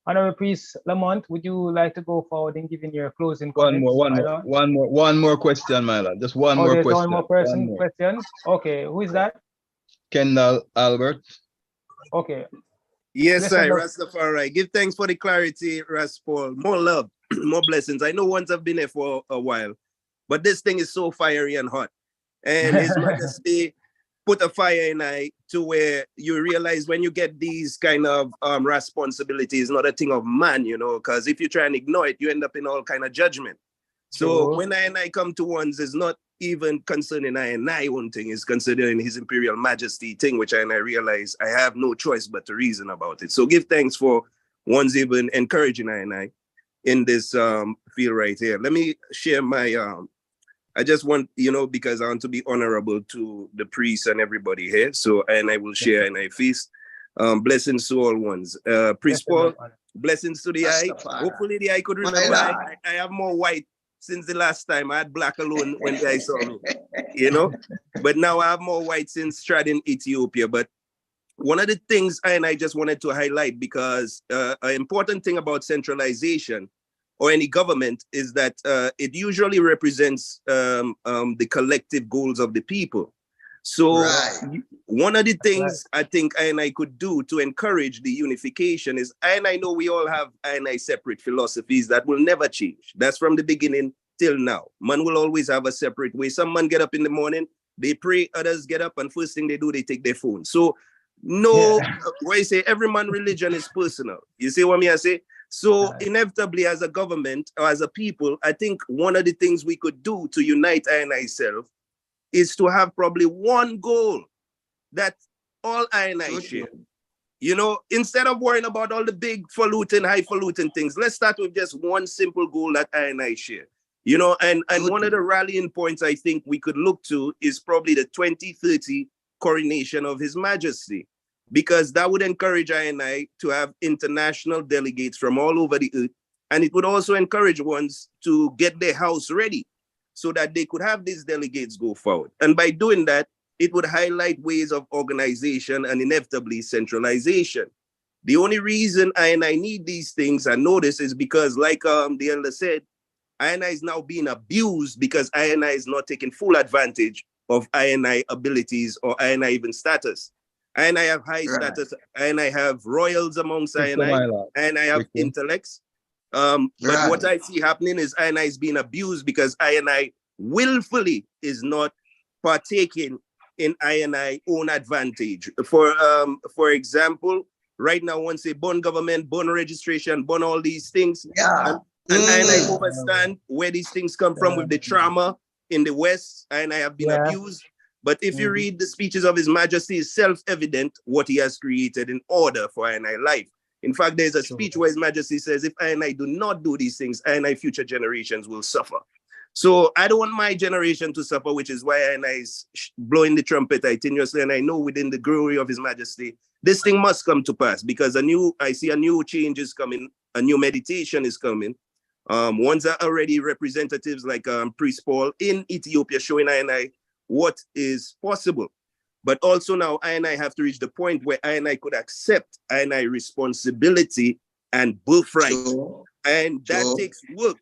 Honorable Priest Lamont, would you like to go forward in giving your closing comments? One more question, my lord. Just one more there's question. one more person question. Okay, who is that? Kendall Albert. Okay. Yes, Blessed sir, love. Rastafari. Give thanks for the clarity, Raspol. More love, more blessings. I know ones have been there for a while, but this thing is so fiery and hot. And His Majesty put a fire in I to where you realize when you get these kind of responsibilities, not a thing of man, you know, because if you try and ignore it, you end up in all kind of judgment. So when I come to ones, it's not even concerning I one thing, is considering His Imperial Majesty thing, which I realize I have no choice but to reason about it. So give thanks for ones even encouraging I in this field right here. Let me share my I just want, you know, because I want to be honorable to the priests and everybody here. So, and I will share and I feast. Blessings to all ones. Priest Paul, blessings to the eye. Hopefully the eye could remember. I have more white since the last time. I had black alone when the eye saw me, you know. But now I have more white since Stradin, Ethiopia. But one of the things I just wanted to highlight, because an important thing about centralization or any government is that it usually represents the collective goals of the people. So one of the things I think I could do to encourage the unification is, I know we all have separate philosophies that will never change. That's from the beginning till now. Man will always have a separate way. Some man get up in the morning, they pray, others get up, and first thing they do, they take their phone. So what I say, every man religion is personal. You see what I say? So inevitably, as a government or as a people, I think one of the things we could do to unite self is to have probably one goal that all I share. You know, instead of worrying about all the big highfalutin things, let's start with just one simple goal that I share. You know, and one of the rallying points I think we could look to is probably the 2030 coronation of His Majesty, because that would encourage I to have international delegates from all over the earth. And it would also encourage ones to get their house ready so that they could have these delegates go forward. And by doing that, it would highlight ways of organization and inevitably centralization. The only reason I need these things and notice is because, like the elder said, INI is now being abused because INI is not taking full advantage of INI abilities or INI even status. INI have high status, INI have royals amongst INI, and I have intellects. But what I see happening is INI is being abused because INI willfully is not partaking in INI own advantage. For example, right now, once they burn government, burn registration, burn all these things, and INI understand where these things come from with the trauma in the West, and I have been abused. But if you read the speeches of His Majesty, it's self-evident what he has created in order for INI life. In fact, there's a speech where His Majesty says, if INI do not do these things, INI future generations will suffer. So I don't want my generation to suffer, which is why INI is blowing the trumpet continuously. And I know within the glory of His Majesty, this thing must come to pass, because I see a new change is coming, a new meditation is coming. Ones are already representatives like Priest Paul in Ethiopia showing INI what is possible. But also now INI have to reach the point where INI could accept INI responsibility and birthright. And that takes work.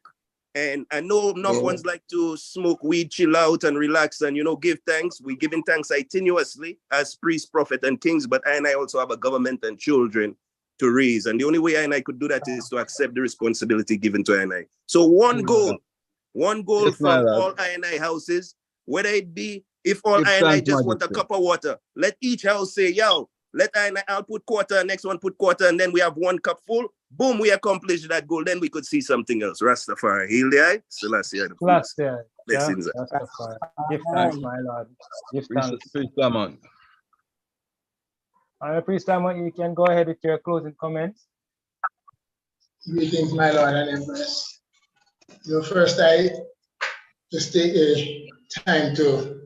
And I know enough ones like to smoke weed, chill out and relax and, give thanks. We're giving thanks continuously as priests, prophet and kings, but INI also have a government and children to raise. And the only way INI could do that is to accept the responsibility given to INI. So one goal from all INI houses, whether it be, if all INI just want a cup of water, let each house say, yo, let INI, I'll put quarter, next one put quarter, and then we have one cup full. Boom, we accomplished that goal. Then we could see something else. Rastafari, heal the eye. Selassie, blessings. Give thanks, my Lord. Give thanks. Priest Lamont. Priest Lamont, you can go ahead with your closing comments. Greetings, my Lord and Empress. First, I just take a time to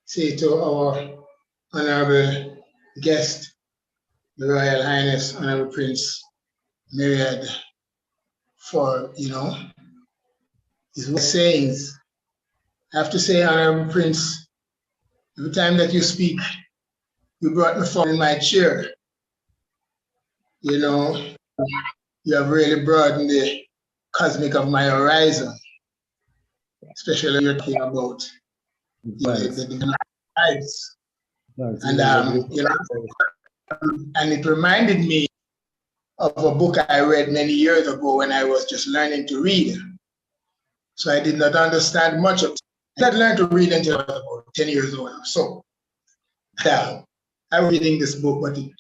say to our Honorable guest, the Royal Highness Honorable Prince Myriad, for, his sayings. I have to say, Honorable Prince, every time that you speak, you brought me forward in my chair. You have really broadened the cosmic of my horizon, especially when you're talking about the divine lives. And it reminded me of a book I read many years ago when I was just learning to read. So I did not understand much of it. I had learned to read until I was about 10 years old or so. I was reading this book, but it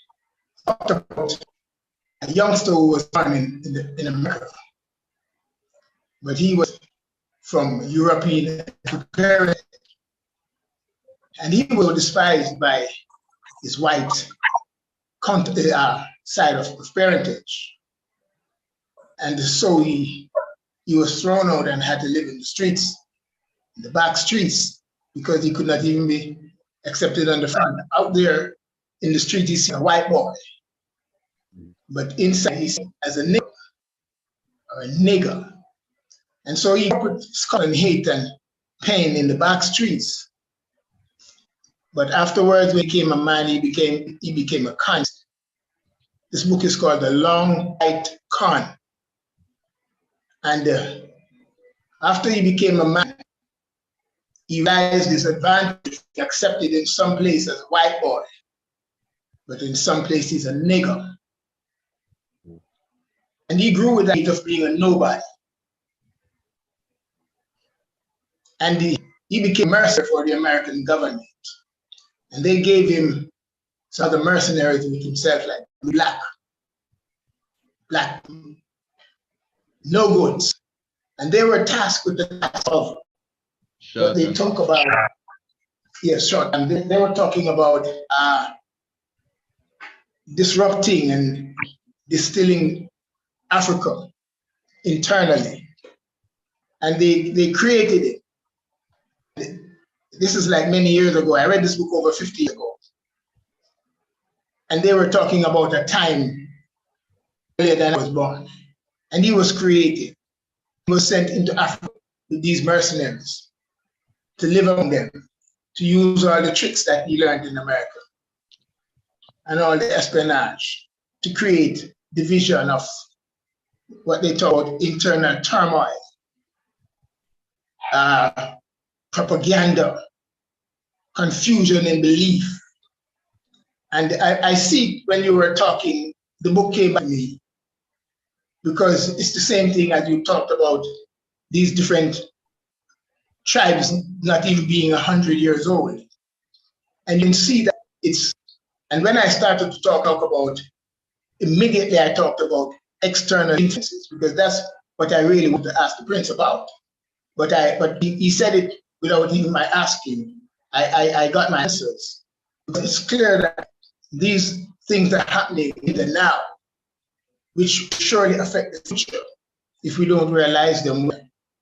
talked about a youngster who was born in America. But he was from European parents, and he was despised by his white side of parentage. And so he was thrown out and had to live in the streets, in the back streets, because he could not even be accepted on the front. Out there in the street, he's a white boy. But inside, he's as a nigger, or a nigger. And so he put scorn and hate and pain in the back streets. But afterwards, when he became a man, he became a con. This book is called The Long White Con. And after he became a man, he realized his advantage, accepted in some places as a white boy, but in some places a nigger. And he grew with that hate of being a nobody. And he became a mercenary for the American government. And they gave him some of the mercenaries with himself, like black, no goods. And they were tasked with the task of what they talk about. Yes, short. And they were talking about disrupting and distilling Africa internally. And they created it. This is like many years ago. I read this book over 50 years ago. And they were talking about a time earlier than I was born. And he was created. He was sent into Africa with these mercenaries to live among them, to use all the tricks that he learned in America and all the espionage to create division of what they call internal turmoil, propaganda, confusion in belief. And I see when you were talking, the book came by me because it's the same thing as you talked about these different tribes not even being 100 years old. And you can see that and when I started to talk about, immediately I talked about external influences, because that's what I really want to ask the Prince about. But he said it without even my asking. I got my answers. It's clear that these things are happening in the now, which surely affect the future if we don't realize them,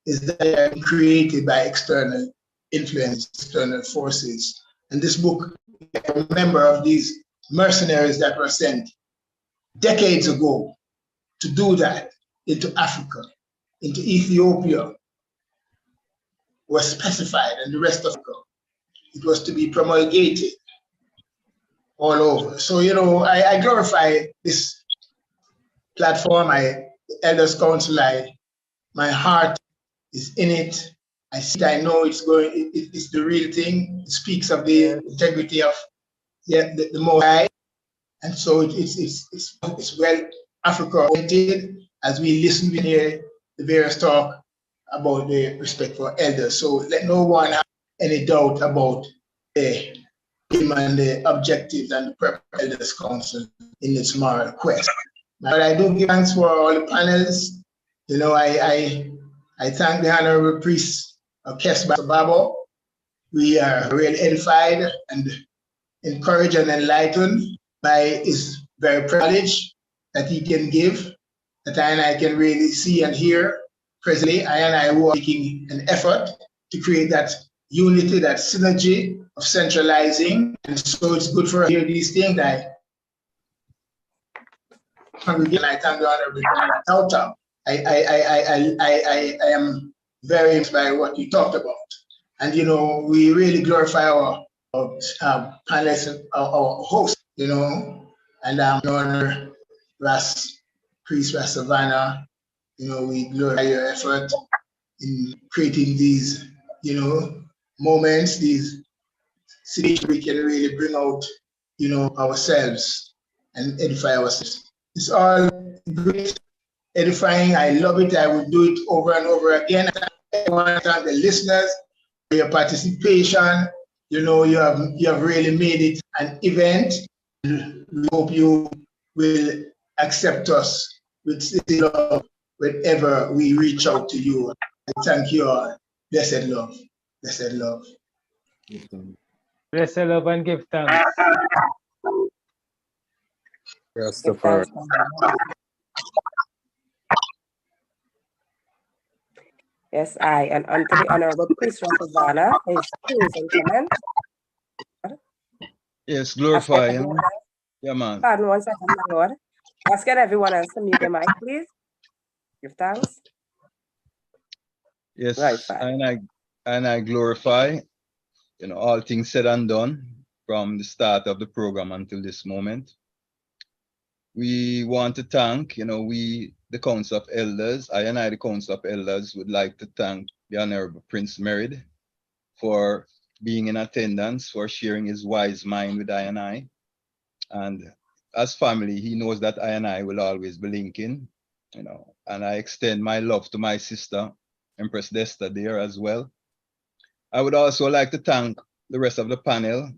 is that they are created by external influence, external forces. And this book, I'm a member of these mercenaries that were sent decades ago to do that into Africa, into Ethiopia, was specified, and the rest of Africa. It was to be promulgated all over. So, I glorify this platform. The Elders Council, my heart is in it. I know it's the real thing. It speaks of the integrity of the Most High. And so it's well Africa oriented as we listen to hear the various talk about the respect for elders. So let no one have any doubt about the aim and the objectives and the purpose of the Elders Council in its moral quest. But I do give thanks for all the panels. I thank the Honorable Priest of Kesbabo. We are really edified and encouraged and enlightened by his very privilege that he can give, that I and I can really see and hear. Presently, I and I were making an effort to create that unity, that synergy of centralizing. And so it's good for us to hear these things. I thank the Honorable Tauta. I am very impressed by what you talked about. And, you know, we really glorify our panelists, our hosts, you know, and Honor Priest Savannah, you know, we glorify your effort in creating these, you know, moments, these situations we can really bring out, you know, ourselves and edify ourselves. It's all great, edifying. I love it. I will do it over and over again. I want to thank the listeners for your participation. You know, you have really made it an event. We hope you will accept us with love whenever we reach out to you. I thank you all. Blessed love. Blessed love. Bless the love and give thanks. Rastafari. Yes, and unto the Honorable Priest Savannah for his closing comment. Yes, glorify him. Yeah, man. Pardon one second, my Lord. Let's get everyone else to mute the mic, please. Give thanks. Yes, Right, and I glorify, you know, all things said and done from the start of the program until this moment. We want to thank, you know, the Council of Elders, the Council of Elders, would like to thank the Honorable Prince Merid for being in attendance, for sharing his wise mind with I. And as family, he knows that I will always be linking, you know, and I extend my love to my sister, Empress Desta, there as well. I would also like to thank the rest of the panel,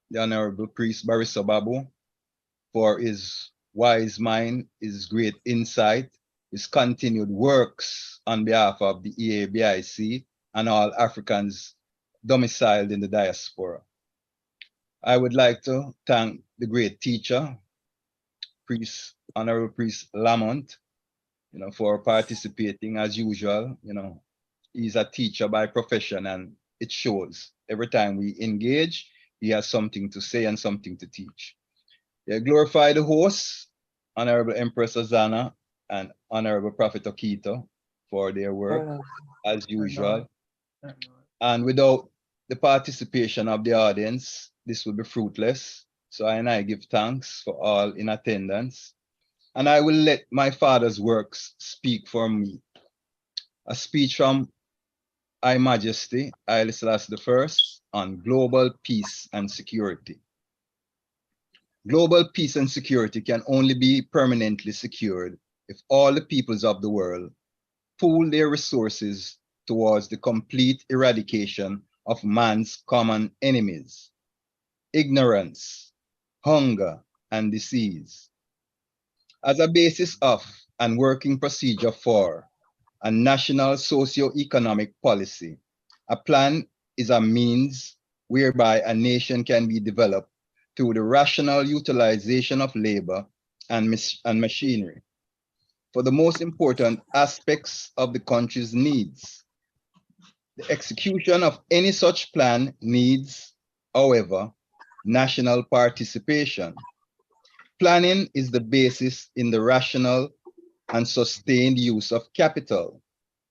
the Honorable Priest Barrister Babu, for his wise mind, his great insight, his continued works on behalf of the EABIC and all Africans domiciled in the diaspora. I would like to thank the great teacher, Honorable Priest Lamont, you know, for participating as usual. You know, he's a teacher by profession, and it shows. Every time we engage, he has something to say and something to teach. Yeah, glorify the hosts, Honorable Empress Azana and Honorable Prophet Okito, for their work as usual. And without the participation of the audience, this will be fruitless. So I give thanks for all in attendance. And I will let my father's works speak for me. A speech from His Majesty Haile Selassie I on global peace and security. Global peace and security can only be permanently secured if all the peoples of the world pool their resources towards the complete eradication of man's common enemies: ignorance, hunger, and disease. As a basis of and working procedure for a national socio-economic policy, a plan is a means whereby a nation can be developed through the rational utilization of labor and machinery for the most important aspects of the country's needs. The execution of any such plan needs, however, national participation. Planning is the basis in the rational and sustained use of capital,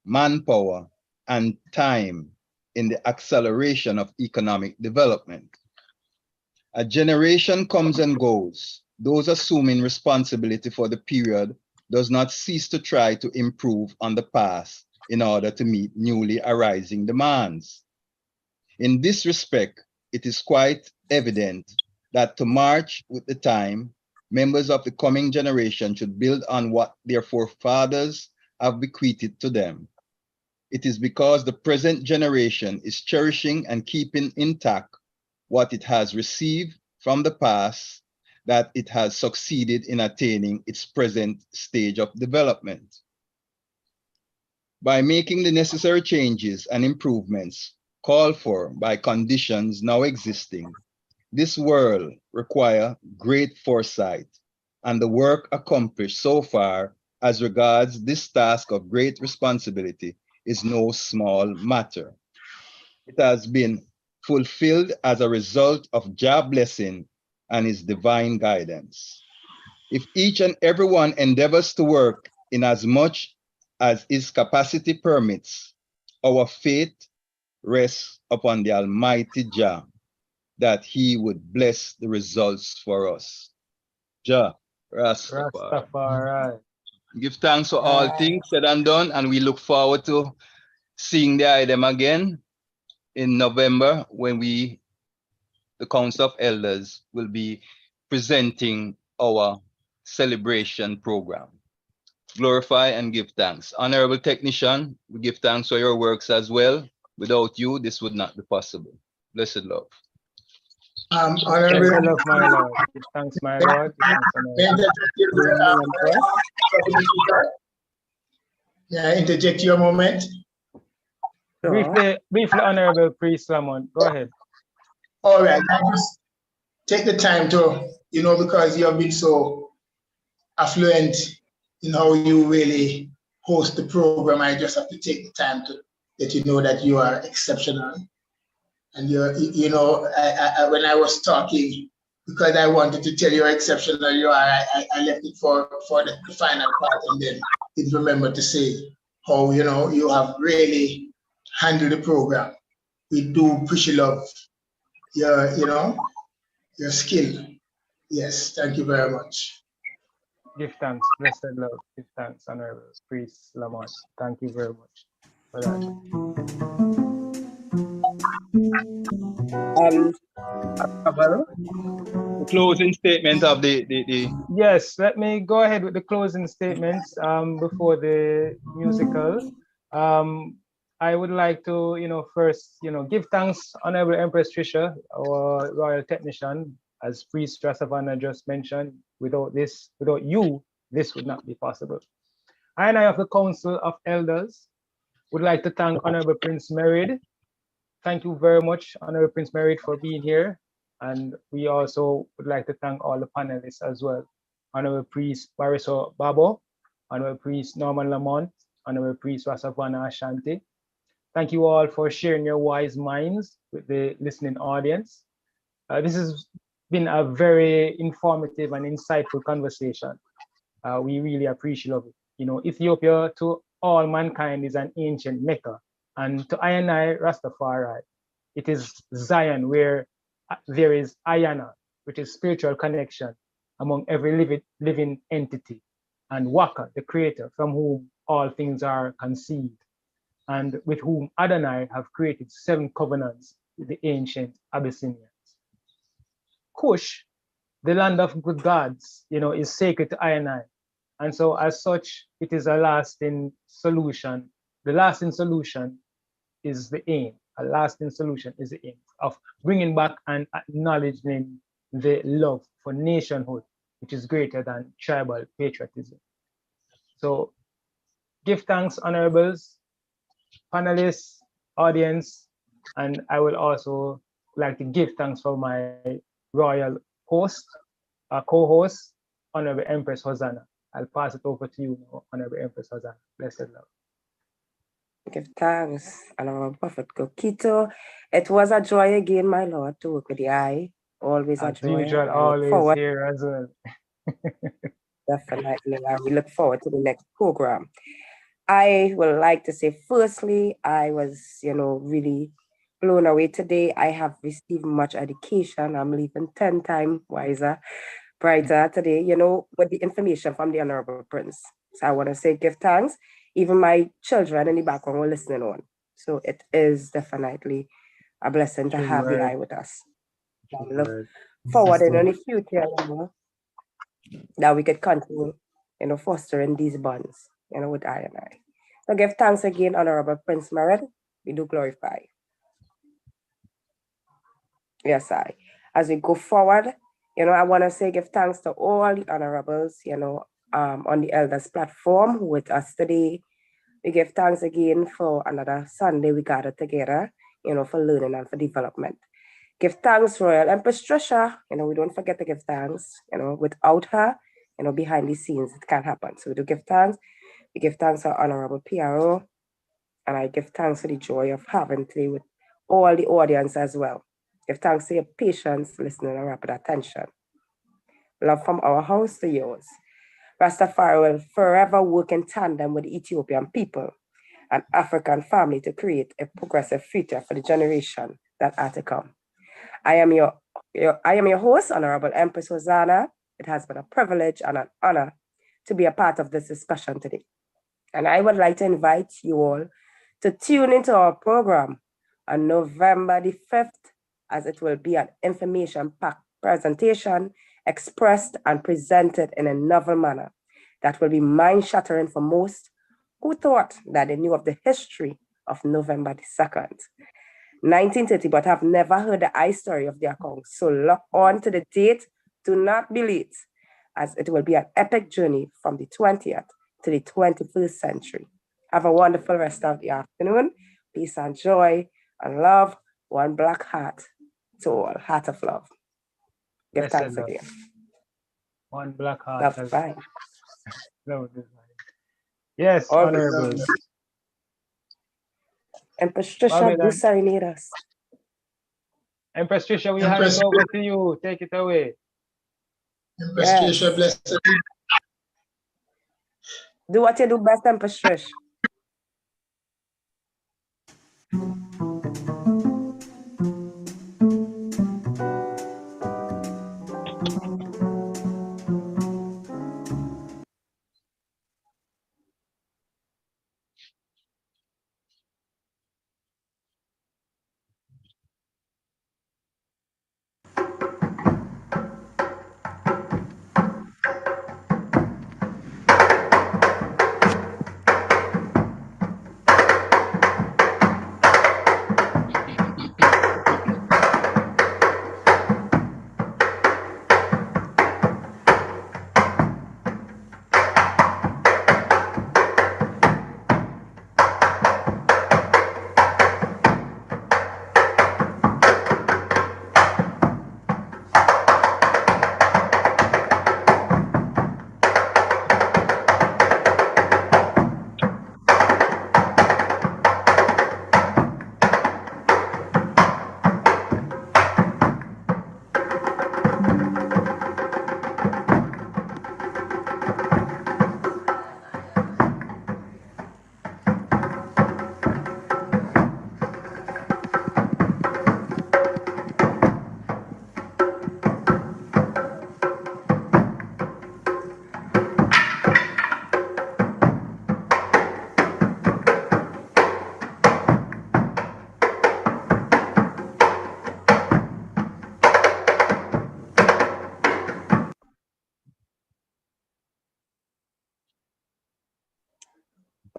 manpower, and time in the acceleration of economic development. A generation comes and goes. Those assuming responsibility for the period does not cease to try to improve on the past in order to meet newly arising demands. In this respect, it is quite evident that to march with the time, members of the coming generation should build on what their forefathers have bequeathed to them. It is because the present generation is cherishing and keeping intact what it has received from the past that it has succeeded in attaining its present stage of development. By making the necessary changes and improvements called for by conditions now existing, this world requires great foresight, and the work accomplished so far as regards this task of great responsibility is no small matter. it has been fulfilled as a result of Jah blessing and his divine guidance. If each and everyone endeavors to work in as much as his capacity permits, our faith rests upon the Almighty Jah, that he would bless the results for us. Jah, Rastafari. Rastafari. Give thanks for all things said and done, and we look forward to seeing the item again in November when the Council of Elders will be presenting our celebration program. Glorify and give thanks. Honorable technician, we give thanks for your works as well. Without you, this would not be possible. Blessed love. Honorable, Blessed love, my Lord. Give thanks, my Lord. Give thanks, my Lord. Yeah, interject your moment. Briefly, Honorable Priest Lamont, go ahead. All right, I just take the time to, because you have been so affluent in how you really host the program, I just have to take the time to let you know that you are exceptional. And when I was talking, because I wanted to tell you how exceptional you are, I left it for the final part and then didn't remember to say how, you have really handled the program. We do appreciate love your skill. Yes, thank you very much. Give thanks, blessed love. Give thanks, Honorable Priest Lamont. Thank you very much for that. The closing statement of the Yes, let me go ahead with the closing statements before the musical. I would like to, first, give thanks, Honorable Empress Trisha, our royal technician, as Priest Rasavana just mentioned. Without you, this would not be possible. I and I of the Council of Elders would like to thank Honorable Prince Merid. Thank you very much, Honorable Prince Merid, for being here. And we also would like to thank all the panelists as well. Honorable Priest Bariso Babo, Honorable Priest Norman Lamont, Honorable Priest Rasavana Ashanti. Thank you all for sharing your wise minds with the listening audience. This has been a very informative and insightful conversation. We really appreciate it. Ethiopia to all mankind is an ancient Mecca, and to I and I, Rastafari, it is Zion where there is Ayana, which is spiritual connection among every living entity, and Waka, the creator, from whom all things are conceived, and with whom Adonai have created 7 covenants with the ancient Abyssinians. Kush, the land of good gods, is sacred to I and I. And so as such, it is a lasting solution. The lasting solution is the aim. A lasting solution is the aim of bringing back and acknowledging the love for nationhood, which is greater than tribal patriotism. So give thanks, honorables, panelists, audience, and I will also like to give thanks for my royal host, co-host, Honorable Empress Hosanna. I'll pass it over to you now, Honorable Empress Hosanna. Blessed love. Give thanks, Honorable Prophet Kokito. It was a joy again, my Lord, to work with the eye. Always a joy. As usual, always here as well. Definitely. We look forward to the next program. I would like to say, firstly, I was, really blown away today. I have received much education. I'm leaving 10 times wiser, brighter today, with the information from the Honorable Prince. So I want to say, give thanks. Even my children in the background were listening on. So it is definitely a blessing to have the eye with us. I look forward in the future, that we could continue, fostering these bonds, with I and I. So give thanks again, Honorable Prince Merid. We do glorify. Yes, as we go forward, I want to say give thanks to all the honorables, on the Elders platform with us today. We give thanks again for another Sunday we gathered together, for learning and for development. Give thanks, Royal Empress Trisha. We don't forget to give thanks. Without her, behind the scenes, it can't happen. So we do give thanks. We give thanks to Honorable PRO. And I give thanks for the joy of having today with all the audience as well. Give thanks for your patience, listening, and rapid attention. Love from our house to yours. Rastafari will forever work in tandem with the Ethiopian people and African family to create a progressive future for the generation that are to come. I am your host, Honorable Empress Hosanna. It has been a privilege and an honor to be a part of this discussion today. And I would like to invite you all to tune into our program on November the 5th, as it will be an information-packed presentation expressed and presented in a novel manner that will be mind-shattering for most who thought that they knew of the history of November the 2nd, 1930, but have never heard the eye story of the account. So lock on to the date. Do not be late, as it will be an epic journey from the 20th to the 21st century. Have a wonderful rest of the afternoon. Peace and joy and love. One black heart to all. Heart of love. Give thanks again. One black heart. Love divine. Love divine. Yes, Honorable. Empress Trisha, do serenade us. Empress Trisha, we hand it over to you. Take it away. Empress Trisha, bless you. Do what you do best, Empress Trish.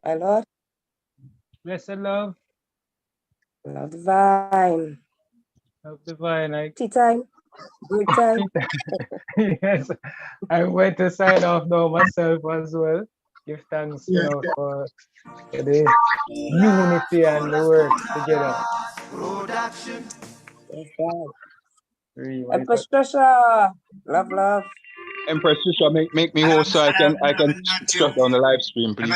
My Lord. Blessed love. Love divine. Love divine. Tea time. Good time. Yes. I'm going to sign off now myself as well. Give thanks, for the unity and the work together. Yes, God. Empress Trisha. Love, love. Empress Trisha, make me host so I can shut down the live stream, please.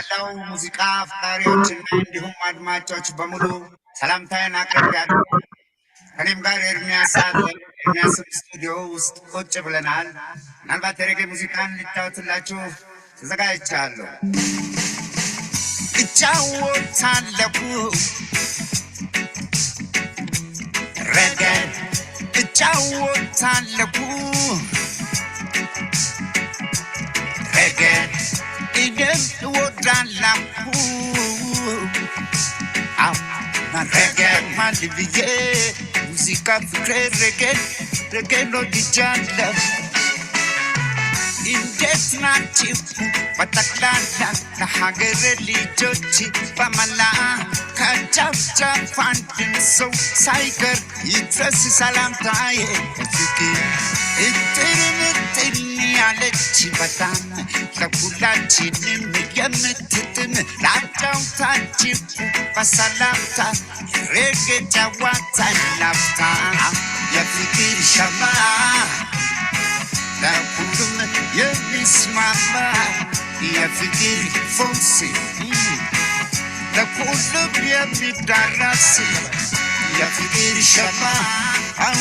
ከኔም ጋር ኤርሚያስ አለ። ኤርሚያስም ስቱዲዮ ውስጥ ቁጭ ብለናል። ምናልባት የሬጌ ሙዚቃን ሊታወትላችሁ ተዘጋጅቻለሁ። እጫወታለሁ ሬጌን እጫወታለሁ ሬጌን እኔም እወዳለሁ ሬጌን ማለት ብዬ ሙዚቃ ፍቅሬ ሬጌን ወድጃለሁ። እንዴት ናችሁ በጠቅላላ ለሀገሬ ልጆች በመላ ከጫፍ ጫፍ አንድን ሰው ሳይቀር ይድረስ ሰላምታዬ ፍቅር እጥርን ያለች በጣም ለሁላችንም የምትጥም ላጫውታችሁ በሰላምታ ሬጌ ጨዋታ ላፍታ የፍቅር ሸማ ለሁሉም የሚስማማ የፍቅር ፎንሲ ለሁሉም የሚዳረስ የፍቅር ሸማ አው